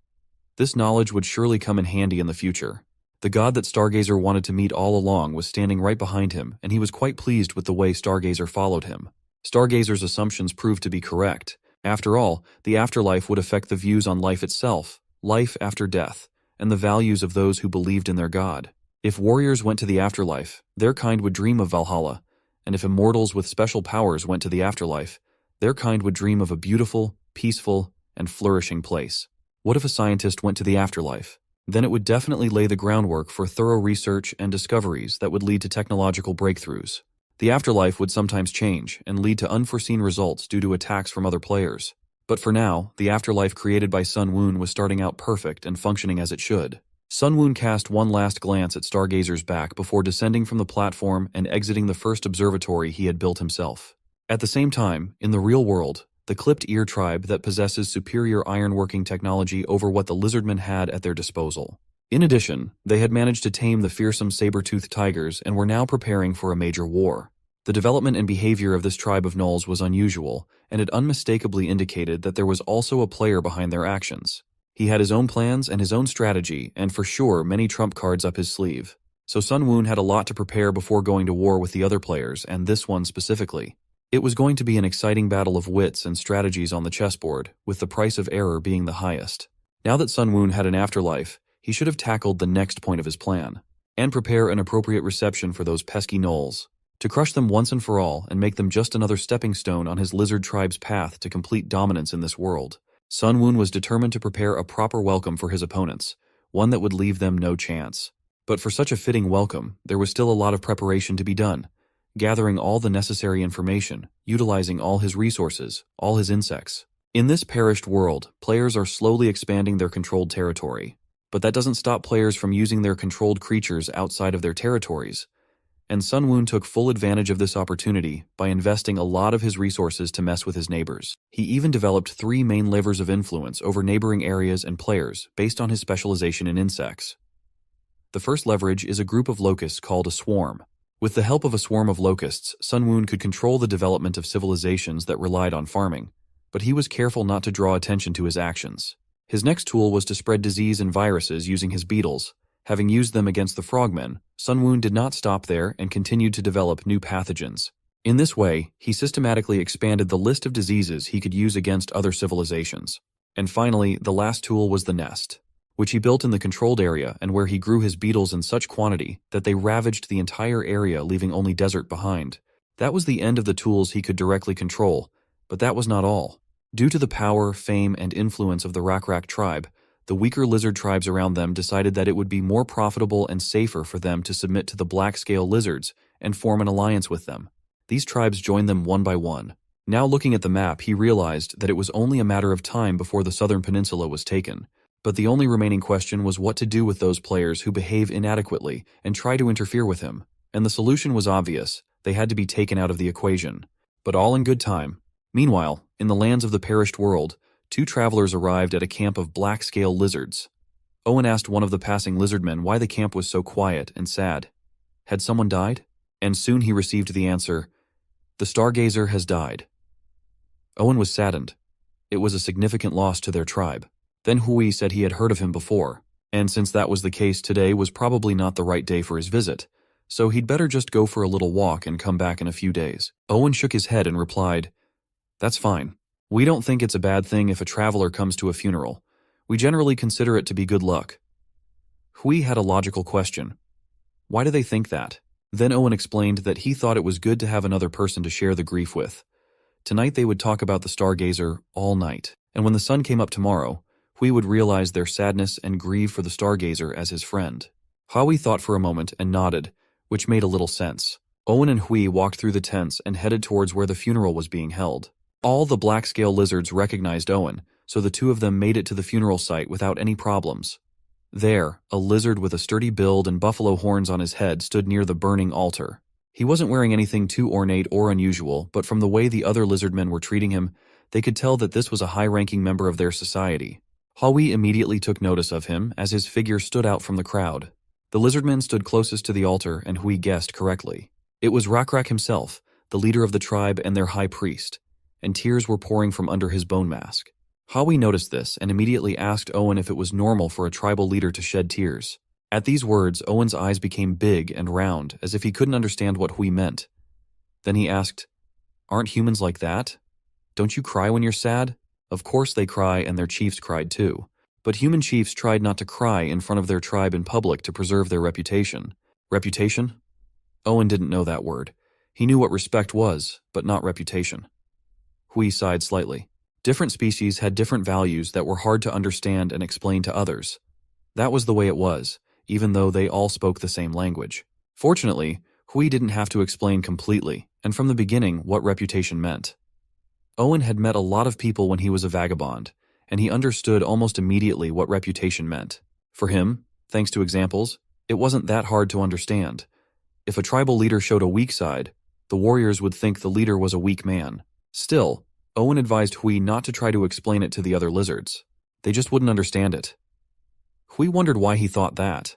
This knowledge would surely come in handy in the future. The God that Stargazer wanted to meet all along was standing right behind him, and he was quite pleased with the way Stargazer followed him. Stargazer's assumptions proved to be correct. After all, the afterlife would affect the views on life itself, life after death, and the values of those who believed in their God. If warriors went to the afterlife, their kind would dream of Valhalla, and if immortals with special powers went to the afterlife, their kind would dream of a beautiful, peaceful, and flourishing place. What if a scientist went to the afterlife? Then it would definitely lay the groundwork for thorough research and discoveries that would lead to technological breakthroughs. The afterlife would sometimes change and lead to unforeseen results due to attacks from other players. But for now, the afterlife created by Sunwoon was starting out perfect and functioning as it should. Sunwoon cast one last glance at Stargazer's back before descending from the platform and exiting the first observatory he had built himself. At the same time, in the real world, the Clipped Ear tribe that possesses superior ironworking technology over what the Lizardmen had at their disposal. In addition, they had managed to tame the fearsome saber-toothed tigers and were now preparing for a major war. The development and behavior of this tribe of gnolls was unusual, and it unmistakably indicated that there was also a player behind their actions. He had his own plans and his own strategy, and for sure many trump cards up his sleeve. So Sunwoon had a lot to prepare before going to war with the other players, and this one specifically. It was going to be an exciting battle of wits and strategies on the chessboard, with the price of error being the highest. Now that Sunwoon had an afterlife, he should have tackled the next point of his plan, and prepare an appropriate reception for those pesky gnolls, to crush them once and for all and make them just another stepping stone on his lizard tribe's path to complete dominance in this world. Sunwoon was determined to prepare a proper welcome for his opponents, one that would leave them no chance. But for such a fitting welcome, there was still a lot of preparation to be done, gathering all the necessary information, utilizing all his resources, all his insects. In this perished world, players are slowly expanding their controlled territory. But that doesn't stop players from using their controlled creatures outside of their territories. And Sun Woon took full advantage of this opportunity by investing a lot of his resources to mess with his neighbors. He even developed 3 main levers of influence over neighboring areas and players based on his specialization in insects. The first leverage is a group of locusts called a swarm. With the help of a swarm of locusts, Sun Woon could control the development of civilizations that relied on farming, but he was careful not to draw attention to his actions. His next tool was to spread disease and viruses using his beetles. Having used them against the frogmen, Sun Woon did not stop there and continued to develop new pathogens. In this way, he systematically expanded the list of diseases he could use against other civilizations. And finally, the last tool was the nest, which he built in the controlled area and where he grew his beetles in such quantity that they ravaged the entire area, leaving only desert behind. That was the end of the tools he could directly control, but that was not all. Due to the power, fame, and influence of the Rakrak tribe, the weaker lizard tribes around them decided that it would be more profitable and safer for them to submit to the black-scale lizards and form an alliance with them. These tribes joined them one by one. Now looking at the map, he realized that it was only a matter of time before the southern peninsula was taken. But the only remaining question was what to do with those players who behave inadequately and try to interfere with him. And the solution was obvious. They had to be taken out of the equation. But all in good time. Meanwhile, in the lands of the perished world, 2 travelers arrived at a camp of black-scale lizards. Owen asked one of the passing lizardmen why the camp was so quiet and sad. Had someone died? And soon he received the answer, "The Stargazer has died." Owen was saddened. It was a significant loss to their tribe. Then Hui said he had heard of him before, and since that was the case, today was probably not the right day for his visit, so he'd better just go for a little walk and come back in a few days. Owen shook his head and replied, "That's fine. We don't think it's a bad thing if a traveler comes to a funeral. We generally consider it to be good luck." Hui had a logical question. Why do they think that? Then Owen explained that he thought it was good to have another person to share the grief with. Tonight they would talk about the Stargazer all night, and when the sun came up tomorrow, Hui would realize their sadness and grieve for the Stargazer as his friend. Hui thought for a moment and nodded, which made a little sense. Owen and Hui walked through the tents and headed towards where the funeral was being held. All the black-scale lizards recognized Owen, so the 2 of them made it to the funeral site without any problems. There, a lizard with a sturdy build and buffalo horns on his head stood near the burning altar. He wasn't wearing anything too ornate or unusual, but from the way the other lizardmen were treating him, they could tell that this was a high-ranking member of their society. Hui immediately took notice of him as his figure stood out from the crowd. The lizardmen stood closest to the altar, and Hui guessed correctly. It was Rakrak himself, the leader of the tribe and their high priest, and tears were pouring from under his bone mask. Hui noticed this and immediately asked Owen if it was normal for a tribal leader to shed tears. At these words, Owen's eyes became big and round, as if he couldn't understand what Hui meant. Then he asked, "Aren't humans like that? Don't you cry when you're sad?" Of course they cry, and their chiefs cried too. But human chiefs tried not to cry in front of their tribe in public to preserve their reputation. Reputation? Owen didn't know that word. He knew what respect was, but not reputation. Hui sighed slightly. Different species had different values that were hard to understand and explain to others. That was the way it was, even though they all spoke the same language. Fortunately, Hui didn't have to explain completely, and from the beginning, what reputation meant. Owen had met a lot of people when he was a vagabond, and he understood almost immediately what reputation meant. For him, thanks to examples, it wasn't that hard to understand. If a tribal leader showed a weak side, the warriors would think the leader was a weak man. Still, Owen advised Hui not to try to explain it to the other lizards. They just wouldn't understand it. Hui wondered why he thought that.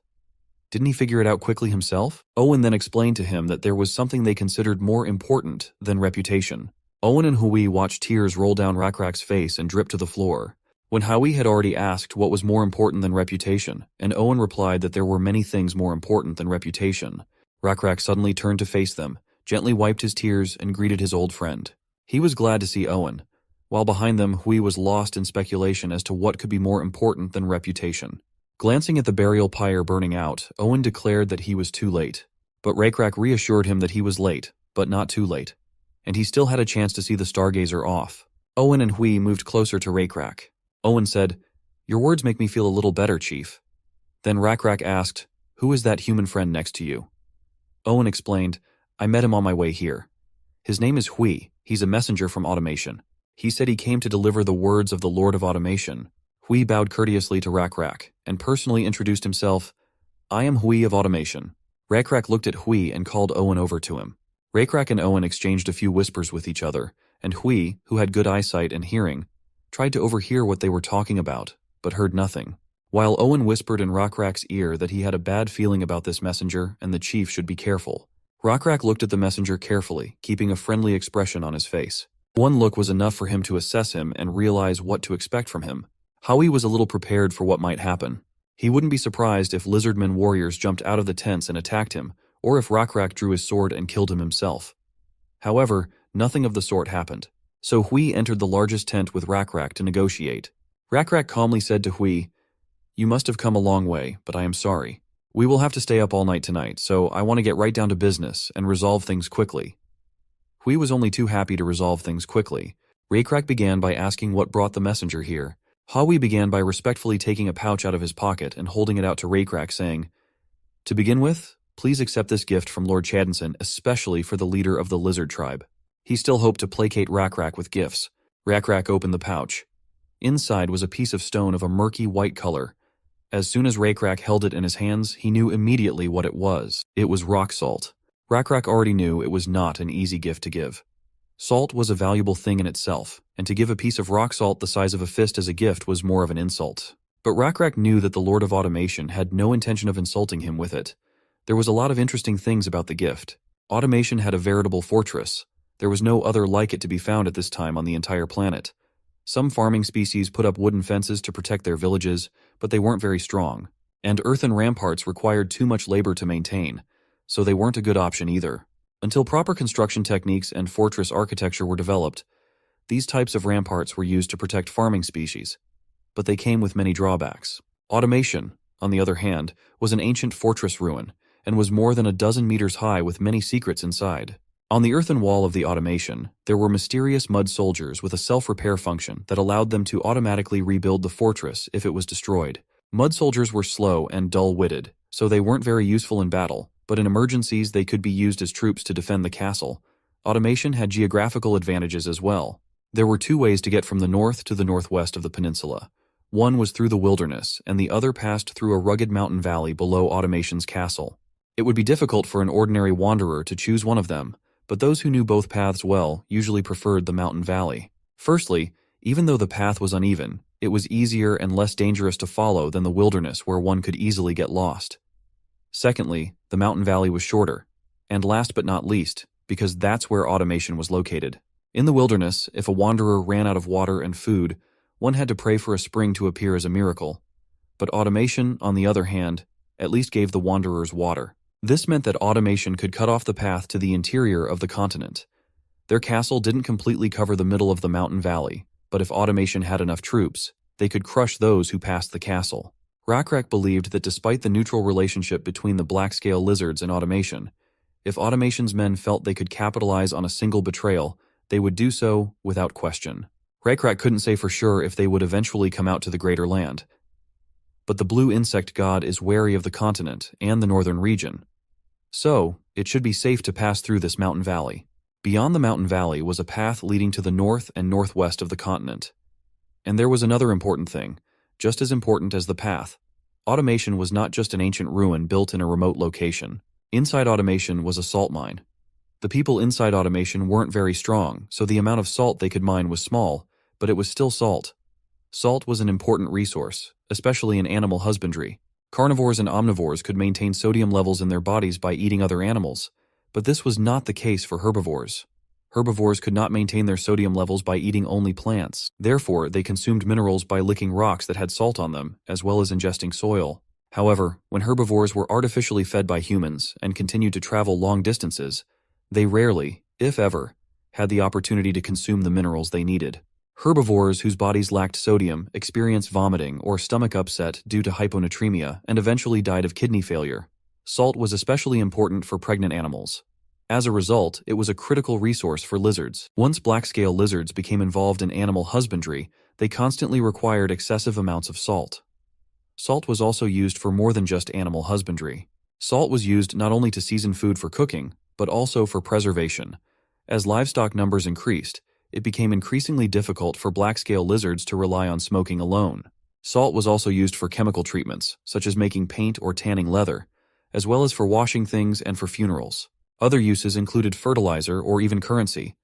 Didn't he figure it out quickly himself? Owen then explained to him that there was something they considered more important than reputation. Owen and Hui watched tears roll down Rakrak's face and drip to the floor. When Hui had already asked what was more important than reputation, and Owen replied that there were many things more important than reputation, Rakrak suddenly turned to face them, gently wiped his tears, and greeted his old friend. He was glad to see Owen. While behind them, Hui was lost in speculation as to what could be more important than reputation. Glancing at the burial pyre burning out, Owen declared that he was too late. But Rakrak reassured him that he was late, but not too late, and he still had a chance to see the Stargazer off. Owen and Hui moved closer to Rakrak. Owen said, "Your words make me feel a little better, Chief." Then Rakrak asked, "Who is that human friend next to you?" Owen explained, "I met him on my way here. His name is Hui. He's a messenger from Automation. He said he came to deliver the words of the Lord of Automation." Hui bowed courteously to Rak and personally introduced himself. "I am Hui of Automation." Rak looked at Hui and called Owen over to him. Rak and Owen exchanged a few whispers with each other, and Hui, who had good eyesight and hearing, tried to overhear what they were talking about, but heard nothing. While Owen whispered in Rak's ear that he had a bad feeling about this messenger and the chief should be careful. Rak looked at the messenger carefully, keeping a friendly expression on his face. One look was enough for him to assess him and realize what to expect from him. Howie was a little prepared for what might happen. He wouldn't be surprised if Lizardmen warriors jumped out of the tents and attacked him, or if Rak drew his sword and killed him himself. However, nothing of the sort happened. So Hui entered the largest tent with Rak to negotiate. Rak calmly said to Hui, "You must have come a long way, but I am sorry. We will have to stay up all night tonight, so I want to get right down to business and resolve things quickly." Hui was only too happy to resolve things quickly. Rak began by asking what brought the messenger here. Howie began by respectfully taking a pouch out of his pocket and holding it out to Rak, saying, "To begin with, please accept this gift from Lord Chadinson, especially for the leader of the lizard tribe." He still hoped to placate Rak with gifts. Rak opened the pouch. Inside was a piece of stone of a murky white color. As soon as Rak held it in his hands, he knew immediately what it was. It was rock salt. Rak already knew it was not an easy gift to give. Salt was a valuable thing in itself, and to give a piece of rock salt the size of a fist as a gift was more of an insult. But Rak knew that the Lord of Automation had no intention of insulting him with it. There was a lot of interesting things about the gift. Automation had a veritable fortress. There was no other like it to be found at this time on the entire planet. Some farming species put up wooden fences to protect their villages, but they weren't very strong. And earthen ramparts required too much labor to maintain, so they weren't a good option either. Until proper construction techniques and fortress architecture were developed, these types of ramparts were used to protect farming species. But they came with many drawbacks. Automation, on the other hand, was an ancient fortress ruin, and was more than a dozen meters high with many secrets inside. On the earthen wall of the Automation, there were mysterious mud soldiers with a self-repair function that allowed them to automatically rebuild the fortress if it was destroyed. Mud soldiers were slow and dull-witted, so they weren't very useful in battle, but in emergencies they could be used as troops to defend the castle. Automation had geographical advantages as well. There were two ways to get from the north to the northwest of the peninsula. One was through the wilderness, and the other passed through a rugged mountain valley below Automation's castle. It would be difficult for an ordinary wanderer to choose one of them, but those who knew both paths well usually preferred the mountain valley. Firstly, even though the path was uneven, it was easier and less dangerous to follow than the wilderness where one could easily get lost. Secondly, the mountain valley was shorter. And last but not least, because that's where Automation was located. In the wilderness, if a wanderer ran out of water and food, one had to pray for a spring to appear as a miracle. But Automation, on the other hand, at least gave the wanderers water. This meant that Automation could cut off the path to the interior of the continent. Their castle didn't completely cover the middle of the mountain valley, but if Automation had enough troops, they could crush those who passed the castle. Rak believed that despite the neutral relationship between the black-scale lizards and Automation, if Automation's men felt they could capitalize on a single betrayal, they would do so without question. Rak couldn't say for sure if they would eventually come out to the Greater Land. But the blue insect god is wary of the continent and the northern region. So, it should be safe to pass through this mountain valley. Beyond the mountain valley was a path leading to the north and northwest of the continent. And there was another important thing, just as important as the path. Automation was not just an ancient ruin built in a remote location. Inside Automation was a salt mine. The people inside Automation weren't very strong, so the amount of salt they could mine was small, but it was still salt. Salt was an important resource, especially in animal husbandry. Carnivores and omnivores could maintain sodium levels in their bodies by eating other animals, but this was not the case for herbivores. Herbivores could not maintain their sodium levels by eating only plants. Therefore, they consumed minerals by licking rocks that had salt on them, as well as ingesting soil. However, when herbivores were artificially fed by humans and continued to travel long distances, they rarely, if ever, had the opportunity to consume the minerals they needed. Herbivores whose bodies lacked sodium experienced vomiting or stomach upset due to hyponatremia and eventually died of kidney failure. Salt was especially important for pregnant animals. As a result, it was a critical resource for lizards. Once black-scale lizards became involved in animal husbandry, they constantly required excessive amounts of salt. Salt was also used for more than just animal husbandry. Salt was used not only to season food for cooking, but also for preservation. As livestock numbers increased, it became increasingly difficult for black-scale lizards to rely on smoking alone. Salt was also used for chemical treatments, such as making paint or tanning leather, as well as for washing things and for funerals. Other uses included fertilizer or even currency,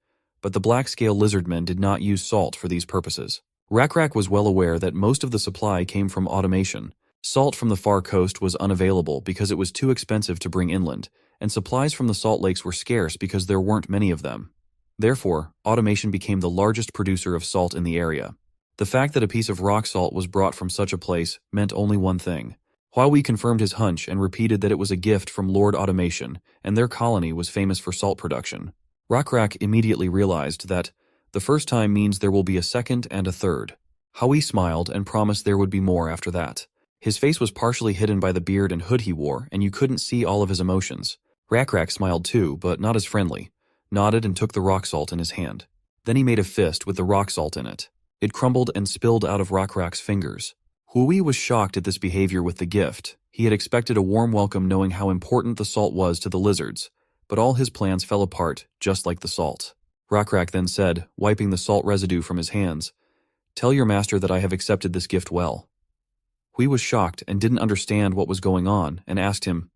but the black-scale lizardmen did not use salt for these purposes. Rakrak was well aware that most of the supply came from automation. Salt from the far coast was unavailable because it was too expensive to bring inland, and supplies from the salt lakes were scarce because there weren't many of them. Therefore, automation became the largest producer of salt in the area. The fact that a piece of rock salt was brought from such a place meant only one thing. Huawei confirmed his hunch and repeated that it was a gift from Lord Automation, and their colony was famous for salt production. Rakrak immediately realized that the first time means there will be a second and a third. Huawei smiled and promised there would be more after that. His face was partially hidden by the beard and hood he wore, and you couldn't see all of his emotions. Rakrak smiled too, but not as friendly, nodded and took the rock salt in his hand. Then he made a fist with the rock salt in it. It crumbled and spilled out of Rakrak's fingers. Huawei was shocked at this behavior with the gift. He had expected a warm welcome knowing how important the salt was to the lizards, but all his plans fell apart, just like the salt. Rakrak then said, wiping the salt residue from his hands, "Tell your master that I have accepted this gift well." Huawei was shocked and didn't understand what was going on and asked him,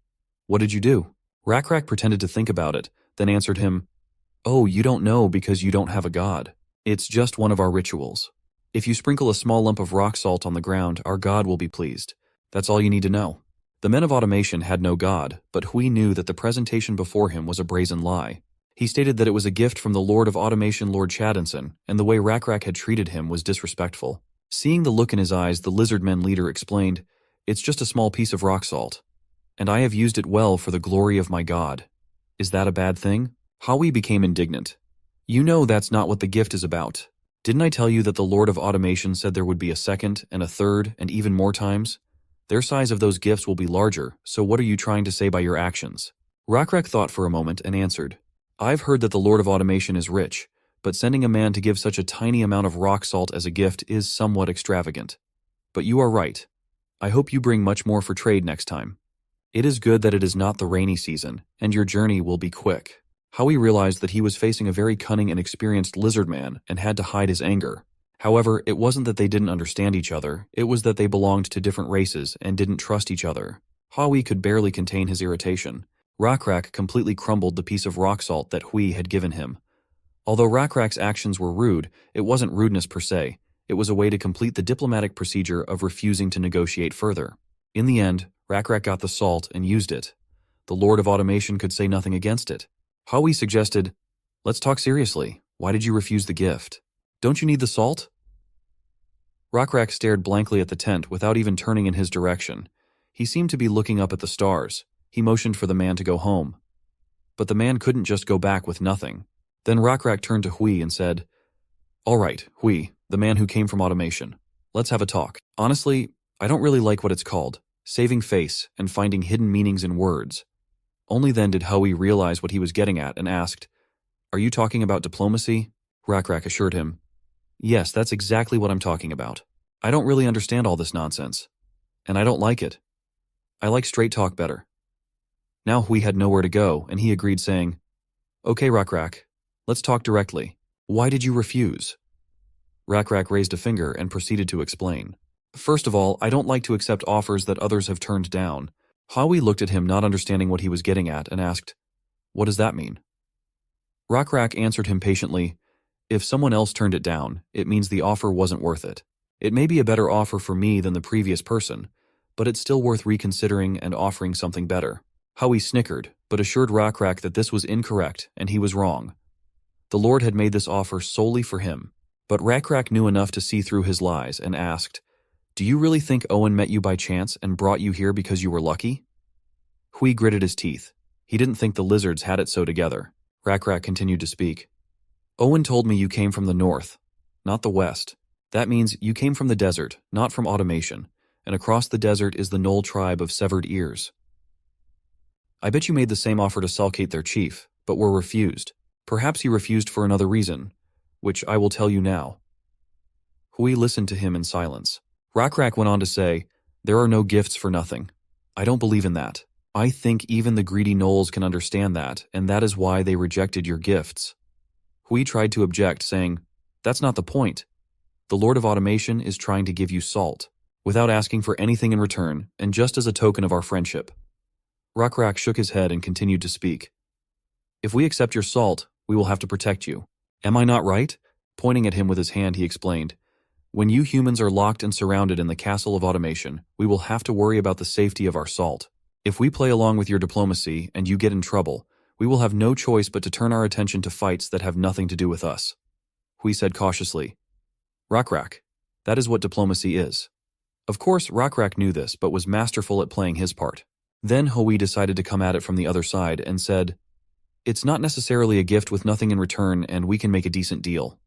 "What did you do?" Rakrak pretended to think about it, then answered him, "Oh, you don't know because you don't have a god. It's just one of our rituals. If you sprinkle a small lump of rock salt on the ground, our god will be pleased. That's all you need to know." The men of automation had no god, but Huawei knew that the presentation before him was a brazen lie. He stated that it was a gift from the Lord of Automation, Lord Chadinson, and the way Rakrak had treated him was disrespectful. Seeing the look in his eyes, the Lizardmen leader explained, "It's just a small piece of rock salt, and I have used it well for the glory of my god. Is that a bad thing?" Huawei became indignant. "You know that's not what the gift is about. Didn't I tell you that the Lord of Automation said there would be a second and a third and even more times? Their size of those gifts will be larger, so what are you trying to say by your actions?" Rakrak thought for a moment and answered, "I've heard that the Lord of Automation is rich, but sending a man to give such a tiny amount of rock salt as a gift is somewhat extravagant. But you are right. I hope you bring much more for trade next time. It is good that it is not the rainy season, and your journey will be quick." Huawei realized that he was facing a very cunning and experienced lizard man and had to hide his anger. However, it wasn't that they didn't understand each other, it was that they belonged to different races and didn't trust each other. Huawei could barely contain his irritation. Rakrak completely crumbled the piece of rock salt that Huawei had given him. Although Rakrak's actions were rude, it wasn't rudeness per se. It was a way to complete the diplomatic procedure of refusing to negotiate further. In the end, Rakrak got the salt and used it. The Lord of Automation could say nothing against it. Huawei suggested, "Let's talk seriously. Why did you refuse the gift? Don't you need the salt?" Rakrak stared blankly at the tent without even turning in his direction. He seemed to be looking up at the stars. He motioned for the man to go home. But the man couldn't just go back with nothing. Then Rakrak turned to Huawei and said, "All right, Huawei, the man who came from automation. Let's have a talk. Honestly, I don't really like what it's called, saving face and finding hidden meanings in words." Only then did Huawei realize what he was getting at and asked, "Are you talking about diplomacy?" Rakrak assured him, "Yes, that's exactly what I'm talking about. I don't really understand all this nonsense. And I don't like it. I like straight talk better." Now Huawei had nowhere to go, and he agreed, saying, "Okay, Rakrak, let's talk directly. Why did you refuse?" Rakrak raised a finger and proceeded to explain. "First of all, I don't like to accept offers that others have turned down." Huawei looked at him, not understanding what he was getting at, and asked, "What does that mean?" Rakrak answered him patiently, "If someone else turned it down, it means the offer wasn't worth it. It may be a better offer for me than the previous person, but it's still worth reconsidering and offering something better." Huawei snickered, but assured Rakrak that this was incorrect and he was wrong. The Lord had made this offer solely for him, but Rakrak knew enough to see through his lies and asked, "Do you really think Owen met you by chance and brought you here because you were lucky?" Huawei gritted his teeth. He didn't think the lizards had it so together. Rakrak continued to speak. "Owen told me you came from the north, not the west. That means you came from the desert, not from automation, and across the desert is the Knoll tribe of severed ears. I bet you made the same offer to Salkate their chief, but were refused. Perhaps you refused for another reason, which I will tell you now." Huawei listened to him in silence. Rakrak went on to say, "There are no gifts for nothing. I don't believe in that. I think even the greedy gnolls can understand that, and that is why they rejected your gifts. Hui tried to object, saying, "That's not the point. The Lord of Automation is trying to give you salt, without asking for anything in return, and just as a token of our friendship." Rakrak shook his head and continued to speak. "If we accept your salt, we will have to protect you. Am I not right?" Pointing at him with his hand, he explained, "When you humans are locked and surrounded in the castle of automation, we will have to worry about the safety of our salt. If we play along with your diplomacy and you get in trouble, we will have no choice but to turn our attention to fights that have nothing to do with us." Hui said cautiously, "Rakrak, that is what diplomacy is." Of course, Rakrak knew this, but was masterful at playing his part. Then Hui decided to come at it from the other side and said, "It's not necessarily a gift with nothing in return, and we can make a decent deal."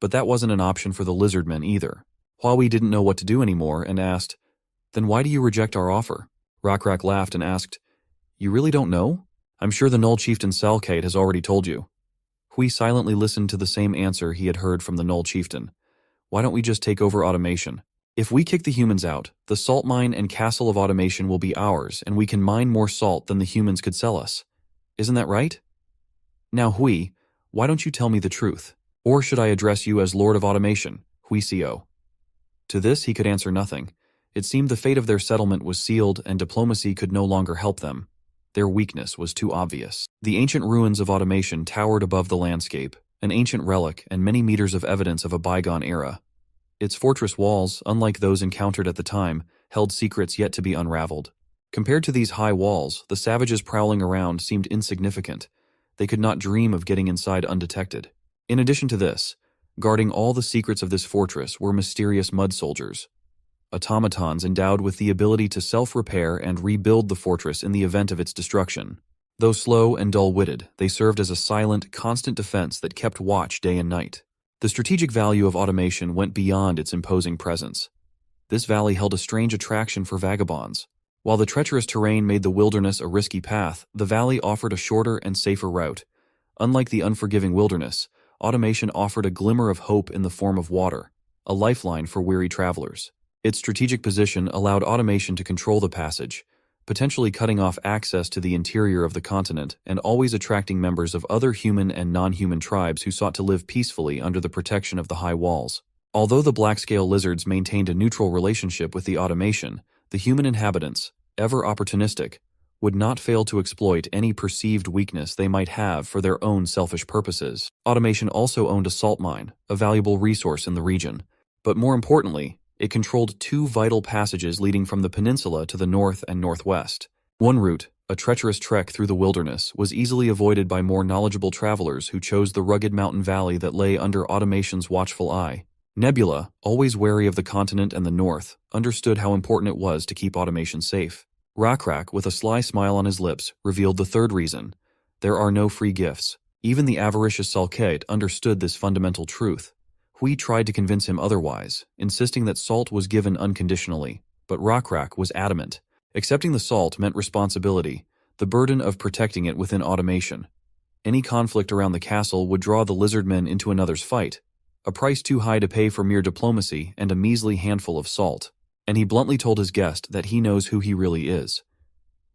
But that wasn't an option for the Lizardmen either. Hui didn't know what to do anymore and asked, "Then why do you reject our offer?" Rakrak laughed and asked, "You really don't know? I'm sure the Gnoll Chieftain Salkate has already told you." Hui silently listened to the same answer he had heard from the Gnoll Chieftain. "Why don't we just take over automation? If we kick the humans out, the salt mine and castle of automation will be ours, and we can mine more salt than the humans could sell us. Isn't that right? Now, Hui, why don't you tell me the truth? Or should I address you as Lord of Automation, Hui Co?" To this he could answer nothing. It seemed the fate of their settlement was sealed and diplomacy could no longer help them. Their weakness was too obvious. The ancient ruins of automation towered above the landscape, an ancient relic and many meters of evidence of a bygone era. Its fortress walls, unlike those encountered at the time, held secrets yet to be unraveled. Compared to these high walls, the savages prowling around seemed insignificant. They could not dream of getting inside undetected. In addition to this, guarding all the secrets of this fortress were mysterious mud soldiers, automatons endowed with the ability to self-repair and rebuild the fortress in the event of its destruction. Though slow and dull-witted, they served as a silent, constant defense that kept watch day and night. The strategic value of automation went beyond its imposing presence. This valley held a strange attraction for vagabonds. While the treacherous terrain made the wilderness a risky path, the valley offered a shorter and safer route. Unlike the unforgiving wilderness, automation offered a glimmer of hope in the form of water, a lifeline for weary travelers. Its strategic position allowed automation to control the passage, potentially cutting off access to the interior of the continent and always attracting members of other human and non-human tribes who sought to live peacefully under the protection of the high walls. Although the black-scale lizards maintained a neutral relationship with the automation, the human inhabitants, ever opportunistic, would not fail to exploit any perceived weakness they might have for their own selfish purposes. Automation also owned a salt mine, a valuable resource in the region. But more importantly, it controlled two vital passages leading from the peninsula to the north and northwest. One route, a treacherous trek through the wilderness, was easily avoided by more knowledgeable travelers who chose the rugged mountain valley that lay under automation's watchful eye. Nebula, always wary of the continent and the north, understood how important it was to keep automation safe. Rakrak, with a sly smile on his lips, revealed the third reason. There are no free gifts. Even the avaricious Salkate understood this fundamental truth. Hui tried to convince him otherwise, insisting that salt was given unconditionally, but Rakrak was adamant. Accepting the salt meant responsibility, the burden of protecting it within automation. Any conflict around the castle would draw the Lizardmen into another's fight, a price too high to pay for mere diplomacy and a measly handful of salt. And he bluntly told his guest that he knows who he really is.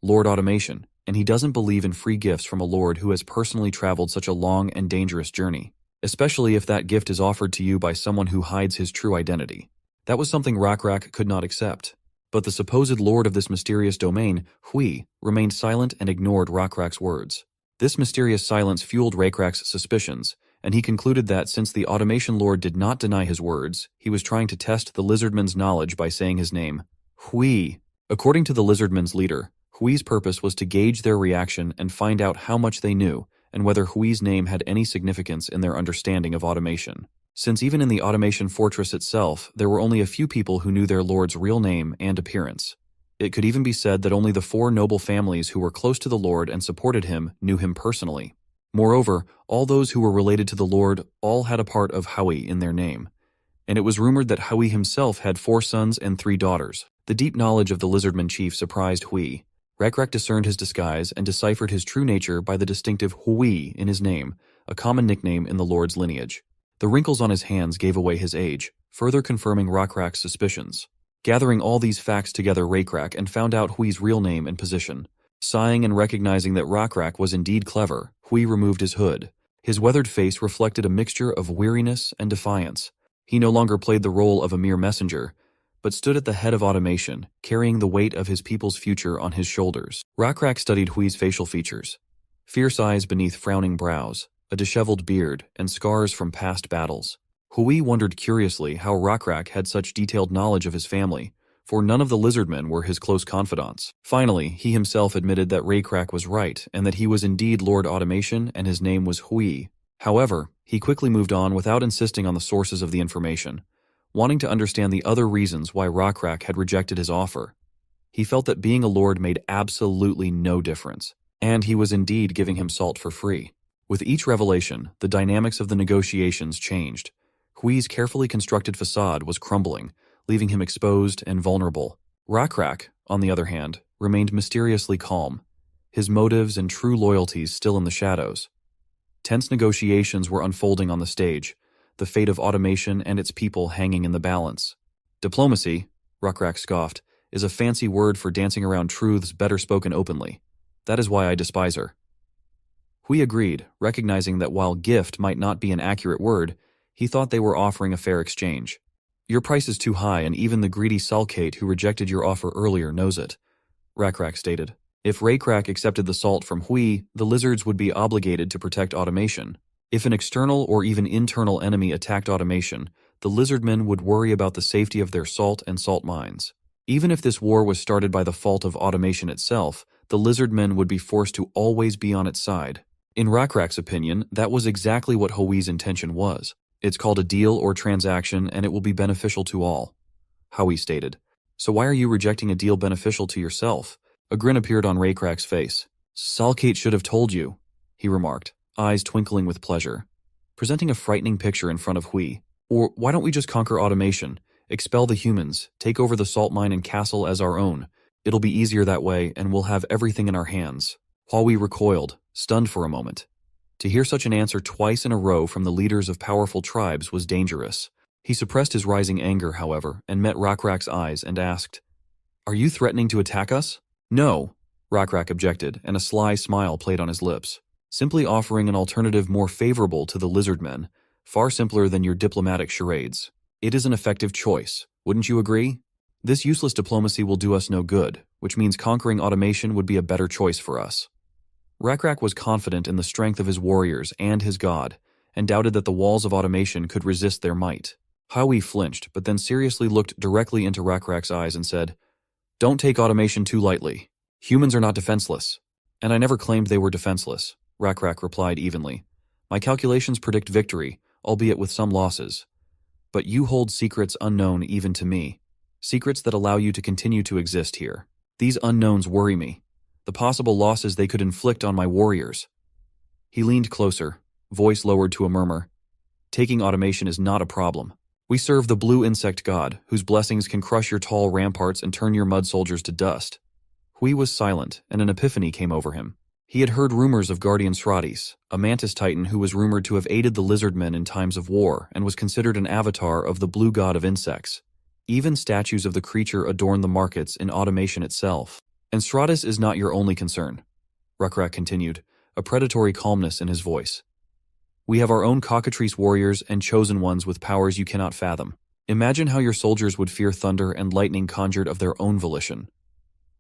Lord Automation, and he doesn't believe in free gifts from a lord who has personally traveled such a long and dangerous journey, especially if that gift is offered to you by someone who hides his true identity. That was something Rakrak could not accept. But the supposed lord of this mysterious domain, Hui, remained silent and ignored Rakrak's words. This mysterious silence fueled Rakrak's suspicions, and he concluded that since the automation lord did not deny his words, he was trying to test the Lizardmen's knowledge by saying his name, Hui. According to the Lizardmen's leader, Hui's purpose was to gauge their reaction and find out how much they knew, and whether Hui's name had any significance in their understanding of automation. Since even in the automation fortress itself, there were only a few people who knew their lord's real name and appearance. It could even be said that only the 4 noble families who were close to the lord and supported him knew him personally. Moreover, all those who were related to the lord all had a part of Hui in their name. And it was rumored that Hui himself had 4 sons and 3 daughters. The deep knowledge of the Lizardman chief surprised Hui. Rakrak discerned his disguise and deciphered his true nature by the distinctive Hui in his name, a common nickname in the lord's lineage. The wrinkles on his hands gave away his age, further confirming Rakrak's suspicions. Gathering all these facts together, Rakrak and found out Hui's real name and position. Sighing and recognizing that Rakrak was indeed clever, Hui removed his hood. His weathered face reflected a mixture of weariness and defiance. He no longer played the role of a mere messenger, but stood at the head of automation, carrying the weight of his people's future on his shoulders. Rakrak studied Hui's facial features. Fierce eyes beneath frowning brows, a disheveled beard, and scars from past battles. Hui wondered curiously how Rakrak had such detailed knowledge of his family, for none of the Lizardmen were his close confidants. Finally, he himself admitted that Rakrak was right, and that he was indeed Lord Automation and his name was Hui. However, he quickly moved on without insisting on the sources of the information, wanting to understand the other reasons why Rakrak had rejected his offer. He felt that being a lord made absolutely no difference, and he was indeed giving him salt for free. With each revelation, the dynamics of the negotiations changed. Hui's carefully constructed facade was crumbling, leaving him exposed and vulnerable. Rakrak, on the other hand, remained mysteriously calm, his motives and true loyalties still in the shadows. Tense negotiations were unfolding on the stage, the fate of automation and its people hanging in the balance. Diplomacy, Rakrak scoffed, is a fancy word for dancing around truths better spoken openly. That is why I despise her. Hui agreed, recognizing that while gift might not be an accurate word, he thought they were offering a fair exchange. Your price is too high, and even the greedy Sulcate who rejected your offer earlier knows it, Rakrak stated. If Rakrak accepted the salt from Hui, the lizards would be obligated to protect automation. If an external or even internal enemy attacked automation, the Lizardmen would worry about the safety of their salt and salt mines. Even if this war was started by the fault of automation itself, the Lizardmen would be forced to always be on its side. In Rakrak's opinion, that was exactly what Hui's intention was. It's called a deal or transaction, and it will be beneficial to all, Hui stated. So why are you rejecting a deal beneficial to yourself? A grin appeared on Rakrak's face. Sulcate should have told you, he remarked, eyes twinkling with pleasure, presenting a frightening picture in front of Hui. Or why don't we just conquer automation, expel the humans, take over the salt mine and castle as our own? It'll be easier that way, and we'll have everything in our hands. Hui recoiled, stunned for a moment. To hear such an answer twice in a row from the leaders of powerful tribes was dangerous. He suppressed his rising anger, however, and met Rakrak's eyes and asked, Are you threatening to attack us? No, Rakrak objected, and a sly smile played on his lips. Simply offering an alternative more favorable to the Lizardmen, far simpler than your diplomatic charades. It is an effective choice, wouldn't you agree? This useless diplomacy will do us no good, which means conquering automation would be a better choice for us. Rakrak was confident in the strength of his warriors and his god, and doubted that the walls of automation could resist their might. Hui flinched, but then seriously looked directly into Rakrak's eyes and said, Don't take automation too lightly. Humans are not defenseless. And I never claimed they were defenseless, Rakrak replied evenly. My calculations predict victory, albeit with some losses. But you hold secrets unknown even to me. Secrets that allow you to continue to exist here. These unknowns worry me. The possible losses they could inflict on my warriors. He leaned closer, voice lowered to a murmur. Taking automation is not a problem. We serve the blue insect god, whose blessings can crush your tall ramparts and turn your mud soldiers to dust. Hui was silent, and an epiphany came over him. He had heard rumors of Guardian Sratis, a mantis titan who was rumored to have aided the Lizardmen in times of war and was considered an avatar of the blue god of insects. Even statues of the creature adorned the markets in automation itself. And Sratis is not your only concern, Rakrak continued, a predatory calmness in his voice. We have our own cockatrice warriors and chosen ones with powers you cannot fathom. Imagine how your soldiers would fear thunder and lightning conjured of their own volition.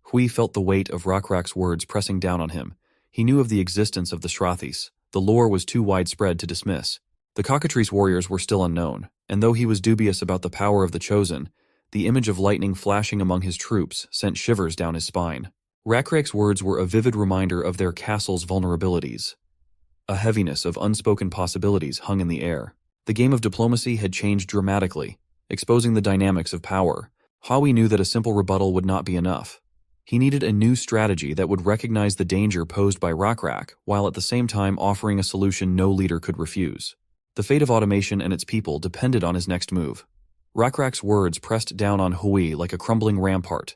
Hui felt the weight of Rakrak's words pressing down on him. He knew of the existence of the Srathis. The lore was too widespread to dismiss. The cockatrice warriors were still unknown, and though he was dubious about the power of the chosen, the image of lightning flashing among his troops sent shivers down his spine. Rakrak's words were a vivid reminder of their castle's vulnerabilities. A heaviness of unspoken possibilities hung in the air. The game of diplomacy had changed dramatically, exposing the dynamics of power. Hui knew that a simple rebuttal would not be enough. He needed a new strategy that would recognize the danger posed by Rakrak, while at the same time offering a solution no leader could refuse. The fate of automation and its people depended on his next move. Rakrak's words pressed down on Hui like a crumbling rampart.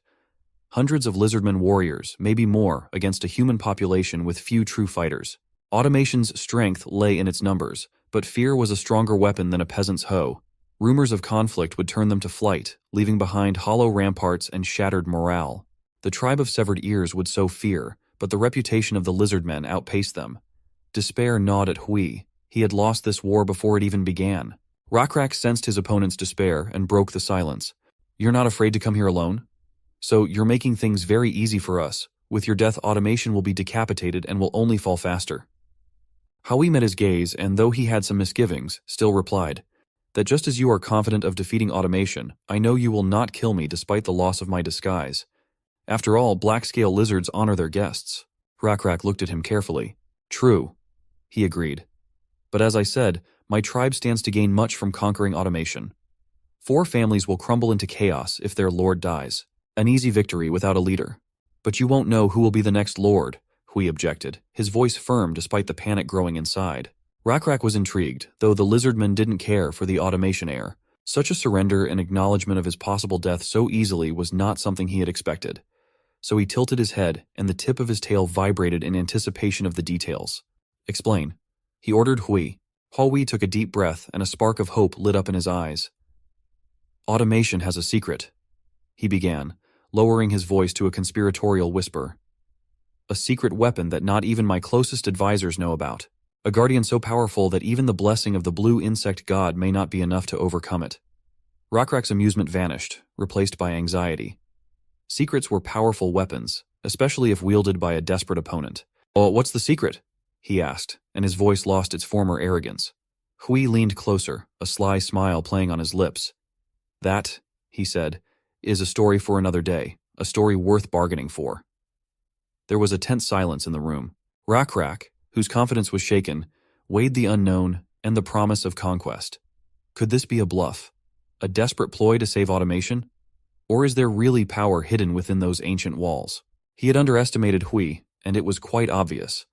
Hundreds of Lizardmen warriors, maybe more, against a human population with few true fighters. Automation's strength lay in its numbers, but fear was a stronger weapon than a peasant's hoe. Rumors of conflict would turn them to flight, leaving behind hollow ramparts and shattered morale. The tribe of severed ears would sow fear, but the reputation of the Lizardmen outpaced them. Despair gnawed at Hui. He had lost this war before it even began. Rockrak sensed his opponent's despair and broke the silence. "You're not afraid to come here alone? So you're making things very easy for us. With your death, automation will be decapitated and will only fall faster." Hui met his gaze and, though he had some misgivings, still replied, "That just as you are confident of defeating automation, I know you will not kill me despite the loss of my disguise. After all, black-scale lizards honor their guests." Rockrak looked at him carefully. "True," he agreed. "But as I said, my tribe stands to gain much from conquering automation. 4 families will crumble into chaos if their lord dies. An easy victory without a leader." "But you won't know who will be the next lord," Hui objected, his voice firm despite the panic growing inside. Rockrak was intrigued, though the Lizardman didn't care for the automation heir. Such a surrender and acknowledgement of his possible death so easily was not something he had expected. So he tilted his head, and the tip of his tail vibrated in anticipation of the details. "Explain," he ordered Hui. Hui took a deep breath, and a spark of hope lit up in his eyes. "Automation has a secret," he began, lowering his voice to a conspiratorial whisper. "A secret weapon that not even my closest advisors know about. A guardian so powerful that even the blessing of the blue insect god may not be enough to overcome it." Rockrak's amusement vanished, replaced by anxiety. Secrets were powerful weapons, especially if wielded by a desperate opponent. "Oh, what's the secret?" he asked, and his voice lost its former arrogance. Hui leaned closer, a sly smile playing on his lips. "That," he said, "is a story for another day, a story worth bargaining for." There was a tense silence in the room. Rockrak, whose confidence was shaken, weighed the unknown and the promise of conquest. Could this be a bluff? A desperate ploy to save automation? Or is there really power hidden within those ancient walls? He had underestimated Hui, and it was quite obvious.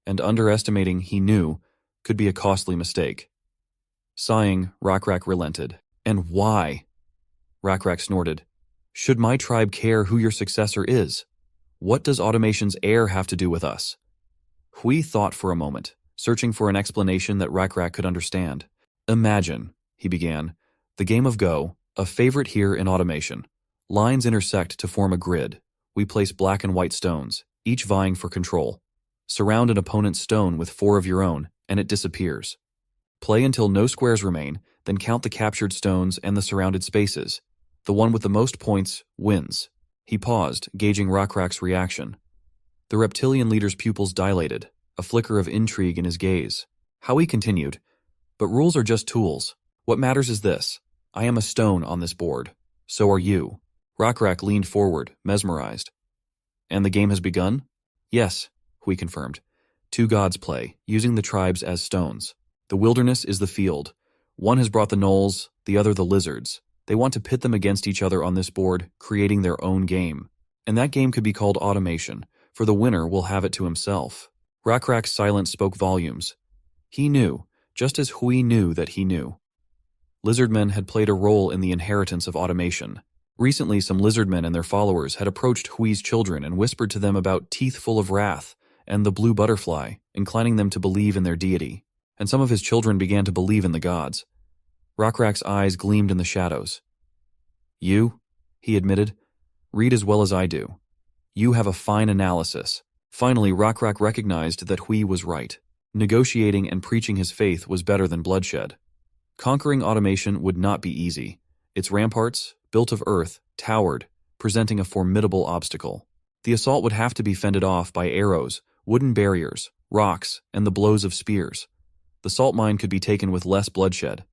And underestimating, he knew, could be a costly mistake. Sighing, Rockrak relented. "And why?" Rockrak snorted. "Should my tribe care who your successor is? What does automation's heir have to do with us?" Hui thought for a moment, searching for an explanation that Rockrak could understand. "Imagine," he began, "the game of Go, a favorite here in automation. Lines intersect to form a grid. We place black and white stones, each vying for control. Surround an opponent's stone with 4 of your own, and it disappears. Play until no squares remain, then count the captured stones and the surrounded spaces. The one with the most points wins." He paused, gauging Rockrak's reaction. The reptilian leader's pupils dilated, a flicker of intrigue in his gaze. Hui continued, "But rules are just tools. What matters is this. I am a stone on this board. So are you." Rockrak leaned forward, mesmerized. "And the game has begun?" "Yes," Hui confirmed. 2 gods play, using the tribes as stones. The wilderness is the field. One has brought the gnolls, the other the lizards. They want to pit them against each other on this board, creating their own game. And that game could be called automation, for the winner will have it to himself. Rockrak's silence spoke volumes. He knew, just as Hui knew that he knew. Lizardmen had played a role in the inheritance of automation. Recently, some Lizardmen and their followers had approached Hui's children and whispered to them about Teeth Full of Wrath and the Blue Butterfly, inclining them to believe in their deity. And some of his children began to believe in the gods. Rockrak's eyes gleamed in the shadows. "You," he admitted, "read as well as I do. You have a fine analysis." Finally, Rockrak recognized that Hui was right. Negotiating and preaching his faith was better than bloodshed. Conquering automation would not be easy. Its ramparts, built of earth, towered, presenting a formidable obstacle. The assault would have to be fended off by arrows, wooden barriers, rocks, and the blows of spears. The salt mine could be taken with less bloodshed.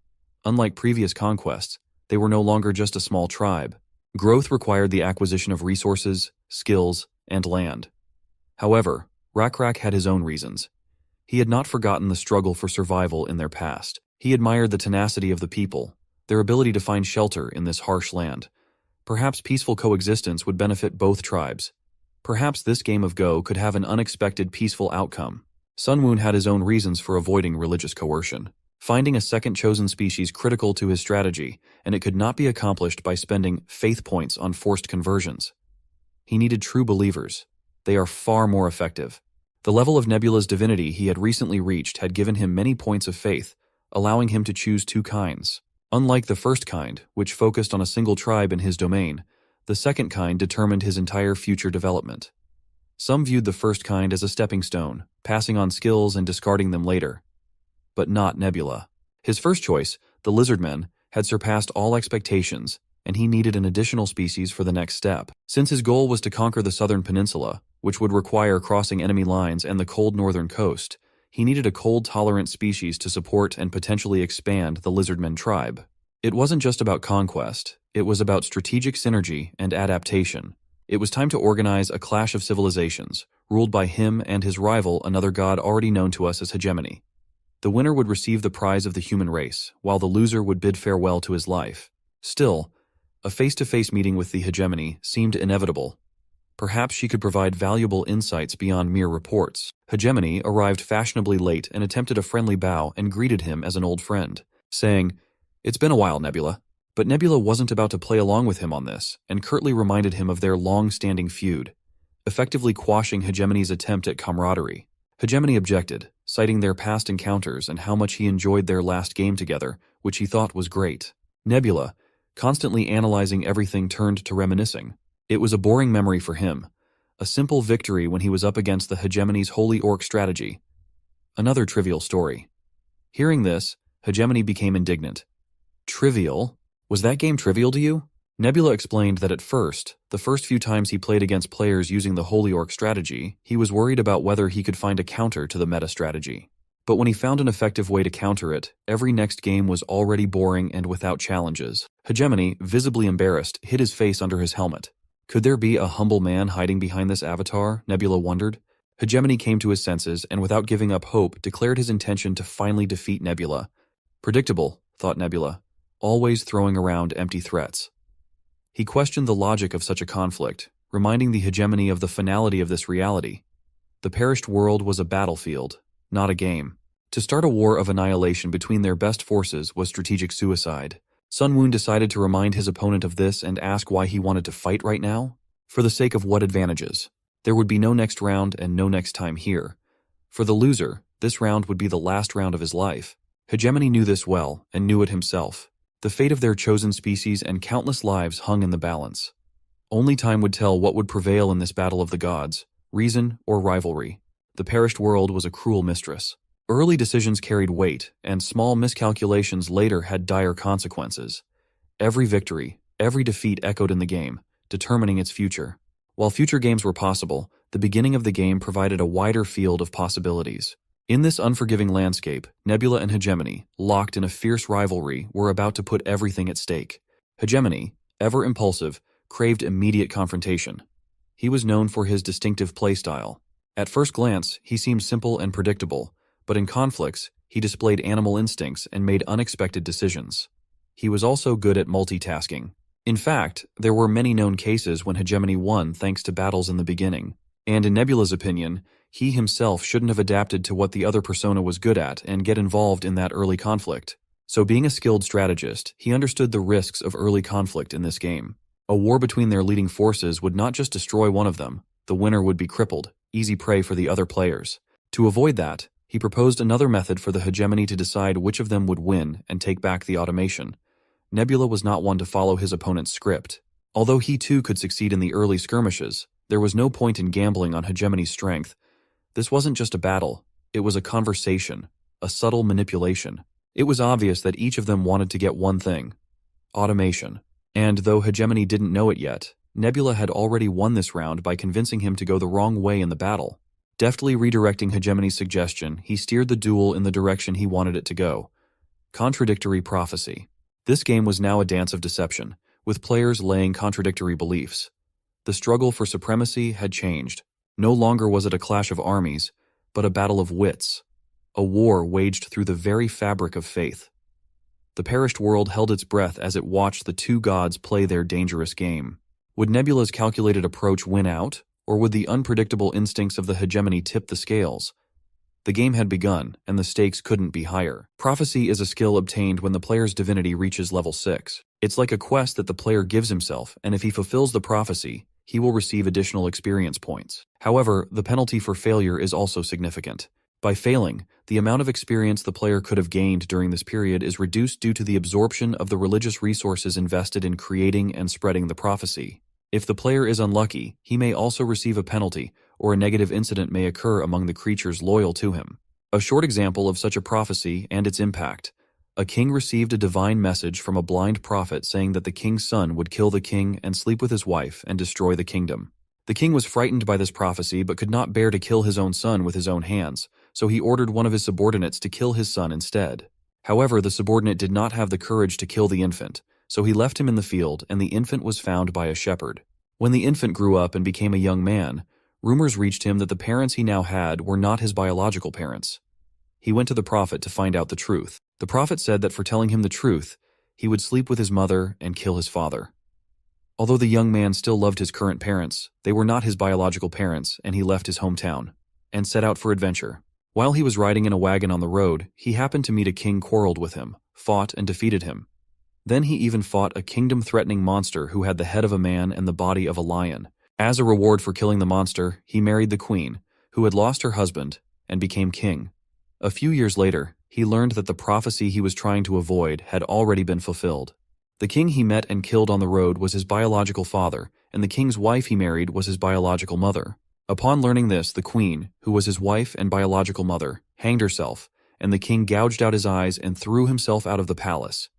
Unlike previous conquests, they were no longer just a small tribe. Growth required the acquisition of resources, skills, and land. However, Rockrak had his own reasons. He had not forgotten the struggle for survival in their past. He admired the tenacity of the people, their ability to find shelter in this harsh land. Perhaps peaceful coexistence would benefit both tribes. Perhaps this game of Go could have an unexpected peaceful outcome. Sunwoon had his own reasons for avoiding religious coercion. Finding a second chosen species critical to his strategy, and it could not be accomplished by spending faith points on forced conversions. He needed true believers. They are far more effective. The level of Nebula's divinity he had recently reached had given him many points of faith, allowing him to choose 2 kinds. Unlike the first kind, which focused on a single tribe in his domain, the second kind determined his entire future development. Some viewed the first kind as a stepping stone, passing on skills and discarding them later. But not Nebula. His first choice, the Lizardmen, had surpassed all expectations, and he needed an additional species for the next step. Since his goal was to conquer the southern peninsula, which would require crossing enemy lines and the cold northern coast, he needed a cold-tolerant species to support and potentially expand the Lizardmen tribe. It wasn't just about conquest, it was about strategic synergy and adaptation. It was time to organize a clash of civilizations, ruled by him and his rival, another god already known to us as Hegemony. The winner would receive the prize of the human race, while the loser would bid farewell to his life. Still, a face-to-face meeting with the Hegemony seemed inevitable. Perhaps she could provide valuable insights beyond mere reports. Hegemony arrived fashionably late and attempted a friendly bow and greeted him as an old friend, saying, "It's been a while, Nebula." But Nebula wasn't about to play along with him on this, and curtly reminded him of their long-standing feud, effectively quashing Hegemony's attempt at camaraderie. Hegemony objected, citing their past encounters and how much he enjoyed their last game together, which he thought was great. Nebula, constantly analyzing everything, turned to reminiscing. It was a boring memory for him, a simple victory when he was up against the Hegemony's Holy Orc strategy. Another trivial story. Hearing this, Hegemony became indignant. Trivial? Was that game trivial to you? Nebula explained that at first, the first few times he played against players using the Holy Orc strategy, he was worried about whether he could find a counter to the meta strategy. But when he found an effective way to counter it, every next game was already boring and without challenges. Hegemony, visibly embarrassed, hid his face under his helmet. Could there be a humble man hiding behind this avatar? Nebula wondered. Hegemony came to his senses and, without giving up hope, declared his intention to finally defeat Nebula. Predictable, thought Nebula, always throwing around empty threats. He questioned the logic of such a conflict, reminding the Hegemony of the finality of this reality. The perished world was a battlefield, not a game. To start a war of annihilation between their best forces was strategic suicide. Sun Woon decided to remind his opponent of this and ask why he wanted to fight right now. For the sake of what advantages? There would be no next round and no next time here. For the loser, this round would be the last round of his life. Hegemony knew this well, and knew it himself. The fate of their chosen species and countless lives hung in the balance. Only time would tell what would prevail in this battle of the gods, reason or rivalry. The perished world was a cruel mistress. Early decisions carried weight, and small miscalculations later had dire consequences. Every victory, every defeat echoed in the game, determining its future. While future games were possible, the beginning of the game provided a wider field of possibilities. In this unforgiving landscape, Nebula and Hegemony, locked in a fierce rivalry, were about to put everything at stake. Hegemony, ever impulsive, craved immediate confrontation. He was known for his distinctive playstyle. At first glance, he seemed simple and predictable, but in conflicts, he displayed animal instincts and made unexpected decisions. He was also good at multitasking. In fact, there were many known cases when Hegemony won thanks to battles in the beginning, and in Nebula's opinion, he himself shouldn't have adapted to what the other persona was good at and get involved in that early conflict. So being a skilled strategist, he understood the risks of early conflict in this game. A war between their leading forces would not just destroy one of them, the winner would be crippled, easy prey for the other players. To avoid that, he proposed another method for the Hegemony to decide which of them would win and take back the automation. Nebula was not one to follow his opponent's script. Although he too could succeed in the early skirmishes, there was no point in gambling on Hegemony's strength. This wasn't just a battle, it was a conversation, a subtle manipulation. It was obvious that each of them wanted to get one thing: automation. And though Hegemony didn't know it yet, Nebula had already won this round by convincing him to go the wrong way in the battle. Deftly redirecting Hegemony's suggestion, he steered the duel in the direction he wanted it to go. Contradictory prophecy. This game was now a dance of deception, with players laying contradictory beliefs. The struggle for supremacy had changed. No longer was it a clash of armies, but a battle of wits, a war waged through the very fabric of faith. The perished world held its breath as it watched the two gods play their dangerous game. Would Nebula's calculated approach win out, or would the unpredictable instincts of the Hegemony tip the scales? The game had begun, and the stakes couldn't be higher. Prophecy is a skill obtained when the player's divinity reaches level 6. It's like a quest that the player gives himself, and if he fulfills the prophecy, he will receive additional experience points. However, the penalty for failure is also significant. By failing, the amount of experience the player could have gained during this period is reduced due to the absorption of the religious resources invested in creating and spreading the prophecy. If the player is unlucky, he may also receive a penalty, or a negative incident may occur among the creatures loyal to him. A short example of such a prophecy and its impact. A king received a divine message from a blind prophet saying that the king's son would kill the king and sleep with his wife and destroy the kingdom. The king was frightened by this prophecy but could not bear to kill his own son with his own hands, so he ordered one of his subordinates to kill his son instead. However, the subordinate did not have the courage to kill the infant, so he left him in the field and the infant was found by a shepherd. When the infant grew up and became a young man, rumors reached him that the parents he now had were not his biological parents. He went to the prophet to find out the truth. The prophet said that for telling him the truth, he would sleep with his mother and kill his father. Although the young man still loved his current parents, they were not his biological parents, and he left his hometown and set out for adventure. While he was riding in a wagon on the road, he happened to meet a king quarreled with him, fought and defeated him. Then he even fought a kingdom-threatening monster who had the head of a man and the body of a lion. As a reward for killing the monster, he married the queen, who had lost her husband, and became king. A few years later, he learned that the prophecy he was trying to avoid had already been fulfilled. The king he met and killed on the road was his biological father, and the king's wife he married was his biological mother. Upon learning this, the queen, who was his wife and biological mother, hanged herself, and the king gouged out his eyes and threw himself out of the palace.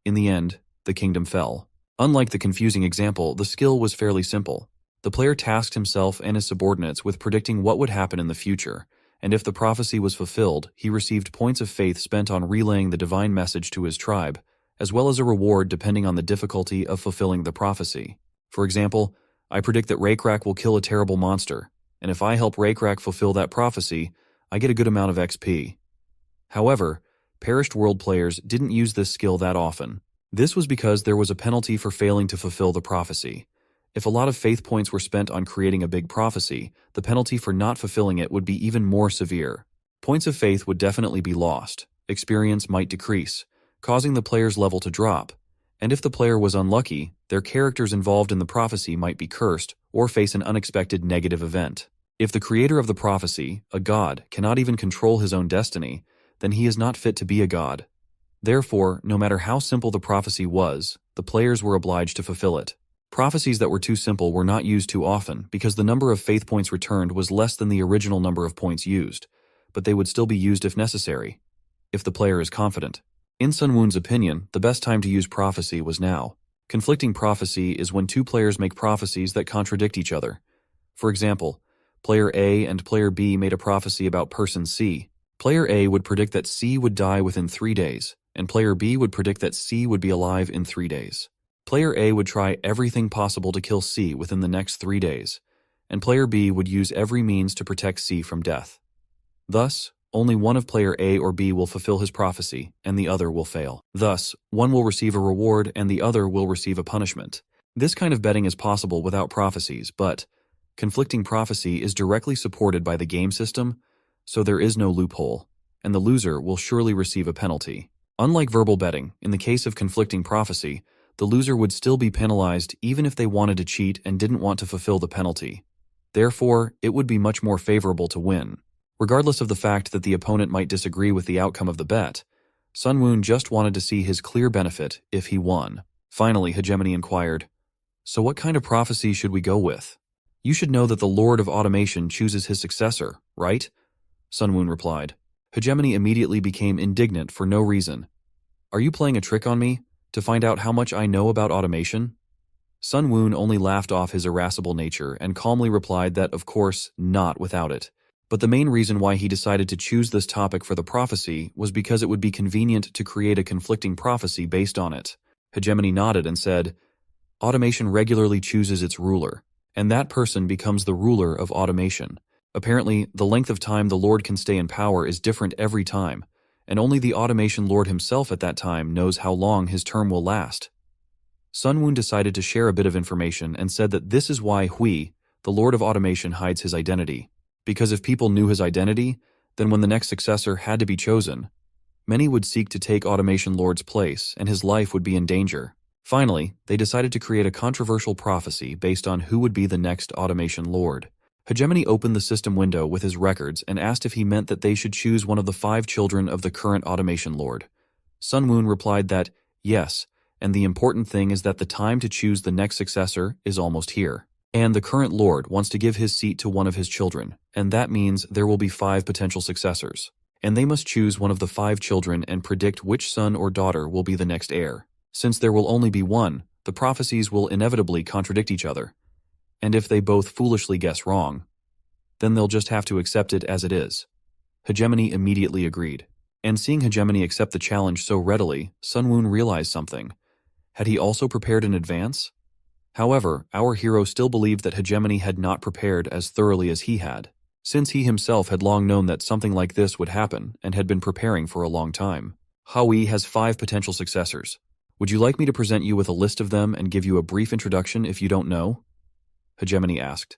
In the end, the kingdom fell. Unlike the confusing example, the skill was fairly simple. The player tasked himself and his subordinates with predicting what would happen in the future, and if the prophecy was fulfilled, he received points of faith spent on relaying the divine message to his tribe, as well as a reward depending on the difficulty of fulfilling the prophecy. For example, I predict that Raikrak will kill a terrible monster, and if I help Raikrak fulfill that prophecy, I get a good amount of XP. However, Perished World players didn't use this skill that often. This was because there was a penalty for failing to fulfill the prophecy. If a lot of faith points were spent on creating a big prophecy, the penalty for not fulfilling it would be even more severe. Points of faith would definitely be lost, experience might decrease, causing the player's level to drop, and if the player was unlucky, their characters involved in the prophecy might be cursed or face an unexpected negative event. If the creator of the prophecy, a god, cannot even control his own destiny, then he is not fit to be a god. Therefore, no matter how simple the prophecy was, the players were obliged to fulfill it. Prophecies that were too simple were not used too often because the number of faith points returned was less than the original number of points used, but they would still be used if necessary, if the player is confident. In Sun Woon's opinion, the best time to use prophecy was now. Conflicting prophecy is when two players make prophecies that contradict each other. For example, player A and player B made a prophecy about person C. Player A would predict that C would die within 3 days, and player B would predict that C would be alive in 3 days. Player A would try everything possible to kill C within the next 3 days, and player B would use every means to protect C from death. Thus, only one of player A or B will fulfill his prophecy, and the other will fail. Thus, one will receive a reward and the other will receive a punishment. This kind of betting is possible without prophecies, but conflicting prophecy is directly supported by the game system, so there is no loophole, and the loser will surely receive a penalty. Unlike verbal betting, in the case of conflicting prophecy, the loser would still be penalized even if they wanted to cheat and didn't want to fulfill the penalty. Therefore, it would be much more favorable to win. Regardless of the fact that the opponent might disagree with the outcome of the bet, Sun Woon just wanted to see his clear benefit if he won. Finally, Hegemony inquired, "So what kind of prophecy should we go with? You should know that the Lord of Automation chooses his successor, right?" Sun Woon replied. Hegemony immediately became indignant for no reason. "Are you playing a trick on me? To find out how much I know about automation?" Sun Woon only laughed off his irascible nature and calmly replied that, of course, not without it. But the main reason why he decided to choose this topic for the prophecy was because it would be convenient to create a conflicting prophecy based on it. Hegemony nodded and said, "Automation regularly chooses its ruler, and that person becomes the ruler of automation. Apparently, the length of time the Lord can stay in power is different every time, and only the automation Lord himself at that time knows how long his term will last." Sun Woon decided to share a bit of information and said that this is why Hui, the Lord of Automation, hides his identity. Because if people knew his identity, then when the next successor had to be chosen, many would seek to take Automation Lord's place and his life would be in danger. Finally, they decided to create a controversial prophecy based on who would be the next Automation Lord. Hegemony opened the system window with his records and asked if he meant that they should choose one of the 5 children of the current Automation Lord. Sun Woon replied that, yes, and the important thing is that the time to choose the next successor is almost here. And the current lord wants to give his seat to one of his children, and that means there will be 5 potential successors. And they must choose one of the 5 children and predict which son or daughter will be the next heir. Since there will only be one, the prophecies will inevitably contradict each other. And if they both foolishly guess wrong, then they'll just have to accept it as it is. Hegemony immediately agreed. And seeing Hegemony accept the challenge so readily, Sun Woon realized something. Had he also prepared in advance? However, our hero still believed that Hegemony had not prepared as thoroughly as he had, since he himself had long known that something like this would happen and had been preparing for a long time. Hui has 5 potential successors. Would you like me to present you with a list of them and give you a brief introduction if you don't know? Hegemony asked.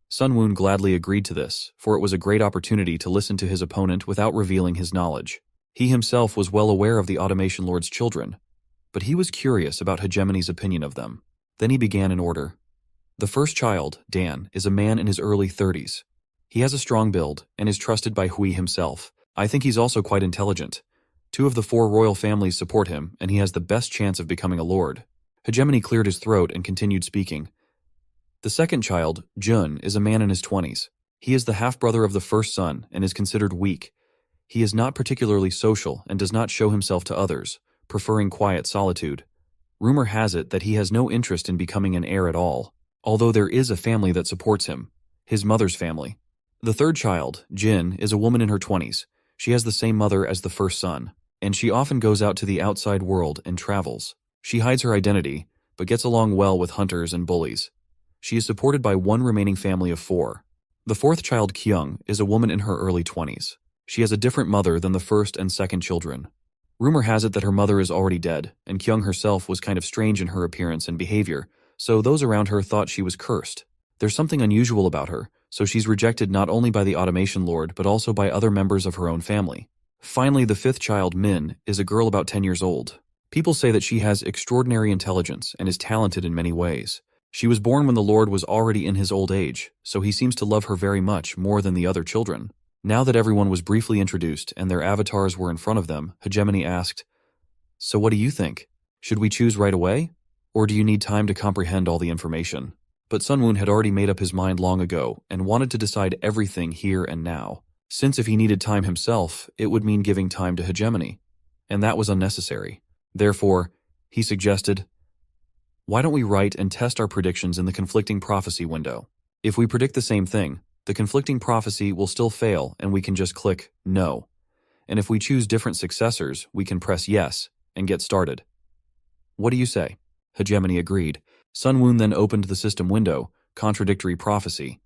Sun Woon gladly agreed to this, for it was a great opportunity to listen to his opponent without revealing his knowledge. He himself was well aware of the Automation Lord's children, but he was curious about Hegemony's opinion of them. Then he began in order. The first child, Dan, is a man in his early 30s. He has a strong build and is trusted by Hui himself. I think he's also quite intelligent. 2 of the 4 royal families support him, and he has the best chance of becoming a lord. Hegemony cleared his throat and continued speaking. The second child, Jun, is a man in his 20s. He is the half-brother of the first son and is considered weak. He is not particularly social and does not show himself to others, preferring quiet solitude. Rumor has it that he has no interest in becoming an heir at all, although there is a family that supports him, his mother's family. The third child, Jin, is a woman in her 20s. She has the same mother as the first son, and she often goes out to the outside world and travels. She hides her identity, but gets along well with hunters and bullies. She is supported by one remaining family of 4. The fourth child, Kyung, is a woman in her early 20s. She has a different mother than the first and second children. Rumor has it that her mother is already dead, and Kyung herself was kind of strange in her appearance and behavior, so those around her thought she was cursed. There's something unusual about her, so she's rejected not only by the Automation Lord but also by other members of her own family. Finally, the fifth child, Min, is a girl about 10 years old. People say that she has extraordinary intelligence and is talented in many ways. She was born when the Lord was already in his old age, so he seems to love her very much, more than the other children. Now that everyone was briefly introduced and their avatars were in front of them, Hegemony asked, "So what do you think? Should we choose right away? Or do you need time to comprehend all the information?" But Sun Woon had already made up his mind long ago and wanted to decide everything here and now, since if he needed time himself, it would mean giving time to Hegemony, and that was unnecessary. Therefore, he suggested, "Why don't we write and test our predictions in the conflicting prophecy window? If we predict the same thing, the conflicting prophecy will still fail and we can just click no. And if we choose different successors, we can press yes and get started. What do you say?" Hegemony agreed. Sun Woon then opened the system window, Contradictory Prophecy.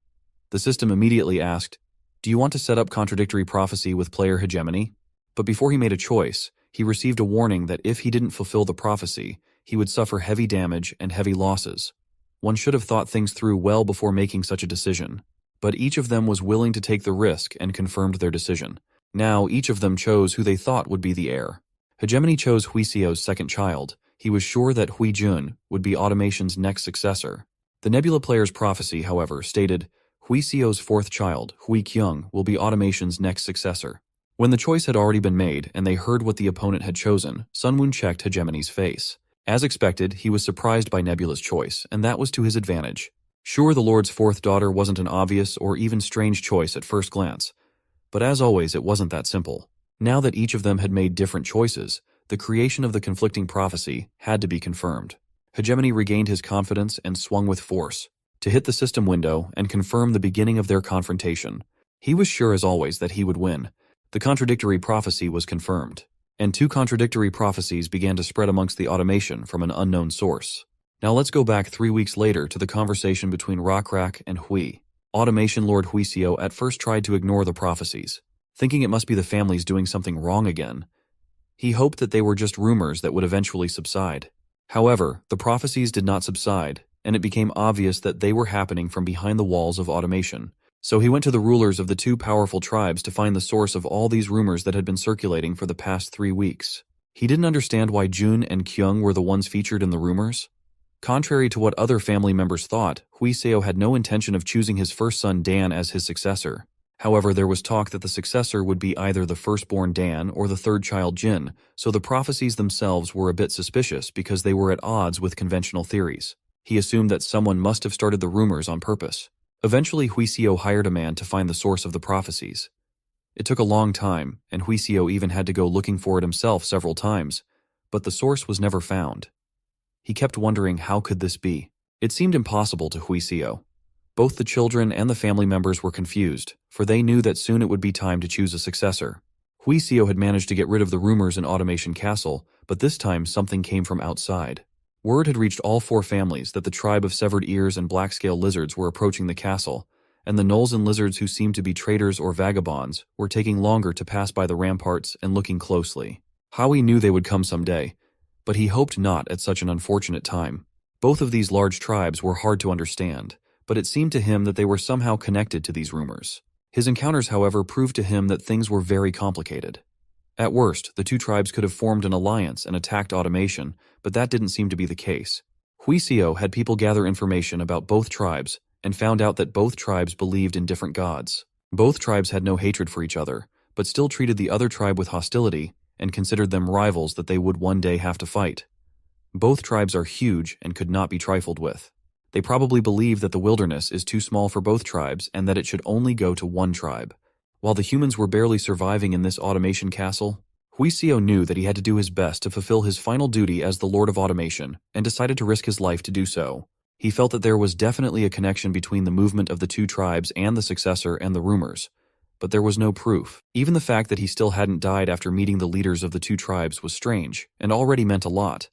The system immediately asked, "Do you want to set up Contradictory Prophecy with player Hegemony?" But before he made a choice, he received a warning that if he didn't fulfill the prophecy, he would suffer heavy damage and heavy losses. One should have thought things through well before making such a decision. But each of them was willing to take the risk and confirmed their decision. Now each of them chose who they thought would be the heir. Hegemony chose Hui Xiao's second child. He was sure that Hui Jun would be Automation's next successor. The Nebula player's prophecy, however, stated, Hui Xiao's fourth child, Hui Kyung, will be Automation's next successor. When the choice had already been made and they heard what the opponent had chosen, Sun Woon checked Hegemony's face. As expected, he was surprised by Nebula's choice, and that was to his advantage. Sure, the Lord's fourth daughter wasn't an obvious or even strange choice at first glance, but as always, it wasn't that simple. Now that each of them had made different choices, the creation of the conflicting prophecy had to be confirmed. Hegemony regained his confidence and swung with force to hit the system window and confirm the beginning of their confrontation. He was sure as always that he would win. The contradictory prophecy was confirmed, and 2 contradictory prophecies began to spread amongst the automation from an unknown source. Now let's go back 3 weeks later to the conversation between Rockrak and Hui. Automation Lord Hui Xiao at first tried to ignore the prophecies, thinking it must be the families doing something wrong again. He hoped that they were just rumors that would eventually subside. However, the prophecies did not subside, and it became obvious that they were happening from behind the walls of automation. So he went to the rulers of the 2 powerful tribes to find the source of all these rumors that had been circulating for the past 3 weeks. He didn't understand why Jun and Kyung were the ones featured in the rumors. Contrary to what other family members thought, Hui Xiao had no intention of choosing his first son Dan as his successor. However, there was talk that the successor would be either the firstborn Dan or the third child Jin, so the prophecies themselves were a bit suspicious because they were at odds with conventional theories. He assumed that someone must have started the rumors on purpose. Eventually, Huiseo hired a man to find the source of the prophecies. It took a long time, and Huiseo even had to go looking for it himself several times, but the source was never found. He kept wondering how could this be. It seemed impossible to Huiseo. Both the children and the family members were confused, for they knew that soon it would be time to choose a successor. Huiseo had managed to get rid of the rumors in Automation Castle, but this time something came from outside. Word had reached all 4 families that the tribe of severed ears and black-scale lizards were approaching the castle, and the gnolls and lizards who seemed to be traitors or vagabonds were taking longer to pass by the ramparts and looking closely. Howie knew they would come someday, but he hoped not at such an unfortunate time. Both of these large tribes were hard to understand, but it seemed to him that they were somehow connected to these rumors. His encounters, however, proved to him that things were very complicated. At worst, the 2 tribes could have formed an alliance and attacked Automation, but that didn't seem to be the case. Huiseo had people gather information about both tribes and found out that both tribes believed in different gods. Both tribes had no hatred for each other, but still treated the other tribe with hostility and considered them rivals that they would one day have to fight. Both tribes are huge and could not be trifled with. They probably believe that the wilderness is too small for both tribes and that it should only go to one tribe. While the humans were barely surviving in this Automation Castle, Huiseo knew that he had to do his best to fulfill his final duty as the Lord of Automation and decided to risk his life to do so. He felt that there was definitely a connection between the movement of the 2 tribes and the successor and the rumors, but there was no proof. Even the fact that he still hadn't died after meeting the leaders of the 2 tribes was strange and already meant a lot.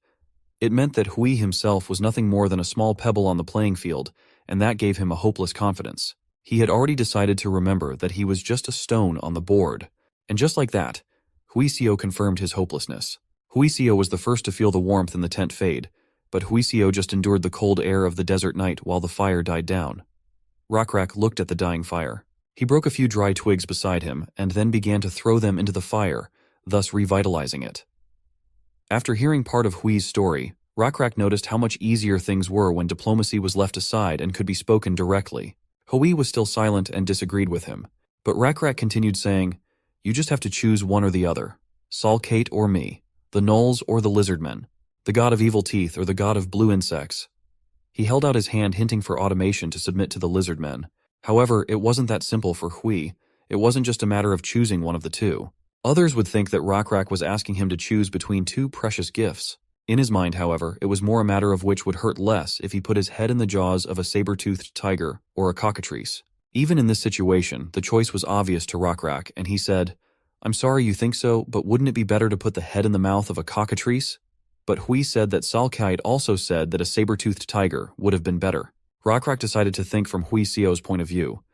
It meant that Hui himself was nothing more than a small pebble on the playing field, and that gave him a hopeless confidence. He had already decided to remember that he was just a stone on the board. And just like that, Huiseo confirmed his hopelessness. Huiseo was the first to feel the warmth in the tent fade, but Huiseo just endured the cold air of the desert night while the fire died down. Rakrak looked at the dying fire. He broke a few dry twigs beside him and then began to throw them into the fire, thus revitalizing it. After hearing part of Hui's story, Rakrak noticed how much easier things were when diplomacy was left aside and could be spoken directly. Hui was still silent and disagreed with him, but Rakrak continued saying, "You just have to choose one or the other. Salkate or me, the gnolls or the Lizardmen, the god of evil teeth or the god of blue insects." He held out his hand hinting for Automation to submit to the Lizardmen. However, it wasn't that simple for Hui. It wasn't just a matter of choosing one of the 2. Others would think that Rakrak was asking him to choose between 2 precious gifts. In his mind, however, it was more a matter of which would hurt less if he put his head in the jaws of a saber-toothed tiger or a cockatrice. Even in this situation, the choice was obvious to Rakrak, and he said, "I'm sorry you think so, but wouldn't it be better to put the head in the mouth of a cockatrice?" But Hui said that Salkite also said that a saber-toothed tiger would have been better. Rakrak decided to think from Huiseo's point of view.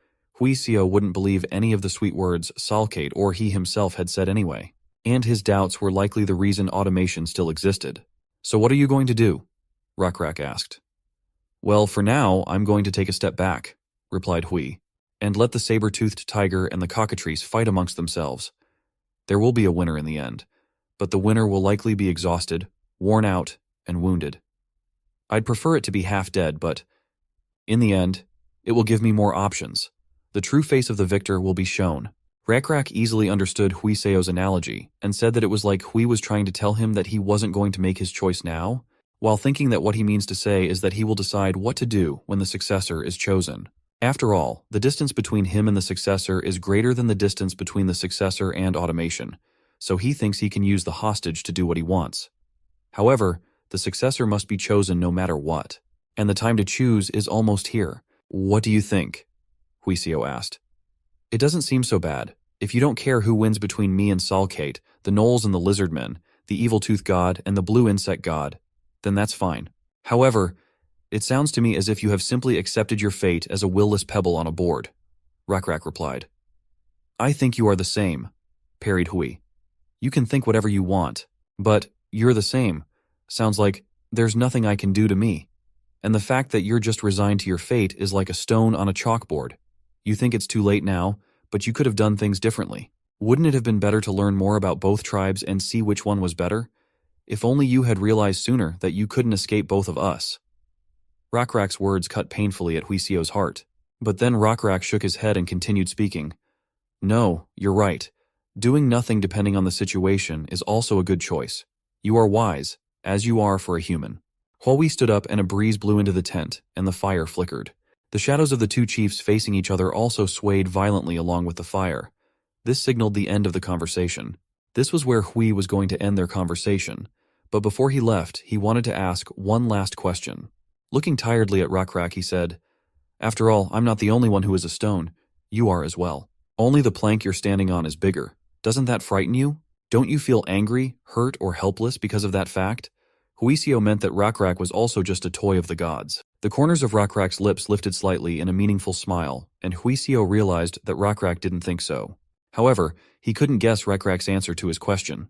Huiseo wouldn't believe any of the sweet words Salkate or he himself had said anyway, and his doubts were likely the reason Automation still existed. "So what are you going to do?" Rakrak asked. "Well, for now, I'm going to take a step back," replied Hui, "and let the saber-toothed tiger and the cockatrice fight amongst themselves. There will be a winner in the end, but the winner will likely be exhausted, worn out, and wounded. I'd prefer it to be half dead, but in the end, it will give me more options. The true face of the victor will be shown." Rakrak easily understood Huiseo's analogy and said that it was like Hui was trying to tell him that he wasn't going to make his choice now, while thinking that what he means to say is that he will decide what to do when the successor is chosen. After all, the distance between him and the successor is greater than the distance between the successor and Automation, so he thinks he can use the hostage to do what he wants. However, the successor must be chosen no matter what, and the time to choose is almost here. "What do you think?" Huiseo asked. "It doesn't seem so bad. If you don't care who wins between me and Salkate, the gnolls and the Lizardmen, the evil tooth god and the blue insect god, then that's fine. However, it sounds to me as if you have simply accepted your fate as a will-less pebble on a board," Rakrak replied. "I think you are the same," parried Hui. "You can think whatever you want, but you're the same. Sounds like there's nothing I can do to me. And the fact that you're just resigned to your fate is like a stone on a chalkboard. You think it's too late now, but you could have done things differently. Wouldn't it have been better to learn more about both tribes and see which one was better? If only you had realized sooner that you couldn't escape both of us." Rakrak's words cut painfully at Huiseo's heart, but then Rakrak shook his head and continued speaking. "No, you're right. Doing nothing depending on the situation is also a good choice. You are wise, as you are for a human." Hui stood up and a breeze blew into the tent, and the fire flickered. The shadows of the two chiefs facing each other also swayed violently along with the fire. This signaled the end of the conversation. This was where Hui was going to end their conversation. But before he left, he wanted to ask one last question. Looking tiredly at Rakrak, he said, "After all, I'm not the only one who is a stone. You are as well. Only the plank you're standing on is bigger. Doesn't that frighten you? Don't you feel angry, hurt, or helpless because of that fact?" Huisio meant that Rakrak was also just a toy of the gods. The corners of Rakrak's lips lifted slightly in a meaningful smile, and Huisio realized that Rakrak didn't think so. However, he couldn't guess Rakrak's answer to his question.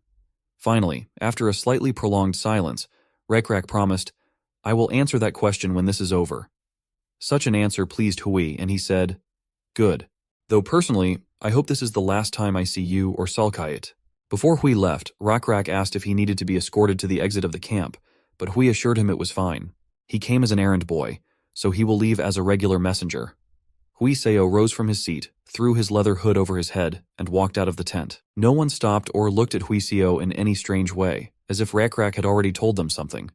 Finally, after a slightly prolonged silence, Rakrak promised, "I will answer that question when this is over." Such an answer pleased Hui, and he said, "Good. Though personally, I hope this is the last time I see you or Salkayat." Before Hui left, Rakrak asked if he needed to be escorted to the exit of the camp, but Hui assured him it was fine. He came as an errand boy, so he will leave as a regular messenger. Huiseo rose from his seat, threw his leather hood over his head, and walked out of the tent. No one stopped or looked at Huiseo in any strange way, as if Rakrak had already told them something.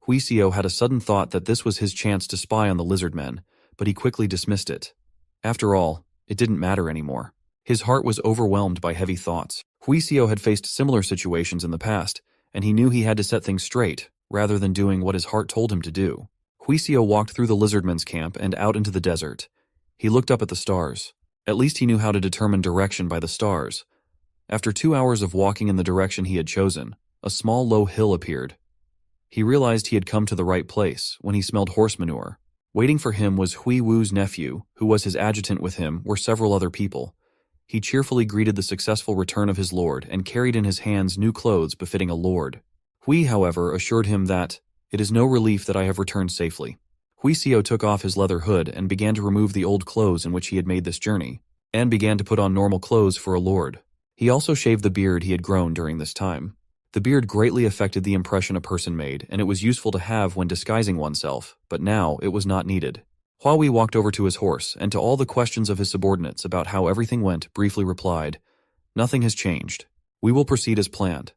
Huiseo had a sudden thought that this was his chance to spy on the Lizardmen, but he quickly dismissed it. After all, it didn't matter anymore. His heart was overwhelmed by heavy thoughts. Huiseo had faced similar situations in the past, and he knew he had to set things straight, rather than doing what his heart told him to do. Huiseo walked through the Lizardmen's camp and out into the desert. He looked up at the stars. At least he knew how to determine direction by the stars. After 2 hours of walking in the direction he had chosen, a small low hill appeared. He realized he had come to the right place when he smelled horse manure. Waiting for him was Hui Wu's nephew, who was his adjutant. With him were several other people. He cheerfully greeted the successful return of his lord and carried in his hands new clothes befitting a lord. Hui, however, assured him that, "It is no relief that I have returned safely." Huiseo took off his leather hood and began to remove the old clothes in which he had made this journey, and began to put on normal clothes for a lord. He also shaved the beard he had grown during this time. The beard greatly affected the impression a person made, and it was useful to have when disguising oneself, but now it was not needed. Huawei walked over to his horse, and to all the questions of his subordinates about how everything went, briefly replied, "Nothing has changed. We will proceed as planned."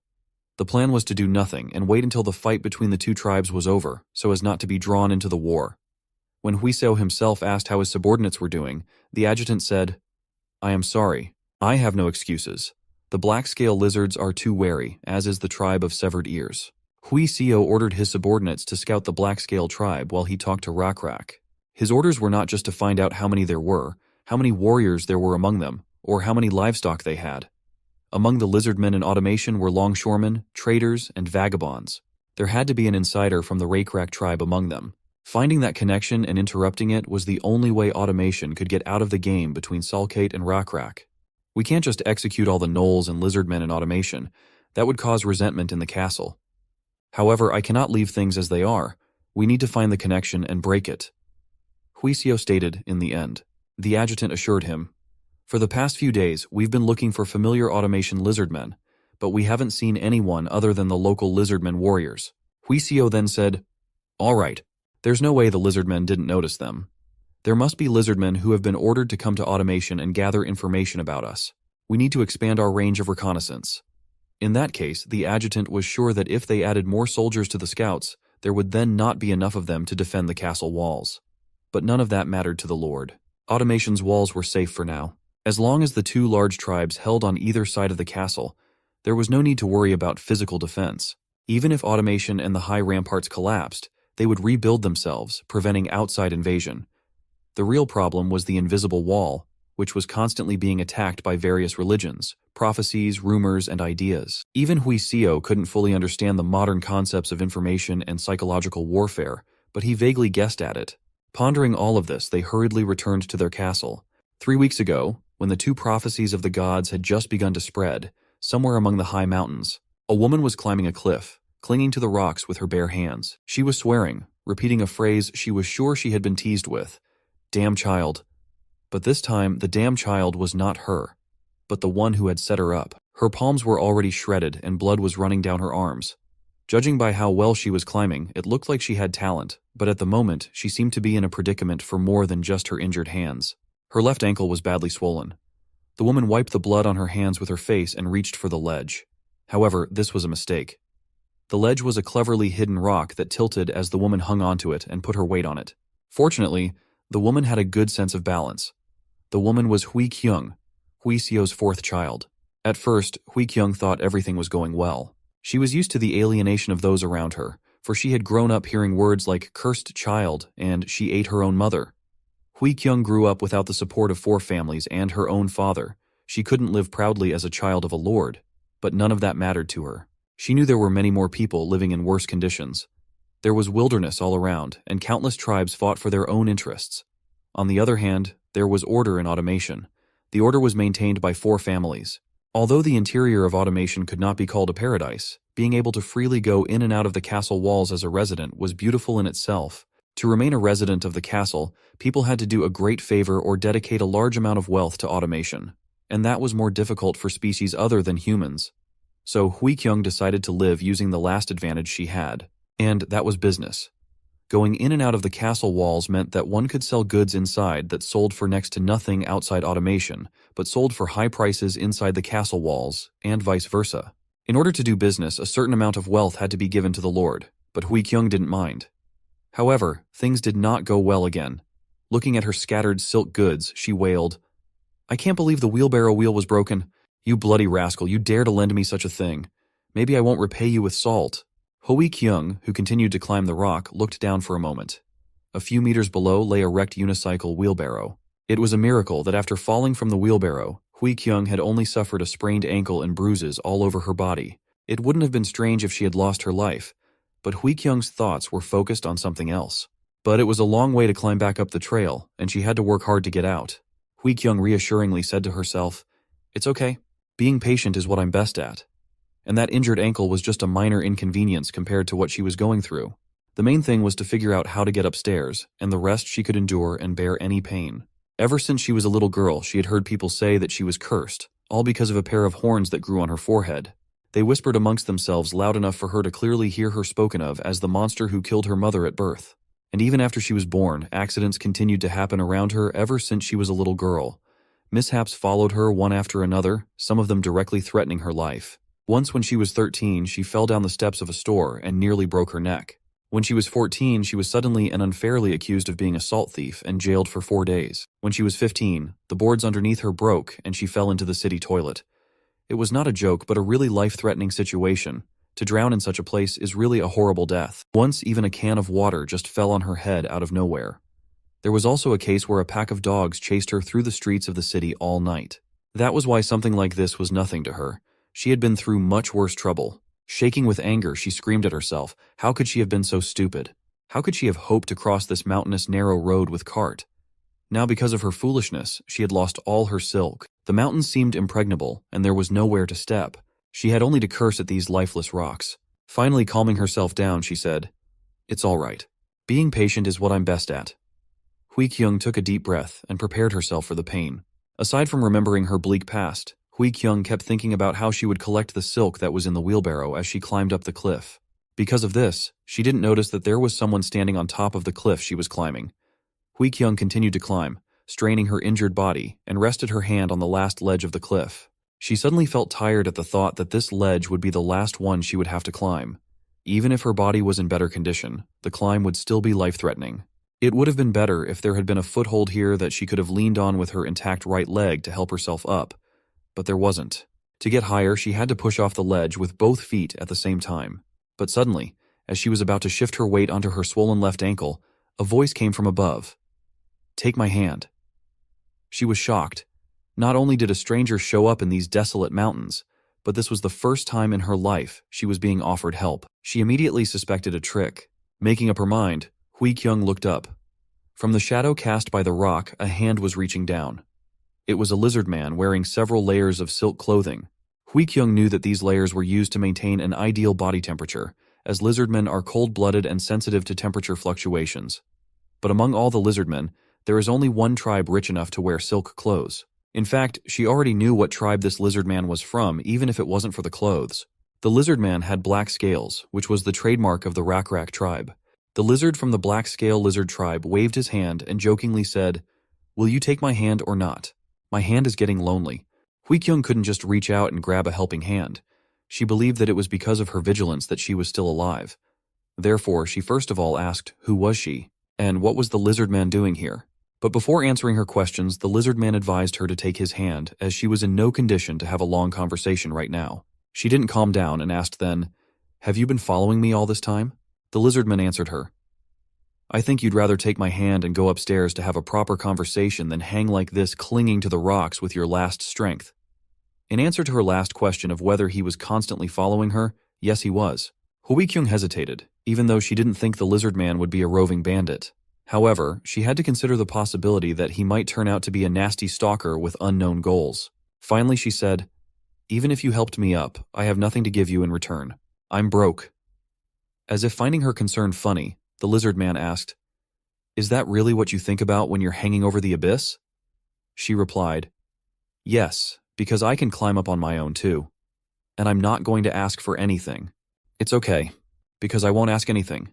The plan was to do nothing and wait until the fight between the two tribes was over, so as not to be drawn into the war. When Huiseo himself asked how his subordinates were doing, the adjutant said, "I am sorry. I have no excuses. The black-scale lizards are too wary, as is the tribe of severed ears." Huiseo ordered his subordinates to scout the black-scale tribe while he talked to Rakrak. His orders were not just to find out how many there were, how many warriors there were among them, or how many livestock they had. Among the Lizardmen in automation were longshoremen, traders, and vagabonds. There had to be an insider from the Rakrak tribe among them. Finding that connection and interrupting it was the only way automation could get out of the game between Salkate and Rakrak. We can't just execute all the gnolls and Lizardmen in automation. That would cause resentment in the castle. However, I cannot leave things as they are. We need to find the connection and break it. Huiseo stated in the end. The adjutant assured him, "For the past few days, we've been looking for familiar automation Lizardmen, but we haven't seen anyone other than the local Lizardmen warriors." Huiseo then said, "All right, there's no way the Lizardmen didn't notice them. There must be Lizardmen who have been ordered to come to automation and gather information about us. We need to expand our range of reconnaissance." In that case, the adjutant was sure that if they added more soldiers to the scouts, there would then not be enough of them to defend the castle walls. But none of that mattered to the Lord. Automation's walls were safe for now. As long as the two large tribes held on either side of the castle, there was no need to worry about physical defense. Even if automation and the high ramparts collapsed, they would rebuild themselves, preventing outside invasion. The real problem was the invisible wall, which was constantly being attacked by various religions, prophecies, rumors, and ideas. Even Huiseo couldn't fully understand the modern concepts of information and psychological warfare, but he vaguely guessed at it. Pondering all of this, they hurriedly returned to their castle. 3 weeks ago, when the two prophecies of the gods had just begun to spread, somewhere among the high mountains, a woman was climbing a cliff, clinging to the rocks with her bare hands. She was swearing, repeating a phrase she was sure she had been teased with, "Damn child." But this time, the damn child was not her, but the one who had set her up. Her palms were already shredded and blood was running down her arms. Judging by how well she was climbing, it looked like she had talent, but at the moment, she seemed to be in a predicament for more than just her injured hands. Her left ankle was badly swollen. The woman wiped the blood on her hands with her face and reached for the ledge. However, this was a mistake. The ledge was a cleverly hidden rock that tilted as the woman hung onto it and put her weight on it. Fortunately, the woman had a good sense of balance. The woman was Hui Kyung, Hui Sio's fourth child. At first, Hui Kyung thought everything was going well. She was used to the alienation of those around her, for she had grown up hearing words like cursed child and she ate her own mother. Hui Kyung grew up without the support of 4 families and her own father. She couldn't live proudly as a child of a lord, but none of that mattered to her. She knew there were many more people living in worse conditions. There was wilderness all around, and countless tribes fought for their own interests. On the other hand, there was order in automation. The order was maintained by 4 families. Although the interior of automation could not be called a paradise, being able to freely go in and out of the castle walls as a resident was beautiful in itself. To remain a resident of the castle, people had to do a great favor or dedicate a large amount of wealth to automation, and that was more difficult for species other than humans. So Hui Kyung decided to live using the last advantage she had, and that was business. Going in and out of the castle walls meant that one could sell goods inside that sold for next to nothing outside automation, but sold for high prices inside the castle walls, and vice versa. In order to do business, a certain amount of wealth had to be given to the lord, but Hui Kyung didn't mind. However, things did not go well again. Looking at her scattered silk goods, she wailed, "I can't believe the wheelbarrow wheel was broken. You bloody rascal, you dare to lend me such a thing. Maybe I won't repay you with salt." Hui Kyung, who continued to climb the rock, looked down for a moment. A few meters below lay a wrecked unicycle wheelbarrow. It was a miracle that after falling from the wheelbarrow, Hui Kyung had only suffered a sprained ankle and bruises all over her body. It wouldn't have been strange if she had lost her life, but Hui Kyung's thoughts were focused on something else. But it was a long way to climb back up the trail, and she had to work hard to get out. Hui Kyung reassuringly said to herself, "It's okay. Being patient is what I'm best at." And that injured ankle was just a minor inconvenience compared to what she was going through. The main thing was to figure out how to get upstairs, and the rest she could endure and bear any pain. Ever since she was a little girl, she had heard people say that she was cursed, all because of a pair of horns that grew on her forehead. They whispered amongst themselves loud enough for her to clearly hear her spoken of as the monster who killed her mother at birth. And even after she was born, accidents continued to happen around her ever since she was a little girl. Mishaps followed her one after another, some of them directly threatening her life. Once when she was 13, she fell down the steps of a store and nearly broke her neck. When she was 14, she was suddenly and unfairly accused of being a salt thief and jailed for 4 days. When she was 15, the boards underneath her broke and she fell into the city toilet. It was not a joke, but a really life-threatening situation. To drown in such a place is really a horrible death. Once, even a can of water just fell on her head out of nowhere. There was also a case where a pack of dogs chased her through the streets of the city all night. That was why something like this was nothing to her. She had been through much worse trouble. Shaking with anger, she screamed at herself. How could she have been so stupid? How could she have hoped to cross this mountainous narrow road with cart? Now because of her foolishness, she had lost all her silk. The mountains seemed impregnable, and there was nowhere to step. She had only to curse at these lifeless rocks. Finally calming herself down, she said, "It's all right. Being patient is what I'm best at." Hui Kyung took a deep breath and prepared herself for the pain. Aside from remembering her bleak past, Hui Kyung kept thinking about how she would collect the silk that was in the wheelbarrow as she climbed up the cliff. Because of this, she didn't notice that there was someone standing on top of the cliff she was climbing. Hui Kyung continued to climb, straining her injured body, and rested her hand on the last ledge of the cliff. She suddenly felt tired at the thought that this ledge would be the last one she would have to climb. Even if her body was in better condition, the climb would still be life-threatening. It would have been better if there had been a foothold here that she could have leaned on with her intact right leg to help herself up. But there wasn't. To get higher, she had to push off the ledge with both feet at the same time. But suddenly, as she was about to shift her weight onto her swollen left ankle, a voice came from above. "Take my hand." She was shocked. Not only did a stranger show up in these desolate mountains, but this was the first time in her life she was being offered help. She immediately suspected a trick. Making up her mind, Hui Kyung looked up. From the shadow cast by the rock, a hand was reaching down. It was a lizard man wearing several layers of silk clothing. Hui Kyung knew that these layers were used to maintain an ideal body temperature, as lizardmen are cold-blooded and sensitive to temperature fluctuations. But among all the lizardmen, there is only one tribe rich enough to wear silk clothes. In fact, she already knew what tribe this lizard man was from, even if it wasn't for the clothes. The lizard man had black scales, which was the trademark of the Rak tribe. The lizard from the black scale lizard tribe waved his hand and jokingly said, "Will you take my hand or not? My hand is getting lonely." Hui Kyung couldn't just reach out and grab a helping hand. She believed that it was because of her vigilance that she was still alive. Therefore, she first of all asked, who was she? And what was the Lizardman doing here? But before answering her questions, the Lizardman advised her to take his hand, as she was in no condition to have a long conversation right now. She didn't calm down and asked then, "Have you been following me all this time?" The Lizardman answered her, "I think you'd rather take my hand and go upstairs to have a proper conversation than hang like this clinging to the rocks with your last strength." In answer to her last question of whether he was constantly following her, yes he was. Hui-kyung hesitated, even though she didn't think the Lizardman would be a roving bandit. However, she had to consider the possibility that he might turn out to be a nasty stalker with unknown goals. Finally she said, "Even if you helped me up, I have nothing to give you in return. I'm broke." As if finding her concern funny, the Lizardman asked, "Is that really what you think about when you're hanging over the abyss?" She replied, "Yes, because I can climb up on my own too. And I'm not going to ask for anything." "It's okay, because I won't ask anything,"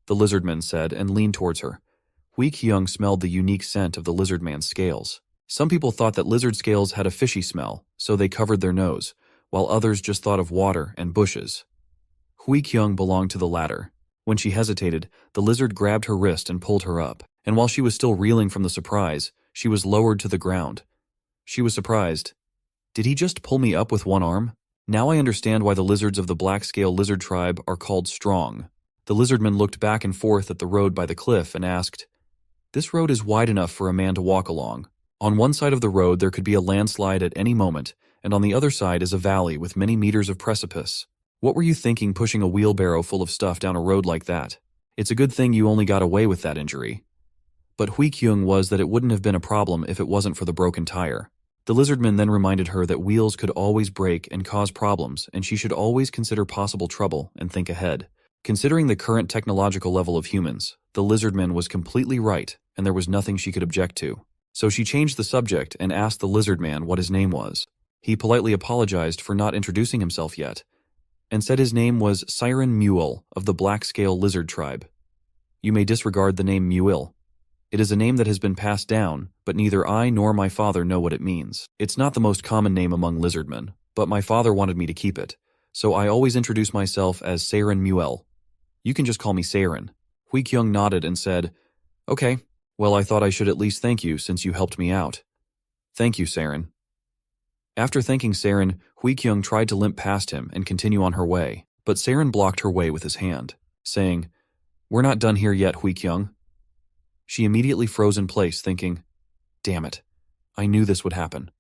the Lizardman said and leaned towards her. Hui-kyung smelled the unique scent of the Lizardman's scales. Some people thought that lizard scales had a fishy smell, so they covered their nose, while others just thought of water and bushes. Hui-kyung belonged to the latter. When she hesitated, the lizard grabbed her wrist and pulled her up, and while she was still reeling from the surprise, she was lowered to the ground. She was surprised. Did he just pull me up with one arm? Now I understand why the lizards of the black-scale lizard tribe are called strong. The Lizardman looked back and forth at the road by the cliff and asked, "This road is wide enough for a man to walk along. On one side of the road there could be a landslide at any moment, and on the other side is a valley with many meters of precipice. What were you thinking pushing a wheelbarrow full of stuff down a road like that? It's a good thing you only got away with that injury." But Hui-kyung was that it wouldn't have been a problem if it wasn't for the broken tire. The Lizardman then reminded her that wheels could always break and cause problems, and she should always consider possible trouble and think ahead. Considering the current technological level of humans, the Lizardman was completely right, and there was nothing she could object to. So she changed the subject and asked the Lizardman what his name was. He politely apologized for not introducing himself yet, and said his name was Siren Mule of the black-scale lizard tribe. You may disregard the name Mule. It is a name that has been passed down, but neither I nor my father know what it means. It's not the most common name among lizardmen, but my father wanted me to keep it, so I always introduce myself as Siren Mule. You can just call me Siren." Hui-kyung nodded and said, "Okay, well I thought I should at least thank you since you helped me out." "Thank you, Siren." After thanking Siren, Hui-kyung tried to limp past him and continue on her way, but Siren blocked her way with his hand, saying, "We're not done here yet, Hui-kyung." She immediately froze in place, thinking, "Damn it, I knew this would happen.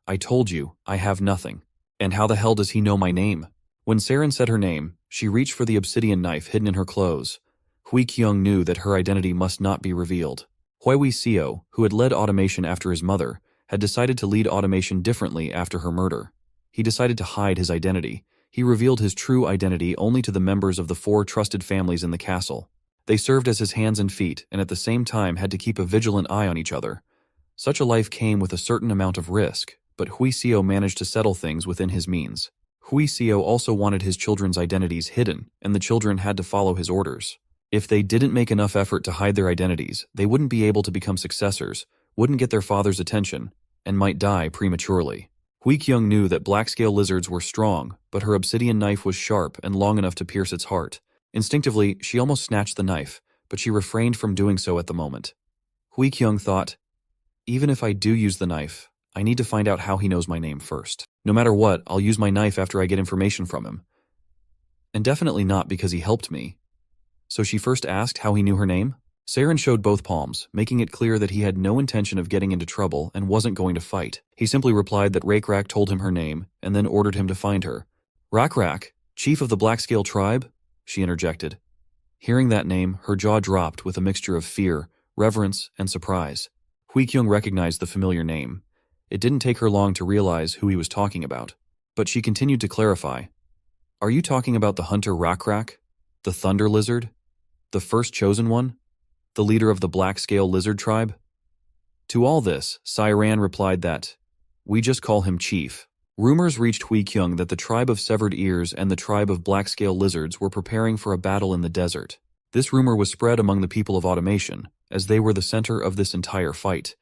I told you, I have nothing. And how the hell does he know my name?" When Siren said her name, she reached for the obsidian knife hidden in her clothes. Hui-kyung knew that her identity must not be revealed. Hui-seo, who had led automation after his mother, had decided to lead automation differently after her murder. He decided to hide his identity. He revealed his true identity only to the members of the 4 trusted families in the castle. They served as his hands and feet, and at the same time had to keep a vigilant eye on each other. Such a life came with a certain amount of risk, but Hui-seo managed to settle things within his means. Hui-seo also wanted his children's identities hidden, and the children had to follow his orders. If they didn't make enough effort to hide their identities, they wouldn't be able to become successors, wouldn't get their father's attention, and might die prematurely. Hui-kyung knew that black-scale lizards were strong, but her obsidian knife was sharp and long enough to pierce its heart. Instinctively, she almost snatched the knife, but she refrained from doing so at the moment. Hui-kyung thought, "Even if I do use the knife, I need to find out how he knows my name first. No matter what, I'll use my knife after I get information from him. And definitely not because he helped me." So she first asked how he knew her name. Siren showed both palms, making it clear that he had no intention of getting into trouble and wasn't going to fight. He simply replied that Rakrak told him her name, and then ordered him to find her. "Rakrak, chief of the Black-Scale tribe?" she interjected. Hearing that name, her jaw dropped with a mixture of fear, reverence, and surprise. Hui-kyung recognized the familiar name. It didn't take her long to realize who he was talking about, but she continued to clarify. "Are you talking about the hunter Rakrak? The thunder lizard? The first chosen one? The leader of the black-scale lizard tribe?" To all this, Siren replied that, "We just call him Chief." Rumors reached Hui-kyung that the tribe of severed ears and the tribe of black-scale lizards were preparing for a battle in the desert. This rumor was spread among the people of automation, as they were the center of this entire fight,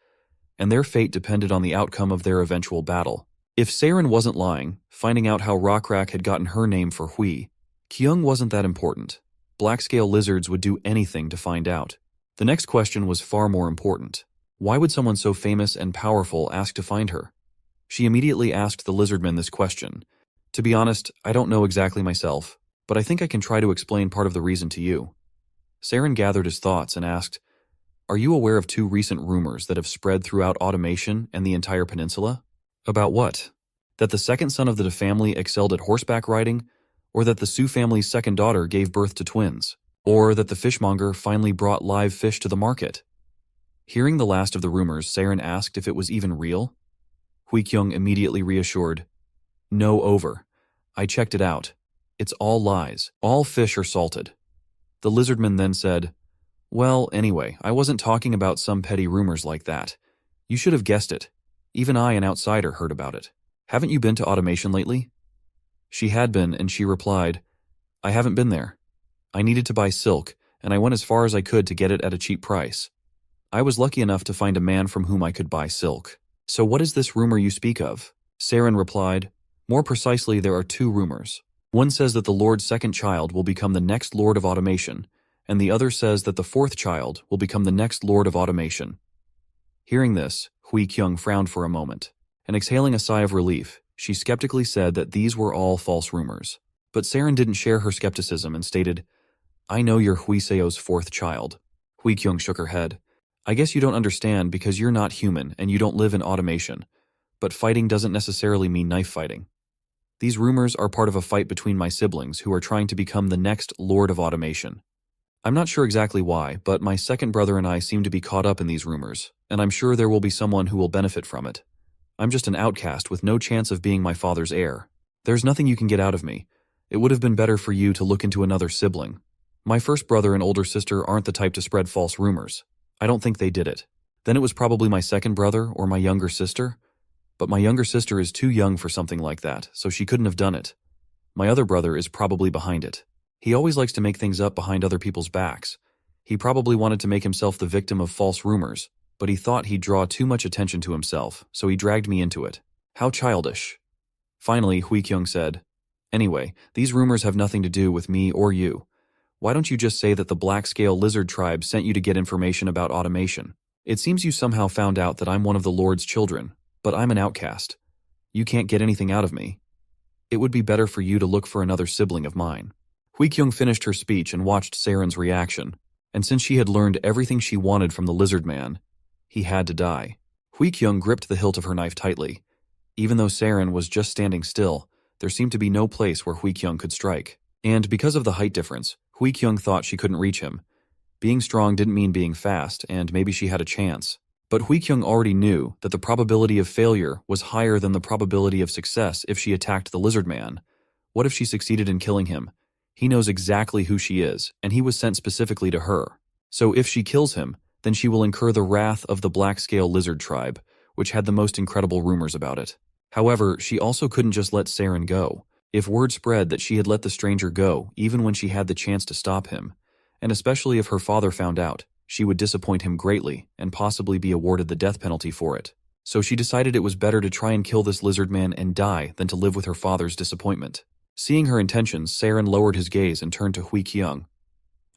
and their fate depended on the outcome of their eventual battle. If Saren wasn't lying, finding out how Rockrak had gotten her name for Hui Kyung wasn't that important. Black-scale lizards would do anything to find out. The next question was far more important. Why would someone so famous and powerful ask to find her? She immediately asked the Lizardmen this question. To be honest, I don't know exactly myself, but I think I can try to explain part of the reason to you. Saren gathered his thoughts and asked, Are you aware of 2 recent rumors that have spread throughout automation and the entire peninsula? About what? That the second son of the family excelled at horseback riding, or that the Su family's second daughter gave birth to twins, or that the fishmonger finally brought live fish to the market. Hearing the last of the rumors, Saren asked if it was even real. Hui Kyung immediately reassured, No, over. I checked it out. It's all lies. All fish are salted. The Lizardman then said, Well, anyway, I wasn't talking about some petty rumors like that. You should have guessed it. Even I, an outsider, heard about it. Haven't you been to automation lately? She had been, and she replied, I haven't been there. I needed to buy silk, and I went as far as I could to get it at a cheap price. I was lucky enough to find a man from whom I could buy silk. So what is this rumor you speak of? Saren replied, More precisely, there are 2 rumors. One says that the Lord's second child will become the next Lord of Automation, and the other says that the 4th child will become the next Lord of Automation. Hearing this, Hui Kyung frowned for a moment, and exhaling a sigh of relief, she skeptically said that these were all false rumors. But Saren didn't share her skepticism and stated, I know you're Hui Seo's 4th child. Hui Kyung shook her head. I guess you don't understand because you're not human and you don't live in automation. But fighting doesn't necessarily mean knife fighting. These rumors are part of a fight between my siblings who are trying to become the next Lord of Automation. I'm not sure exactly why, but my second brother and I seem to be caught up in these rumors, and I'm sure there will be someone who will benefit from it. I'm just an outcast with no chance of being my father's heir. There's nothing you can get out of me. It would have been better for you to look into another sibling. My first brother and older sister aren't the type to spread false rumors. I don't think they did it. Then it was probably my second brother or my younger sister. But my younger sister is too young for something like that, so she couldn't have done it. My other brother is probably behind it. He always likes to make things up behind other people's backs. He probably wanted to make himself the victim of false rumors, but he thought he'd draw too much attention to himself, so he dragged me into it. How childish. Finally, Hui Kyung said, Anyway, these rumors have nothing to do with me or you. Why don't you just say that the black-scale lizard tribe sent you to get information about automation? It seems you somehow found out that I'm one of the Lord's children, but I'm an outcast. You can't get anything out of me. It would be better for you to look for another sibling of mine. Hui Kyung finished her speech and watched Saren's reaction, and since she had learned everything she wanted from the lizard man, he had to die. Hui Kyung gripped the hilt of her knife tightly. Even though Saren was just standing still, there seemed to be no place where Hui Kyung could strike. And because of the height difference, Hui Kyung thought she couldn't reach him. Being strong didn't mean being fast, and maybe she had a chance. But Hui Kyung already knew that the probability of failure was higher than the probability of success if she attacked the lizard man. What if she succeeded in killing him? He knows exactly who she is, and he was sent specifically to her. So if she kills him, then she will incur the wrath of the black-scale lizard tribe, which had the most incredible rumors about it. However, she also couldn't just let Saren go. If word spread that she had let the stranger go, even when she had the chance to stop him, and especially if her father found out, she would disappoint him greatly and possibly be awarded the death penalty for it. So she decided it was better to try and kill this lizard man and die than to live with her father's disappointment. Seeing her intentions, Saren lowered his gaze and turned to Hui Kyung.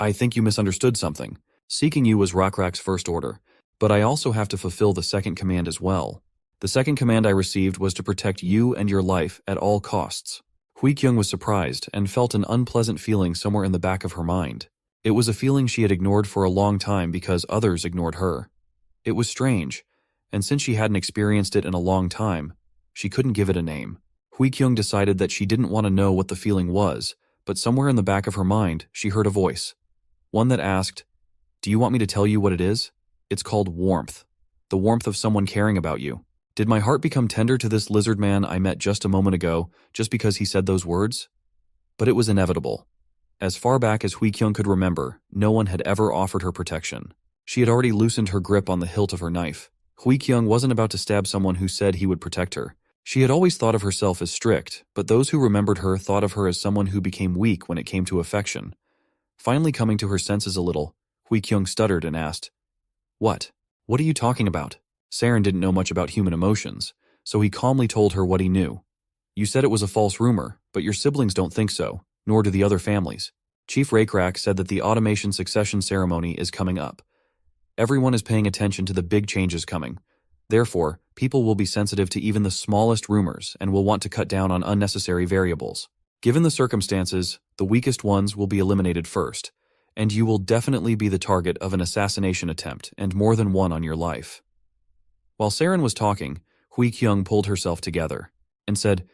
I think you misunderstood something. Seeking you was Rockrak's first order, but I also have to fulfill the second command as well. The second command I received was to protect you and your life at all costs. Hui Kyung was surprised and felt an unpleasant feeling somewhere in the back of her mind. It was a feeling she had ignored for a long time because others ignored her. It was strange, and since she hadn't experienced it in a long time, she couldn't give it a name. Hui Kyung decided that she didn't want to know what the feeling was, but somewhere in the back of her mind, she heard a voice. One that asked, Do you want me to tell you what it is? It's called warmth. The warmth of someone caring about you. Did my heart become tender to this lizard man I met just a moment ago just because he said those words? But it was inevitable. As far back as Hui Kyung could remember, no one had ever offered her protection. She had already loosened her grip on the hilt of her knife. Hui Kyung wasn't about to stab someone who said he would protect her. She had always thought of herself as strict, but those who remembered her thought of her as someone who became weak when it came to affection. Finally coming to her senses a little, Hui Kyung stuttered and asked, What? What are you talking about? Saren didn't know much about human emotions, so he calmly told her what he knew. You said it was a false rumor, but your siblings don't think so, nor do the other families. Chief Rakrak said that the automation succession ceremony is coming up. Everyone is paying attention to the big changes coming. Therefore, people will be sensitive to even the smallest rumors and will want to cut down on unnecessary variables. Given the circumstances, the weakest ones will be eliminated first, and you will definitely be the target of an assassination attempt and more than one on your life. While Saren was talking, Hui Kyung pulled herself together and said,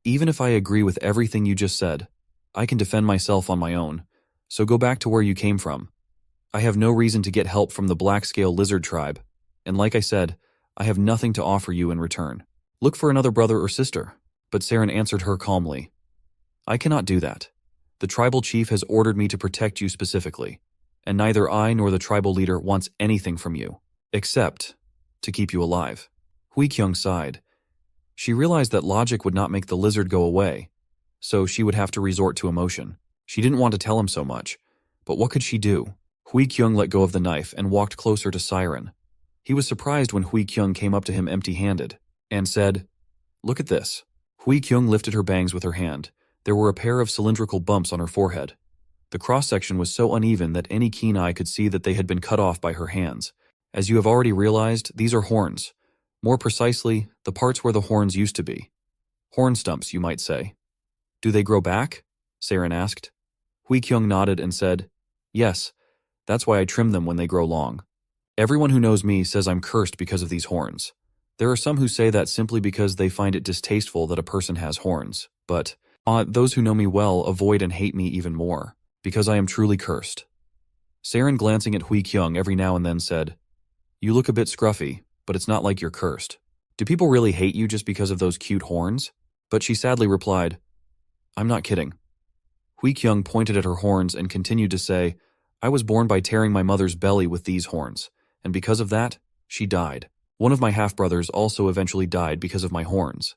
even if I agree with everything you just said, I can defend myself on my own, so go back to where you came from. I have no reason to get help from the black-scale lizard tribe, and like I said, I have nothing to offer you in return. Look for another brother or sister. But Saren answered her calmly. I cannot do that. The tribal chief has ordered me to protect you specifically, and neither I nor the tribal leader wants anything from you, except to keep you alive. Hui Kyung sighed. She realized that logic would not make the lizard go away, so she would have to resort to emotion. She didn't want to tell him so much, but what could she do? Hui Kyung let go of the knife and walked closer to Siren. He was surprised when Hui Kyung came up to him empty-handed and said, Look at this. Hui Kyung lifted her bangs with her hand. There were a pair of cylindrical bumps on her forehead. The cross-section was so uneven that any keen eye could see that they had been cut off by her hands. As you have already realized, these are horns. More precisely, the parts where the horns used to be. Horn stumps, you might say. Do they grow back? Saren asked. Hui Kyung nodded and said, Yes, that's why I trim them when they grow long. Everyone who knows me says I'm cursed because of these horns. There are some who say that simply because they find it distasteful that a person has horns, but those who know me well avoid and hate me even more, because I am truly cursed. Saren, glancing at Hui Kyung every now and then, said, You look a bit scruffy, but it's not like you're cursed. Do people really hate you just because of those cute horns? But she sadly replied, I'm not kidding. Hui Kyung pointed at her horns and continued to say, I was born by tearing my mother's belly with these horns, and because of that, she died. One of my half-brothers also eventually died because of my horns.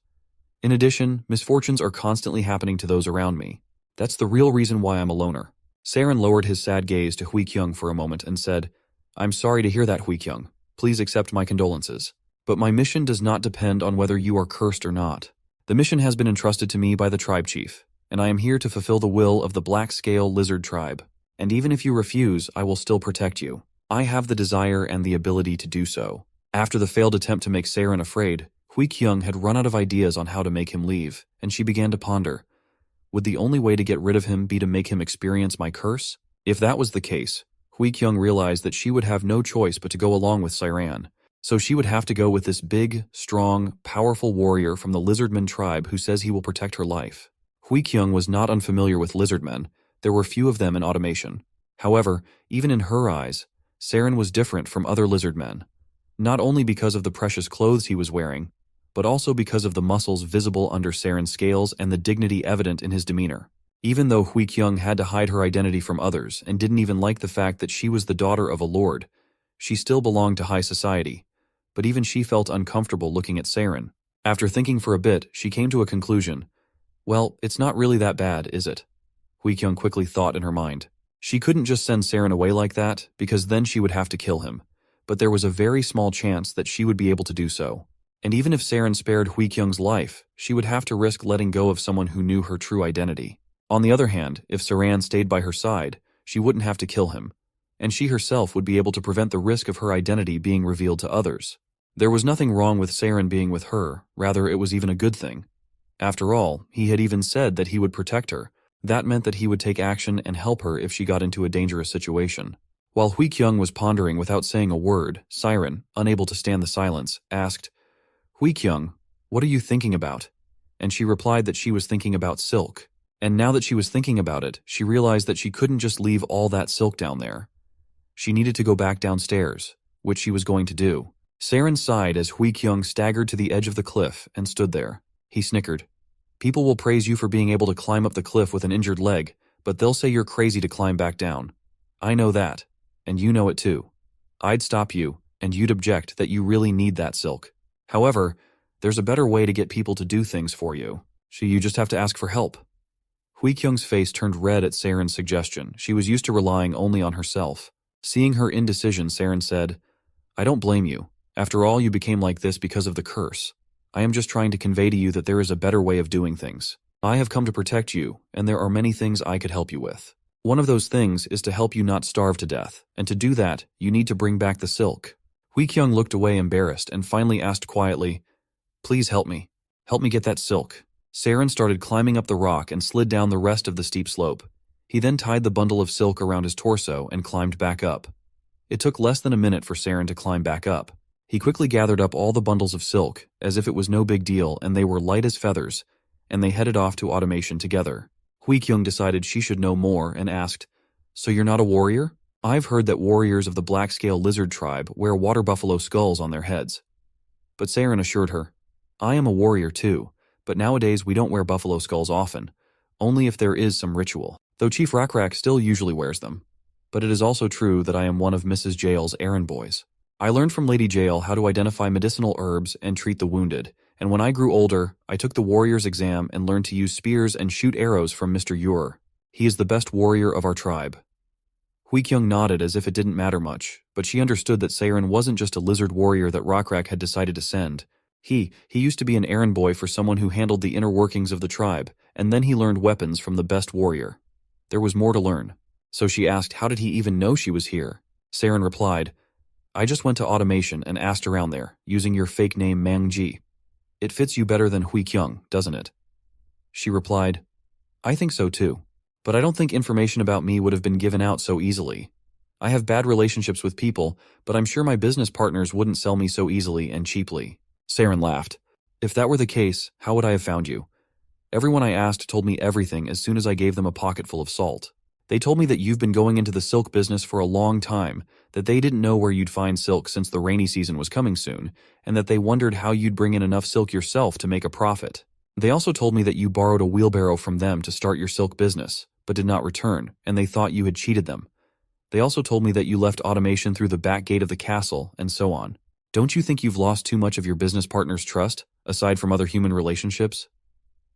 In addition, misfortunes are constantly happening to those around me. That's the real reason why I'm a loner. Saren lowered his sad gaze to Hui Kyung for a moment and said, I'm sorry to hear that, Hui Kyung. Please accept my condolences. But my mission does not depend on whether you are cursed or not. The mission has been entrusted to me by the tribe chief, and I am here to fulfill the will of the black-scale lizard tribe. And even if you refuse, I will still protect you. I have the desire and the ability to do so. After the failed attempt to make Saren afraid, Hui Kyung had run out of ideas on how to make him leave, and she began to ponder. Would the only way to get rid of him be to make him experience my curse? If that was the case, Hui Kyung realized that she would have no choice but to go along with Siran. So she would have to go with this big, strong, powerful warrior from the Lizardmen tribe who says he will protect her life. Hui Kyung was not unfamiliar with Lizardmen. There were few of them in automation. However, even in her eyes, Saren was different from other Lizardmen. Not only because of the precious clothes he was wearing, but also because of the muscles visible under Saren's scales and the dignity evident in his demeanor. Even though Hui Kyung had to hide her identity from others and didn't even like the fact that she was the daughter of a lord, she still belonged to high society. But even she felt uncomfortable looking at Saren. After thinking for a bit, she came to a conclusion. Well, it's not really that bad, is it? Hui Kyung quickly thought in her mind. She couldn't just send Saren away like that, because then she would have to kill him. But there was a very small chance that she would be able to do so. And even if Saren spared Hui Kyung's life, she would have to risk letting go of someone who knew her true identity. On the other hand, if Saren stayed by her side, she wouldn't have to kill him, and she herself would be able to prevent the risk of her identity being revealed to others. There was nothing wrong with Saren being with her, rather it was even a good thing. After all, he had even said that he would protect her. That meant that he would take action and help her if she got into a dangerous situation. While Hui Kyung was pondering without saying a word, Siren, unable to stand the silence, asked, Hui Kyung, what are you thinking about? And she replied that she was thinking about silk. And now that she was thinking about it, she realized that she couldn't just leave all that silk down there. She needed to go back downstairs, which she was going to do. Saren sighed as Hui Kyung staggered to the edge of the cliff and stood there. He snickered. People will praise you for being able to climb up the cliff with an injured leg, but they'll say you're crazy to climb back down. I know that, and you know it too. I'd stop you, and you'd object that you really need that silk. However, there's a better way to get people to do things for you. So you just have to ask for help. Hui Kyung's face turned red at Saren's suggestion. She was used to relying only on herself. Seeing her indecision, Saren said, I don't blame you. After all, you became like this because of the curse. I am just trying to convey to you that there is a better way of doing things. I have come to protect you, and there are many things I could help you with. One of those things is to help you not starve to death, and to do that, you need to bring back the silk." Hui Kyung looked away embarrassed and finally asked quietly, "Please help me. Help me get that silk." Saren started climbing up the rock and slid down the rest of the steep slope. He then tied the bundle of silk around his torso and climbed back up. It took less than a minute for Saren to climb back up. He quickly gathered up all the bundles of silk, as if it was no big deal and they were light as feathers, and they headed off to automation together. Hui Kyung decided she should know more and asked, "So you're not a warrior? I've heard that warriors of the black-scale lizard tribe wear water buffalo skulls on their heads." But Saren assured her, "I am a warrior too, but nowadays we don't wear buffalo skulls often, only if there is some ritual, though Chief Rakrak still usually wears them. But it is also true that I am one of Mrs. Jail's errand boys. I learned from Lady Jail how to identify medicinal herbs and treat the wounded, and when I grew older, I took the warrior's exam and learned to use spears and shoot arrows from Mr. Ure. He is the best warrior of our tribe." Hui Kyung nodded as if it didn't matter much, but she understood that Saren wasn't just a lizard warrior that Rakrak had decided to send. He used to be an errand boy for someone who handled the inner workings of the tribe, and then he learned weapons from the best warrior. There was more to learn. So she asked how did he even know she was here. Saren replied, "I just went to automation and asked around there, using your fake name Mang Ji. It fits you better than Hui Kyung, doesn't it?" She replied, "I think so too. But I don't think information about me would have been given out so easily. I have bad relationships with people, but I'm sure my business partners wouldn't sell me so easily and cheaply." Saren laughed. "If that were the case, how would I have found you? Everyone I asked told me everything as soon as I gave them a pocketful of salt. They told me that you've been going into the silk business for a long time, that they didn't know where you'd find silk since the rainy season was coming soon, and that they wondered how you'd bring in enough silk yourself to make a profit. They also told me that you borrowed a wheelbarrow from them to start your silk business, but did not return, and they thought you had cheated them. They also told me that you left automation through the back gate of the castle, and so on. Don't you think you've lost too much of your business partner's trust, aside from other human relationships?"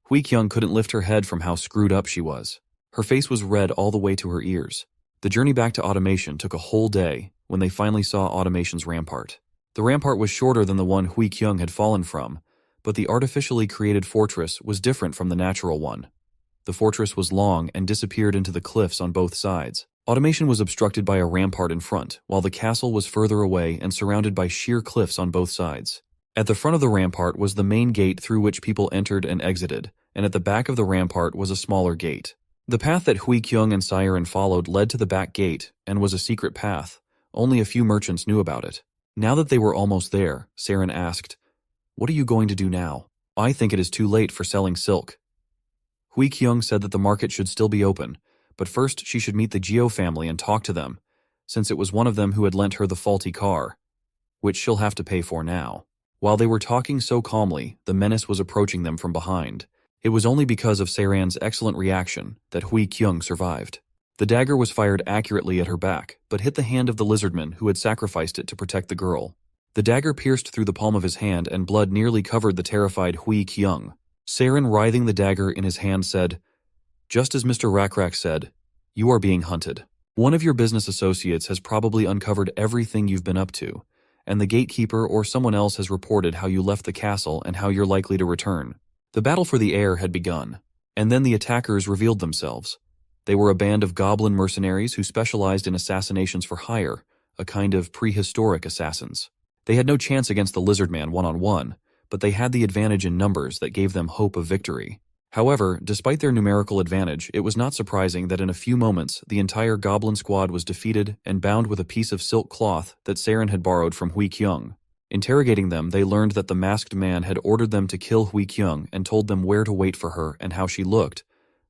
Hui Kyung couldn't lift her head from how screwed up she was. Her face was red all the way to her ears. The journey back to automation took a whole day when they finally saw automation's rampart. The rampart was shorter than the one Hui Kyung had fallen from, but the artificially created fortress was different from the natural one. The fortress was long and disappeared into the cliffs on both sides. Automation was obstructed by a rampart in front, while the castle was further away and surrounded by sheer cliffs on both sides. At the front of the rampart was the main gate through which people entered and exited, and at the back of the rampart was a smaller gate. The path that Hui Kyung and Saren followed led to the back gate and was a secret path. Only a few merchants knew about it. Now that they were almost there, Saren asked, "What are you going to do now?" "I think it is too late for selling silk." Hui Kyung said that the market should still be open, but first she should meet the Geo family and talk to them, since it was one of them who had lent her the faulty car, which she'll have to pay for now. While they were talking so calmly, the menace was approaching them from behind. It was only because of Saran's excellent reaction that Hui Kyung survived. The dagger was fired accurately at her back, but hit the hand of the lizardman who had sacrificed it to protect the girl. The dagger pierced through the palm of his hand and blood nearly covered the terrified Hui Kyung. Saren, writhing the dagger in his hand, said, "Just as Mr. Rakrak said, you are being hunted. One of your business associates has probably uncovered everything you've been up to, and the gatekeeper or someone else has reported how you left the castle and how you're likely to return." The battle for the air had begun, and then the attackers revealed themselves. They were a band of goblin mercenaries who specialized in assassinations for hire, a kind of prehistoric assassins. They had no chance against the Lizardman one-on-one, but they had the advantage in numbers that gave them hope of victory. However, despite their numerical advantage, it was not surprising that in a few moments the entire goblin squad was defeated and bound with a piece of silk cloth that Saren had borrowed from Hui Kyung. Interrogating them, they learned that the masked man had ordered them to kill Hui Kyung and told them where to wait for her and how she looked,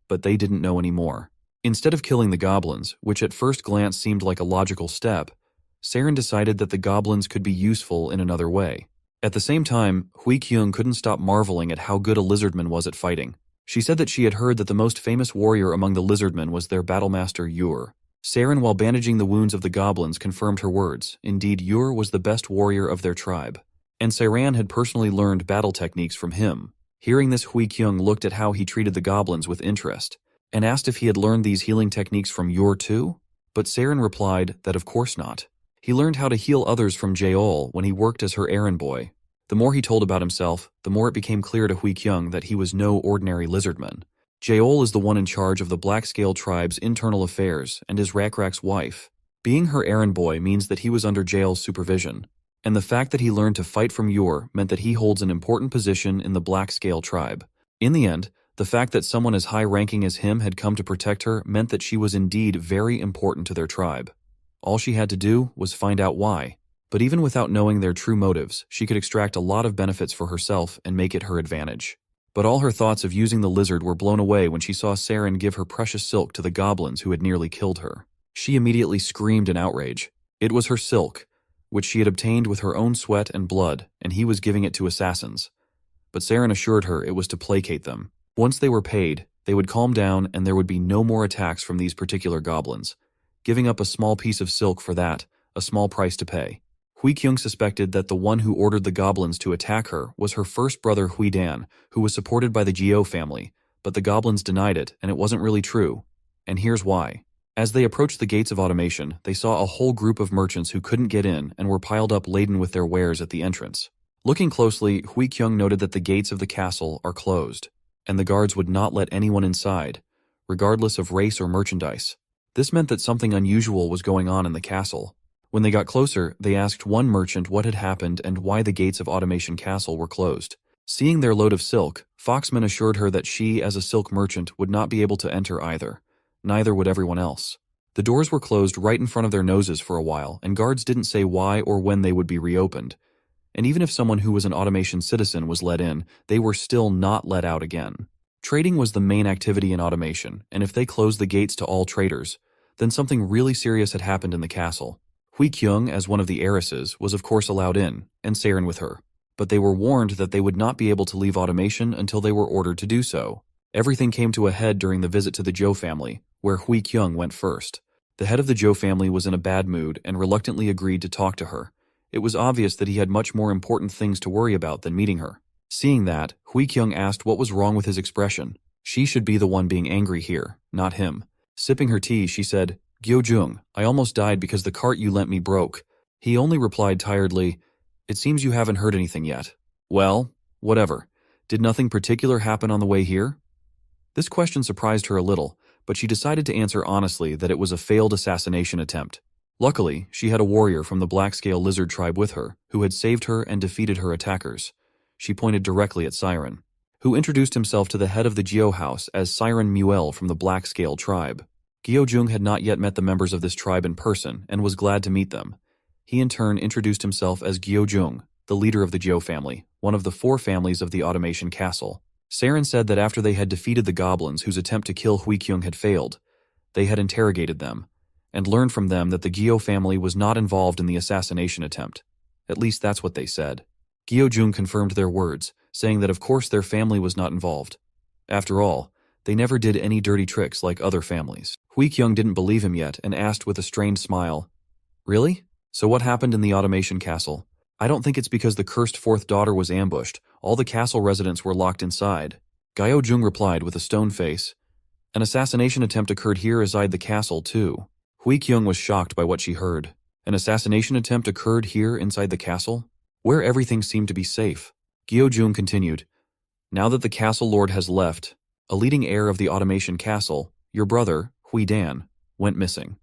but they didn't know any more. Instead of killing the goblins, which at first glance seemed like a logical step, Saren decided that the goblins could be useful in another way. At the same time, Hui Kyung couldn't stop marveling at how good a lizardman was at fighting. She said that she had heard that the most famous warrior among the lizardmen was their battlemaster Ure. Saren, while bandaging the wounds of the goblins, confirmed her words. Indeed, Ure was the best warrior of their tribe, and Saren had personally learned battle techniques from him. Hearing this, Hui Kyung looked at how he treated the goblins with interest, and asked if he had learned these healing techniques from Ure too? But Saren replied that of course not. He learned how to heal others from Jaeol when he worked as her errand boy. The more he told about himself, the more it became clear to Hui Kyung that he was no ordinary lizardman. Jaeol is the one in charge of the Black Scale tribe's internal affairs and is Rakrak's wife. Being her errand boy means that he was under Jaeol's supervision, and the fact that he learned to fight from Yor meant that he holds an important position in the Black Scale tribe. In the end, the fact that someone as high-ranking as him had come to protect her meant that she was indeed very important to their tribe. All she had to do was find out why. But even without knowing their true motives, she could extract a lot of benefits for herself and make it her advantage. But all her thoughts of using the lizard were blown away when she saw Saren give her precious silk to the goblins who had nearly killed her. She immediately screamed in outrage. It was her silk, which she had obtained with her own sweat and blood, and he was giving it to assassins. But Saren assured her it was to placate them. Once they were paid, they would calm down and there would be no more attacks from these particular goblins. Giving up a small piece of silk for that, a small price to pay. Hui Kyung suspected that the one who ordered the goblins to attack her was her first brother Hui Dan, who was supported by the Geo family, but the goblins denied it and it wasn't really true. And here's why. As they approached the gates of automation, they saw a whole group of merchants who couldn't get in and were piled up laden with their wares at the entrance. Looking closely, Hui Kyung noted that the gates of the castle are closed, and the guards would not let anyone inside, regardless of race or merchandise. This meant that something unusual was going on in the castle. When they got closer, they asked one merchant what had happened and why the gates of Automation Castle were closed. Seeing their load of silk, Foxman assured her that she, as a silk merchant, would not be able to enter either. Neither would everyone else. The doors were closed right in front of their noses for a while, and guards didn't say why or when they would be reopened. And even if someone who was an automation citizen was let in, they were still not let out again. Trading was the main activity in automation, and if they closed the gates to all traders, then something really serious had happened in the castle. Hui Kyung, as one of the heiresses, was of course allowed in, and Saren with her. But they were warned that they would not be able to leave automation until they were ordered to do so. Everything came to a head during the visit to the Zhou family, where Hui Kyung went first. The head of the Zhou family was in a bad mood and reluctantly agreed to talk to her. It was obvious that he had much more important things to worry about than meeting her. Seeing that, Hui Kyung asked what was wrong with his expression. She should be the one being angry here, not him. Sipping her tea, she said, "Gyo-jung, I almost died because the cart you lent me broke." He only replied tiredly, "It seems you haven't heard anything yet." "Well, whatever. Did nothing particular happen on the way here?" This question surprised her a little, but she decided to answer honestly that it was a failed assassination attempt. Luckily, she had a warrior from the Black Scale Lizard tribe with her, who had saved her and defeated her attackers. She pointed directly at Siren, who introduced himself to the head of the Gyo house as Siren Muel from the Black Scale tribe. Gyo-jung had not yet met the members of this tribe in person and was glad to meet them. He in turn introduced himself as Gyo-jung, the leader of the Gyo family, one of the 4 families of the Automation Castle. Saren said that after they had defeated the goblins whose attempt to kill Hui Kyung had failed, they had interrogated them, and learned from them that the Gyo family was not involved in the assassination attempt. At least that's what they said. Gyo-jung confirmed their words, saying that of course their family was not involved. After all, they never did any dirty tricks like other families. Hui Kyung didn't believe him yet and asked with a strained smile, "Really? So what happened in the Automation Castle? I don't think it's because the cursed 4th daughter was ambushed. All the castle residents were locked inside." Gyo-jung replied with a stone face, "An assassination attempt occurred here inside the castle too." Hui Kyung was shocked by what she heard. An assassination attempt occurred here inside the castle, where everything seemed to be safe. Gyo-jung continued, "Now that the castle lord has left, a leading heir of the Automation Castle, your brother, Hui Dan, went missing."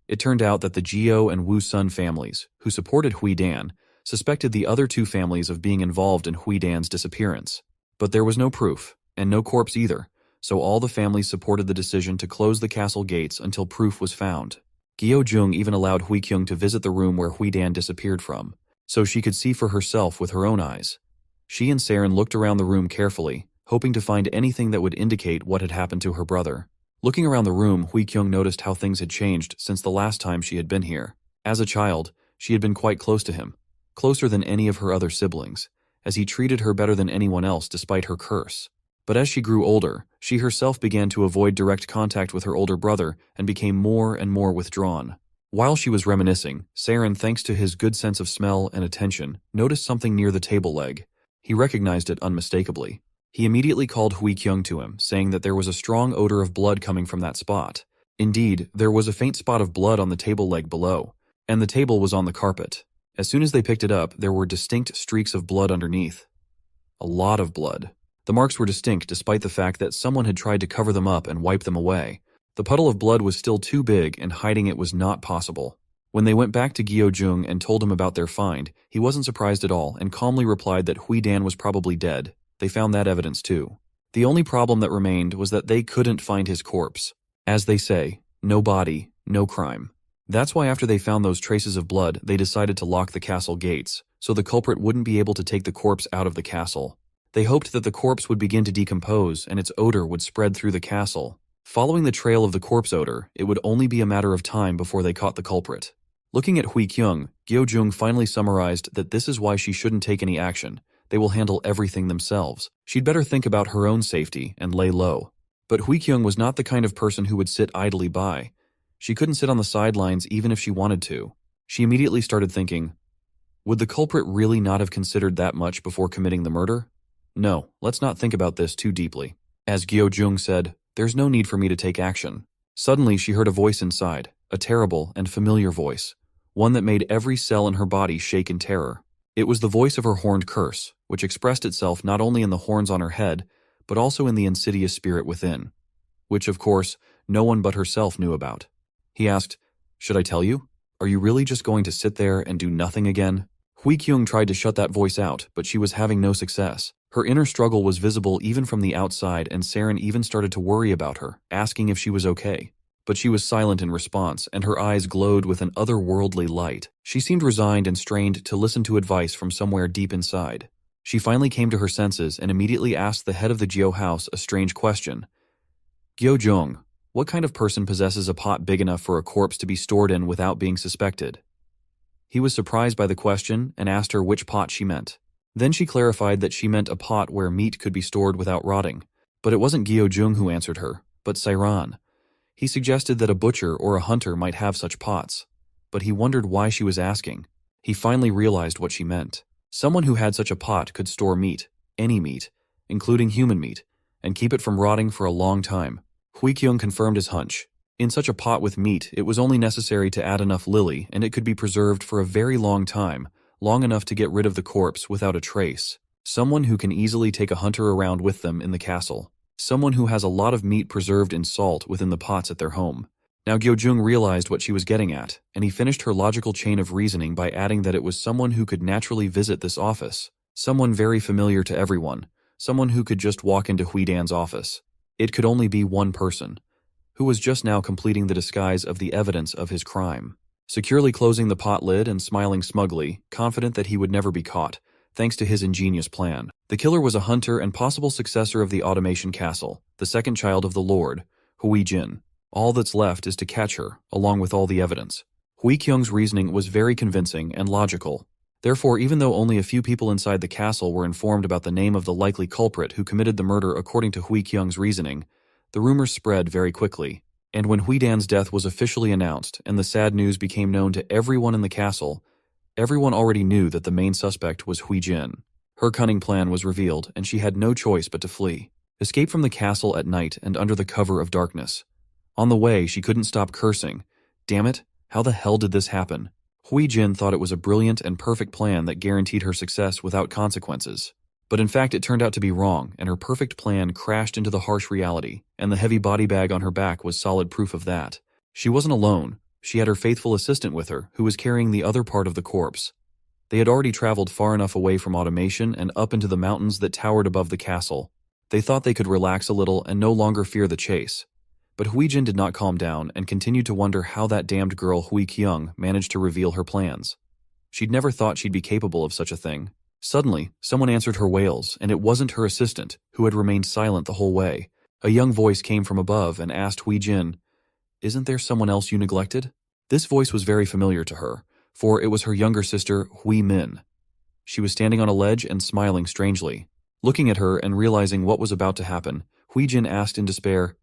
It turned out that the Geo and Wu Sun families, who supported Hui Dan, suspected the other 2 families of being involved in Hui Dan's disappearance. But there was no proof, and no corpse either, so all the families supported the decision to close the castle gates until proof was found. Gyo-jung even allowed Hui Kyung to visit the room where Hui Dan disappeared from, so she could see for herself with her own eyes. She and Saren looked around the room carefully, hoping to find anything that would indicate what had happened to her brother. Looking around the room, Hui Kyung noticed how things had changed since the last time she had been here. As a child, she had been quite close to him, closer than any of her other siblings, as he treated her better than anyone else despite her curse. But as she grew older, she herself began to avoid direct contact with her older brother and became more and more withdrawn. While she was reminiscing, Saren, thanks to his good sense of smell and attention, noticed something near the table leg. He recognized it unmistakably. He immediately called Hui Kyung to him, saying that there was a strong odor of blood coming from that spot. Indeed, there was a faint spot of blood on the table leg below, and the table was on the carpet. As soon as they picked it up, there were distinct streaks of blood underneath. A lot of blood. The marks were distinct despite the fact that someone had tried to cover them up and wipe them away. The puddle of blood was still too big, and hiding it was not possible. When they went back to Gyo-jung and told him about their find, he wasn't surprised at all and calmly replied that Hui-dan was probably dead. They found that evidence too. The only problem that remained was that they couldn't find his corpse. As they say, no body, no crime. That's why after they found those traces of blood, they decided to lock the castle gates, so the culprit wouldn't be able to take the corpse out of the castle. They hoped that the corpse would begin to decompose and its odor would spread through the castle. Following the trail of the corpse odor, it would only be a matter of time before they caught the culprit. Looking at Hui-kyung, Gyo-jung finally summarized that this is why she shouldn't take any action. They will handle everything themselves. She'd better think about her own safety and lay low. But Hui-kyung was not the kind of person who would sit idly by. She couldn't sit on the sidelines even if she wanted to. She immediately started thinking, would the culprit really not have considered that much before committing the murder? No, let's not think about this too deeply. As Gyo-jung said, there's no need for me to take action. Suddenly she heard a voice inside, a terrible and familiar voice, one that made every cell in her body shake in terror. It was the voice of her horned curse, which expressed itself not only in the horns on her head, but also in the insidious spirit within, which, of course, no one but herself knew about. He asked, should I tell you? Are you really just going to sit there and do nothing again? Hui-kyung tried to shut that voice out, but she was having no success. Her inner struggle was visible even from the outside, and Saren even started to worry about her, asking if she was okay. But she was silent in response, and her eyes glowed with an otherworldly light. She seemed resigned and strained to listen to advice from somewhere deep inside. She finally came to her senses and immediately asked the head of the Gyo house a strange question. Gyo-jung, what kind of person possesses a pot big enough for a corpse to be stored in without being suspected? He was surprised by the question and asked her which pot she meant. Then she clarified that she meant a pot where meat could be stored without rotting. But it wasn't Gyo-jung who answered her, but Sairan. He suggested that a butcher or a hunter might have such pots, but he wondered why she was asking. He finally realized what she meant. Someone who had such a pot could store meat, any meat, including human meat, and keep it from rotting for a long time. Hui-kyung confirmed his hunch. In such a pot with meat, it was only necessary to add enough lily, and it could be preserved for a very long time, long enough to get rid of the corpse without a trace. Someone who can easily take a hunter around with them in the castle. Someone who has a lot of meat preserved in salt within the pots at their home. Now Gyo-jung realized what she was getting at, and he finished her logical chain of reasoning by adding that it was someone who could naturally visit this office. Someone very familiar to everyone. Someone who could just walk into Hui-dan's office. It could only be one person, who was just now completing the disguise of the evidence of his crime. Securely closing the pot lid and smiling smugly, confident that he would never be caught, thanks to his ingenious plan. The killer was a hunter and possible successor of the Automation Castle, the second child of the Lord, Hui-jin. All that's left is to catch her, along with all the evidence. Hui-kyung's reasoning was very convincing and logical. Therefore, even though only a few people inside the castle were informed about the name of the likely culprit who committed the murder according to Hui-kyung's reasoning, the rumors spread very quickly. And when Hui-dan's death was officially announced and the sad news became known to everyone in the castle, everyone already knew that the main suspect was Hui-jin. Her cunning plan was revealed, and she had no choice but to flee. Escape from the castle at night and under the cover of darkness. On the way, she couldn't stop cursing. Damn it, how the hell did this happen? Hui-jin thought it was a brilliant and perfect plan that guaranteed her success without consequences. But in fact, it turned out to be wrong, and her perfect plan crashed into the harsh reality, and the heavy body bag on her back was solid proof of that. She wasn't alone. She had her faithful assistant with her, who was carrying the other part of the corpse. They had already traveled far enough away from automation and up into the mountains that towered above the castle. They thought they could relax a little and no longer fear the chase. But Hui-jin did not calm down and continued to wonder how that damned girl Hui-kyung managed to reveal her plans. She'd never thought she'd be capable of such a thing. Suddenly, someone answered her wails, and it wasn't her assistant, who had remained silent the whole way. A young voice came from above and asked Hui-jin, "Isn't there someone else you neglected?" This voice was very familiar to her, for it was her younger sister, Hui-min. She was standing on a ledge and smiling strangely. Looking at her and realizing what was about to happen, Hui-jin asked in despair,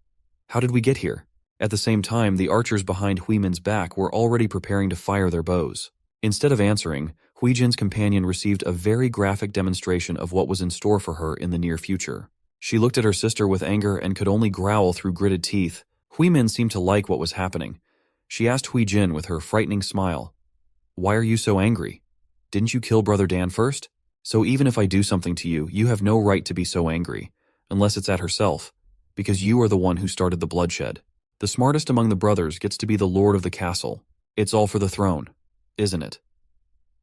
"How did we get here?" At the same time, the archers behind Hui-min's back were already preparing to fire their bows. Instead of answering, Hui-jin's companion received a very graphic demonstration of what was in store for her in the near future. She looked at her sister with anger and could only growl through gritted teeth. Hui-min seemed to like what was happening. She asked Hui-jin with her frightening smile, "Why are you so angry?" Didn't you kill Brother Dan first? So even if I do something to you, you have no right to be so angry, unless it's at herself, because you are the one who started the bloodshed. The smartest among the brothers gets to be the lord of the castle. It's all for the throne, isn't it?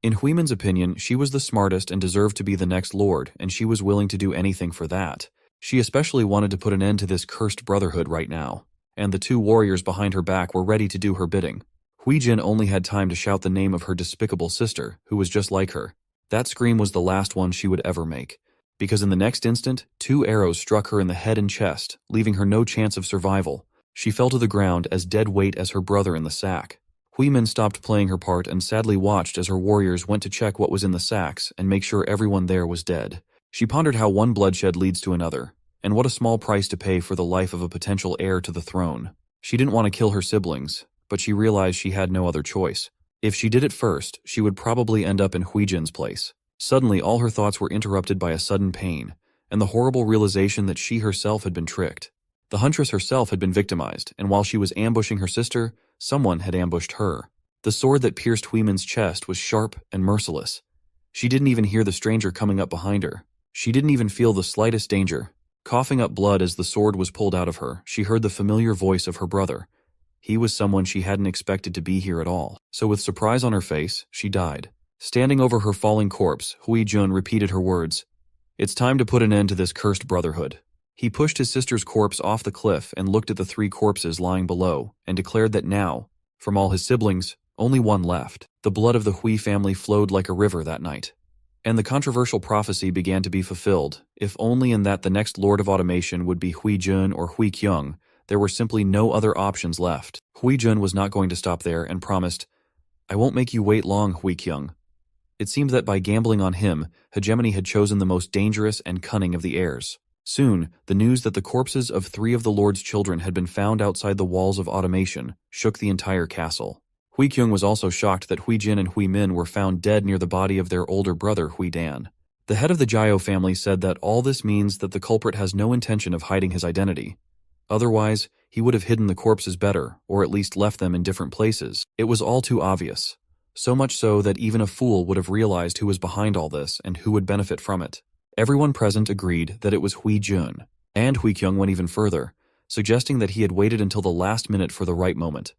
In Huimin's opinion, she was the smartest and deserved to be the next lord, and she was willing to do anything for that. She especially wanted to put an end to this cursed brotherhood right now, and the two warriors behind her back were ready to do her bidding. Huijin only had time to shout the name of her despicable sister, who was just like her. That scream was the last one she would ever make, because in the next instant, 2 arrows struck her in the head and chest, leaving her no chance of survival. She fell to the ground as dead weight as her brother in the sack. Huimin stopped playing her part and sadly watched as her warriors went to check what was in the sacks and make sure everyone there was dead. She pondered how one bloodshed leads to another, and what a small price to pay for the life of a potential heir to the throne. She didn't want to kill her siblings, but she realized she had no other choice. If she did it first, she would probably end up in Huijin's place. Suddenly, all her thoughts were interrupted by a sudden pain, and the horrible realization that she herself had been tricked. The huntress herself had been victimized, and while she was ambushing her sister, someone had ambushed her. The sword that pierced Huimin's chest was sharp and merciless. She didn't even hear the stranger coming up behind her. She didn't even feel the slightest danger. Coughing up blood as the sword was pulled out of her, she heard the familiar voice of her brother. He was someone she hadn't expected to be here at all. So with surprise on her face, she died. Standing over her falling corpse, Hui Jun repeated her words. "It's time to put an end to this cursed brotherhood." He pushed his sister's corpse off the cliff and looked at the 3 corpses lying below and declared that now, from all his siblings, only one left. The blood of the Hui family flowed like a river that night. And the controversial prophecy began to be fulfilled, if only in that the next Lord of Automation would be Hui Jun or Hui Kyung. There were simply no other options left. Hui Jun was not going to stop there and promised, "I won't make you wait long, Hui Kyung." It seemed that by gambling on him, Hegemony had chosen the most dangerous and cunning of the heirs. Soon, the news that the corpses of 3 of the Lord's children had been found outside the walls of Automation shook the entire castle. Hui Kyung was also shocked that Hui Jin and Hui Min were found dead near the body of their older brother, Hui Dan. The head of the Jiao family said that all this means that the culprit has no intention of hiding his identity. Otherwise, he would have hidden the corpses better, or at least left them in different places. It was all too obvious. So much so that even a fool would have realized who was behind all this and who would benefit from it. Everyone present agreed that it was Hui Jun, and Hui Kyung went even further, suggesting that he had waited until the last minute for the right moment.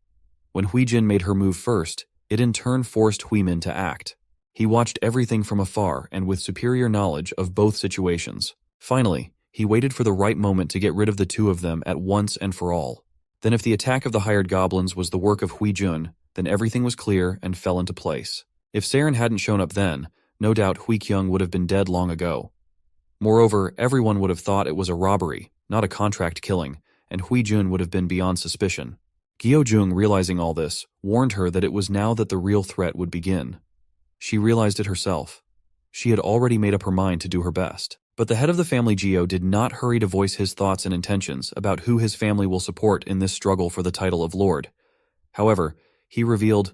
When Hui Jin made her move first, it in turn forced Hui Min to act. He watched everything from afar and with superior knowledge of both situations. Finally, he waited for the right moment to get rid of the 2 of them at once and for all. Then if the attack of the hired goblins was the work of Hui Jun, then everything was clear and fell into place. If Saren hadn't shown up then, no doubt Hui Kyung would have been dead long ago. Moreover, everyone would have thought it was a robbery, not a contract killing, and Hui Jun would have been beyond suspicion. Gyo Jung, realizing all this, warned her that it was now that the real threat would begin. She realized it herself. She had already made up her mind to do her best. But the head of the family, Gyo, did not hurry to voice his thoughts and intentions about who his family will support in this struggle for the title of Lord. However, he revealed,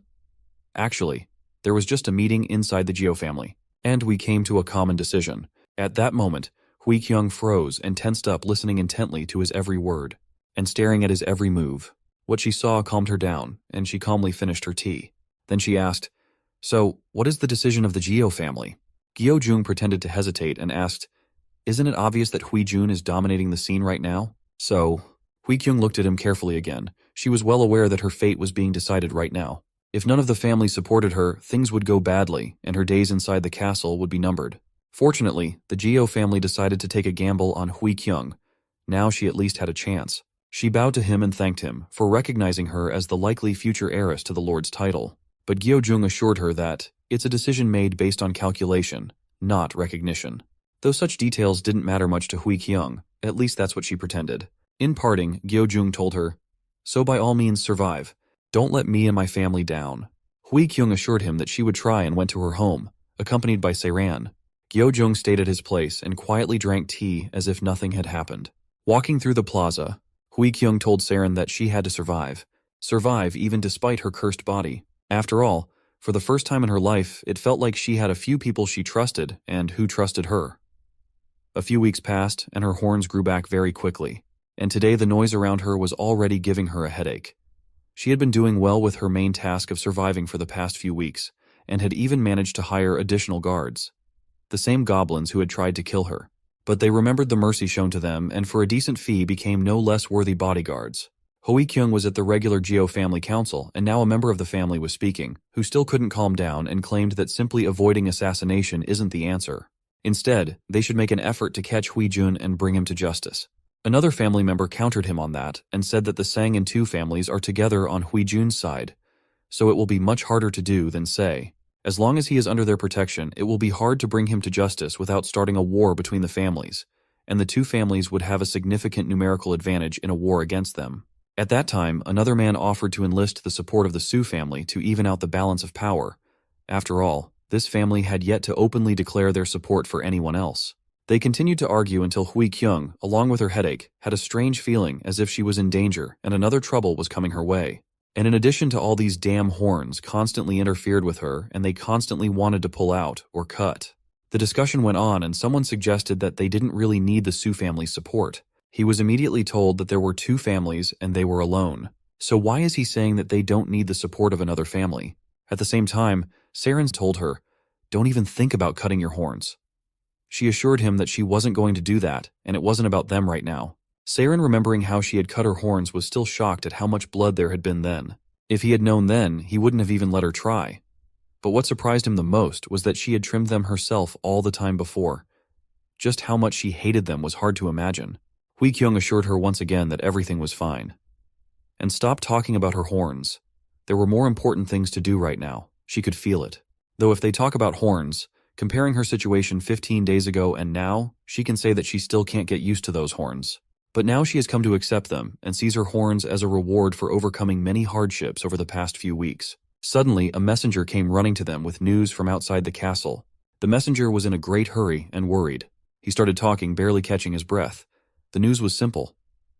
"Actually, there was just a meeting inside the Gyo family, and we came to a common decision." At that moment, Hui Kyung froze and tensed up, listening intently to his every word, and staring at his every move. What she saw calmed her down, and she calmly finished her tea. Then she asked, "So, what is the decision of the Gyo family?" Gyo Jung pretended to hesitate and asked, "Isn't it obvious that Hui Jun is dominating the scene right now?" So, Hui Kyung looked at him carefully again. She was well aware that her fate was being decided right now. If none of the family supported her, things would go badly, and her days inside the castle would be numbered. Fortunately, the Gyo family decided to take a gamble on Hui Kyung. Now she at least had a chance. She bowed to him and thanked him for recognizing her as the likely future heiress to the Lord's title. But Gyo Jung assured her that it's a decision made based on calculation, not recognition. Though such details didn't matter much to Hui Kyung, at least that's what she pretended. In parting, Gyo Jung told her, "So by all means survive. Don't let me and my family down." Hui Kyung assured him that she would try and went to her home, accompanied by Seiran. Gyo Jung stayed at his place and quietly drank tea as if nothing had happened. Walking through the plaza, Hui Kyung told Saren that she had to survive. Survive even despite her cursed body. After all, for the first time in her life, it felt like she had a few people she trusted and who trusted her. A few weeks passed and her horns grew back very quickly, and today the noise around her was already giving her a headache. She had been doing well with her main task of surviving for the past few weeks, and had even managed to hire additional guards. The same goblins who had tried to kill her. But they remembered the mercy shown to them and for a decent fee became no less worthy bodyguards. Hui Kyung was at the regular Geo family council, and now a member of the family was speaking, who still couldn't calm down and claimed that simply avoiding assassination isn't the answer. Instead, they should make an effort to catch Hui Jun and bring him to justice. Another family member countered him on that and said that the Sang and Tu families are together on Hui Jun's side, so it will be much harder to do than say. As long as he is under their protection, it will be hard to bring him to justice without starting a war between the families, and the two families would have a significant numerical advantage in a war against them. At that time, another man offered to enlist the support of the Su family to even out the balance of power. After all, this family had yet to openly declare their support for anyone else. They continued to argue until Hui Kyung, along with her headache, had a strange feeling as if she was in danger and another trouble was coming her way. And in addition to all these damn horns constantly interfered with her and they constantly wanted to pull out or cut. The discussion went on and someone suggested that they didn't really need the Su family's support. He was immediately told that there were two families and they were alone. So why is he saying that they don't need the support of another family? At the same time, Saren's told her, "Don't even think about cutting your horns." She assured him that she wasn't going to do that and it wasn't about them right now. Saren, remembering how she had cut her horns, was still shocked at how much blood there had been then. If he had known then, he wouldn't have even let her try. But what surprised him the most was that she had trimmed them herself all the time before. Just how much she hated them was hard to imagine. Hui Kyung assured her once again that everything was fine. And stopped talking about her horns. There were more important things to do right now. She could feel it. Though if they talk about horns, comparing her situation 15 days ago and now, she can say that she still can't get used to those horns. But now she has come to accept them and sees her horns as a reward for overcoming many hardships over the past few weeks. Suddenly, a messenger came running to them with news from outside the castle. The messenger was in a great hurry and worried. He started talking, barely catching his breath. The news was simple.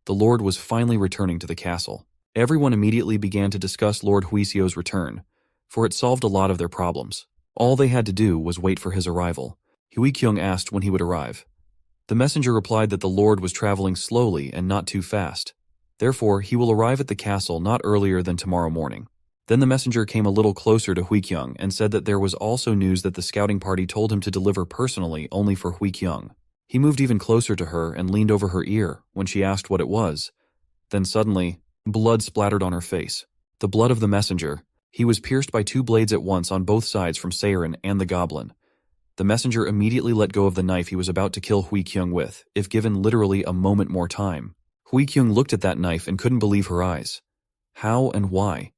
The Lord was finally returning to the castle. Everyone immediately began to discuss Lord Huiseo's return, for it solved a lot of their problems. All they had to do was wait for his arrival. Hui Kyung asked when he would arrive. The messenger replied that the Lord was traveling slowly and not too fast. Therefore, he will arrive at the castle not earlier than tomorrow morning. Then the messenger came a little closer to Hui Kyung and said that there was also news that the scouting party told him to deliver personally only for Hui Kyung. He moved even closer to her and leaned over her ear when she asked what it was. Then suddenly, blood splattered on her face. The blood of the messenger. He was pierced by two blades at once on both sides from Saren and the goblin. The messenger immediately let go of the knife he was about to kill Hui Kyung with, if given literally a moment more time. Hui Kyung looked at that knife and couldn't believe her eyes. How and why?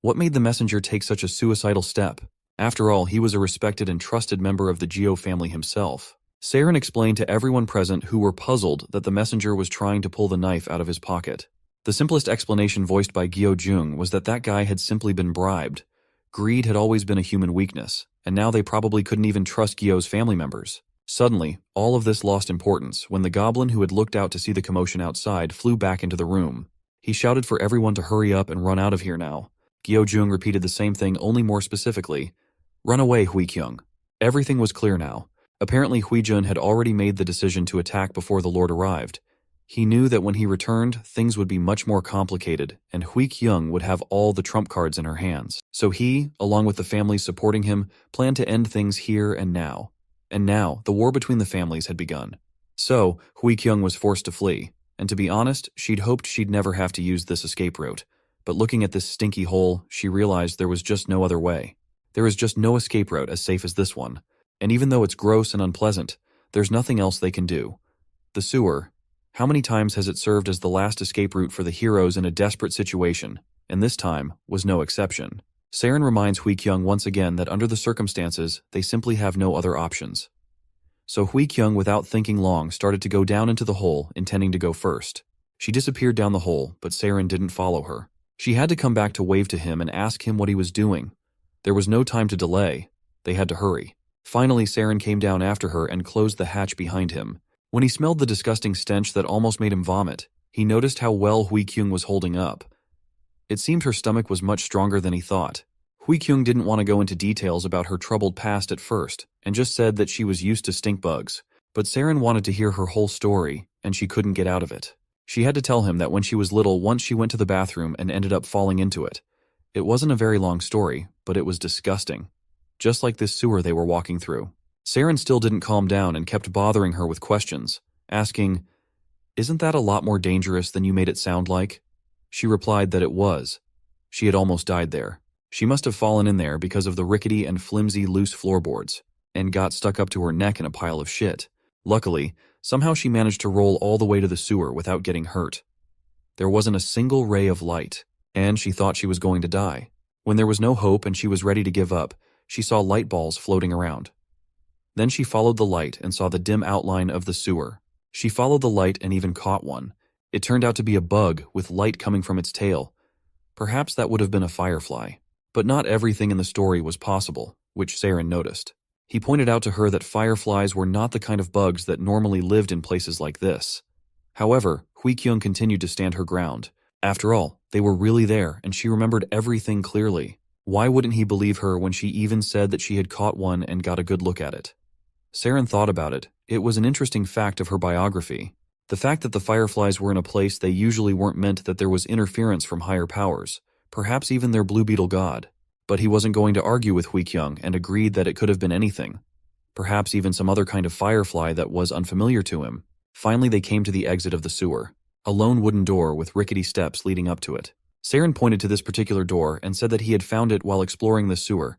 What made the messenger take such a suicidal step? After all, he was a respected and trusted member of the Geo family himself. Saren explained to everyone present who were puzzled that the messenger was trying to pull the knife out of his pocket. The simplest explanation voiced by Gyo Jung was that that guy had simply been bribed. Greed had always been a human weakness, and now they probably couldn't even trust Gyo's family members. Suddenly, all of this lost importance when the goblin who had looked out to see the commotion outside flew back into the room. He shouted for everyone to hurry up and run out of here now. Gyo Jung repeated the same thing, only more specifically. "Run away, Hui Kyung." Everything was clear now. Apparently Hui Jun had already made the decision to attack before the Lord arrived. He knew that when he returned, things would be much more complicated, and Hui Kyung would have all the trump cards in her hands. So he, along with the families supporting him, planned to end things here and now. And now, the war between the families had begun. So, Hui Kyung was forced to flee, and to be honest, she'd hoped she'd never have to use this escape route. But looking at this stinky hole, she realized there was just no other way. There is just no escape route as safe as this one. And even though it's gross and unpleasant, there's nothing else they can do. The sewer. How many times has it served as the last escape route for the heroes in a desperate situation, and this time was no exception. Saren reminds Hui Kyung once again that under the circumstances, they simply have no other options. So Hui Kyung, without thinking long, started to go down into the hole, intending to go first. She disappeared down the hole, but Saren didn't follow her. She had to come back to wave to him and ask him what he was doing. There was no time to delay. They had to hurry. Finally, Saren came down after her and closed the hatch behind him. When he smelled the disgusting stench that almost made him vomit, he noticed how well Hui Kyung was holding up. It seemed her stomach was much stronger than he thought. Hui Kyung didn't want to go into details about her troubled past at first, and just said that she was used to stink bugs. But Saren wanted to hear her whole story, and she couldn't get out of it. She had to tell him that when she was little, once she went to the bathroom and ended up falling into it. It wasn't a very long story, but it was disgusting. just like this sewer they were walking through. Saren still didn't calm down and kept bothering her with questions, asking, "Isn't that a lot more dangerous than you made it sound like?" She replied that it was. She had almost died there. She must have fallen in there because of the rickety and flimsy loose floorboards, and got stuck up to her neck in a pile of shit. Luckily, somehow she managed to roll all the way to the sewer without getting hurt. There wasn't a single ray of light, and she thought she was going to die. When there was no hope and she was ready to give up, she saw light balls floating around. Then she followed the light and saw the dim outline of the sewer. She followed the light and even caught one. It turned out to be a bug with light coming from its tail. Perhaps that would have been a firefly. But not everything in the story was possible, which Saren noticed. He pointed out to her that fireflies were not the kind of bugs that normally lived in places like this. However, Hui-kyung continued to stand her ground. After all, they were really there, and she remembered everything clearly. Why wouldn't he believe her when she even said that she had caught one and got a good look at it? Saren thought about it. It was an interesting fact of her biography. The fact that the fireflies were in a place they usually weren't meant that there was interference from higher powers, perhaps even their blue beetle god. But he wasn't going to argue with Hui-kyung and agreed that it could have been anything. Perhaps even some other kind of firefly that was unfamiliar to him. Finally, they came to the exit of the sewer. A lone wooden door with rickety steps leading up to it. Saren pointed to this particular door and said that he had found it while exploring the sewer.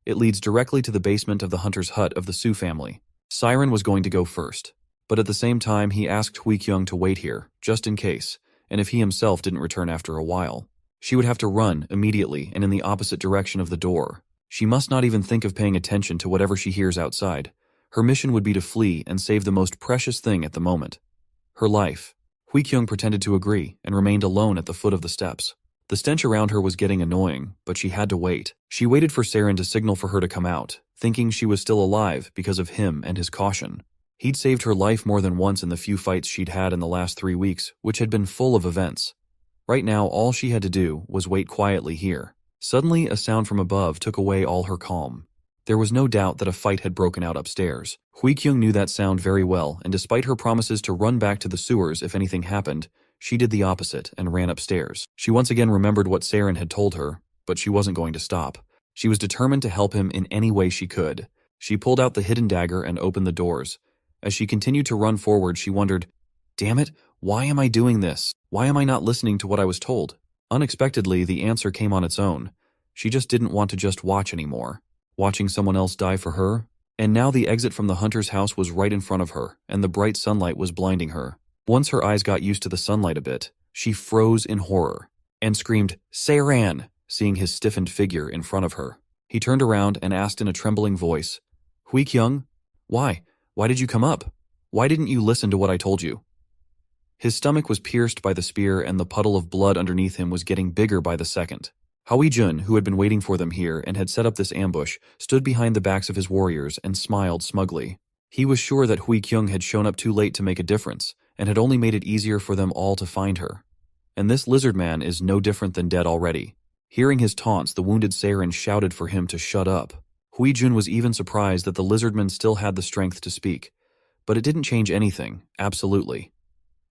It leads directly to the basement of the hunter's hut of the Su family. Saren was going to go first, but at the same time he asked Hui-kyung to wait here, just in case, and if he himself didn't return after a while. She would have to run immediately and in the opposite direction of the door. She must not even think of paying attention to whatever she hears outside. Her mission would be to flee and save the most precious thing at the moment. Her life. Hui-kyung pretended to agree and remained alone at the foot of the steps. The stench around her was getting annoying, but she had to wait. She waited for Saren to signal for her to come out, thinking she was still alive because of him and his caution. He'd saved her life more than once in the few fights she'd had in the last 3 weeks, which had been full of events. Right now, all she had to do was wait quietly here. Suddenly, a sound from above took away all her calm. There was no doubt that a fight had broken out upstairs. Hui-kyung knew that sound very well, and despite her promises to run back to the sewers if anything happened, she did the opposite and ran upstairs. She once again remembered what Saren had told her, but she wasn't going to stop. She was determined to help him in any way she could. She pulled out the hidden dagger and opened the doors. As she continued to run forward, she wondered, "Damn it, why am I doing this? Why am I not listening to what I was told?" Unexpectedly, the answer came on its own. She just didn't want to just watch anymore. Watching someone else die for her? And now the exit from the hunter's house was right in front of her, and the bright sunlight was blinding her. Once her eyes got used to the sunlight a bit, she froze in horror and screamed, "Saren!" seeing his stiffened figure in front of her. He turned around and asked in a trembling voice, "Hui-kyung, why? Why did you come up? Why didn't you listen to what I told you?" His stomach was pierced by the spear and the puddle of blood underneath him was getting bigger by the second. Hoi-jun, who had been waiting for them here and had set up this ambush, stood behind the backs of his warriors and smiled smugly. He was sure that Hui-kyung had shown up too late to make a difference, and had only made it easier for them all to find her. And this lizard man is no different than dead already. Hearing his taunts, the wounded Saren shouted for him to shut up. Hui-jun was even surprised that the lizardman still had the strength to speak. But it didn't change anything, absolutely.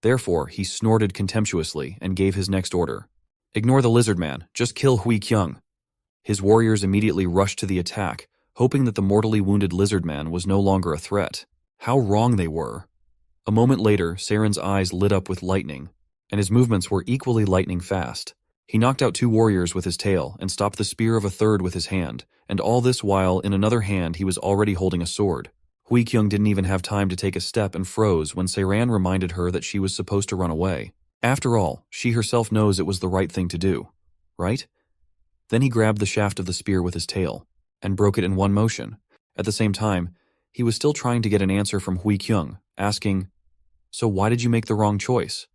Therefore, he snorted contemptuously and gave his next order. "Ignore the lizard man, just kill Hui-kyung." His warriors immediately rushed to the attack, hoping that the mortally wounded lizard man was no longer a threat. How wrong they were. A moment later, Saren's eyes lit up with lightning, and his movements were equally lightning fast. He knocked out 2 warriors with his tail and stopped the spear of a third with his hand, and all this while in another hand he was already holding a sword. Hui-kyung didn't even have time to take a step and froze when Saren reminded her that she was supposed to run away. After all, she herself knows it was the right thing to do, right? Then he grabbed the shaft of the spear with his tail and broke it in one motion. At the same time, he was still trying to get an answer from Hui-kyung, asking, "So why did you make the wrong choice?"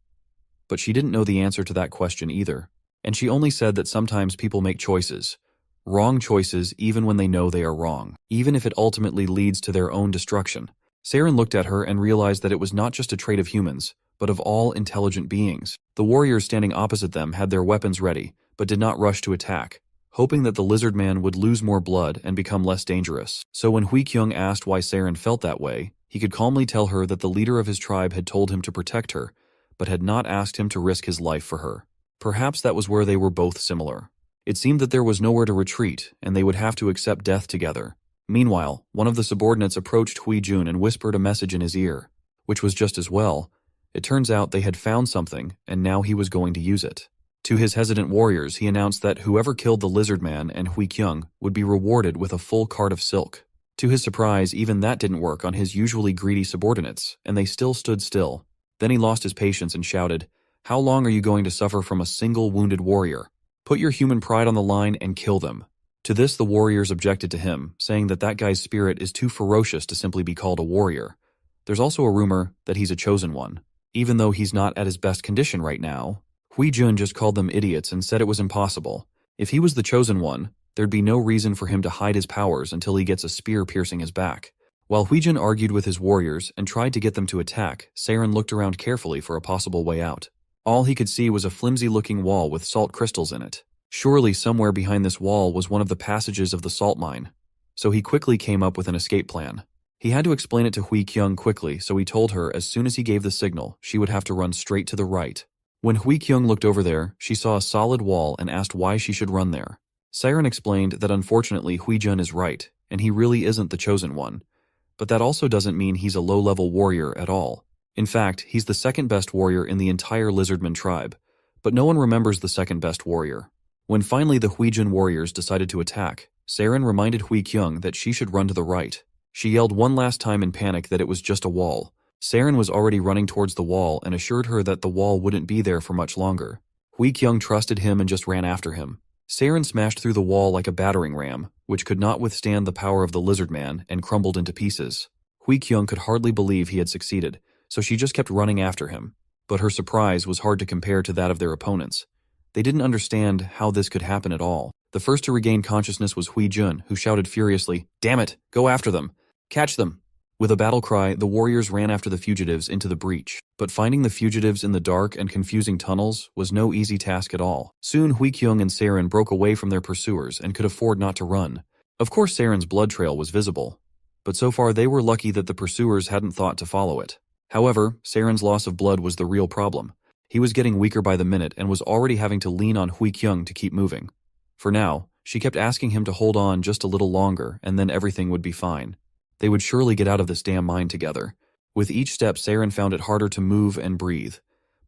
But she didn't know the answer to that question either, and she only said that sometimes people make choices, wrong choices even when they know they are wrong, even if it ultimately leads to their own destruction. Saren looked at her and realized that it was not just a trait of humans, but of all intelligent beings. The warriors standing opposite them had their weapons ready, but did not rush to attack, hoping that the lizard man would lose more blood and become less dangerous. So when Hui-kyung asked why Saren felt that way, he could calmly tell her that the leader of his tribe had told him to protect her, but had not asked him to risk his life for her. Perhaps that was where they were both similar. It seemed that there was nowhere to retreat, and they would have to accept death together. Meanwhile, one of the subordinates approached Hui Jun and whispered a message in his ear, which was just as well. It turns out they had found something, and now he was going to use it. To his hesitant warriors, he announced that whoever killed the Lizardman and Hui Kyung would be rewarded with a full cart of silk. To his surprise, even that didn't work on his usually greedy subordinates, and they still stood still. Then he lost his patience and shouted, "How long are you going to suffer from a single wounded warrior? Put your human pride on the line and kill them." To this, the warriors objected to him, saying that guy's spirit is too ferocious to simply be called a warrior. There's also a rumor that he's a chosen one. Even though he's not at his best condition right now, Hui Jun just called them idiots and said it was impossible. If he was the chosen one, there'd be no reason for him to hide his powers until he gets a spear piercing his back. While Hui Jun argued with his warriors and tried to get them to attack, Saren looked around carefully for a possible way out. All he could see was a flimsy-looking wall with salt crystals in it. Surely somewhere behind this wall was one of the passages of the salt mine. So he quickly came up with an escape plan. He had to explain it to Hui Kyung quickly, so he told her as soon as he gave the signal, she would have to run straight to the right. When Hui Kyung looked over there, she saw a solid wall and asked why she should run there. Saren explained that unfortunately Hui Jun is right, and he really isn't the chosen one. But that also doesn't mean he's a low-level warrior at all. In fact, he's the second-best warrior in the entire Lizardmen tribe. But no one remembers the second-best warrior. When finally the Hui Jun warriors decided to attack, Saren reminded Hui Kyung that she should run to the right. She yelled one last time in panic that it was just a wall. Saren was already running towards the wall and assured her that the wall wouldn't be there for much longer. Hui Kyung trusted him and just ran after him. Saren smashed through the wall like a battering ram, which could not withstand the power of the Lizardman and crumbled into pieces. Hui Kyung could hardly believe he had succeeded, so she just kept running after him. But her surprise was hard to compare to that of their opponents. They didn't understand how this could happen at all. The first to regain consciousness was Hui Jun, who shouted furiously, "Damn it! Go after them! Catch them!" With a battle cry, the warriors ran after the fugitives into the breach. But finding the fugitives in the dark and confusing tunnels was no easy task at all. Soon Hui Kyung and Saren broke away from their pursuers and could afford not to run. Of course Saren's blood trail was visible, but so far they were lucky that the pursuers hadn't thought to follow it. However, Saren's loss of blood was the real problem. He was getting weaker by the minute and was already having to lean on Hui Kyung to keep moving. For now, she kept asking him to hold on just a little longer and then everything would be fine. They would surely get out of this damn mine together. With each step, Saren found it harder to move and breathe.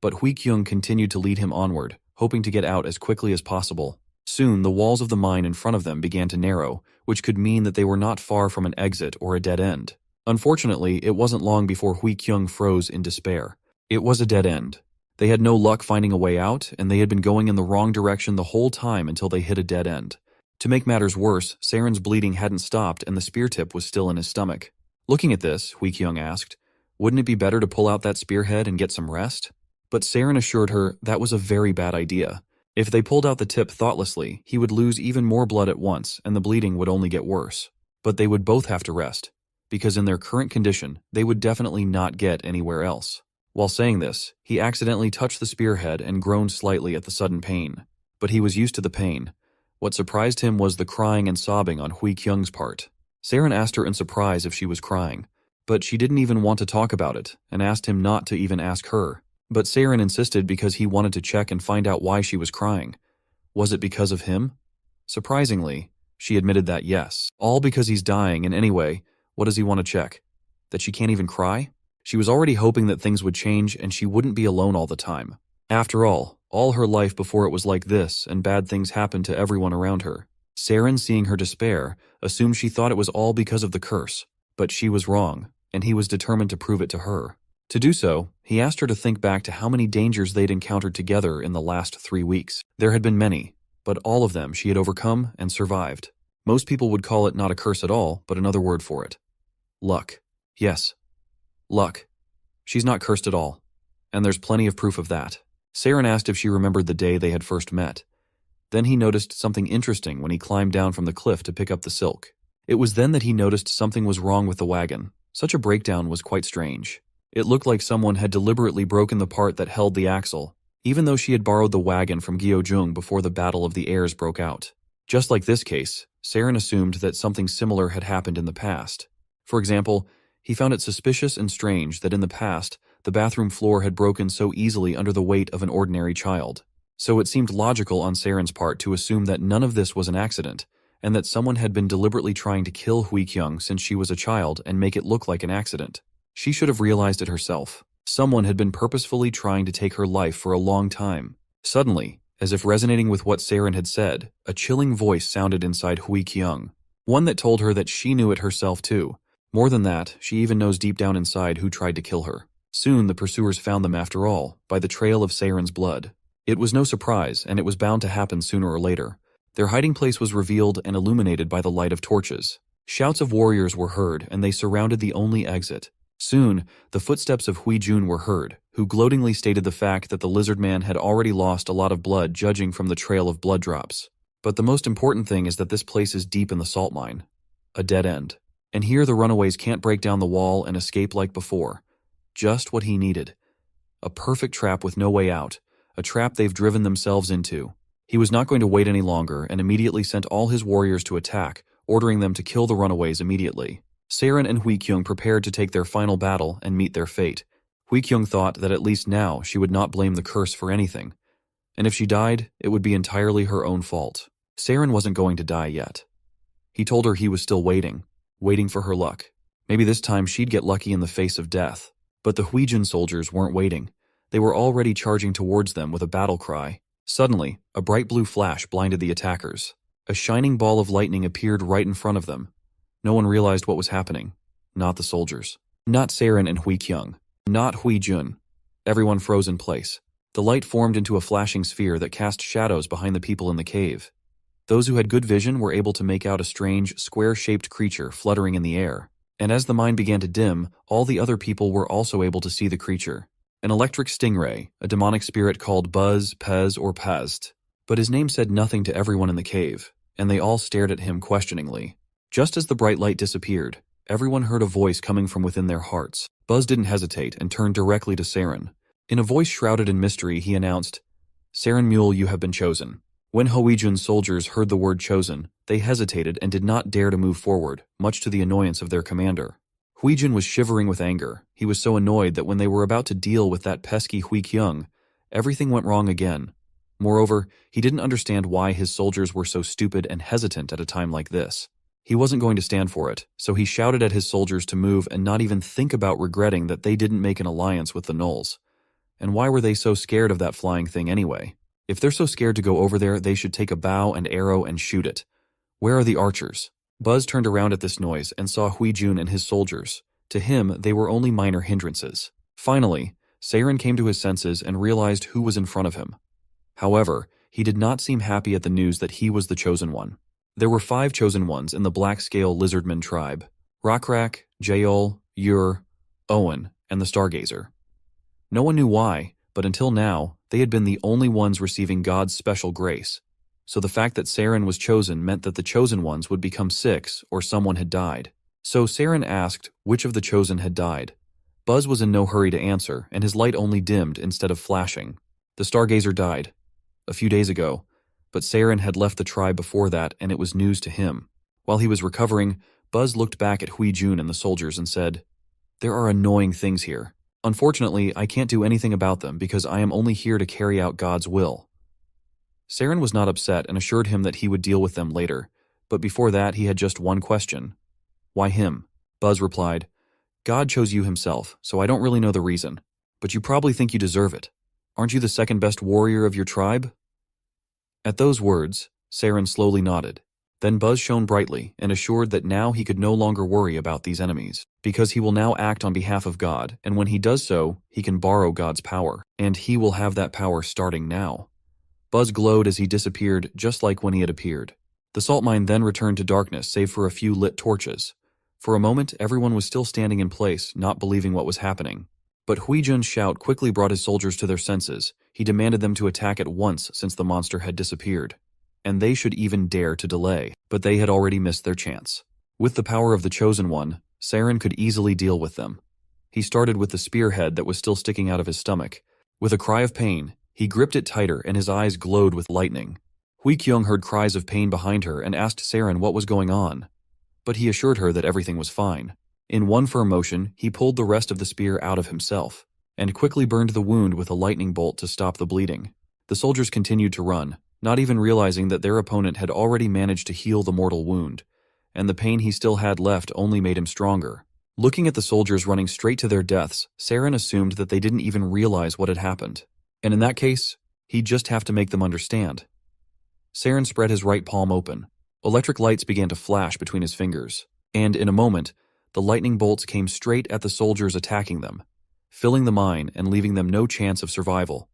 But Hui Kyung continued to lead him onward, hoping to get out as quickly as possible. Soon, the walls of the mine in front of them began to narrow, which could mean that they were not far from an exit or a dead end. Unfortunately, it wasn't long before Hui Kyung froze in despair. It was a dead end. They had no luck finding a way out, and they had been going in the wrong direction the whole time until they hit a dead end. To make matters worse, Saren's bleeding hadn't stopped and the spear tip was still in his stomach. Looking at this, Hui Kyung asked, "Wouldn't it be better to pull out that spearhead and get some rest?" But Saren assured her that was a very bad idea. If they pulled out the tip thoughtlessly, he would lose even more blood at once and the bleeding would only get worse. But they would both have to rest, because in their current condition, they would definitely not get anywhere else. While saying this, he accidentally touched the spearhead and groaned slightly at the sudden pain. But he was used to the pain. What surprised him was the crying and sobbing on Hui Kyung's part. Saren asked her in surprise if she was crying, but she didn't even want to talk about it and asked him not to even ask her. But Saren insisted because he wanted to check and find out why she was crying. Was it because of him? Surprisingly, she admitted that yes. All because he's dying, and anyway, what does he want to check? That she can't even cry? She was already hoping that things would change and she wouldn't be alone all the time. After all her life before it was like this and bad things happened to everyone around her. Saren, seeing her despair, assumed she thought it was all because of the curse. But she was wrong, and he was determined to prove it to her. To do so, he asked her to think back to how many dangers they'd encountered together in the last 3 weeks. There had been many, but all of them she had overcome and survived. Most people would call it not a curse at all, but another word for it. Luck. Yes. Luck. She's not cursed at all. And there's plenty of proof of that. Saren asked if she remembered the day they had first met. Then he noticed something interesting when he climbed down from the cliff to pick up the silk. It was then that he noticed something was wrong with the wagon. Such a breakdown was quite strange. It looked like someone had deliberately broken the part that held the axle, even though she had borrowed the wagon from Gyeojung before the Battle of the Airs broke out. Just like this case, Saren assumed that something similar had happened in the past. For example, he found it suspicious and strange that in the past, the bathroom floor had broken so easily under the weight of an ordinary child. So it seemed logical on Saren's part to assume that none of this was an accident, and that someone had been deliberately trying to kill Hui Kyung since she was a child and make it look like an accident. She should have realized it herself. Someone had been purposefully trying to take her life for a long time. Suddenly, as if resonating with what Saren had said, a chilling voice sounded inside Hui Kyung. One that told her that she knew it herself too. More than that, she even knows deep down inside who tried to kill her. Soon the pursuers found them after all, by the trail of Saren's blood. It was no surprise, and it was bound to happen sooner or later. Their hiding place was revealed and illuminated by the light of torches. Shouts of warriors were heard, and they surrounded the only exit. Soon, the footsteps of Hui Jun were heard, who gloatingly stated the fact that the Lizardman had already lost a lot of blood judging from the trail of blood drops. But the most important thing is that this place is deep in the salt mine. A dead end. And here the runaways can't break down the wall and escape like before. Just what he needed. A perfect trap with no way out. A trap they've driven themselves into. He was not going to wait any longer and immediately sent all his warriors to attack, ordering them to kill the runaways immediately. Saren and Hui Kyung prepared to take their final battle and meet their fate. Hui Kyung thought that at least now she would not blame the curse for anything. And if she died, it would be entirely her own fault. Saren wasn't going to die yet. He told her he was still waiting for her luck. Maybe this time she'd get lucky in the face of death. But the Huijin soldiers weren't waiting. They were already charging towards them with a battle cry. Suddenly, a bright blue flash blinded the attackers. A shining ball of lightning appeared right in front of them. No one realized what was happening. Not the soldiers. Not Saren and Hui Kyung. Not Hui Jun. Everyone froze in place. The light formed into a flashing sphere that cast shadows behind the people in the cave. Those who had good vision were able to make out a strange, square-shaped creature fluttering in the air. And as the mine began to dim, all the other people were also able to see the creature. An electric stingray, a demonic spirit called Buzz, Pez, or Pazd. But his name said nothing to everyone in the cave, and they all stared at him questioningly. Just as the bright light disappeared, everyone heard a voice coming from within their hearts. Buzz didn't hesitate and turned directly to Saren. In a voice shrouded in mystery, he announced, "Saren Mule, you have been chosen." When Huijin's soldiers heard the word chosen, they hesitated and did not dare to move forward, much to the annoyance of their commander. Huijin was shivering with anger. He was so annoyed that when they were about to deal with that pesky Hui Kyung, everything went wrong again. Moreover, he didn't understand why his soldiers were so stupid and hesitant at a time like this. He wasn't going to stand for it, so he shouted at his soldiers to move and not even think about regretting that they didn't make an alliance with the Gnolls. And why were they so scared of that flying thing anyway? If they're so scared to go over there, they should take a bow and arrow and shoot it. Where are the archers? Buzz turned around at this noise and saw Hui Jun and his soldiers. To him, they were only minor hindrances. Finally, Saren came to his senses and realized who was in front of him. However, he did not seem happy at the news that he was the chosen one. There were 5 chosen ones in the black-scale Lizardmen tribe: Rokrak, Jaol, Ur, Owen, and the Stargazer. No one knew why, but until now, they had been the only ones receiving God's special grace. So the fact that Saren was chosen meant that the chosen ones would become 6 or someone had died. So Saren asked which of the chosen had died. Buzz was in no hurry to answer, and his light only dimmed instead of flashing. The Stargazer died a few days ago, but Saren had left the tribe before that, and it was news to him. While he was recovering, Buzz looked back at Hui Jun and the soldiers and said, "There are annoying things here. Unfortunately, I can't do anything about them because I am only here to carry out God's will." Saren was not upset and assured him that he would deal with them later, but before that he had just one question. "Why him?" Buzz replied, "God chose you himself, so I don't really know the reason. But you probably think you deserve it. Aren't you the second best warrior of your tribe?" At those words, Saren slowly nodded. Then Buzz shone brightly and assured that now he could no longer worry about these enemies, because he will now act on behalf of God, and when he does so, he can borrow God's power, and he will have that power starting now. Buzz glowed as he disappeared, just like when he had appeared. The salt mine then returned to darkness save for a few lit torches. For a moment, everyone was still standing in place, not believing what was happening. But Huijin's shout quickly brought his soldiers to their senses. He demanded them to attack at once since the monster had disappeared. And they should even dare to delay, but they had already missed their chance. With the power of the Chosen One, Saren could easily deal with them. He started with the spearhead that was still sticking out of his stomach. With a cry of pain, he gripped it tighter and his eyes glowed with lightning. Hui Kyung heard cries of pain behind her and asked Saren what was going on. But he assured her that everything was fine. In one firm motion, he pulled the rest of the spear out of himself, and quickly burned the wound with a lightning bolt to stop the bleeding. The soldiers continued to run, not even realizing that their opponent had already managed to heal the mortal wound, and the pain he still had left only made him stronger. Looking at the soldiers running straight to their deaths, Saren assumed that they didn't even realize what had happened. And in that case, he'd just have to make them understand. Saren spread his right palm open. Electric lights began to flash between his fingers, and in a moment, the lightning bolts came straight at the soldiers attacking them, filling the mine and leaving them no chance of survival.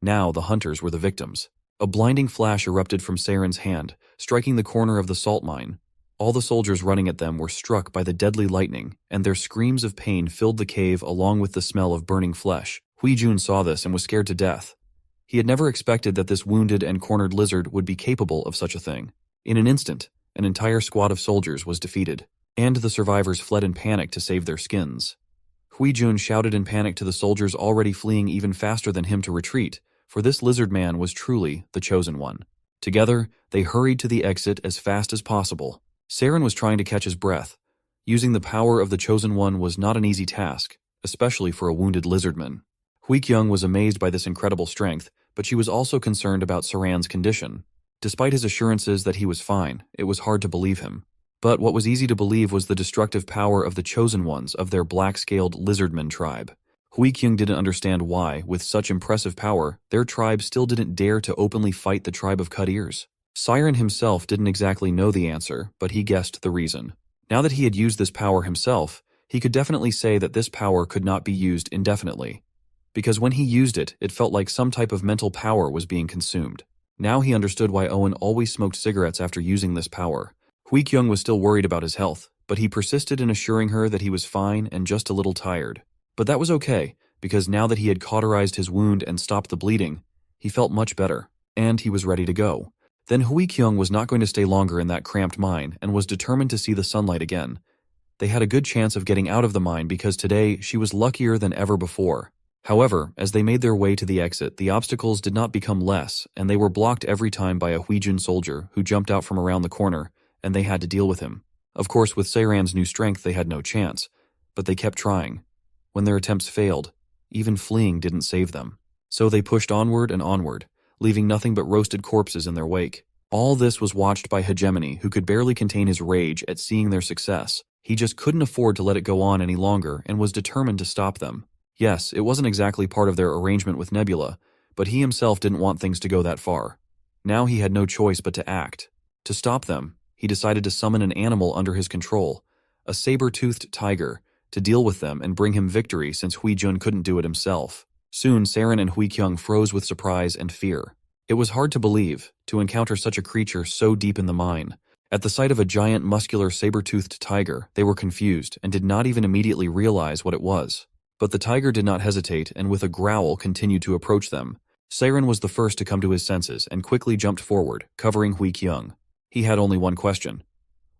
Now the hunters were the victims. A blinding flash erupted from Saren's hand, striking the corner of the salt mine. All the soldiers running at them were struck by the deadly lightning, and their screams of pain filled the cave along with the smell of burning flesh. Huijun saw this and was scared to death. He had never expected that this wounded and cornered lizard would be capable of such a thing. In an instant, an entire squad of soldiers was defeated, and the survivors fled in panic to save their skins. Huijun shouted in panic to the soldiers already fleeing even faster than him to retreat, for this lizard man was truly the chosen one. Together, they hurried to the exit as fast as possible. Saren was trying to catch his breath. Using the power of the chosen one was not an easy task, especially for a wounded lizardman. Huikyung was amazed by this incredible strength, but she was also concerned about Saran's condition. Despite his assurances that he was fine, it was hard to believe him. But what was easy to believe was the destructive power of the chosen ones of their black-scaled Lizardmen tribe. Huikyung didn't understand why, with such impressive power, their tribe still didn't dare to openly fight the tribe of cut ears. Siren himself didn't exactly know the answer, but he guessed the reason. Now that he had used this power himself, he could definitely say that this power could not be used indefinitely. Because when he used it, it felt like some type of mental power was being consumed. Now he understood why Owen always smoked cigarettes after using this power. Huikyung was still worried about his health, but he persisted in assuring her that he was fine and just a little tired. But that was okay, because now that he had cauterized his wound and stopped the bleeding, he felt much better, and he was ready to go. Then Huikyung was not going to stay longer in that cramped mine and was determined to see the sunlight again. They had a good chance of getting out of the mine because today she was luckier than ever before. However, as they made their way to the exit, the obstacles did not become less, and they were blocked every time by a Huijun soldier who jumped out from around the corner, and they had to deal with him. Of course, with Saran's new strength they had no chance, but they kept trying. When their attempts failed, even fleeing didn't save them. So they pushed onward and onward, leaving nothing but roasted corpses in their wake. All this was watched by Hegemony, who could barely contain his rage at seeing their success. He just couldn't afford to let it go on any longer and was determined to stop them. Yes, it wasn't exactly part of their arrangement with Nebula, but he himself didn't want things to go that far. Now he had no choice but to act. To stop them, he decided to summon an animal under his control, a saber-toothed tiger, to deal with them and bring him victory since Huijun couldn't do it himself. Soon, Saren and Huikyung froze with surprise and fear. It was hard to believe, to encounter such a creature so deep in the mine. At the sight of a giant, muscular, saber-toothed tiger, they were confused and did not even immediately realize what it was. But the tiger did not hesitate and with a growl continued to approach them. Saren was the first to come to his senses and quickly jumped forward, covering Huikyung. He had only one question.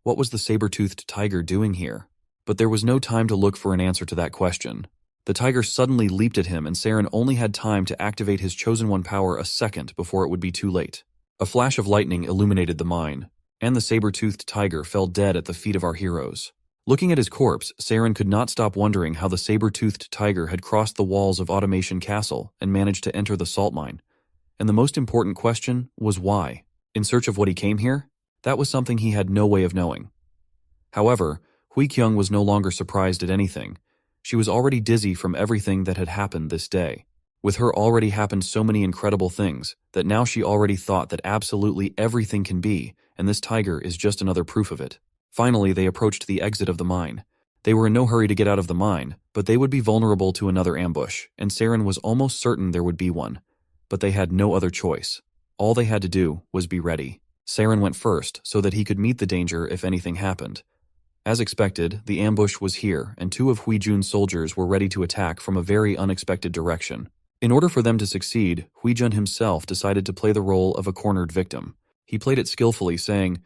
What was the saber-toothed tiger doing here? But there was no time to look for an answer to that question. The tiger suddenly leaped at him and Saren only had time to activate his Chosen One power a second before it would be too late. A flash of lightning illuminated the mine, and the saber-toothed tiger fell dead at the feet of our heroes. Looking at his corpse, Saren could not stop wondering how the saber-toothed tiger had crossed the walls of Automation Castle and managed to enter the salt mine. And the most important question was why. In search of what he came here? That was something he had no way of knowing. However, Huikyung was no longer surprised at anything. She was already dizzy from everything that had happened this day. With her already happened so many incredible things that now she already thought that absolutely everything can be, and this tiger is just another proof of it. Finally, they approached the exit of the mine. They were in no hurry to get out of the mine, but they would be vulnerable to another ambush, and Saren was almost certain there would be one. But they had no other choice. All they had to do was be ready. Saren went first so that he could meet the danger if anything happened. As expected, the ambush was here, and two of Huijun's soldiers were ready to attack from a very unexpected direction. In order for them to succeed, Huijun himself decided to play the role of a cornered victim. He played it skillfully, saying,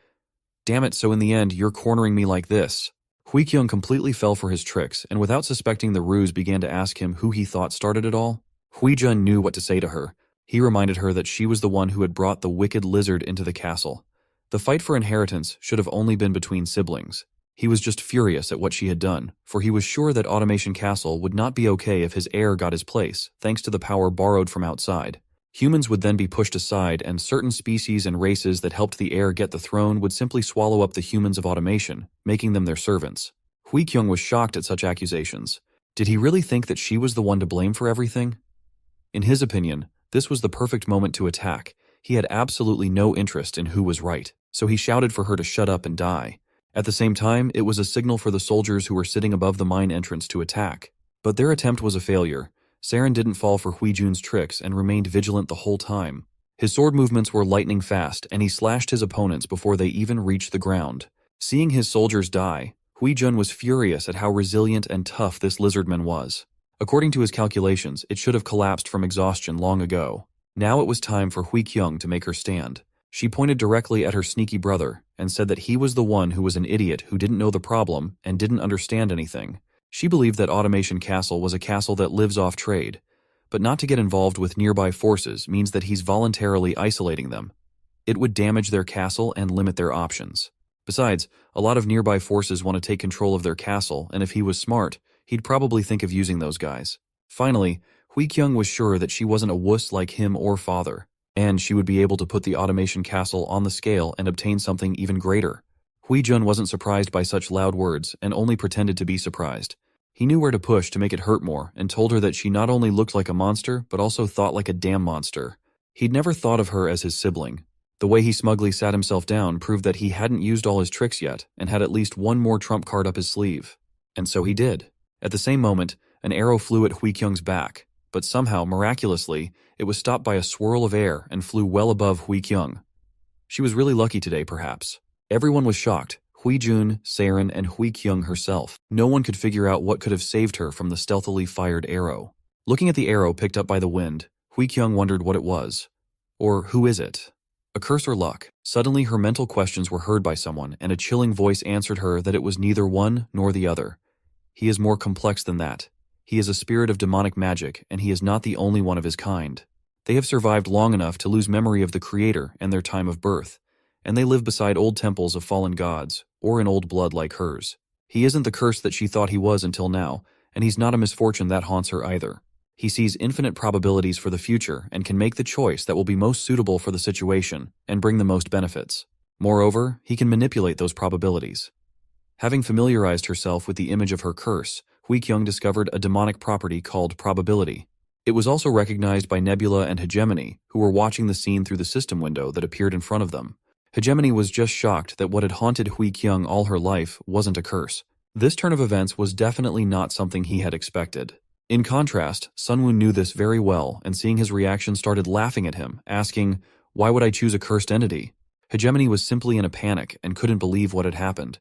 "Damn it, so in the end, you're cornering me like this." Huikyung completely fell for his tricks, and without suspecting the ruse began to ask him who he thought started it all. Huijun knew what to say to her. He reminded her that she was the one who had brought the wicked lizard into the castle. The fight for inheritance should have only been between siblings. He was just furious at what she had done, for he was sure that Automation Castle would not be okay if his heir got his place, thanks to the power borrowed from outside. Humans would then be pushed aside, and certain species and races that helped the heir get the throne would simply swallow up the humans of automation, making them their servants. Hui Kyung was shocked at such accusations. Did he really think that she was the one to blame for everything? In his opinion, this was the perfect moment to attack. He had absolutely no interest in who was right, so he shouted for her to shut up and die. At the same time, it was a signal for the soldiers who were sitting above the mine entrance to attack. But their attempt was a failure. Saren didn't fall for Hui Jun's tricks and remained vigilant the whole time. His sword movements were lightning fast, and he slashed his opponents before they even reached the ground. Seeing his soldiers die, Hui Jun was furious at how resilient and tough this lizardman was. According to his calculations, it should have collapsed from exhaustion long ago. Now it was time for Hui Kyung to make her stand. She pointed directly at her sneaky brother and said that he was the one who was an idiot who didn't know the problem and didn't understand anything. She believed that Automation Castle was a castle that lives off trade, but not to get involved with nearby forces means that he's voluntarily isolating them. It would damage their castle and limit their options. Besides, a lot of nearby forces want to take control of their castle, and if he was smart, he'd probably think of using those guys. Finally, Hui Kyung was sure that she wasn't a wuss like him or father, and she would be able to put the Automation Castle on the scale and obtain something even greater. Hui Jun wasn't surprised by such loud words and only pretended to be surprised. He knew where to push to make it hurt more and told her that she not only looked like a monster but also thought like a damn monster. He'd never thought of her as his sibling. The way he smugly sat himself down proved that he hadn't used all his tricks yet and had at least one more trump card up his sleeve. And so he did. At the same moment, an arrow flew at Hui Kyung's back, but somehow, miraculously, it was stopped by a swirl of air and flew well above Hui Kyung. She was really lucky today, perhaps. Everyone was shocked. Hui Jun, Saren, and Hui Kyung herself. No one could figure out what could have saved her from the stealthily fired arrow. Looking at the arrow picked up by the wind, Hui Kyung wondered what it was. Or who is it? A curse or luck? Suddenly her mental questions were heard by someone, and a chilling voice answered her that it was neither one nor the other. He is more complex than that. He is a spirit of demonic magic, and he is not the only one of his kind. They have survived long enough to lose memory of the Creator and their time of birth, and they live beside old temples of fallen gods, or in old blood like hers. He isn't the curse that she thought he was until now, and he's not a misfortune that haunts her either. He sees infinite probabilities for the future and can make the choice that will be most suitable for the situation and bring the most benefits. Moreover, he can manipulate those probabilities. Having familiarized herself with the image of her curse, Hui Kyung discovered a demonic property called probability. It was also recognized by Nebula and Hegemony, who were watching the scene through the system window that appeared in front of them. Hegemony was just shocked that what had haunted Hui Kyung all her life wasn't a curse. This turn of events was definitely not something he had expected. In contrast, Sunwoo knew this very well, and seeing his reaction started laughing at him, asking, "Why would I choose a cursed entity?" Hegemony was simply in a panic and couldn't believe what had happened.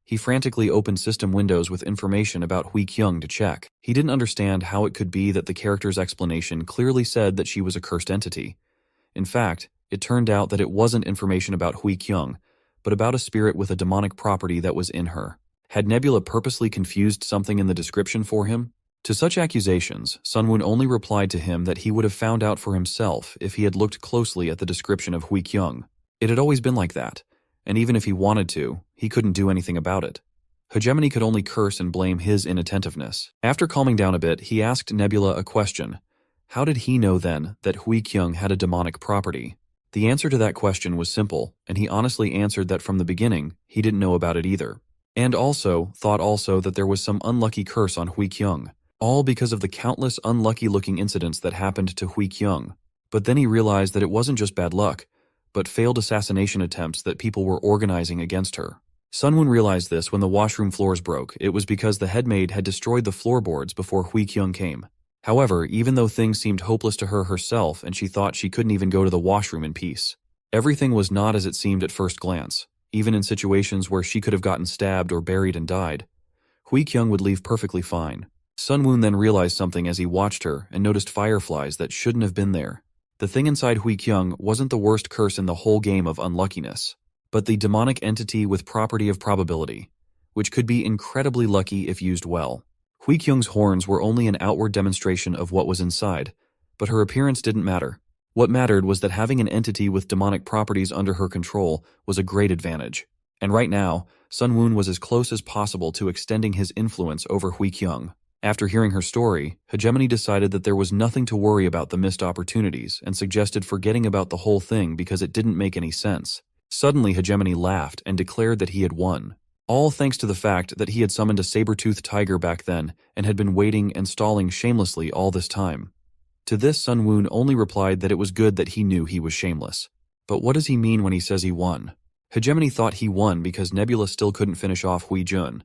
He frantically opened system windows with information about Hui Kyung to check. He didn't understand how it could be that the character's explanation clearly said that she was a cursed entity. In fact, it turned out that it wasn't information about Hui Kyung, but about a spirit with a demonic property that was in her. Had Nebula purposely confused something in the description for him? To such accusations, Sunwoo only replied to him that he would have found out for himself if he had looked closely at the description of Hui Kyung. It had always been like that, and even if he wanted to, he couldn't do anything about it. Hegemony could only curse and blame his inattentiveness. After calming down a bit, he asked Nebula a question. How did he know then that Hui Kyung had a demonic property? The answer to that question was simple, and he honestly answered that from the beginning, he didn't know about it either. And thought that there was some unlucky curse on Hui Kyung, all because of the countless unlucky-looking incidents that happened to Hui Kyung. But then he realized that it wasn't just bad luck, but failed assassination attempts that people were organizing against her. Sunwoo realized this when the washroom floors broke. It was because the headmaid had destroyed the floorboards before Hui Kyung came. However, even though things seemed hopeless to her herself and she thought she couldn't even go to the washroom in peace, everything was not as it seemed at first glance. Even in situations where she could have gotten stabbed or buried and died, Hui Kyung would leave perfectly fine. Sunwoo then realized something as he watched her and noticed fireflies that shouldn't have been there. The thing inside Hui Kyung wasn't the worst curse in the whole game of unluckiness, but the demonic entity with property of probability, which could be incredibly lucky if used well. Hui Kyung's horns were only an outward demonstration of what was inside, but her appearance didn't matter. What mattered was that having an entity with demonic properties under her control was a great advantage. And right now, Sunwoo was as close as possible to extending his influence over Hui Kyung. After hearing her story, Hegemony decided that there was nothing to worry about the missed opportunities and suggested forgetting about the whole thing because it didn't make any sense. Suddenly, Hegemony laughed and declared that he had won. All thanks to the fact that he had summoned a saber-toothed tiger back then and had been waiting and stalling shamelessly all this time. To this, Sun Woon only replied that it was good that he knew he was shameless. But what does he mean when he says he won? Hegemony thought he won because Nebula still couldn't finish off Hui Jun.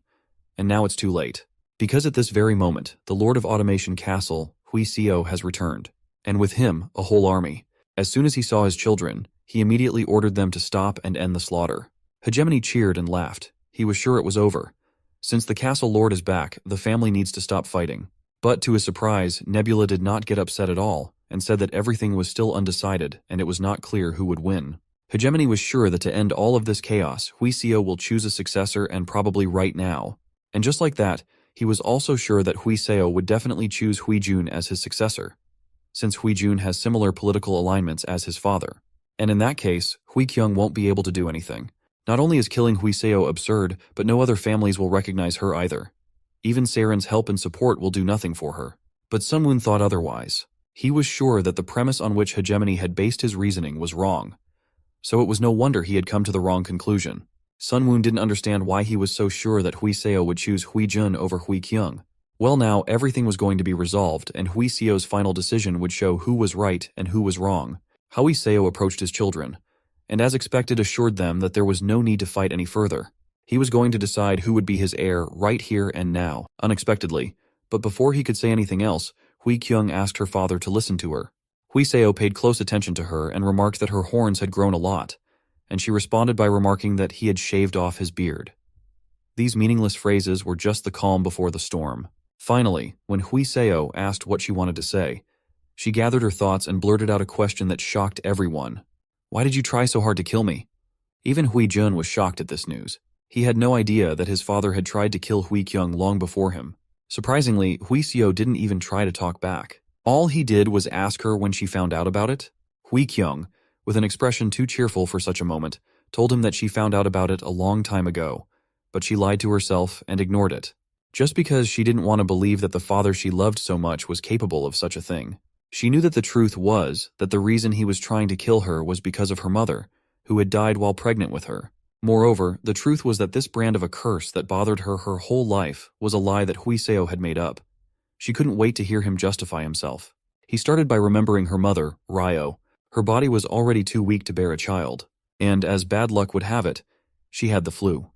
And now it's too late. Because at this very moment, the Lord of Automation Castle, Hui Seo, has returned. And with him, a whole army. As soon as he saw his children, he immediately ordered them to stop and end the slaughter. Hegemony cheered and laughed. He was sure it was over. Since the castle lord is back, the family needs to stop fighting. But to his surprise, Nebula did not get upset at all, and said that everything was still undecided and it was not clear who would win. Hegemony was sure that to end all of this chaos, Hui Seo will choose a successor and probably right now. And just like that, he was also sure that Hui Seo would definitely choose Hui Jun as his successor, since Hui Jun has similar political alignments as his father. And in that case, Hui Kyung won't be able to do anything. Not only is killing Hui Seo absurd, but no other families will recognize her either. Even Saren's help and support will do nothing for her. But Sun Woon thought otherwise. He was sure that the premise on which Hegemony had based his reasoning was wrong. So it was no wonder he had come to the wrong conclusion. Sun Woon didn't understand why he was so sure that Hui Seo would choose Hui Jun over Hui Kyung. Well, now everything was going to be resolved, and Hui Seo's final decision would show who was right and who was wrong. Hui Seo approached his children, and as expected assured them that there was no need to fight any further. He was going to decide who would be his heir right here and now, unexpectedly. But before he could say anything else, Hui Kyung asked her father to listen to her. Hui Seo paid close attention to her and remarked that her horns had grown a lot, and she responded by remarking that he had shaved off his beard. These meaningless phrases were just the calm before the storm. Finally, when Hui Seo asked what she wanted to say, she gathered her thoughts and blurted out a question that shocked everyone. "Why did you try so hard to kill me?" Even Hui Jun was shocked at this news. He had no idea that his father had tried to kill Hui Kyung long before him. Surprisingly, Hui Seo didn't even try to talk back. All he did was ask her when she found out about it. Hui Kyung, with an expression too cheerful for such a moment, told him that she found out about it a long time ago, but she lied to herself and ignored it, just because she didn't want to believe that the father she loved so much was capable of such a thing. She knew that the truth was that the reason he was trying to kill her was because of her mother, who had died while pregnant with her. Moreover, the truth was that this brand of a curse that bothered her whole life was a lie that Hui Seo had made up. She couldn't wait to hear him justify himself. He started by remembering her mother, Ryo. Her body was already too weak to bear a child, and as bad luck would have it, she had the flu.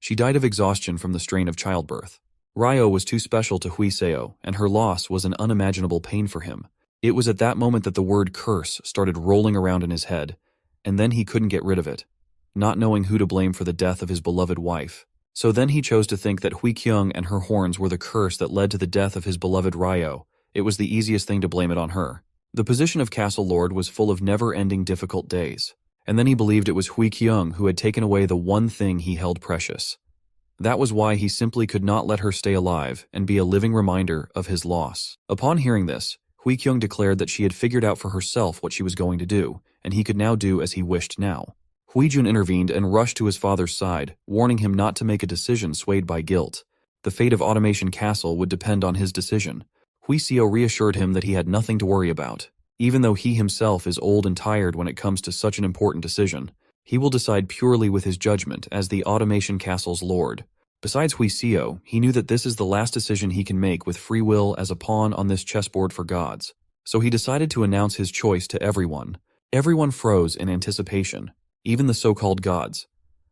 She died of exhaustion from the strain of childbirth. Ryo was too special to Hui Seo, and her loss was an unimaginable pain for him. It was at that moment that the word curse started rolling around in his head, and then he couldn't get rid of it, not knowing who to blame for the death of his beloved wife. So then he chose to think that Hui Kyung and her horns were the curse that led to the death of his beloved Ryo. It was the easiest thing to blame it on her. The position of Castle Lord was full of never-ending difficult days, and then he believed it was Hui Kyung who had taken away the one thing he held precious. That was why he simply could not let her stay alive and be a living reminder of his loss. Upon hearing this, Hui Kyung declared that she had figured out for herself what she was going to do, and he could now do as he wished now. Hui Jun intervened and rushed to his father's side, warning him not to make a decision swayed by guilt. The fate of Automation Castle would depend on his decision. Hui Seo reassured him that he had nothing to worry about. Even though he himself is old and tired when it comes to such an important decision, he will decide purely with his judgment as the Automation Castle's lord. Besides Hui Seo, he knew that this is the last decision he can make with free will as a pawn on this chessboard for gods. So he decided to announce his choice to everyone. Everyone froze in anticipation, even the so-called gods.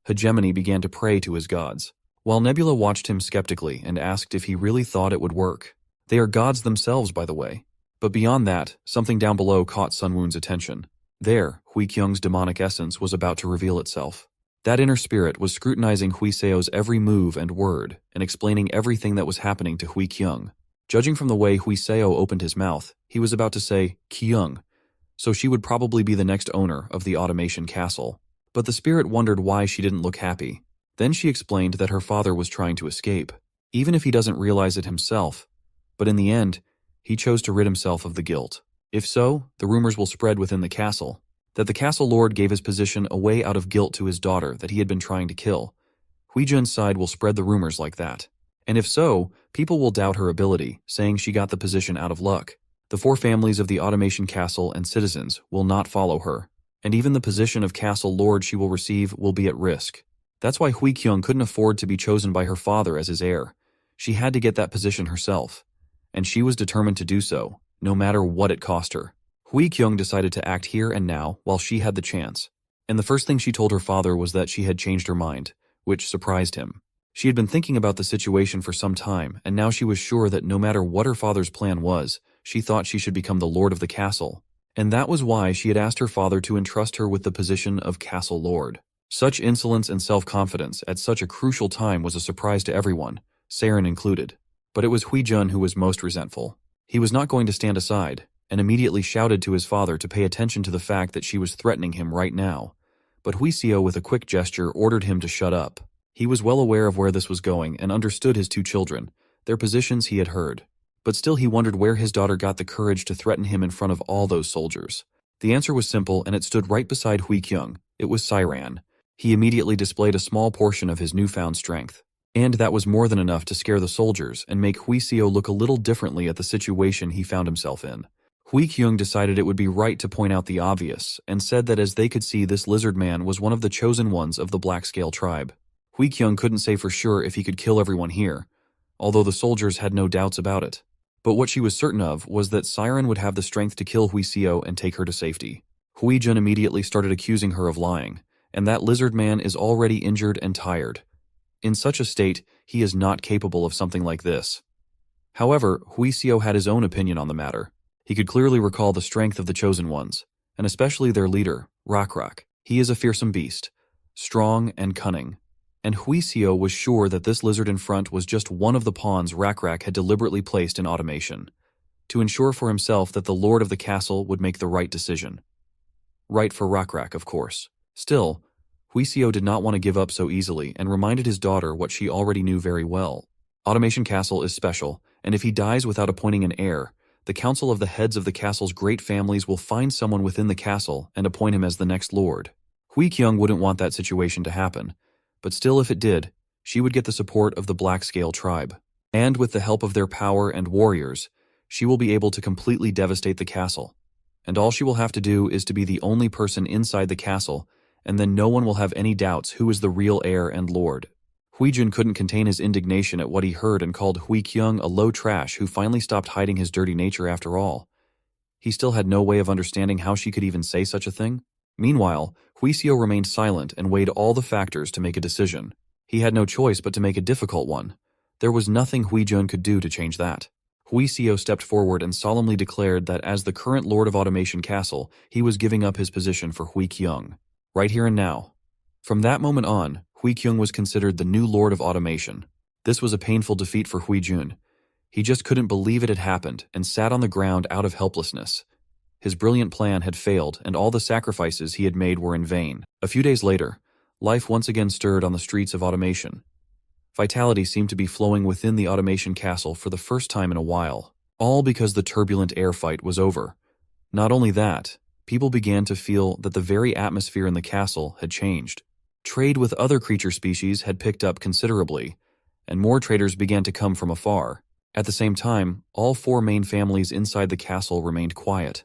Hegemony began to pray to his gods, while Nebula watched him skeptically and asked if he really thought it would work. They are gods themselves, by the way. But beyond that, something down below caught Sun Woon's attention. There, Hui Kyung's demonic essence was about to reveal itself. That inner spirit was scrutinizing Hui Seo's every move and word and explaining everything that was happening to Hui Kyung. Judging from the way Hui Seo opened his mouth, he was about to say, Kyung, so she would probably be the next owner of the Automation Castle. But the spirit wondered why she didn't look happy. Then she explained that her father was trying to escape, even if he doesn't realize it himself. But in the end, he chose to rid himself of the guilt. If so, the rumors will spread within the castle that the castle lord gave his position away out of guilt to his daughter that he had been trying to kill. Hui Jun's side will spread the rumors like that. And if so, people will doubt her ability, saying she got the position out of luck. The four families of the Automation Castle and citizens will not follow her, and even the position of Castle Lord she will receive will be at risk. That's why Hui Kyung couldn't afford to be chosen by her father as his heir. She had to get that position herself, and she was determined to do so, no matter what it cost her. Hui Kyung decided to act here and now while she had the chance, and the first thing she told her father was that she had changed her mind, which surprised him. She had been thinking about the situation for some time, and now she was sure that no matter what her father's plan was, she thought she should become the lord of the castle, and that was why she had asked her father to entrust her with the position of castle lord. Such insolence and self-confidence at such a crucial time was a surprise to everyone, Saren included. But it was Hui Jun who was most resentful. He was not going to stand aside, and immediately shouted to his father to pay attention to the fact that she was threatening him right now. But Hui Seo with a quick gesture ordered him to shut up. He was well aware of where this was going and understood his two children, their positions he had heard. But still he wondered where his daughter got the courage to threaten him in front of all those soldiers. The answer was simple, and it stood right beside Hui Kyung. It was Siran. He immediately displayed a small portion of his newfound strength. And that was more than enough to scare the soldiers and make Hui Seo look a little differently at the situation he found himself in. Hui Kyung decided it would be right to point out the obvious, and said that as they could see, this lizard man was one of the chosen ones of the Black Scale tribe. Hui Kyung couldn't say for sure if he could kill everyone here, although the soldiers had no doubts about it. But what she was certain of was that Siren would have the strength to kill Hui Seo and take her to safety. Hui Jun immediately started accusing her of lying, and that lizard man is already injured and tired. In such a state, he is not capable of something like this. However, Hui Seo had his own opinion on the matter. He could clearly recall the strength of the chosen ones, and especially their leader, Rak. He is a fearsome beast, strong and cunning. And Hui Seo was sure that this lizard in front was just one of the pawns Rak had deliberately placed in automation, to ensure for himself that the lord of the castle would make the right decision. Right for Rak, of course. Still, Hui Seo did not want to give up so easily and reminded his daughter what she already knew very well. Automation Castle is special, and if he dies without appointing an heir, the council of the heads of the castle's great families will find someone within the castle and appoint him as the next lord. Hui Kyung wouldn't want that situation to happen, but still if it did, she would get the support of the Black Scale tribe. And with the help of their power and warriors, she will be able to completely devastate the castle. And all she will have to do is to be the only person inside the castle, and then no one will have any doubts who is the real heir and lord. Hui Jun couldn't contain his indignation at what he heard and called Hui Kyung a low trash who finally stopped hiding his dirty nature after all. He still had no way of understanding how she could even say such a thing. Meanwhile, Hui Seo remained silent and weighed all the factors to make a decision. He had no choice but to make a difficult one. There was nothing Hui Jun could do to change that. Hui Seo stepped forward and solemnly declared that as the current lord of Automation Castle, he was giving up his position for Hui Kyung. Right here and now. From that moment on, Hui Kyung was considered the new Lord of Automation. This was a painful defeat for Hui Jun. He just couldn't believe it had happened and sat on the ground out of helplessness. His brilliant plan had failed, and all the sacrifices he had made were in vain. A few days later, life once again stirred on the streets of Automation. Vitality seemed to be flowing within the Automation Castle for the first time in a while, all because the turbulent air fight was over. Not only that, people began to feel that the very atmosphere in the castle had changed. Trade with other creature species had picked up considerably, and more traders began to come from afar. At the same time, all four main families inside the castle remained quiet.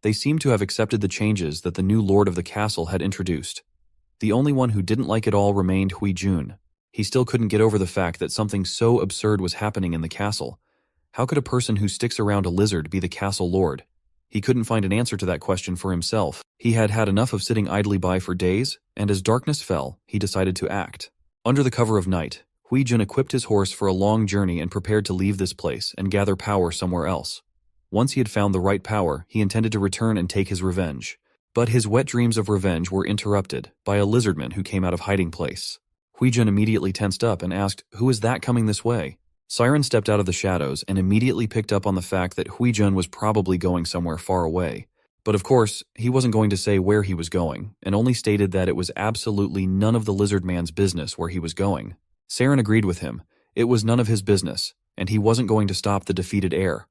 They seemed to have accepted the changes that the new lord of the castle had introduced. The only one who didn't like it all remained Hui Jun. He still couldn't get over the fact that something so absurd was happening in the castle. How could a person who sticks around a lizard be the castle lord? He couldn't find an answer to that question for himself. He had had enough of sitting idly by for days, and as darkness fell, he decided to act. Under the cover of night, Hui Jun equipped his horse for a long journey and prepared to leave this place and gather power somewhere else. Once he had found the right power, he intended to return and take his revenge. But his wet dreams of revenge were interrupted by a lizardman who came out of hiding place. Hui Jun immediately tensed up and asked, "Who is that coming this way?" Siren stepped out of the shadows and immediately picked up on the fact that Hui Jun was probably going somewhere far away. But of course, he wasn't going to say where he was going, and only stated that it was absolutely none of the lizard man's business where he was going. Siren agreed with him. It was none of his business, and he wasn't going to stop the defeated heir.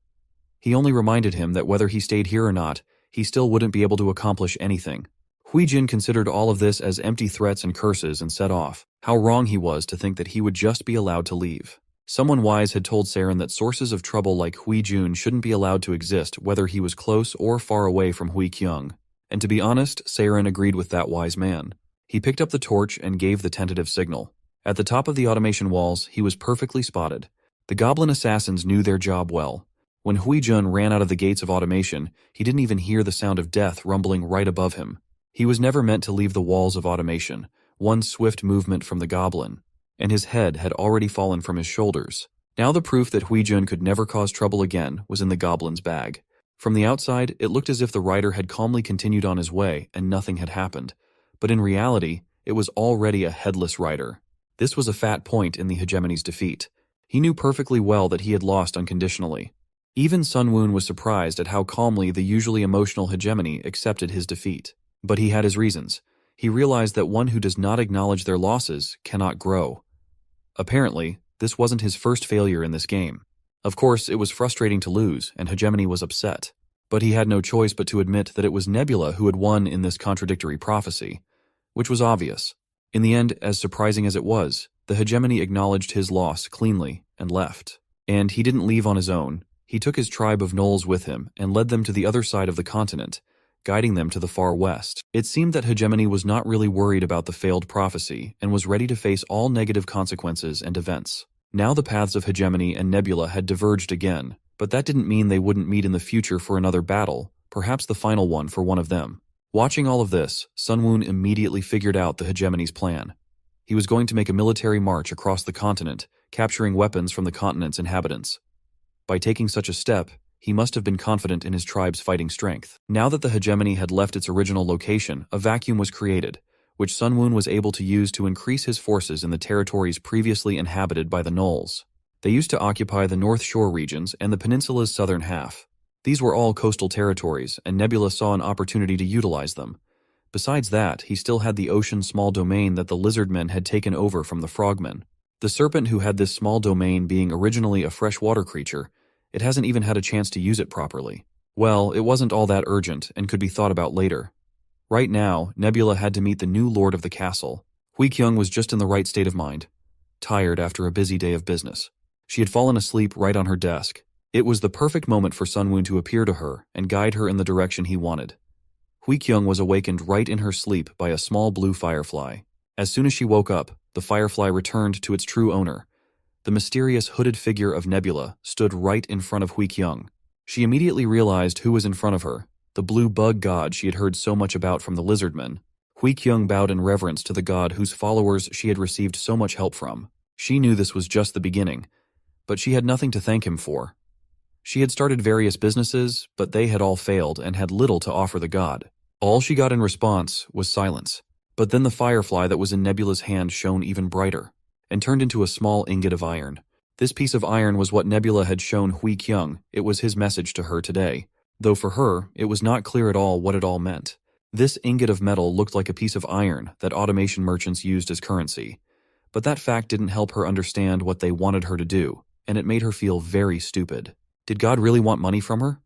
He only reminded him that whether he stayed here or not, he still wouldn't be able to accomplish anything. Hui Jin considered all of this as empty threats and curses and set off. How wrong he was to think that he would just be allowed to leave. Someone wise had told Saren that sources of trouble like Hui Jun shouldn't be allowed to exist whether he was close or far away from Hui Kyung. And to be honest, Saren agreed with that wise man. He picked up the torch and gave the tentative signal. At the top of the automation walls, he was perfectly spotted. The goblin assassins knew their job well. When Hui Jun ran out of the gates of automation, he didn't even hear the sound of death rumbling right above him. He was never meant to leave the walls of automation. One swift movement from the goblin, and his head had already fallen from his shoulders. Now the proof that Hui Jun could never cause trouble again was in the goblin's bag. From the outside, it looked as if the rider had calmly continued on his way and nothing had happened. But in reality, it was already a headless rider. This was a fat point in the hegemony's defeat. He knew perfectly well that he had lost unconditionally. Even Sun Woon was surprised at how calmly the usually emotional hegemony accepted his defeat. But he had his reasons. He realized that one who does not acknowledge their losses cannot grow. Apparently, this wasn't his first failure in this game. Of course, it was frustrating to lose, and Hegemony was upset. But he had no choice but to admit that it was Nebula who had won in this contradictory prophecy, which was obvious. In the end, as surprising as it was, the Hegemony acknowledged his loss cleanly and left. And he didn't leave on his own. He took his tribe of gnolls with him and led them to the other side of the continent, guiding them to the far west. It seemed that Hegemony was not really worried about the failed prophecy and was ready to face all negative consequences and events. Now the paths of Hegemony and Nebula had diverged again, but that didn't mean they wouldn't meet in the future for another battle, perhaps the final one for one of them. Watching all of this, Sun Woon immediately figured out the Hegemony's plan. He was going to make a military march across the continent, capturing weapons from the continent's inhabitants. By taking such a step, he must have been confident in his tribe's fighting strength. Now that the Hegemony had left its original location, a vacuum was created, which Sun Woon was able to use to increase his forces in the territories previously inhabited by the gnolls. They used to occupy the North Shore regions and the peninsula's southern half. These were all coastal territories, and Nebula saw an opportunity to utilize them. Besides that, he still had the ocean small domain that the Lizardmen had taken over from the Frogmen. The serpent who had this small domain being originally a freshwater creature, it hasn't even had a chance to use it properly. Well, it wasn't all that urgent and could be thought about later. Right now, Nebula had to meet the new lord of the castle. Hui Kyung was just in the right state of mind, tired after a busy day of business. She had fallen asleep right on her desk. It was the perfect moment for Sun Woon to appear to her and guide her in the direction he wanted. Hui Kyung was awakened right in her sleep by a small blue firefly. As soon as she woke up, the firefly returned to its true owner. The mysterious hooded figure of Nebula stood right in front of Hui Kyung. She immediately realized who was in front of her, the blue bug god she had heard so much about from the Lizardmen. Hui Kyung bowed in reverence to the god whose followers she had received so much help from. She knew this was just the beginning, but she had nothing to thank him for. She had started various businesses, but they had all failed and had little to offer the god. All she got in response was silence. But then the firefly that was in Nebula's hand shone even brighter, and turned into a small ingot of iron. This piece of iron was what Nebula had shown Hui Kyung. It was his message to her today, though for her, it was not clear at all what it all meant. This ingot of metal looked like a piece of iron that automation merchants used as currency, but that fact didn't help her understand what they wanted her to do, and it made her feel very stupid. Did God really want money from her?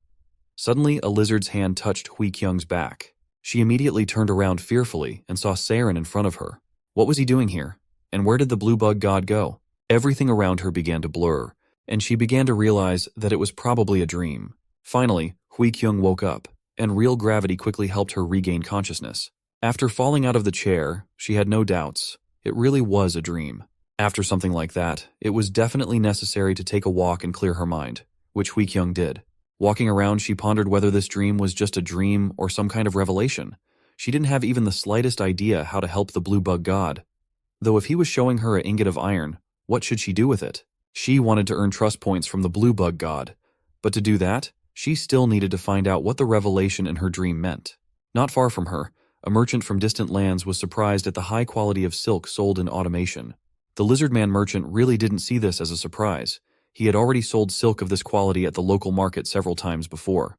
Suddenly, a lizard's hand touched Hui Kyung's back. She immediately turned around fearfully and saw Saren in front of her. What was he doing here? And where did the blue bug god go? Everything around her began to blur, and she began to realize that it was probably a dream. Finally, Hui Kyung woke up, and real gravity quickly helped her regain consciousness. After falling out of the chair, she had no doubts. It really was a dream. After something like that, it was definitely necessary to take a walk and clear her mind, which Hui Kyung did. Walking around, she pondered whether this dream was just a dream or some kind of revelation. She didn't have even the slightest idea how to help the blue bug god. Though if he was showing her an ingot of iron, what should she do with it? She wanted to earn trust points from the blue bug god, but to do that, she still needed to find out what the revelation in her dream meant. Not far from her, a merchant from distant lands was surprised at the high quality of silk sold in automation. The Lizardman merchant really didn't see this as a surprise. He had already sold silk of this quality at the local market several times before.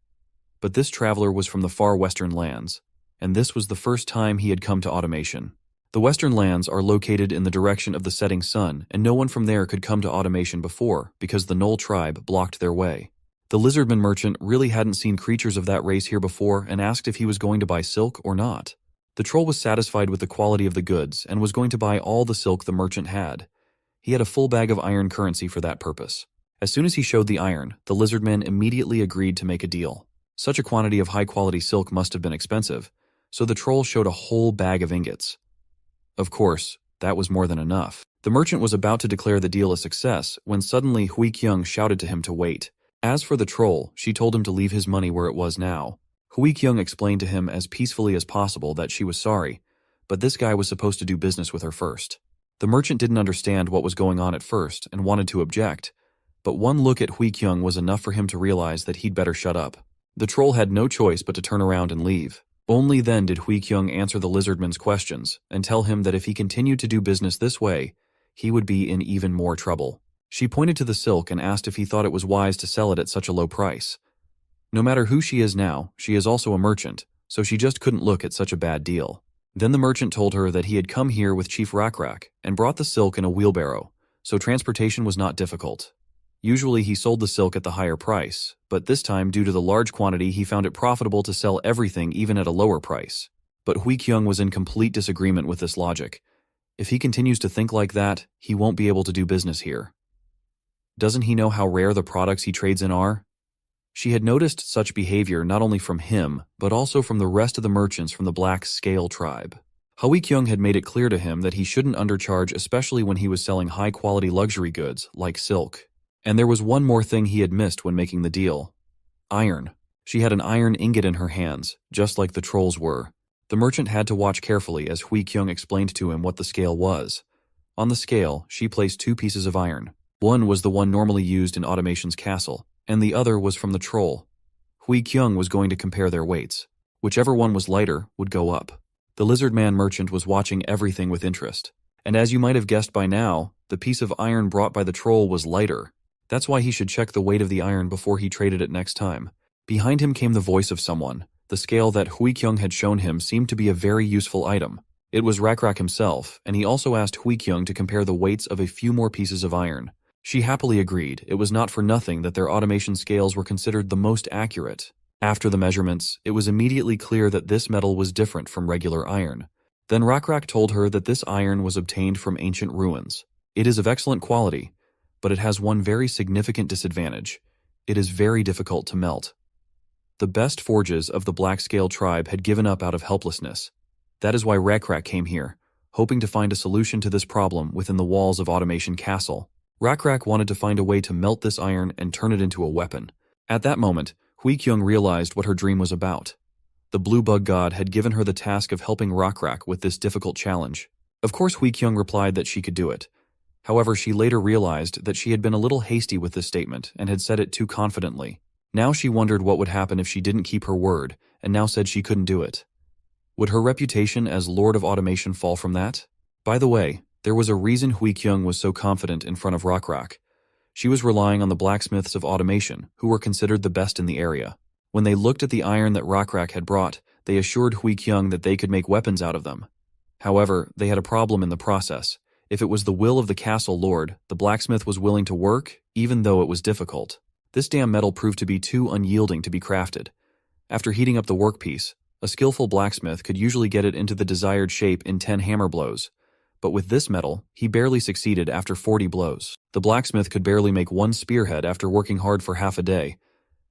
But this traveler was from the far western lands, and this was the first time he had come to automation. The western lands are located in the direction of the setting sun, and no one from there could come to automation before because the Gnoll tribe blocked their way. The Lizardman merchant really hadn't seen creatures of that race here before and asked if he was going to buy silk or not. The troll was satisfied with the quality of the goods and was going to buy all the silk the merchant had. He had a full bag of iron currency for that purpose. As soon as he showed the iron, the Lizardmen immediately agreed to make a deal. Such a quantity of high-quality silk must have been expensive, so the troll showed a whole bag of ingots. Of course, that was more than enough. The merchant was about to declare the deal a success when suddenly Hui Kyung shouted to him to wait. As for the troll, she told him to leave his money where it was now. Hui Kyung explained to him as peacefully as possible that she was sorry, but this guy was supposed to do business with her first. The merchant didn't understand what was going on at first and wanted to object, but one look at Hui Kyung was enough for him to realize that he'd better shut up. The troll had no choice but to turn around and leave. Only then did Hui Kyung answer the Lizardman's questions and tell him that if he continued to do business this way, he would be in even more trouble. She pointed to the silk and asked if he thought it was wise to sell it at such a low price. No matter who she is now, she is also a merchant, so she just couldn't look at such a bad deal. Then the merchant told her that he had come here with Chief Rakrak and brought the silk in a wheelbarrow, so transportation was not difficult. Usually he sold the silk at the higher price, but this time due to the large quantity he found it profitable to sell everything even at a lower price. But Hui Kyung was in complete disagreement with this logic. If he continues to think like that, he won't be able to do business here. Doesn't he know how rare the products he trades in are? She had noticed such behavior not only from him, but also from the rest of the merchants from the Black Scale tribe. Hui Kyung had made it clear to him that he shouldn't undercharge, especially when he was selling high-quality luxury goods like silk. And there was one more thing he had missed when making the deal. Iron. She had an iron ingot in her hands, just like the trolls were. The merchant had to watch carefully as Hui Kyung explained to him what the scale was. On the scale, she placed 2 pieces of iron. One was the one normally used in Automation's castle, and the other was from the troll. Hui Kyung was going to compare their weights. Whichever one was lighter would go up. The Lizardman merchant was watching everything with interest. And as you might have guessed by now, the piece of iron brought by the troll was lighter. That's why he should check the weight of the iron before he traded it next time. Behind him came the voice of someone. The scale that Hui Kyung had shown him seemed to be a very useful item. It was Rakrak himself, and he also asked Hui Kyung to compare the weights of a few more pieces of iron. She happily agreed. It was not for nothing that their automation scales were considered the most accurate. After the measurements, it was immediately clear that this metal was different from regular iron. Then Rakrak told her that this iron was obtained from ancient ruins. It is of excellent quality, but it has one very significant disadvantage. It is very difficult to melt. The best forges of the Black Scale tribe had given up out of helplessness. That is why Rakrak came here, hoping to find a solution to this problem within the walls of Automation Castle. Rakrak wanted to find a way to melt this iron and turn it into a weapon. At that moment, Hui Kyung realized what her dream was about. The Blue Bug God had given her the task of helping Rakrak with this difficult challenge. Of course, Hui Kyung replied that she could do it. However, she later realized that she had been a little hasty with this statement and had said it too confidently. Now she wondered what would happen if she didn't keep her word, and now said she couldn't do it. Would her reputation as Lord of Automation fall from that? By the way, there was a reason Hui Kyung was so confident in front of Rakrak. She was relying on the blacksmiths of Automation, who were considered the best in the area. When they looked at the iron that Rakrak had brought, they assured Hui Kyung that they could make weapons out of them. However, they had a problem in the process. If it was the will of the castle lord, the blacksmith was willing to work, even though it was difficult. This damn metal proved to be too unyielding to be crafted. After heating up the workpiece, a skillful blacksmith could usually get it into the desired shape in 10 hammer blows. But with this metal, he barely succeeded after 40 blows. The blacksmith could barely make one spearhead after working hard for half a day.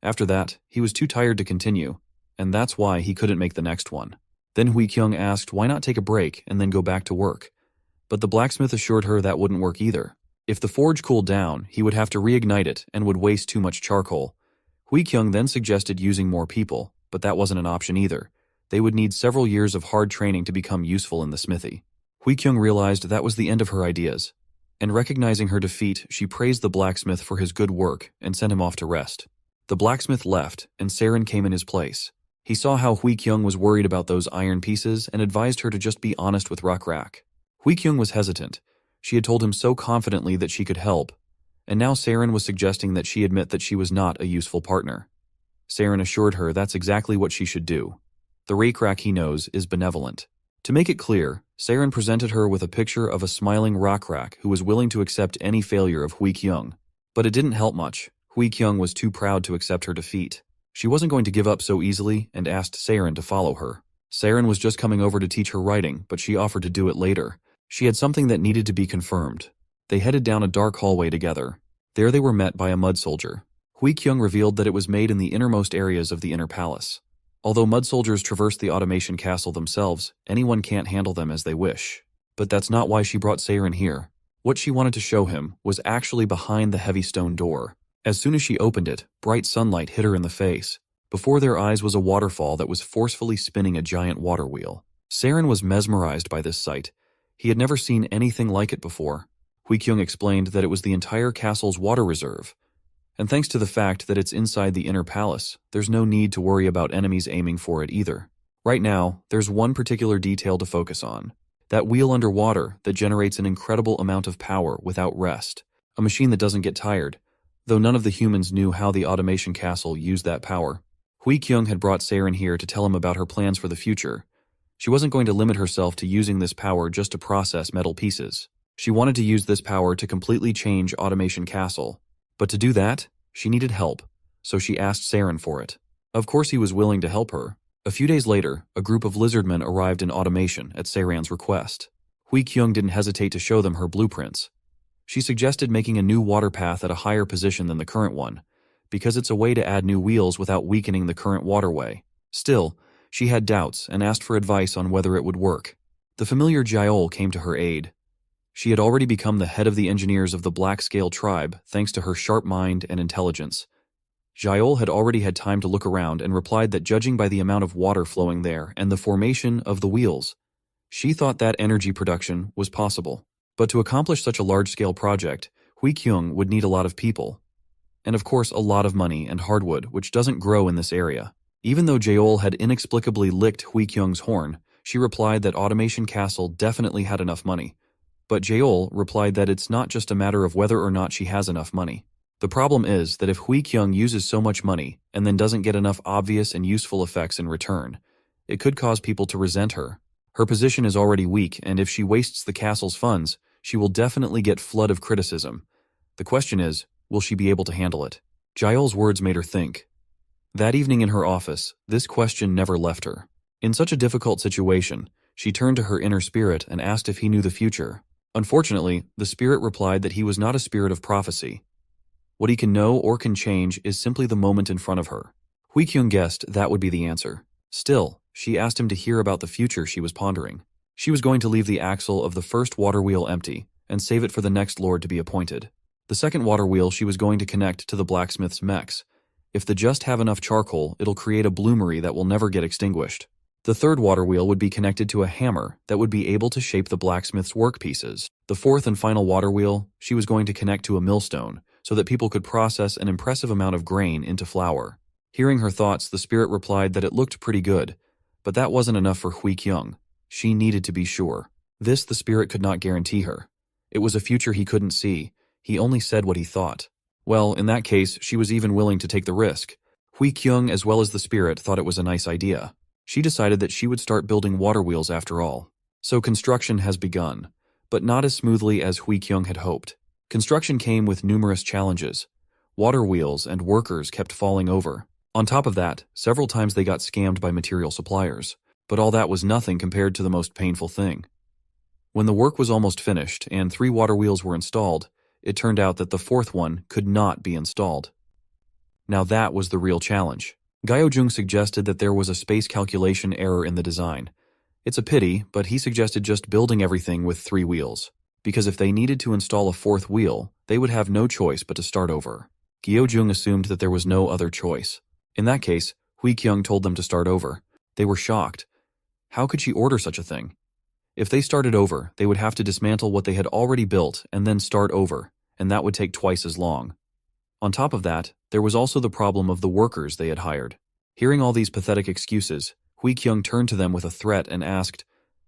After that, he was too tired to continue, and that's why he couldn't make the next one. Then Hui Kyung asked why not take a break and then go back to work. But the blacksmith assured her that wouldn't work either. If the forge cooled down, he would have to reignite it and would waste too much charcoal. Hui Kyung then suggested using more people, but that wasn't an option either. They would need several years of hard training to become useful in the smithy. Hui Kyung realized that was the end of her ideas, and recognizing her defeat, she praised the blacksmith for his good work and sent him off to rest. The blacksmith left, and Saren came in his place. He saw how Hui Kyung was worried about those iron pieces and advised her to just be honest with Rakrak. Hui Kyung was hesitant. She had told him so confidently that she could help, and now Saren was suggesting that she admit that she was not a useful partner. Saren assured her that's exactly what she should do. The Rakrak he knows is benevolent. To make it clear, Saren presented her with a picture of a smiling Rakrak who was willing to accept any failure of Hui Kyung. But it didn't help much. Hui Kyung was too proud to accept her defeat. She wasn't going to give up so easily and asked Saren to follow her. Saren was just coming over to teach her writing, but she offered to do it later. She had something that needed to be confirmed. They headed down a dark hallway together. There they were met by a mud soldier. Hui Kyung revealed that it was made in the innermost areas of the inner palace. Although mud soldiers traverse the automation castle themselves, anyone can't handle them as they wish. But that's not why she brought Seirin here. What she wanted to show him was actually behind the heavy stone door. As soon as she opened it, bright sunlight hit her in the face. Before their eyes was a waterfall that was forcefully spinning a giant water wheel. Seirin was mesmerized by this sight. He had never seen anything like it before. Hui Kyung explained that it was the entire castle's water reserve. And thanks to the fact that it's inside the inner palace, there's no need to worry about enemies aiming for it either. Right now, there's one particular detail to focus on. That wheel underwater that generates an incredible amount of power without rest. A machine that doesn't get tired. Though none of the humans knew how the automation castle used that power. Hui Kyung had brought Seirin here to tell him about her plans for the future. She wasn't going to limit herself to using this power just to process metal pieces. She wanted to use this power to completely change Automation Castle. But to do that, she needed help, so she asked Seirin for it. Of course he was willing to help her. A few days later, a group of lizardmen arrived in Automation at Seirin's request. Hui Kyung didn't hesitate to show them her blueprints. She suggested making a new water path at a higher position than the current one, because it's a way to add new wheels without weakening the current waterway. Still, she had doubts and asked for advice on whether it would work. The familiar Jaol came to her aid. She had already become the head of the engineers of the Black Scale tribe thanks to her sharp mind and intelligence. Jaol had already had time to look around and replied that judging by the amount of water flowing there and the formation of the wheels, she thought that energy production was possible. But to accomplish such a large-scale project, Hui Kyung would need a lot of people. And of course a lot of money and hardwood, which doesn't grow in this area. Even though Jaol had inexplicably licked Hui Kyung's horn, she replied that Automation Castle definitely had enough money. But Jaol replied that it's not just a matter of whether or not she has enough money. The problem is that if Hui Kyung uses so much money and then doesn't get enough obvious and useful effects in return, it could cause people to resent her. Her position is already weak, and if she wastes the castle's funds, she will definitely get flood of criticism. The question is, will she be able to handle it? Jaol's words made her think. That evening in her office, this question never left her. In such a difficult situation, she turned to her inner spirit and asked if he knew the future. Unfortunately, the spirit replied that he was not a spirit of prophecy. What he can know or can change is simply the moment in front of her. Hui Kyung guessed that would be the answer. Still, she asked him to hear about the future she was pondering. She was going to leave the axle of the first water wheel empty and save it for the next lord to be appointed. The second water wheel she was going to connect to the blacksmith's mechs. If they just have enough charcoal, it'll create a bloomery that will never get extinguished. The third water wheel would be connected to a hammer that would be able to shape the blacksmith's workpieces. The fourth and final water wheel she was going to connect to a millstone so that people could process an impressive amount of grain into flour. Hearing her thoughts, the spirit replied that it looked pretty good, but that wasn't enough for Hui Kyung. She needed to be sure. This the spirit could not guarantee her. It was a future he couldn't see. He only said what he thought. Well, in that case, she was even willing to take the risk. Hui Kyung as well as the spirit thought it was a nice idea. She decided that she would start building water wheels after all. So construction has begun, but not as smoothly as Hui Kyung had hoped. Construction came with numerous challenges. Water wheels and workers kept falling over. On top of that, several times they got scammed by material suppliers. But all that was nothing compared to the most painful thing. When the work was almost finished and 3 water wheels were installed, it turned out that the 4th one could not be installed. Now that was the real challenge. Gaojung suggested that there was a space calculation error in the design. It's a pity, but he suggested just building everything with 3 wheels. Because if they needed to install a 4th wheel, they would have no choice but to start over. Gaojung assumed that there was no other choice. In that case, Hui Kyung told them to start over. They were shocked. How could she order such a thing? If they started over, they would have to dismantle what they had already built and then start over, and that would take twice as long. On top of that, there was also the problem of the workers they had hired. Hearing all these pathetic excuses, Hui Kyung turned to them with a threat and asked,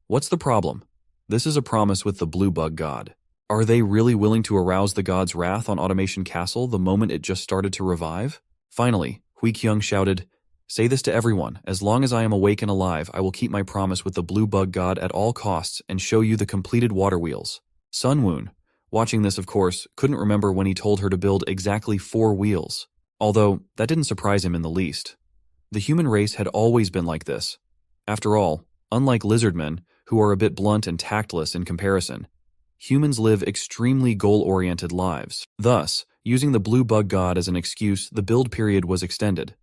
"What's the problem? This is a promise with the Blue Bug God. Are they really willing to arouse the god's wrath on Automation Castle the moment it just started to revive?" Finally, Hui Kyung shouted, "Say this to everyone. As long as I am awake and alive, I will keep my promise with the Blue Bug God at all costs and show you the completed water wheels." Sun Woon, watching this of course, couldn't remember when he told her to build exactly 4 wheels. Although, that didn't surprise him in the least. The human race had always been like this. After all, unlike lizardmen, who are a bit blunt and tactless in comparison, humans live extremely goal-oriented lives. Thus, using the blue bug god as an excuse, the build period was extended.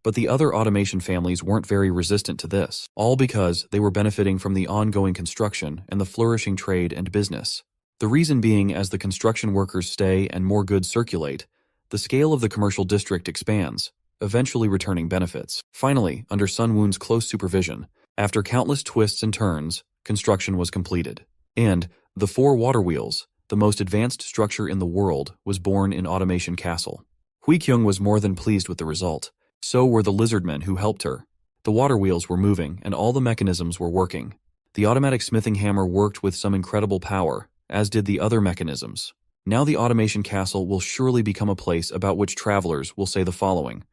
But the other automation families weren't very resistant to this, all because they were benefiting from the ongoing construction and the flourishing trade and business. The reason being, as the construction workers stay and more goods circulate, the scale of the commercial district expands, eventually returning benefits. Finally, under Sun Woon's close supervision, after countless twists and turns, construction was completed. And the 4 water wheels, the most advanced structure in the world, was born in Automation Castle. Hui Kyung was more than pleased with the result. So were the Lizardmen who helped her. The water wheels were moving and all the mechanisms were working. The automatic smithing hammer worked with some incredible power, as did the other mechanisms. Now the Automation Castle will surely become a place about which travelers will say the following: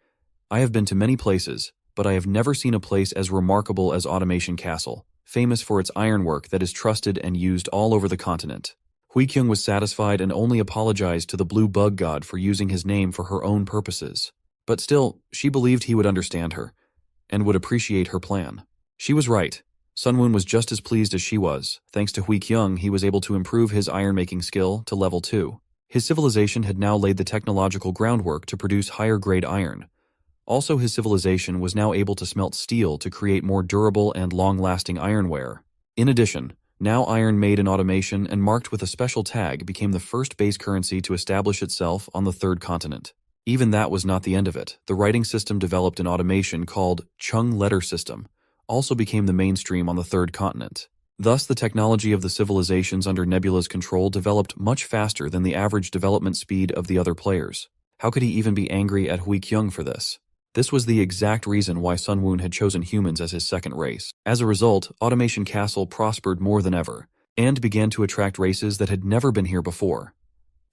I have been to many places, but I have never seen a place as remarkable as Automation Castle, famous for its ironwork that is trusted and used all over the continent. Hui Kyung was satisfied and only apologized to the blue bug god for using his name for her own purposes. But still, she believed he would understand her, and would appreciate her plan. She was right. Sun Woon was just as pleased as she was. Thanks to Hui Kyung, he was able to improve his iron-making skill to level 2. His civilization had now laid the technological groundwork to produce higher-grade iron. Also, his civilization was now able to smelt steel to create more durable and long-lasting ironware. In addition, now iron made in automation and marked with a special tag became the first base currency to establish itself on the 3rd continent. Even that was not the end of it. The writing system developed in automation called Chung Letter System also became the mainstream on the 3rd continent. Thus, the technology of the civilizations under Nebula's control developed much faster than the average development speed of the other players. How could he even be angry at Hui Kyung for this? This was the exact reason why Sun Woon had chosen humans as his second race. As a result, Automation Castle prospered more than ever, and began to attract races that had never been here before.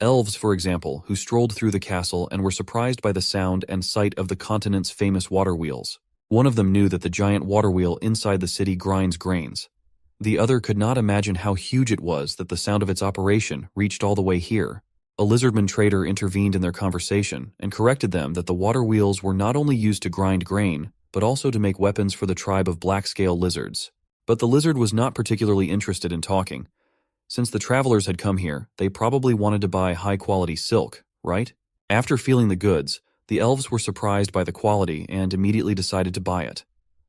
Elves, for example, who strolled through the castle and were surprised by the sound and sight of the continent's famous water wheels. One of them knew that the giant water wheel inside the city grinds grains. The other could not imagine how huge it was that the sound of its operation reached all the way here. A Lizardman trader intervened in their conversation and corrected them that the water wheels were not only used to grind grain, but also to make weapons for the tribe of black-scale lizards. But the lizard was not particularly interested in talking. Since the travelers had come here, they probably wanted to buy high-quality silk, right? After feeling the goods, the elves were surprised by the quality and immediately decided to buy it.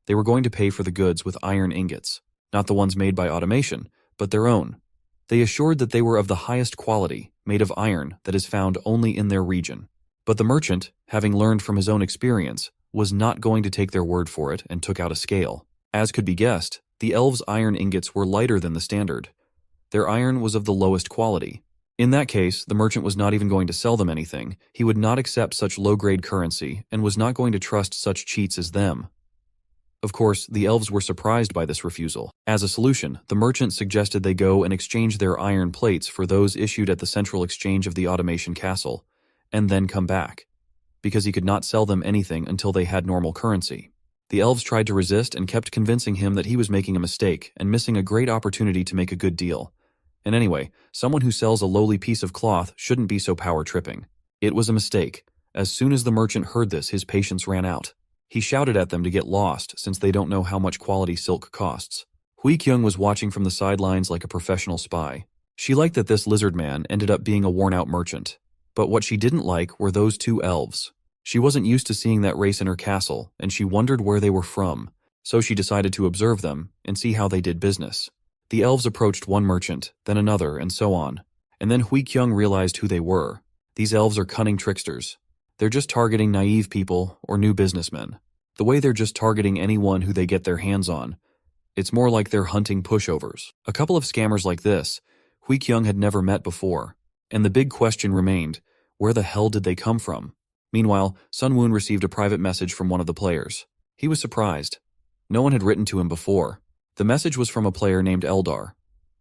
They were going to pay for the goods with iron ingots, not the ones made by automation, but their own. They assured that they were of the highest quality, made of iron that is found only in their region. But the merchant, having learned from his own experience, was not going to take their word for it and took out a scale. As could be guessed, the elves' iron ingots were lighter than the standard. Their iron was of the lowest quality. In that case, the merchant was not even going to sell them anything. He would not accept such low-grade currency and was not going to trust such cheats as them. Of course, the elves were surprised by this refusal. As a solution, the merchant suggested they go and exchange their iron plates for those issued at the central exchange of the Automation Castle, and then come back, because he could not sell them anything until they had normal currency. The elves tried to resist and kept convincing him that he was making a mistake and missing a great opportunity to make a good deal. And anyway, someone who sells a lowly piece of cloth shouldn't be so power-tripping. It was a mistake. As soon as the merchant heard this, his patience ran out. He shouted at them to get lost, since they don't know how much quality silk costs. Hui Kyung was watching from the sidelines like a professional spy. She liked that this lizard man ended up being a worn-out merchant. But what she didn't like were those 2 elves. She wasn't used to seeing that race in her castle, and she wondered where they were from. So she decided to observe them and see how they did business. The elves approached one merchant, then another, and so on. And then Hui Kyung realized who they were. These elves are cunning tricksters. They're just targeting naive people or new businessmen. The way they're just targeting anyone who they get their hands on. It's more like they're hunting pushovers. A couple of scammers like this, Hui Kyung had never met before. And the big question remained, where the hell did they come from? Meanwhile, Sun Woon received a private message from one of the players. He was surprised. No one had written to him before. The message was from a player named Eldar.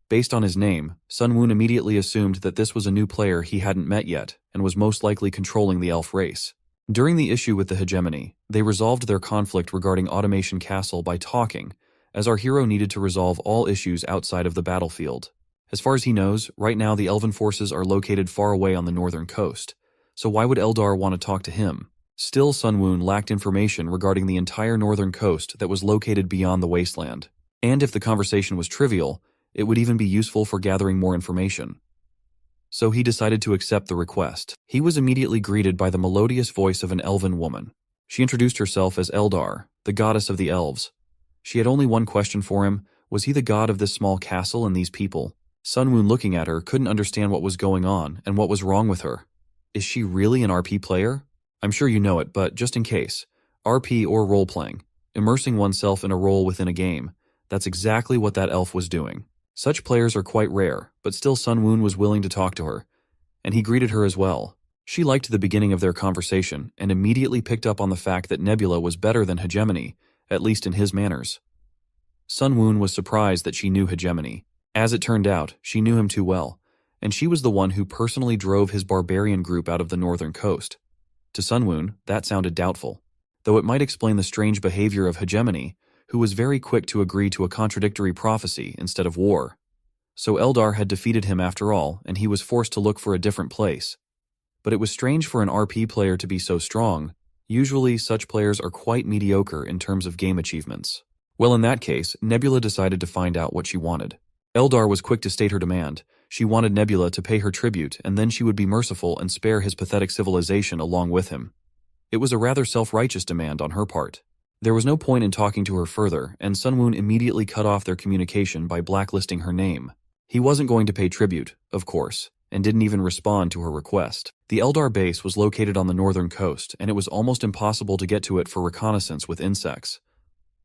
Based on his name, Sun Woon immediately assumed that this was a new player he hadn't met yet and was most likely controlling the elf race. During the issue with the hegemony, they resolved their conflict regarding Automation Castle by talking, as our hero needed to resolve all issues outside of the battlefield. As far as he knows, right now the elven forces are located far away on the northern coast, so why would Eldar want to talk to him? Still, Sun Woon lacked information regarding the entire northern coast that was located beyond the wasteland. And if the conversation was trivial, It would even be useful for gathering more information. So he decided to accept the request. He was immediately greeted by the melodious voice of an elven woman. She introduced herself as Eldar, the goddess of the elves. She had only one question for him: was he the god of this small castle and these people? Sunwoon, looking at her, couldn't understand what was going on and what was wrong with her. Is she really an RP player? I'm sure you know it, but just in case. RP or role-playing. Immersing oneself in a role within a game. That's exactly what that elf was doing. Such players are quite rare, but still Sunwoon was willing to talk to her, and he greeted her as well. She liked the beginning of their conversation and immediately picked up on the fact that Nebula was better than Hegemony, at least in his manners. Sunwoon was surprised that she knew Hegemony. As it turned out, she knew him too well, and she was the one who personally drove his barbarian group out of the northern coast. To Sunwoon, that sounded doubtful, though it might explain the strange behavior of Hegemony, who was very quick to agree to a contradictory prophecy instead of war. So Eldar had defeated him after all, and he was forced to look for a different place. But it was strange for an RP player to be so strong. Usually, such players are quite mediocre in terms of game achievements. Well, in that case, Nebula decided to find out what she wanted. Eldar was quick to state her demand. She wanted Nebula to pay her tribute, and then she would be merciful and spare his pathetic civilization along with him. It was a rather self-righteous demand on her part. There was no point in talking to her further, and Sunwoon immediately cut off their communication by blacklisting her name. He wasn't going to pay tribute, of course, and didn't even respond to her request. The Eldar base was located on the northern coast, and it was almost impossible to get to it for reconnaissance with insects.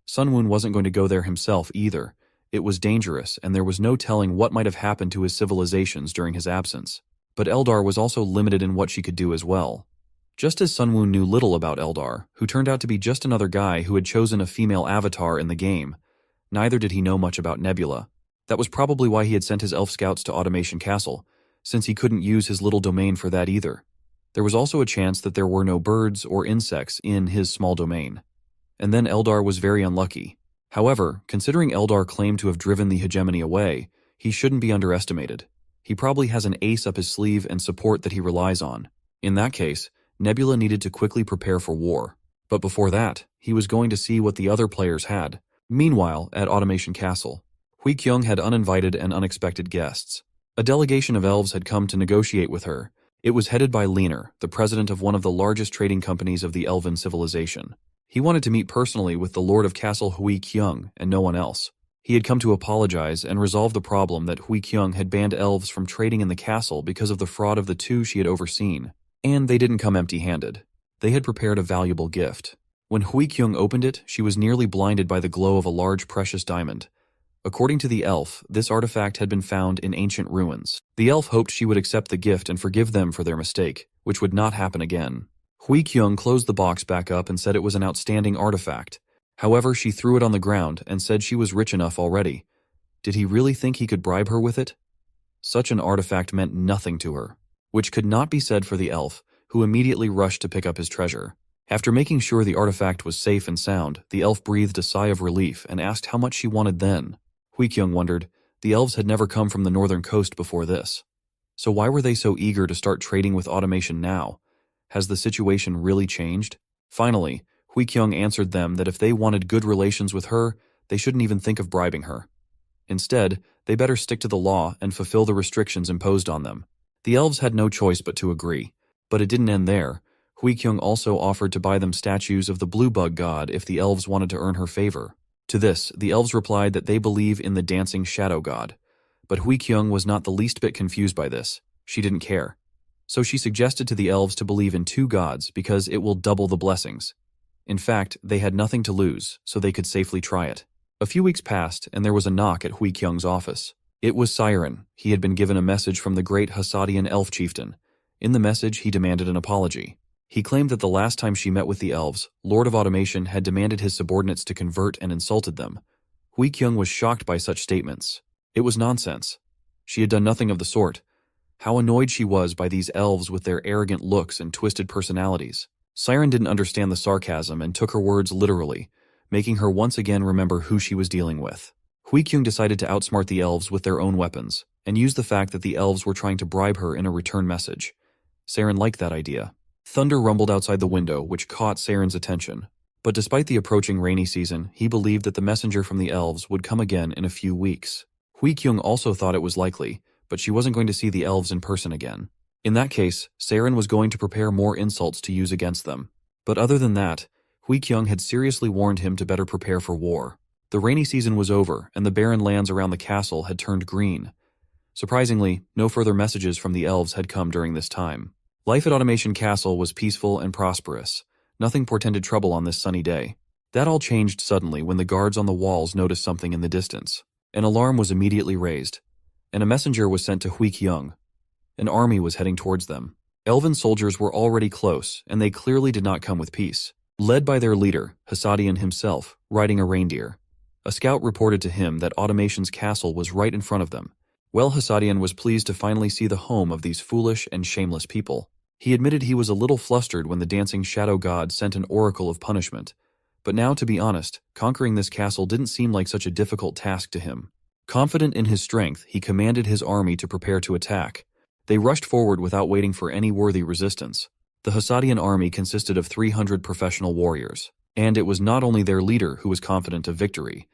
Sunwoon wasn't going to go there himself either. It was dangerous, and there was no telling what might have happened to his civilizations during his absence. But Eldar was also limited in what she could do as well. Just as Sunwoon knew little about Eldar, who turned out to be just another guy who had chosen a female avatar in the game, neither did he know much about Nebula. That was probably why he had sent his elf scouts to Automation Castle, since he couldn't use his little domain for that either. There was also a chance that there were no birds or insects in his small domain. And then Eldar was very unlucky. However, considering Eldar claimed to have driven the Hegemony away, he shouldn't be underestimated. He probably has an ace up his sleeve and support that he relies on. In that case, Nebula needed to quickly prepare for war. But before that, he was going to see what the other players had. Meanwhile, at Automation Castle, Hui Kyung had uninvited and unexpected guests. A delegation of elves had come to negotiate with her. It was headed by Leaner, the president of one of the largest trading companies of the elven civilization. He wanted to meet personally with the Lord of Castle Hui Kyung and no one else. He had come to apologize and resolve the problem that Hui Kyung had banned elves from trading in the castle because of the fraud of the two she had overseen. And they didn't come empty-handed. They had prepared a valuable gift. When Hui Kyung opened it, she was nearly blinded by the glow of a large precious diamond. According to the elf, this artifact had been found in ancient ruins. The elf hoped she would accept the gift and forgive them for their mistake, which would not happen again. Hui Kyung closed the box back up and said it was an outstanding artifact. However, she threw it on the ground and said she was rich enough already. Did he really think he could bribe her with it? Such an artifact meant nothing to her, which could not be said for the elf, who immediately rushed to pick up his treasure. After making sure the artifact was safe and sound, the elf breathed a sigh of relief and asked how much she wanted then. Hui Kyung wondered. The elves had never come from the northern coast before this. So why were they so eager to start trading with automation now? Has the situation really changed? Finally, Hui Kyung answered them that if they wanted good relations with her, they shouldn't even think of bribing her. Instead, they better stick to the law and fulfill the restrictions imposed on them. The elves had no choice but to agree. But it didn't end there. Hui Kyung also offered to buy them statues of the blue bug god if the elves wanted to earn her favor. To this, the elves replied that they believe in the dancing shadow god. But Hui Kyung was not the least bit confused by this. She didn't care. So she suggested to the elves to believe in two gods because it will double the blessings. In fact, they had nothing to lose, so they could safely try it. A few weeks passed, and there was a knock at Hui Kyung's office. It was Siren. He had been given a message from the great Hassadian elf chieftain. In the message, he demanded an apology. He claimed that the last time she met with the elves, Lord of Automation had demanded his subordinates to convert and insulted them. Hui Kyung was shocked by such statements. It was nonsense. She had done nothing of the sort. How annoyed she was by these elves with their arrogant looks and twisted personalities. Siren didn't understand the sarcasm and took her words literally, making her once again remember who she was dealing with. Hui Kyung decided to outsmart the elves with their own weapons, and used the fact that the elves were trying to bribe her in a return message. Siren liked that idea. Thunder rumbled outside the window, which caught Siren's attention. But despite the approaching rainy season, he believed that the messenger from the elves would come again in a few weeks. Hui Kyung also thought it was likely, but she wasn't going to see the elves in person again. In that case, Saren was going to prepare more insults to use against them. But other than that, Hui Kyung had seriously warned him to better prepare for war. The rainy season was over, and the barren lands around the castle had turned green. Surprisingly, no further messages from the elves had come during this time. Life at Automation Castle was peaceful and prosperous. Nothing portended trouble on this sunny day. That all changed suddenly when the guards on the walls noticed something in the distance. An alarm was immediately raised, and a messenger was sent to Hui Kyung. An army was heading towards them. Elven soldiers were already close, and they clearly did not come with peace. Led by their leader, Hasadian himself, riding a reindeer. A scout reported to him that Automation's castle was right in front of them. Well, Hasadian was pleased to finally see the home of these foolish and shameless people. He admitted he was a little flustered when the dancing shadow god sent an oracle of punishment. But now, to be honest, conquering this castle didn't seem like such a difficult task to him. Confident in his strength, he commanded his army to prepare to attack. They rushed forward without waiting for any worthy resistance. The Hasadian army consisted of 300 professional warriors, and it was not only their leader who was confident of victory.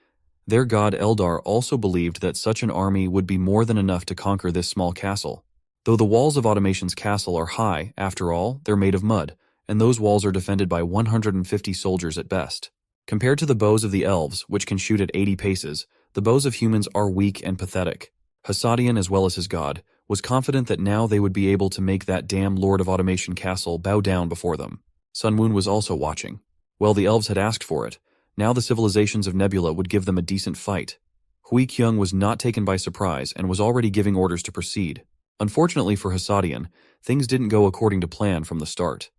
Their god Eldar also believed that such an army would be more than enough to conquer this small castle. Though the walls of Automation's castle are high, after all, they're made of mud, and those walls are defended by 150 soldiers at best. Compared to the bows of the elves, which can shoot at 80 paces, the bows of humans are weak and pathetic. Hasadian, as well as his god, was confident that now they would be able to make that damn Lord of Automation Castle bow down before them. Sun Moon was also watching. Well, the elves had asked for it. Now the civilizations of Nebula would give them a decent fight. Hui Kyung was not taken by surprise and was already giving orders to proceed. Unfortunately for Hasadian, things didn't go according to plan from the start.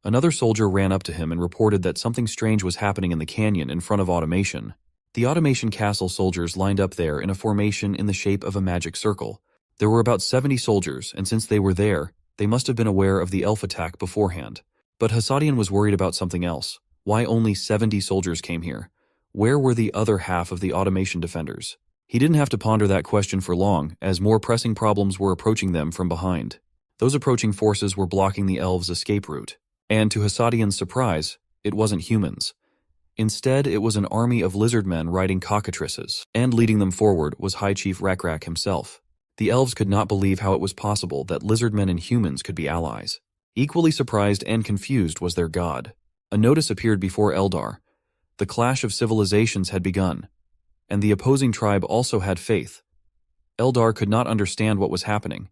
Another soldier ran up to him and reported that something strange was happening in the canyon in front of Automation. The Automation Castle soldiers lined up there in a formation in the shape of a magic circle. There were about 70 soldiers, and since they were there, they must have been aware of the elf attack beforehand. But Hasadian was worried about something else. Why only 70 soldiers came here? Where were the other half of the Automation defenders? He didn't have to ponder that question for long, as more pressing problems were approaching them from behind. Those approaching forces were blocking the elves' escape route. And to Hasadian's surprise, it wasn't humans. Instead, it was an army of lizardmen riding cockatrices, and leading them forward was High Chief Rakrak himself. The elves could not believe how it was possible that lizardmen and humans could be allies. Equally surprised and confused was their god. A notice appeared before Eldar. The clash of civilizations had begun, and the opposing tribe also had faith. Eldar could not understand what was happening.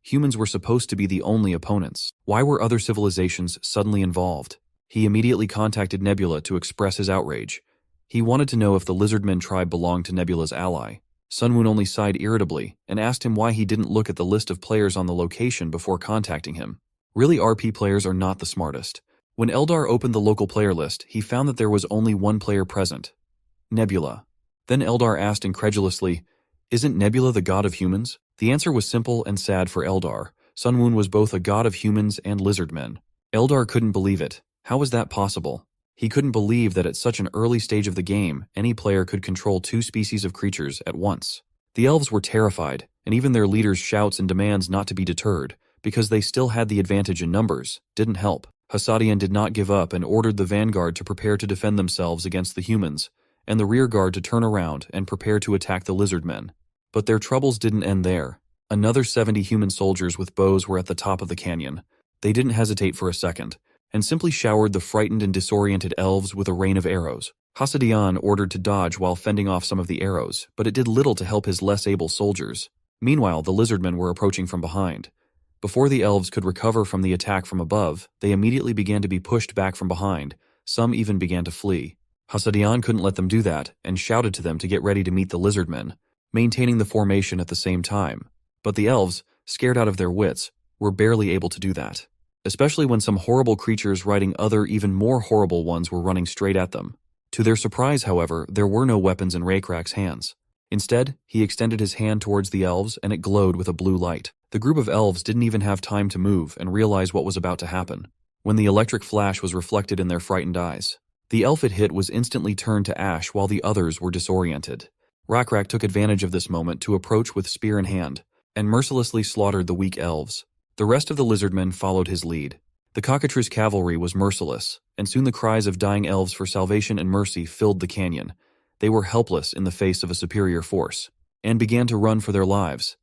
Humans were supposed to be the only opponents. Why were other civilizations suddenly involved? He immediately contacted Nebula to express his outrage. He wanted to know if the Lizardmen tribe belonged to Nebula's ally. Sun Moon only sighed irritably and asked him why he didn't look at the list of players on the location before contacting him. Really, RP players are not the smartest. When Eldar opened the local player list, he found that there was only one player present, Nebula. Then Eldar asked incredulously, "Isn't Nebula the god of humans?" The answer was simple and sad for Eldar. Sun Moon was both a god of humans and lizardmen. Eldar couldn't believe it. How was that possible? He couldn't believe that at such an early stage of the game, any player could control two species of creatures at once. The elves were terrified, and even their leader's shouts and demands not to be deterred, because they still had the advantage in numbers, didn't help. Hasadian did not give up and ordered the vanguard to prepare to defend themselves against the humans, and the rear guard to turn around and prepare to attack the lizardmen. But their troubles didn't end there. Another 70 human soldiers with bows were at the top of the canyon. They didn't hesitate for a second, and simply showered the frightened and disoriented elves with a rain of arrows. Hasadian ordered to dodge while fending off some of the arrows, but it did little to help his less able soldiers. Meanwhile, the lizardmen were approaching from behind. Before the elves could recover from the attack from above, they immediately began to be pushed back from behind. Some even began to flee. Hasadian couldn't let them do that, and shouted to them to get ready to meet the lizardmen, maintaining the formation at the same time. But the elves, scared out of their wits, were barely able to do that, especially when some horrible creatures riding other even more horrible ones were running straight at them. To their surprise, however, there were no weapons in Rakrak's hands. Instead, he extended his hand towards the elves and it glowed with a blue light. The group of elves didn't even have time to move and realize what was about to happen, when the electric flash was reflected in their frightened eyes. The elf it hit was instantly turned to ash while the others were disoriented. Rakrak took advantage of this moment to approach with spear in hand, and mercilessly slaughtered the weak elves. The rest of the lizardmen followed his lead. The cockatrice cavalry was merciless, and soon the cries of dying elves for salvation and mercy filled the canyon. They were helpless in the face of a superior force. and began to run for their lives.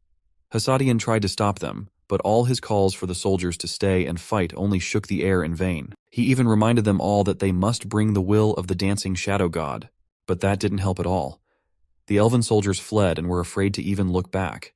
Hassadian tried to stop them, but all his calls for the soldiers to stay and fight only shook the air in vain. He even reminded them all that they must bring the will of the dancing shadow god, but that didn't help at all. The elven soldiers fled and were afraid to even look back.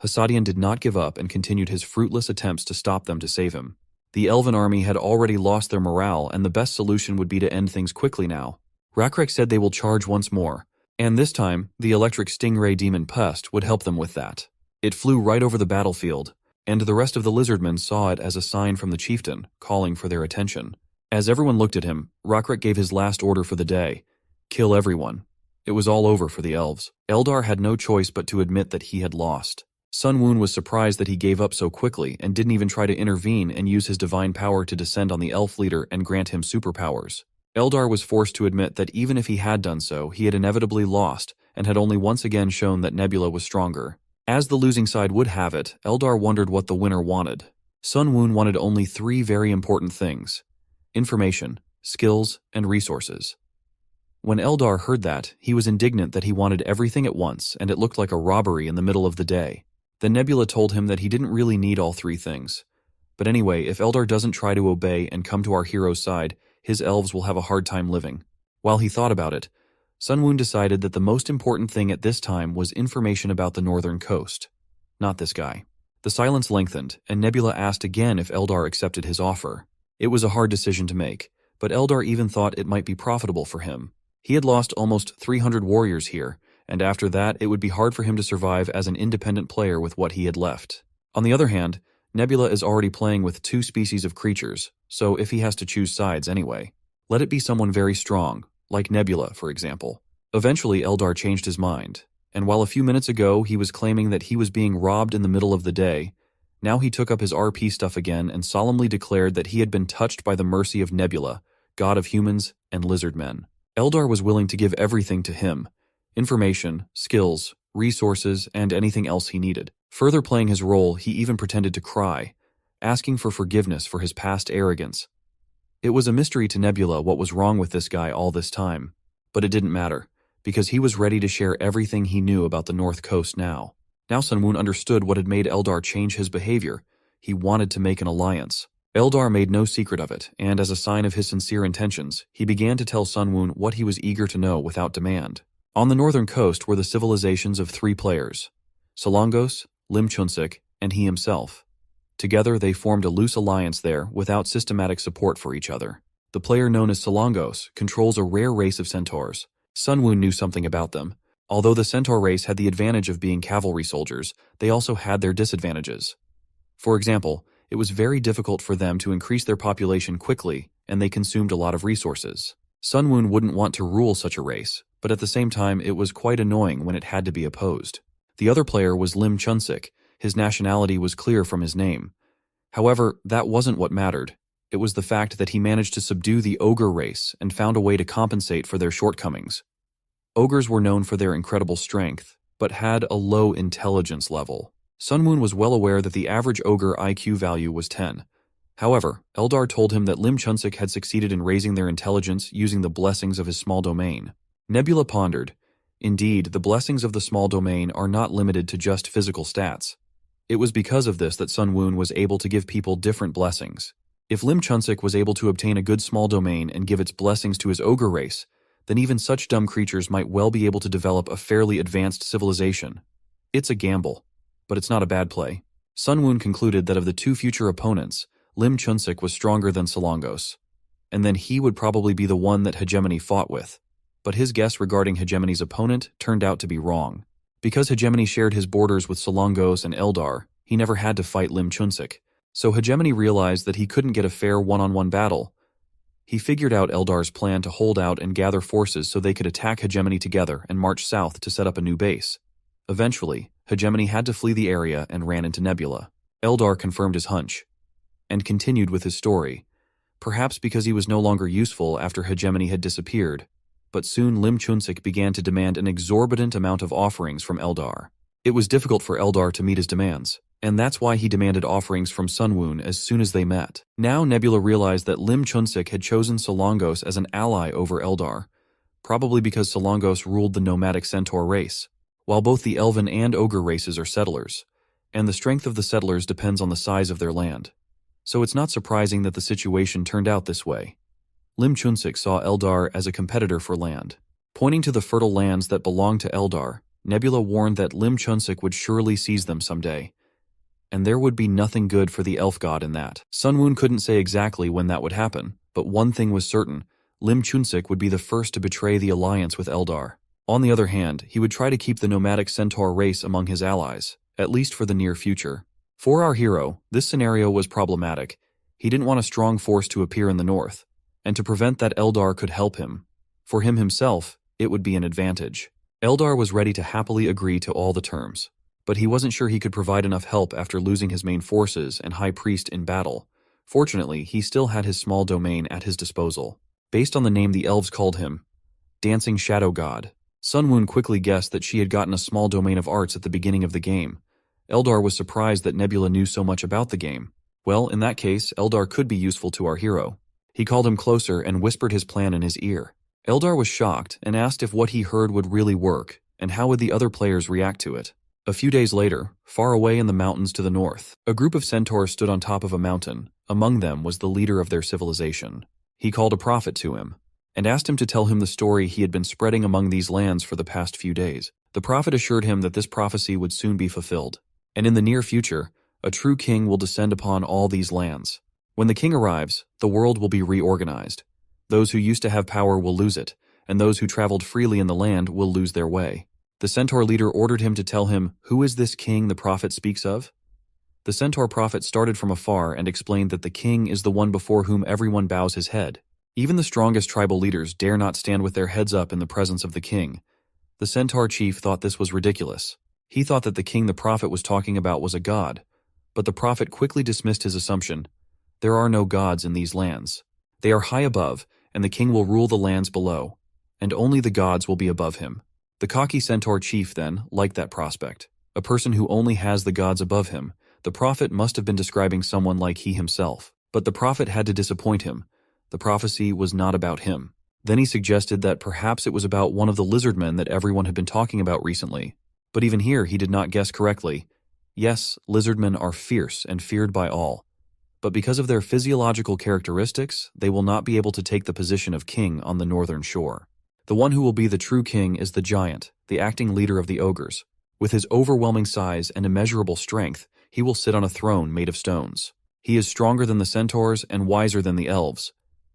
Hassadian did not give up and continued his fruitless attempts to stop them to save him. The elven army had already lost their morale, and the best solution would be to end things quickly now. Rakrek said they will charge once more, and this time, the electric stingray demon pest would help them with that. It flew right over the battlefield, and the rest of the Lizardmen saw it as a sign from the chieftain, calling for their attention. As everyone looked at him, Rakrek gave his last order for the day: kill everyone. It was all over for the elves. Eldar had no choice but to admit that he had lost. Sun Woon was surprised that he gave up so quickly and didn't even try to intervene and use his divine power to descend on the elf leader and grant him superpowers. Eldar was forced to admit that even if he had done so, he had inevitably lost and had only once again shown that Nebula was stronger. As the losing side would have it, Eldar wondered what the winner wanted. Sun Woon wanted only 3 very important things: information, skills, and resources. When Eldar heard that, he was indignant that he wanted everything at once, and it looked like a robbery in the middle of the day. Then Nebula told him that he didn't really need all 3 things. But anyway, if Eldar doesn't try to obey and come to our hero's side, his elves will have a hard time living. While he thought about it, Sun Woon decided that the most important thing at this time was information about the northern coast. Not this guy. The silence lengthened, and Nebula asked again if Eldar accepted his offer. It was a hard decision to make, but Eldar even thought it might be profitable for him. He had lost almost 300 warriors here, and after that it would be hard for him to survive as an independent player with what he had left. On the other hand, Nebula is already playing with 2 species of creatures, so if he has to choose sides anyway, let it be someone very strong, like Nebula, for example. Eventually Eldar changed his mind, and while a few minutes ago he was claiming that he was being robbed in the middle of the day, now he took up his RP stuff again and solemnly declared that he had been touched by the mercy of Nebula, god of humans and Lizardmen. Eldar was willing to give everything to him: information, skills, resources, and anything else he needed. Further playing his role, he even pretended to cry, asking for forgiveness for his past arrogance. It was a mystery to Nebula what was wrong with this guy all this time, but it didn't matter, because he was ready to share everything he knew about the North Coast now. Now Sun Woon understood what had made Eldar change his behavior. He wanted to make an alliance. Eldar made no secret of it, and as a sign of his sincere intentions, he began to tell Sun Woon what he was eager to know without demand. On the northern coast were the civilizations of 3 players: Solongos, Lim Chunsik, and he himself. Together they formed a loose alliance there without systematic support for each other. The player known as Solongos controls a rare race of centaurs. Sun Woon knew something about them. Although the centaur race had the advantage of being cavalry soldiers, they also had their disadvantages. For example, it was very difficult for them to increase their population quickly, and they consumed a lot of resources. Sun Woon wouldn't want to rule such a race, but at the same time it was quite annoying when it had to be opposed. The other player was Lim Chunsik. His nationality was clear from his name. However, that wasn't what mattered. It was the fact that he managed to subdue the ogre race and found a way to compensate for their shortcomings. Ogres were known for their incredible strength, but had a low intelligence level. Sun Woon was well aware that the average ogre IQ value was 10. However, Eldar told him that Lim Chunsik had succeeded in raising their intelligence using the blessings of his small domain. Nebula pondered. Indeed, the blessings of the small domain are not limited to just physical stats. It was because of this that Sun Woon was able to give people different blessings. If Lim Chunsik was able to obtain a good small domain and give its blessings to his ogre race, then even such dumb creatures might well be able to develop a fairly advanced civilization. It's a gamble, but it's not a bad play. Sun Woon concluded that of the 2 future opponents, Lim Chunsik was stronger than Solongos, and then he would probably be the one that Hegemony fought with. But his guess regarding Hegemony's opponent turned out to be wrong. Because Hegemony shared his borders with Solongos and Eldar, he never had to fight Lim Chunsik. So Hegemony realized that he couldn't get a fair one-on-one battle. He figured out Eldar's plan to hold out and gather forces so they could attack Hegemony together and march south to set up a new base. Eventually, Hegemony had to flee the area and ran into Nebula. Eldar confirmed his hunch and continued with his story, perhaps because he was no longer useful after Hegemony had disappeared. But soon Lim Chunsik began to demand an exorbitant amount of offerings from Eldar. It was difficult for Eldar to meet his demands, and that's why he demanded offerings from Sun Woon as soon as they met. Now Nebula realized that Lim Chunsik had chosen Solongos as an ally over Eldar, probably because Solongos ruled the nomadic centaur race. while both the elven and ogre races are settlers, and the strength of the settlers depends on the size of their land. So it's not surprising that the situation turned out this way. Lim Chunsik saw Eldar as a competitor for land. Pointing to the fertile lands that belonged to Eldar, Nebula warned that Lim Chunsik would surely seize them someday, and there would be nothing good for the elf god in that. Sunwoon couldn't say exactly when that would happen, but one thing was certain: Lim Chunsik would be the first to betray the alliance with Eldar. On the other hand, he would try to keep the nomadic centaur race among his allies, at least for the near future. For our hero, this scenario was problematic. He didn't want a strong force to appear in the north, and to prevent that Eldar could help him. For him himself, it would be an advantage. Eldar was ready to happily agree to all the terms, but he wasn't sure he could provide enough help after losing his main forces and high priest in battle. Fortunately, he still had his small domain at his disposal. Based on the name the elves called him, Dancing Shadow God, Sunwoon quickly guessed that she had gotten a small domain of arts at the beginning of the game. Eldar was surprised that Nebula knew so much about the game. Well, in that case, Eldar could be useful to our hero. He called him closer and whispered his plan in his ear. Eldar was shocked and asked if what he heard would really work, and how would the other players react to it. A few days later, far away in the mountains to the north, a group of centaurs stood on top of a mountain. Among them was the leader of their civilization. He called a prophet to him, and asked him to tell him the story he had been spreading among these lands for the past few days. The prophet assured him that this prophecy would soon be fulfilled, and in the near future, a true king will descend upon all these lands. When the king arrives, the world will be reorganized. Those who used to have power will lose it, and those who traveled freely in the land will lose their way. The centaur leader ordered him to tell him, "Who is this king the prophet speaks of?" The centaur prophet started from afar and explained that the king is the one before whom everyone bows his head. Even the strongest tribal leaders dare not stand with their heads up in the presence of the king. The centaur chief thought this was ridiculous. He thought that the king the prophet was talking about was a god, but the prophet quickly dismissed his assumption. There are no gods in these lands. They are high above, and the king will rule the lands below, and only the gods will be above him. The cocky centaur chief, then, liked that prospect. A person who only has the gods above him. The prophet must have been describing someone like he himself. But the prophet had to disappoint him. The prophecy was not about him. Then he suggested that perhaps it was about one of the lizardmen that everyone had been talking about recently. But even here he did not guess correctly. Yes, lizardmen are fierce and feared by all. But because of their physiological characteristics, they will not be able to take the position of king on the northern shore. The one who will be the true king is the giant, the acting leader of the ogres. With his overwhelming size and immeasurable strength, he will sit on a throne made of stones. He is stronger than the centaurs and wiser than the elves.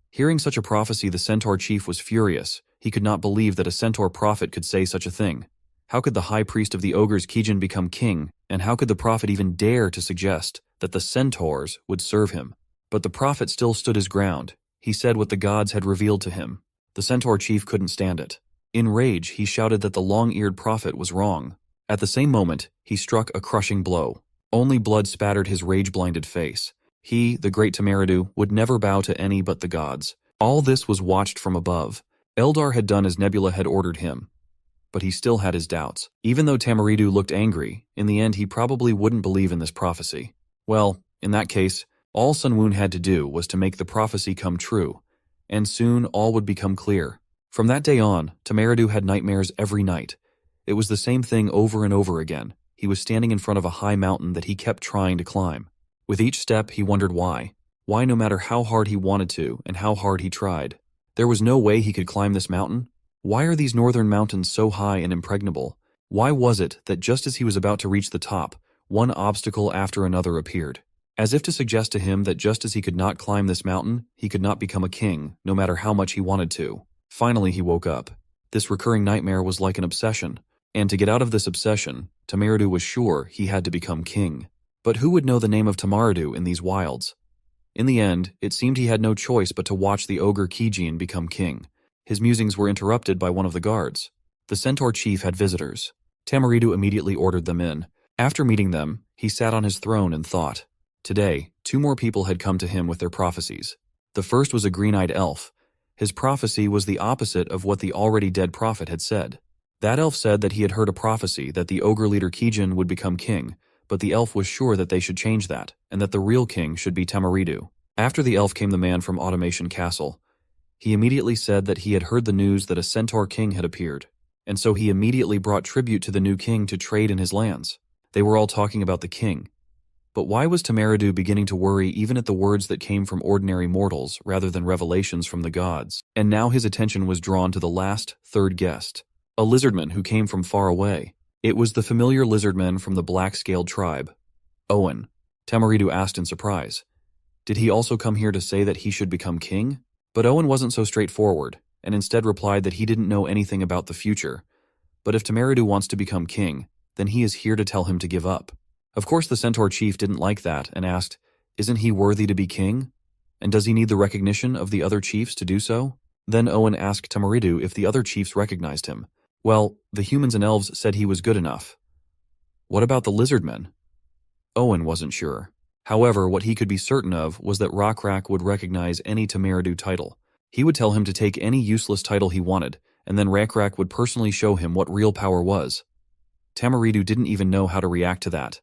Hearing such a prophecy, the centaur chief was furious. He could not believe that a centaur prophet could say such a thing. How could the high priest of the ogres Kijin become king, and how could the prophet even dare to suggest that the centaurs would serve him? But the prophet still stood his ground. He said what the gods had revealed to him. The centaur chief couldn't stand it. In rage, he shouted that the long-eared prophet was wrong. At the same moment, he struck a crushing blow. Only blood spattered his rage-blinded face. He, the great Tamaridu, would never bow to any but the gods. All this was watched from above. Eldar had done as Nebula had ordered him, but he still had his doubts. Even though Tamaridu looked angry, in the end he probably wouldn't believe in this prophecy. Well, in that case, all Sunwoon had to do was to make the prophecy come true, and soon all would become clear. From that day on, Tamaridu had nightmares every night. It was the same thing over and over again. He was standing in front of a high mountain that he kept trying to climb. With each step, he wondered why. Why, no matter how hard he wanted to and how hard he tried. There was no way he could climb this mountain. Why are these northern mountains so high and impregnable? Why was it that just as he was about to reach the top, one obstacle after another appeared? As if to suggest to him that just as he could not climb this mountain, he could not become a king, no matter how much he wanted to. Finally, he woke up. This recurring nightmare was like an obsession. And to get out of this obsession, Tamaridu was sure he had to become king. But who would know the name of Tamaridu in these wilds? In the end, it seemed he had no choice but to watch the ogre Kijin become king. His musings were interrupted by one of the guards. The centaur chief had visitors. Tamaridu immediately ordered them in. After meeting them, he sat on his throne and thought. Today, 2 more people had come to him with their prophecies. The first was a green-eyed elf. His prophecy was the opposite of what the already dead prophet had said. That elf said that he had heard a prophecy that the ogre leader Kijin would become king, but the elf was sure that they should change that, and that the real king should be Tamaridu. After the elf came the man from Automation Castle. He immediately said that he had heard the news that a centaur king had appeared, and so he immediately brought tribute to the new king to trade in his lands. They were all talking about the king. But why was Tamaridu beginning to worry even at the words that came from ordinary mortals rather than revelations from the gods? And now his attention was drawn to the last, third guest, a lizardman who came from far away. It was the familiar lizardman from the black-scaled tribe. Owen, Tamaridu asked in surprise. Did he also come here to say that he should become king? But Owen wasn't so straightforward, and instead replied that he didn't know anything about the future. But if Tamaridu wants to become king, then he is here to tell him to give up. Of course the centaur chief didn't like that and asked, isn't he worthy to be king? And does he need the recognition of the other chiefs to do so? Then Owen asked Tamaridu if the other chiefs recognized him. Well, the humans and elves said he was good enough. What about the lizardmen? Owen wasn't sure. However, what he could be certain of was that Rockrak would recognize any Tamaridu title. He would tell him to take any useless title he wanted, and then Rockrak would personally show him what real power was. Tamaridu didn't even know how to react to that.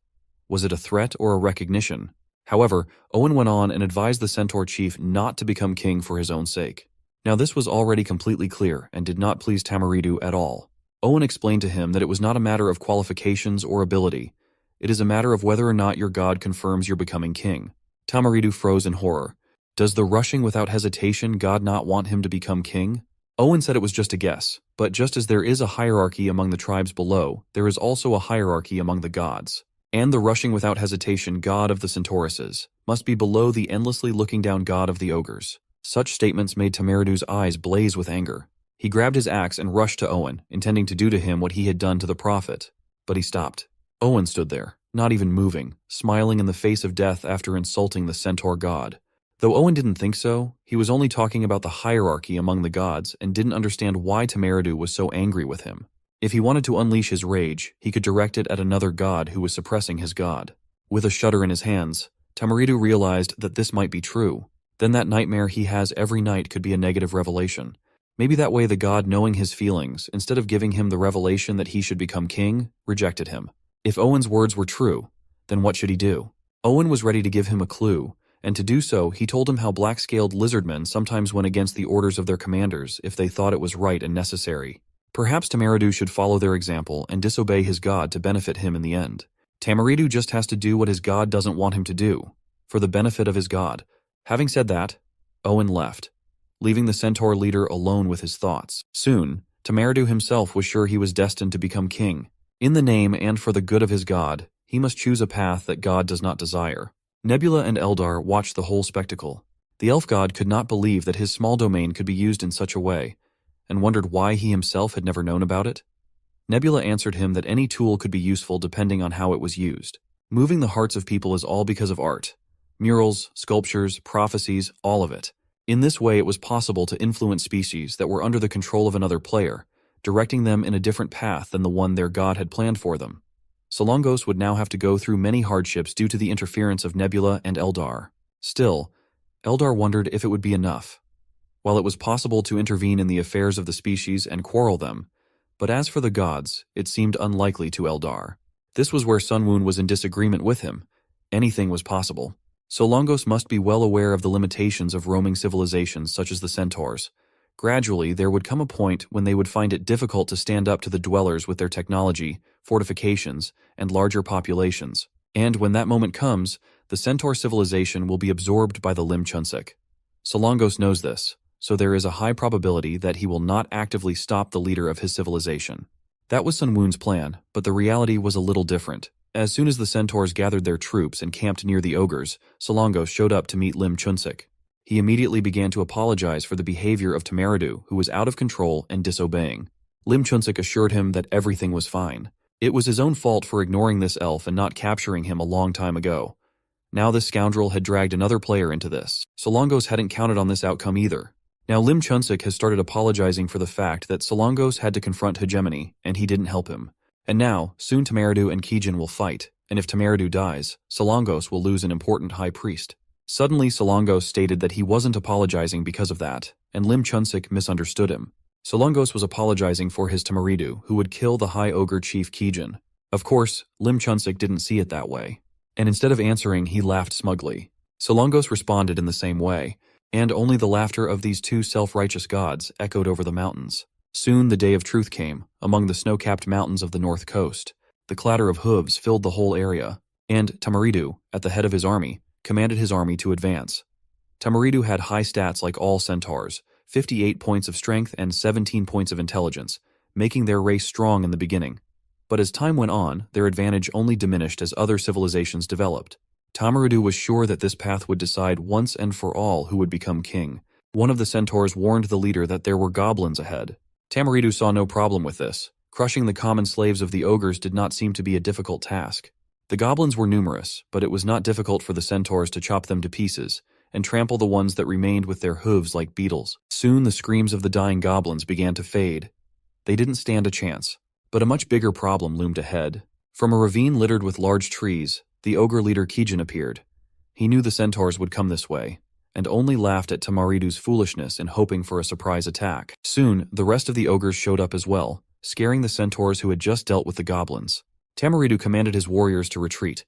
Was it a threat or a recognition? However, Owen went on and advised the centaur chief not to become king for his own sake. Now this was already completely clear and did not please Tamaridu at all. Owen explained to him that it was not a matter of qualifications or ability. It is a matter of whether or not your god confirms you're becoming king. Tamaridu froze in horror. Does the rushing without hesitation god not want him to become king? Owen said it was just a guess, but just as there is a hierarchy among the tribes below, there is also a hierarchy among the gods. And the rushing without hesitation god of the Centauruses must be below the endlessly looking down god of the ogres. Such statements made Tamaridu's eyes blaze with anger. He grabbed his axe and rushed to Owen, intending to do to him what he had done to the prophet. But he stopped. Owen stood there, not even moving, smiling in the face of death after insulting the centaur god. Though Owen didn't think so, he was only talking about the hierarchy among the gods and didn't understand why Tamaridu was so angry with him. If he wanted to unleash his rage, he could direct it at another god who was suppressing his god. With a shudder in his hands, Tamaridu realized that this might be true. Then that nightmare he has every night could be a negative revelation. Maybe that way the god, knowing his feelings, instead of giving him the revelation that he should become king, rejected him. If Owen's words were true, then what should he do? Owen was ready to give him a clue, and to do so, he told him how black-scaled lizardmen sometimes went against the orders of their commanders if they thought it was right and necessary. Perhaps Tamaridu should follow their example and disobey his god to benefit him in the end. Tamaridu just has to do what his god doesn't want him to do, for the benefit of his god. Having said that, Owen left, leaving the centaur leader alone with his thoughts. Soon, Tamaridu himself was sure he was destined to become king. In the name and for the good of his god, he must choose a path that God does not desire. Nebula and Eldar watched the whole spectacle. The elf god could not believe that his small domain could be used in such a way, and wondered why he himself had never known about it. Nebula answered him that any tool could be useful depending on how it was used. Moving the hearts of people is all because of art. Murals, sculptures, prophecies, all of it. In this way it was possible to influence species that were under the control of another player, directing them in a different path than the one their god had planned for them. Solongos would now have to go through many hardships due to the interference of Nebula and Eldar. Still, Eldar wondered if it would be enough. While it was possible to intervene in the affairs of the species and quarrel them, but as for the gods, it seemed unlikely to Eldar. This was where Sunwoon was in disagreement with him. Anything was possible. Solongos must be well aware of the limitations of roaming civilizations such as the centaurs. Gradually, there would come a point when they would find it difficult to stand up to the dwellers with their technology, fortifications, and larger populations. And when that moment comes, the centaur civilization will be absorbed by the Lim Chunsik. Solongos knows this, so there is a high probability that he will not actively stop the leader of his civilization. That was Sunwoon's plan, but the reality was a little different. As soon as the centaurs gathered their troops and camped near the ogres, Solongos showed up to meet Lim Chunsik. He immediately began to apologize for the behavior of Tamaridu, who was out of control and disobeying. Lim Chunsik assured him that everything was fine. It was his own fault for ignoring this elf and not capturing him a long time ago. Now this scoundrel had dragged another player into this. Solongos hadn't counted on this outcome either. Now Lim Chunsik has started apologizing for the fact that Solongos had to confront hegemony, and he didn't help him. And now, soon Tamaridu and Kijin will fight, and if Tamaridu dies, Solongos will lose an important high priest. Suddenly Solongos stated that he wasn't apologizing because of that, and Lim Chunsik misunderstood him. Solongos was apologizing for his Tamaridu, who would kill the High Ogre Chief Kijin. Of course, Lim Chunsik didn't see it that way, and instead of answering, he laughed smugly. Solongos responded in the same way, and only the laughter of these two self-righteous gods echoed over the mountains. Soon the day of truth came, among the snow-capped mountains of the north coast. The clatter of hooves filled the whole area, and Tamaridu, at the head of his army, commanded his army to advance. Tamaridu had high stats like all centaurs, 58 points of strength and 17 points of intelligence, making their race strong in the beginning. But as time went on, their advantage only diminished as other civilizations developed. Tamaridu was sure that this path would decide once and for all who would become king. One of the centaurs warned the leader that there were goblins ahead. Tamaridu saw no problem with this. Crushing the common slaves of the ogres did not seem to be a difficult task. The goblins were numerous, but it was not difficult for the centaurs to chop them to pieces and trample the ones that remained with their hooves like beetles. Soon the screams of the dying goblins began to fade. They didn't stand a chance, but a much bigger problem loomed ahead. From a ravine littered with large trees, the ogre leader Kijin appeared. He knew the centaurs would come this way, and only laughed at Tamaridu's foolishness in hoping for a surprise attack. Soon, the rest of the ogres showed up as well, scaring the centaurs who had just dealt with the goblins. Tamaridu commanded his warriors to retreat,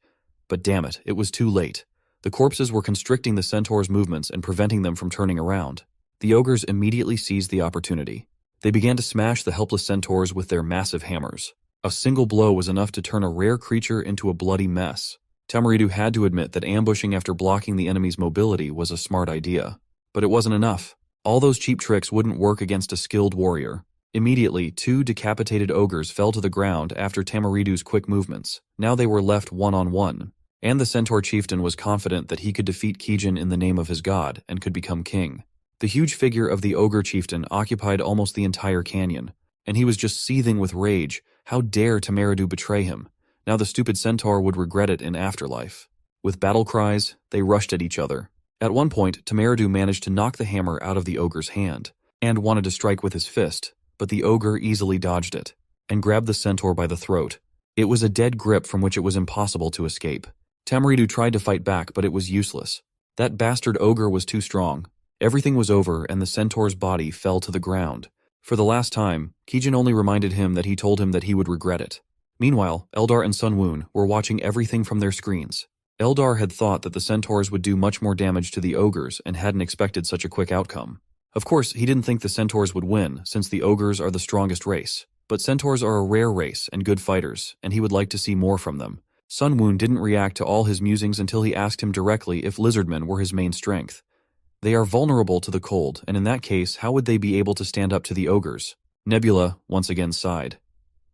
but damn it, it was too late. The corpses were constricting the centaurs' movements and preventing them from turning around. The ogres immediately seized the opportunity. They began to smash the helpless centaurs with their massive hammers. A single blow was enough to turn a rare creature into a bloody mess. Tamaridu had to admit that ambushing after blocking the enemy's mobility was a smart idea. But it wasn't enough. All those cheap tricks wouldn't work against a skilled warrior. Immediately, 2 decapitated ogres fell to the ground after Tamaridu's quick movements. Now they were left one-on-one. And the centaur chieftain was confident that he could defeat Kijin in the name of his god and could become king. The huge figure of the ogre chieftain occupied almost the entire canyon, and he was just seething with rage. How dare Tamaridu betray him? Now the stupid centaur would regret it in afterlife. With battle cries, they rushed at each other. At one point, Tamaridu managed to knock the hammer out of the ogre's hand, and wanted to strike with his fist, but the ogre easily dodged it, and grabbed the centaur by the throat. It was a dead grip from which it was impossible to escape. Tamaridu tried to fight back, but it was useless. That bastard ogre was too strong. Everything was over, and the centaur's body fell to the ground. For the last time, Kijin only reminded him that he told him that he would regret it. Meanwhile, Eldar and Sun Woon were watching everything from their screens. Eldar had thought that the centaurs would do much more damage to the ogres and hadn't expected such a quick outcome. Of course, he didn't think the centaurs would win, since the ogres are the strongest race. But centaurs are a rare race and good fighters, and he would like to see more from them. Sun Woon didn't react to all his musings until he asked him directly if lizardmen were his main strength. They are vulnerable to the cold, and in that case, how would they be able to stand up to the ogres? Nebula once again sighed.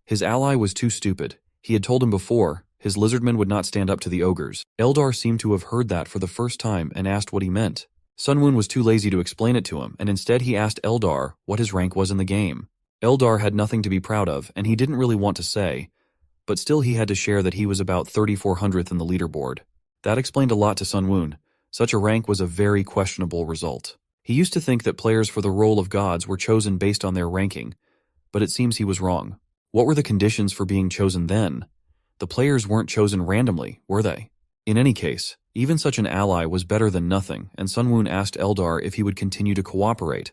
His ally was too stupid. He had told him before, his lizardmen would not stand up to the ogres. Eldar seemed to have heard that for the first time and asked what he meant. Sun Woon was too lazy to explain it to him, and instead he asked Eldar what his rank was in the game. Eldar had nothing to be proud of, and he didn't really want to say, but still he had to share that he was about 3400th in the leaderboard. That explained a lot to Sun Woon. Such a rank was a very questionable result. He used to think that players for the role of gods were chosen based on their ranking, but it seems he was wrong. What were the conditions for being chosen then? The players weren't chosen randomly, were they? In any case, even such an ally was better than nothing, and Sun Woon asked Eldar if he would continue to cooperate.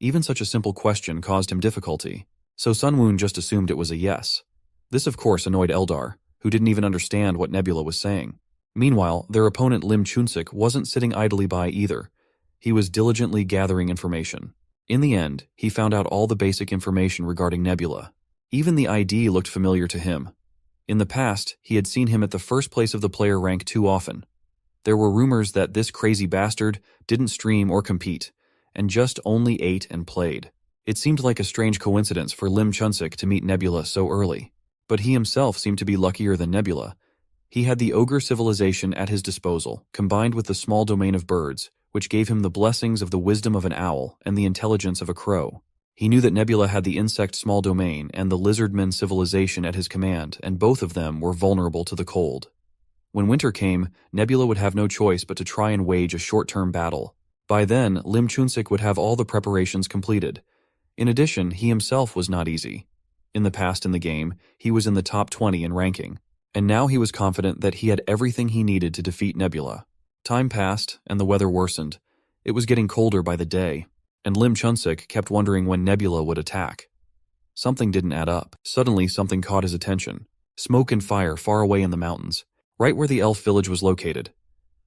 Even such a simple question caused him difficulty, so Sun Woon just assumed it was a yes. This of course annoyed Eldar, who didn't even understand what Nebula was saying. Meanwhile, their opponent Lim Chunsik wasn't sitting idly by either. He was diligently gathering information. In the end, he found out all the basic information regarding Nebula. Even the ID looked familiar to him. In the past, he had seen him at the first place of the player rank too often. There were rumors that this crazy bastard didn't stream or compete, and just only ate and played. It seemed like a strange coincidence for Lim Chunsik to meet Nebula so early. But he himself seemed to be luckier than Nebula. He had the ogre civilization at his disposal, combined with the small domain of birds, which gave him the blessings of the wisdom of an owl and the intelligence of a crow. He knew that Nebula had the insect small domain and the lizardmen civilization at his command, and both of them were vulnerable to the cold. When winter came, Nebula would have no choice but to try and wage a short-term battle. By then, Lim Chunsik would have all the preparations completed. In addition, he himself was not easy. In the past in the game, he was in the top 20 in ranking, and now he was confident that he had everything he needed to defeat Nebula. Time passed, and the weather worsened. It was getting colder by the day, and Lim Chunsik kept wondering when Nebula would attack. Something didn't add up. Suddenly, something caught his attention. Smoke and fire far away in the mountains, right where the elf village was located.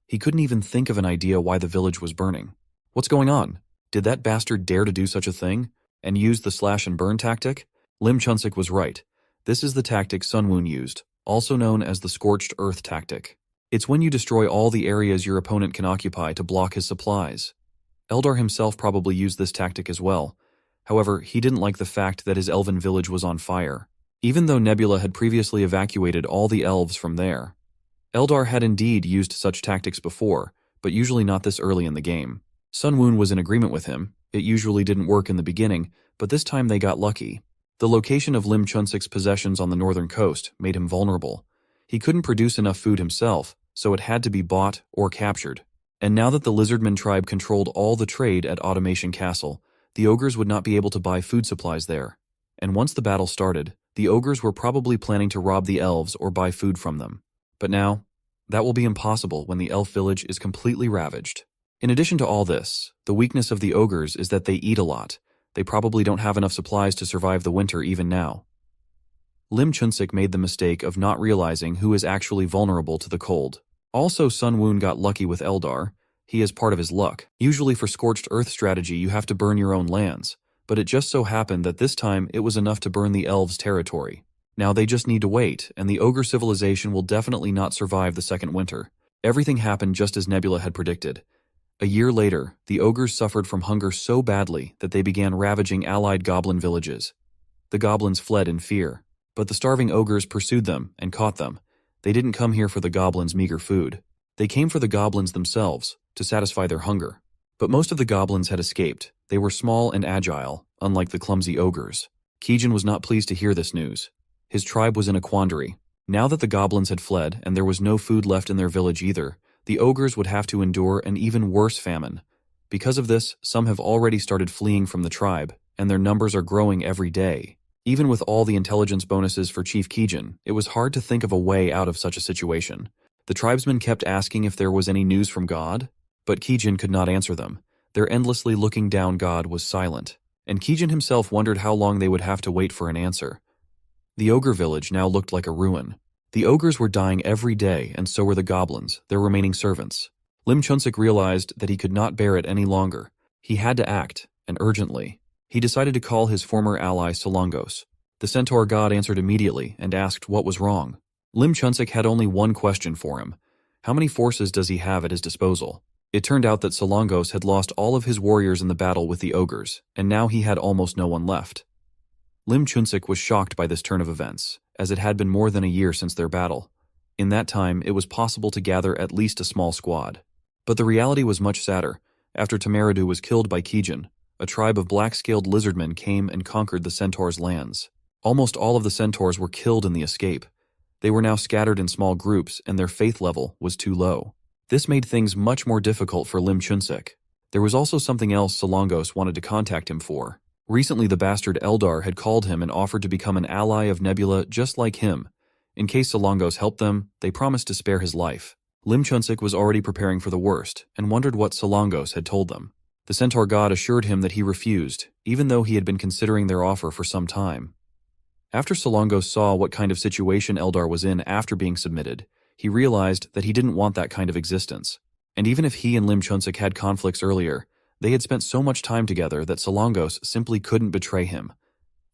He couldn't even think of an idea why the village was burning. What's going on? Did that bastard dare to do such a thing? and used the slash and burn tactic? Lim Chunsik was right. This is the tactic Sun Woon used, also known as the scorched earth tactic. It's when you destroy all the areas your opponent can occupy to block his supplies. Eldar himself probably used this tactic as well. However, he didn't like the fact that his elven village was on fire, even though Nebula had previously evacuated all the elves from there. Eldar had indeed used such tactics before, but usually not this early in the game. Sun Woon was in agreement with him. It usually didn't work in the beginning, but this time they got lucky. The location of Lim Chunsik's possessions on the northern coast made him vulnerable. He couldn't produce enough food himself, so it had to be bought or captured. And now that the Lizardmen tribe controlled all the trade at Automation Castle, the ogres would not be able to buy food supplies there. And once the battle started, the ogres were probably planning to rob the elves or buy food from them. But now, that will be impossible when the elf village is completely ravaged. In addition to all this, the weakness of the ogres is that they eat a lot. They probably don't have enough supplies to survive the winter even now. Lim Chunsik made the mistake of not realizing who is actually vulnerable to the cold. Also, Sun Woon got lucky with Eldar. He is part of his luck. Usually for Scorched Earth strategy you have to burn your own lands, but it just so happened that this time it was enough to burn the elves' territory. Now they just need to wait, and the ogre civilization will definitely not survive the second winter. Everything happened just as Nebula had predicted. A year later, the ogres suffered from hunger so badly that they began ravaging allied goblin villages. The goblins fled in fear, but the starving ogres pursued them and caught them. They didn't come here for the goblins' meager food. They came for the goblins themselves, to satisfy their hunger. But most of the goblins had escaped. They were small and agile, unlike the clumsy ogres. Kijin was not pleased to hear this news. His tribe was in a quandary. Now that the goblins had fled and there was no food left in their village either, the ogres would have to endure an even worse famine. Because of this, some have already started fleeing from the tribe, and their numbers are growing every day. Even with all the intelligence bonuses for Chief Kijin, it was hard to think of a way out of such a situation. The tribesmen kept asking if there was any news from God, but Kijin could not answer them. Their endlessly looking down God was silent, and Kijin himself wondered how long they would have to wait for an answer. The ogre village now looked like a ruin. The ogres were dying every day, and so were the goblins, their remaining servants. Lim Chunsik realized that he could not bear it any longer. He had to act, and urgently. He decided to call his former ally Solongos. The centaur god answered immediately and asked what was wrong. Lim Chunsik had only one question for him. How many forces does he have at his disposal? It turned out that Solongos had lost all of his warriors in the battle with the ogres, and now he had almost no one left. Lim Chunsik was shocked by this turn of events, as it had been more than a year since their battle. In that time, it was possible to gather at least a small squad. But the reality was much sadder. After Tamaradu was killed by Kijin, a tribe of black-scaled lizardmen came and conquered the centaurs' lands. Almost all of the centaurs were killed in the escape. They were now scattered in small groups, and their faith level was too low. This made things much more difficult for Lim Chunsik. There was also something else Solongos wanted to contact him for. Recently, the bastard Eldar had called him and offered to become an ally of Nebula just like him. In case Solongos helped them, they promised to spare his life. Lim Chunsik was already preparing for the worst, and wondered what Solongos had told them. The centaur god assured him that he refused, even though he had been considering their offer for some time. After Solongos saw what kind of situation Eldar was in after being submitted, he realized that he didn't want that kind of existence. And even if he and Lim Chunsik had conflicts earlier, they had spent so much time together that Solongos simply couldn't betray him.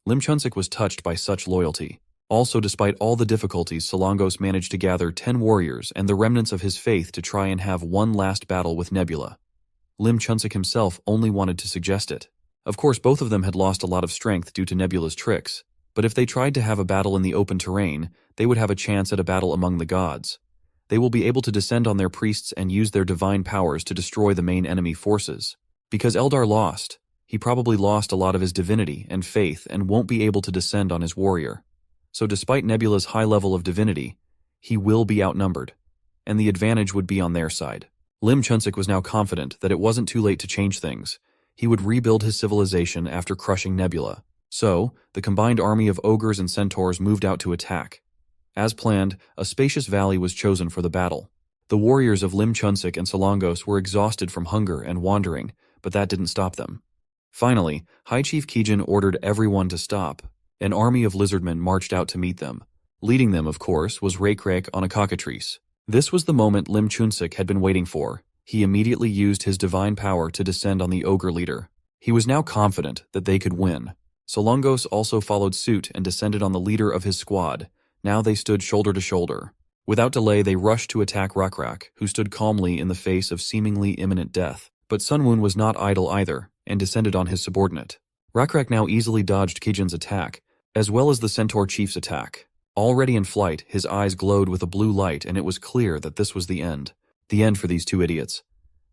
Lim Chunsik was touched by such loyalty. Also, despite all the difficulties, Solongos managed to gather 10 warriors and the remnants of his faith to try and have one last battle with Nebula. Lim Chunsik himself only wanted to suggest it. Of course, both of them had lost a lot of strength due to Nebula's tricks, but if they tried to have a battle in the open terrain, they would have a chance at a battle among the gods. They will be able to descend on their priests and use their divine powers to destroy the main enemy forces. Because Eldar lost, he probably lost a lot of his divinity and faith and won't be able to descend on his warrior. So despite Nebula's high level of divinity, he will be outnumbered, and the advantage would be on their side. Lim Chunsik was now confident that it wasn't too late to change things. He would rebuild his civilization after crushing Nebula. So, the combined army of ogres and centaurs moved out to attack. As planned, a spacious valley was chosen for the battle. The warriors of Lim Chunsik and Solongos were exhausted from hunger and wandering, but that didn't stop them. Finally, High Chief Kijin ordered everyone to stop. An army of lizardmen marched out to meet them. Leading them, of course, was Rake on a cockatrice. This was the moment Lim Chunsik had been waiting for. He immediately used his divine power to descend on the ogre leader. He was now confident that they could win. Solongos also followed suit and descended on the leader of his squad. Now they stood shoulder to shoulder. Without delay, they rushed to attack Rakrak, who stood calmly in the face of seemingly imminent death. But Sunwoon was not idle either, and descended on his subordinate. Rakrak now easily dodged Kijin's attack, as well as the Centaur Chief's attack. Already in flight, his eyes glowed with a blue light, and it was clear that this was the end. The end for these two idiots.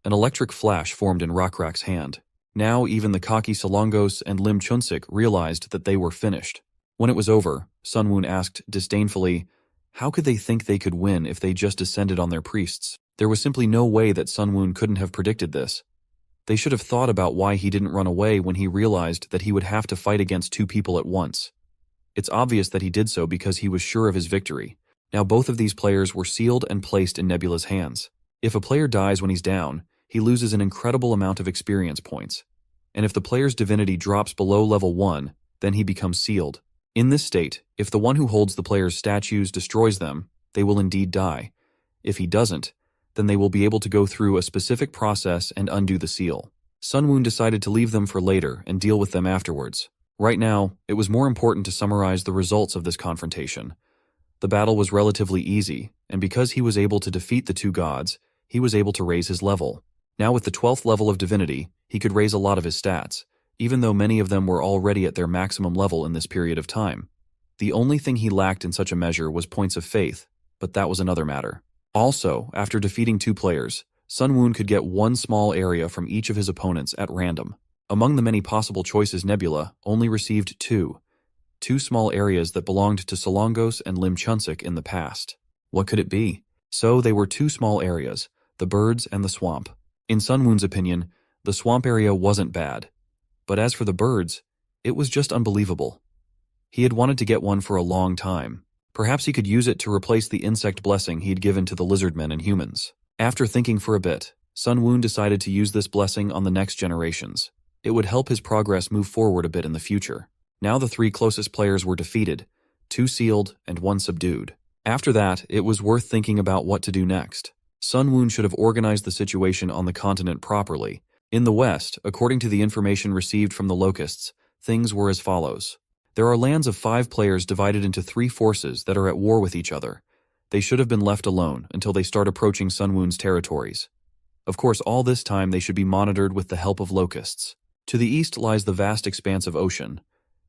An electric flash formed in Rakrak's hand. Now even the cocky Solongos and Lim Chunsik realized that they were finished. When it was over, Sunwoon asked disdainfully, how could they think they could win if they just descended on their priests? There was simply no way that Sunwoon couldn't have predicted this. They should have thought about why he didn't run away when he realized that he would have to fight against two people at once. It's obvious that he did so because he was sure of his victory. Now both of these players were sealed and placed in Nebula's hands. If a player dies when he's down, he loses an incredible amount of experience points. And if the player's divinity drops below level 1, then he becomes sealed. In this state, if the one who holds the player's statues destroys them, they will indeed die. If he doesn't, then they will be able to go through a specific process and undo the seal. Sunwoon decided to leave them for later and deal with them afterwards. Right now, it was more important to summarize the results of this confrontation. The battle was relatively easy, and because he was able to defeat the two gods, he was able to raise his level. Now with the 12th level of divinity, he could raise a lot of his stats, even though many of them were already at their maximum level in this period of time. The only thing he lacked in such a measure was points of faith, but that was another matter. Also, after defeating two players, Sunwoon could get one small area from each of his opponents at random. Among the many possible choices, Nebula only received two small areas that belonged to Solongos and Lim Chunsik in the past. What could it be? So they were two small areas, the birds and the swamp. In Sunwoon's opinion, the swamp area wasn't bad. But as for the birds, it was just unbelievable. He had wanted to get one for a long time. Perhaps he could use it to replace the insect blessing he'd given to the lizardmen and humans. After thinking for a bit, Sunwoon decided to use this blessing on the next generations. It would help his progress move forward a bit in the future. Now the three closest players were defeated, 2 sealed and 1 subdued. After that, it was worth thinking about what to do next. Sunwoon should have organized the situation on the continent properly. In the west, according to the information received from the Locusts, things were as follows. There are lands of 5 players divided into 3 forces that are at war with each other. They should have been left alone until they start approaching Sunwoon's territories. Of course, all this time they should be monitored with the help of Locusts. To the east lies the vast expanse of ocean.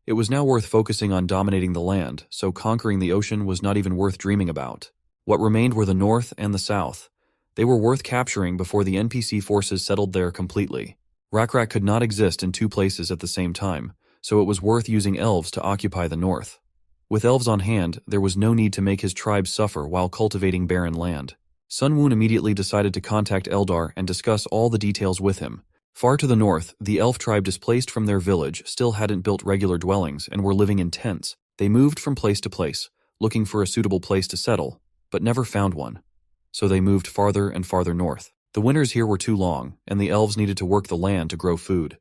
It was now worth focusing on dominating the land, so conquering the ocean was not even worth dreaming about. What remained were the north and the south. They were worth capturing before the NPC forces settled there completely. Rakrak could not exist in 2 places at the same time, so it was worth using elves to occupy the north. With elves on hand, there was no need to make his tribe suffer while cultivating barren land. Sunwoon immediately decided to contact Eldar and discuss all the details with him. Far to the north, the elf tribe displaced from their village still hadn't built regular dwellings and were living in tents. They moved from place to place, looking for a suitable place to settle, but never found one. So they moved farther and farther north. The winters here were too long, and the elves needed to work the land to grow food.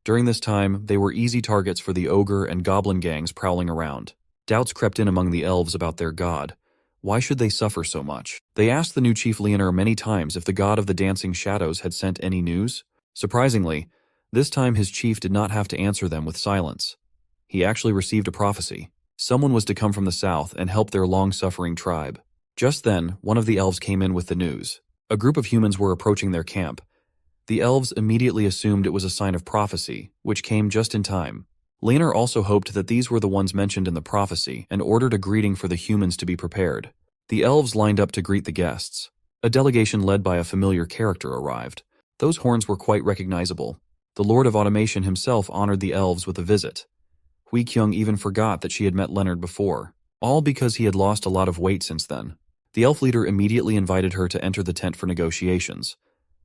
During this time, they were easy targets for the ogre and goblin gangs prowling around. Doubts crept in among the elves about their god. Why should they suffer so much? They asked the new chief Leonor many times if the god of the dancing shadows had sent any news. Surprisingly, this time his chief did not have to answer them with silence. He actually received a prophecy. Someone was to come from the south and help their long-suffering tribe. Just then, one of the elves came in with the news. A group of humans were approaching their camp. The elves immediately assumed it was a sign of prophecy, which came just in time. Leonor also hoped that these were the ones mentioned in the prophecy and ordered a greeting for the humans to be prepared. The elves lined up to greet the guests. A delegation led by a familiar character arrived. Those horns were quite recognizable. The Lord of Automation himself honored the elves with a visit. Hui Kyung even forgot that she had met Leonard before, all because he had lost a lot of weight since then. The elf leader immediately invited her to enter the tent for negotiations,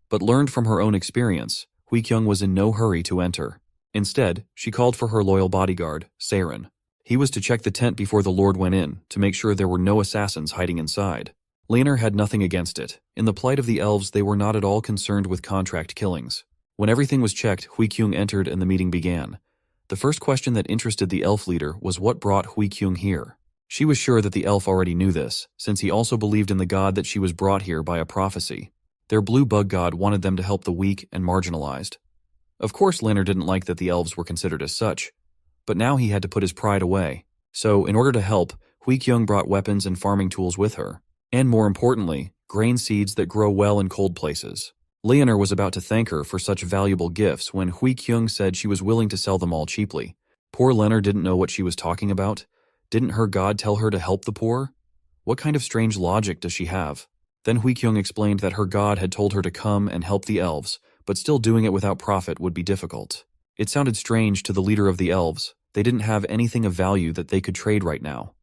but learned from her own experience, Hui Kyung was in no hurry to enter. Instead, she called for her loyal bodyguard, Saren. He was to check the tent before the Lord went in, to make sure there were no assassins hiding inside. Leonor had nothing against it. In the plight of the elves, they were not at all concerned with contract killings. When everything was checked, Hui Kyung entered and the meeting began. The first question that interested the elf leader was what brought Hui Kyung here. She was sure that the elf already knew this, since he also believed in the god that she was brought here by a prophecy. Their blue bug god wanted them to help the weak and marginalized. Of course, Lanner didn't like that the elves were considered as such, but now he had to put his pride away. So, in order to help, Hui-kyung brought weapons and farming tools with her, and more importantly, grain seeds that grow well in cold places. Leonor was about to thank her for such valuable gifts when Hui-kyung said she was willing to sell them all cheaply. Poor Leonor didn't know what she was talking about. Didn't her god tell her to help the poor? What kind of strange logic does she have? Then Hui-kyung explained that her god had told her to come and help the elves, but still doing it without profit would be difficult. It sounded strange to the leader of the elves. They didn't have anything of value that they could trade right now.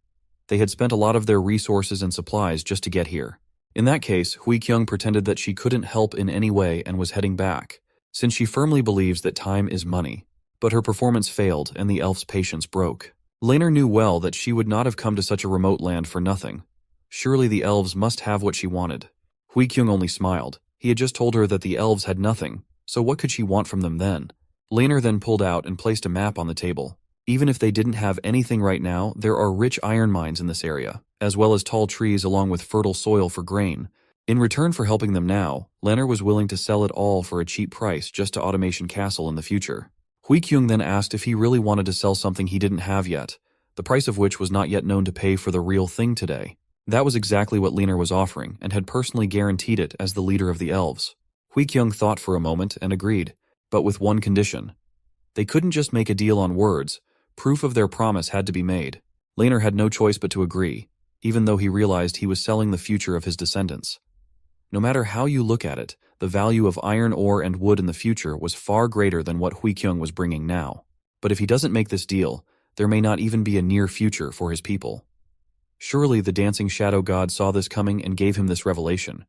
They had spent a lot of their resources and supplies just to get here. In that case, Hui-kyung pretended that she couldn't help in any way and was heading back, since she firmly believes that time is money. But her performance failed and the elf's patience broke. Lanner knew well that she would not have come to such a remote land for nothing. Surely the elves must have what she wanted. Hui-kyung only smiled. He had just told her that the elves had nothing, so what could she want from them then? Lanner then pulled out and placed a map on the table. Even if they didn't have anything right now, there are rich iron mines in this area, as well as tall trees along with fertile soil for grain. In return for helping them now, Lanner was willing to sell it all for a cheap price just to Automation Castle in the future. Hui-kyung then asked if he really wanted to sell something he didn't have yet, the price of which was not yet known to pay for the real thing today. That was exactly what Lanner was offering and had personally guaranteed it as the leader of the elves. Hui-kyung thought for a moment and agreed, but with one condition. They couldn't just make a deal on words. Proof of their promise had to be made. Lanner had no choice but to agree, even though he realized he was selling the future of his descendants. No matter how you look at it, the value of iron ore and wood in the future was far greater than what Hui-kyung was bringing now. But if he doesn't make this deal, there may not even be a near future for his people. Surely the dancing shadow god saw this coming and gave him this revelation.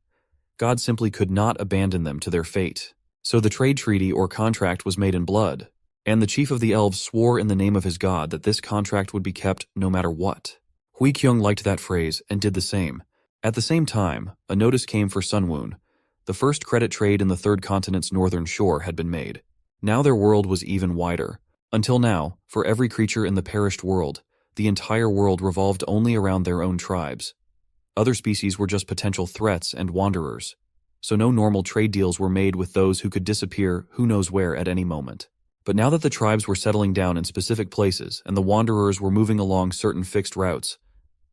God simply could not abandon them to their fate. So the trade treaty or contract was made in blood, and the chief of the elves swore in the name of his god that this contract would be kept no matter what. Hui-kyung liked that phrase and did the same. At the same time, a notice came for Sunwoon. The first credit trade in the third continent's northern shore had been made. Now their world was even wider. Until now, for every creature in the perished world, the entire world revolved only around their own tribes. Other species were just potential threats and wanderers. So no normal trade deals were made with those who could disappear who knows where at any moment. But now that the tribes were settling down in specific places and the wanderers were moving along certain fixed routes,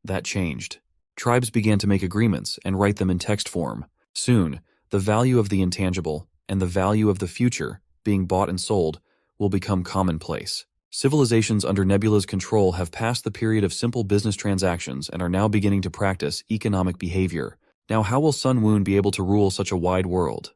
that changed. Tribes began to make agreements and write them in text form. Soon, the value of the intangible and the value of the future, being bought and sold, will become commonplace. Civilizations under Nebula's control have passed the period of simple business transactions and are now beginning to practice economic behavior. Now how will Sunwoon be able to rule such a wide world?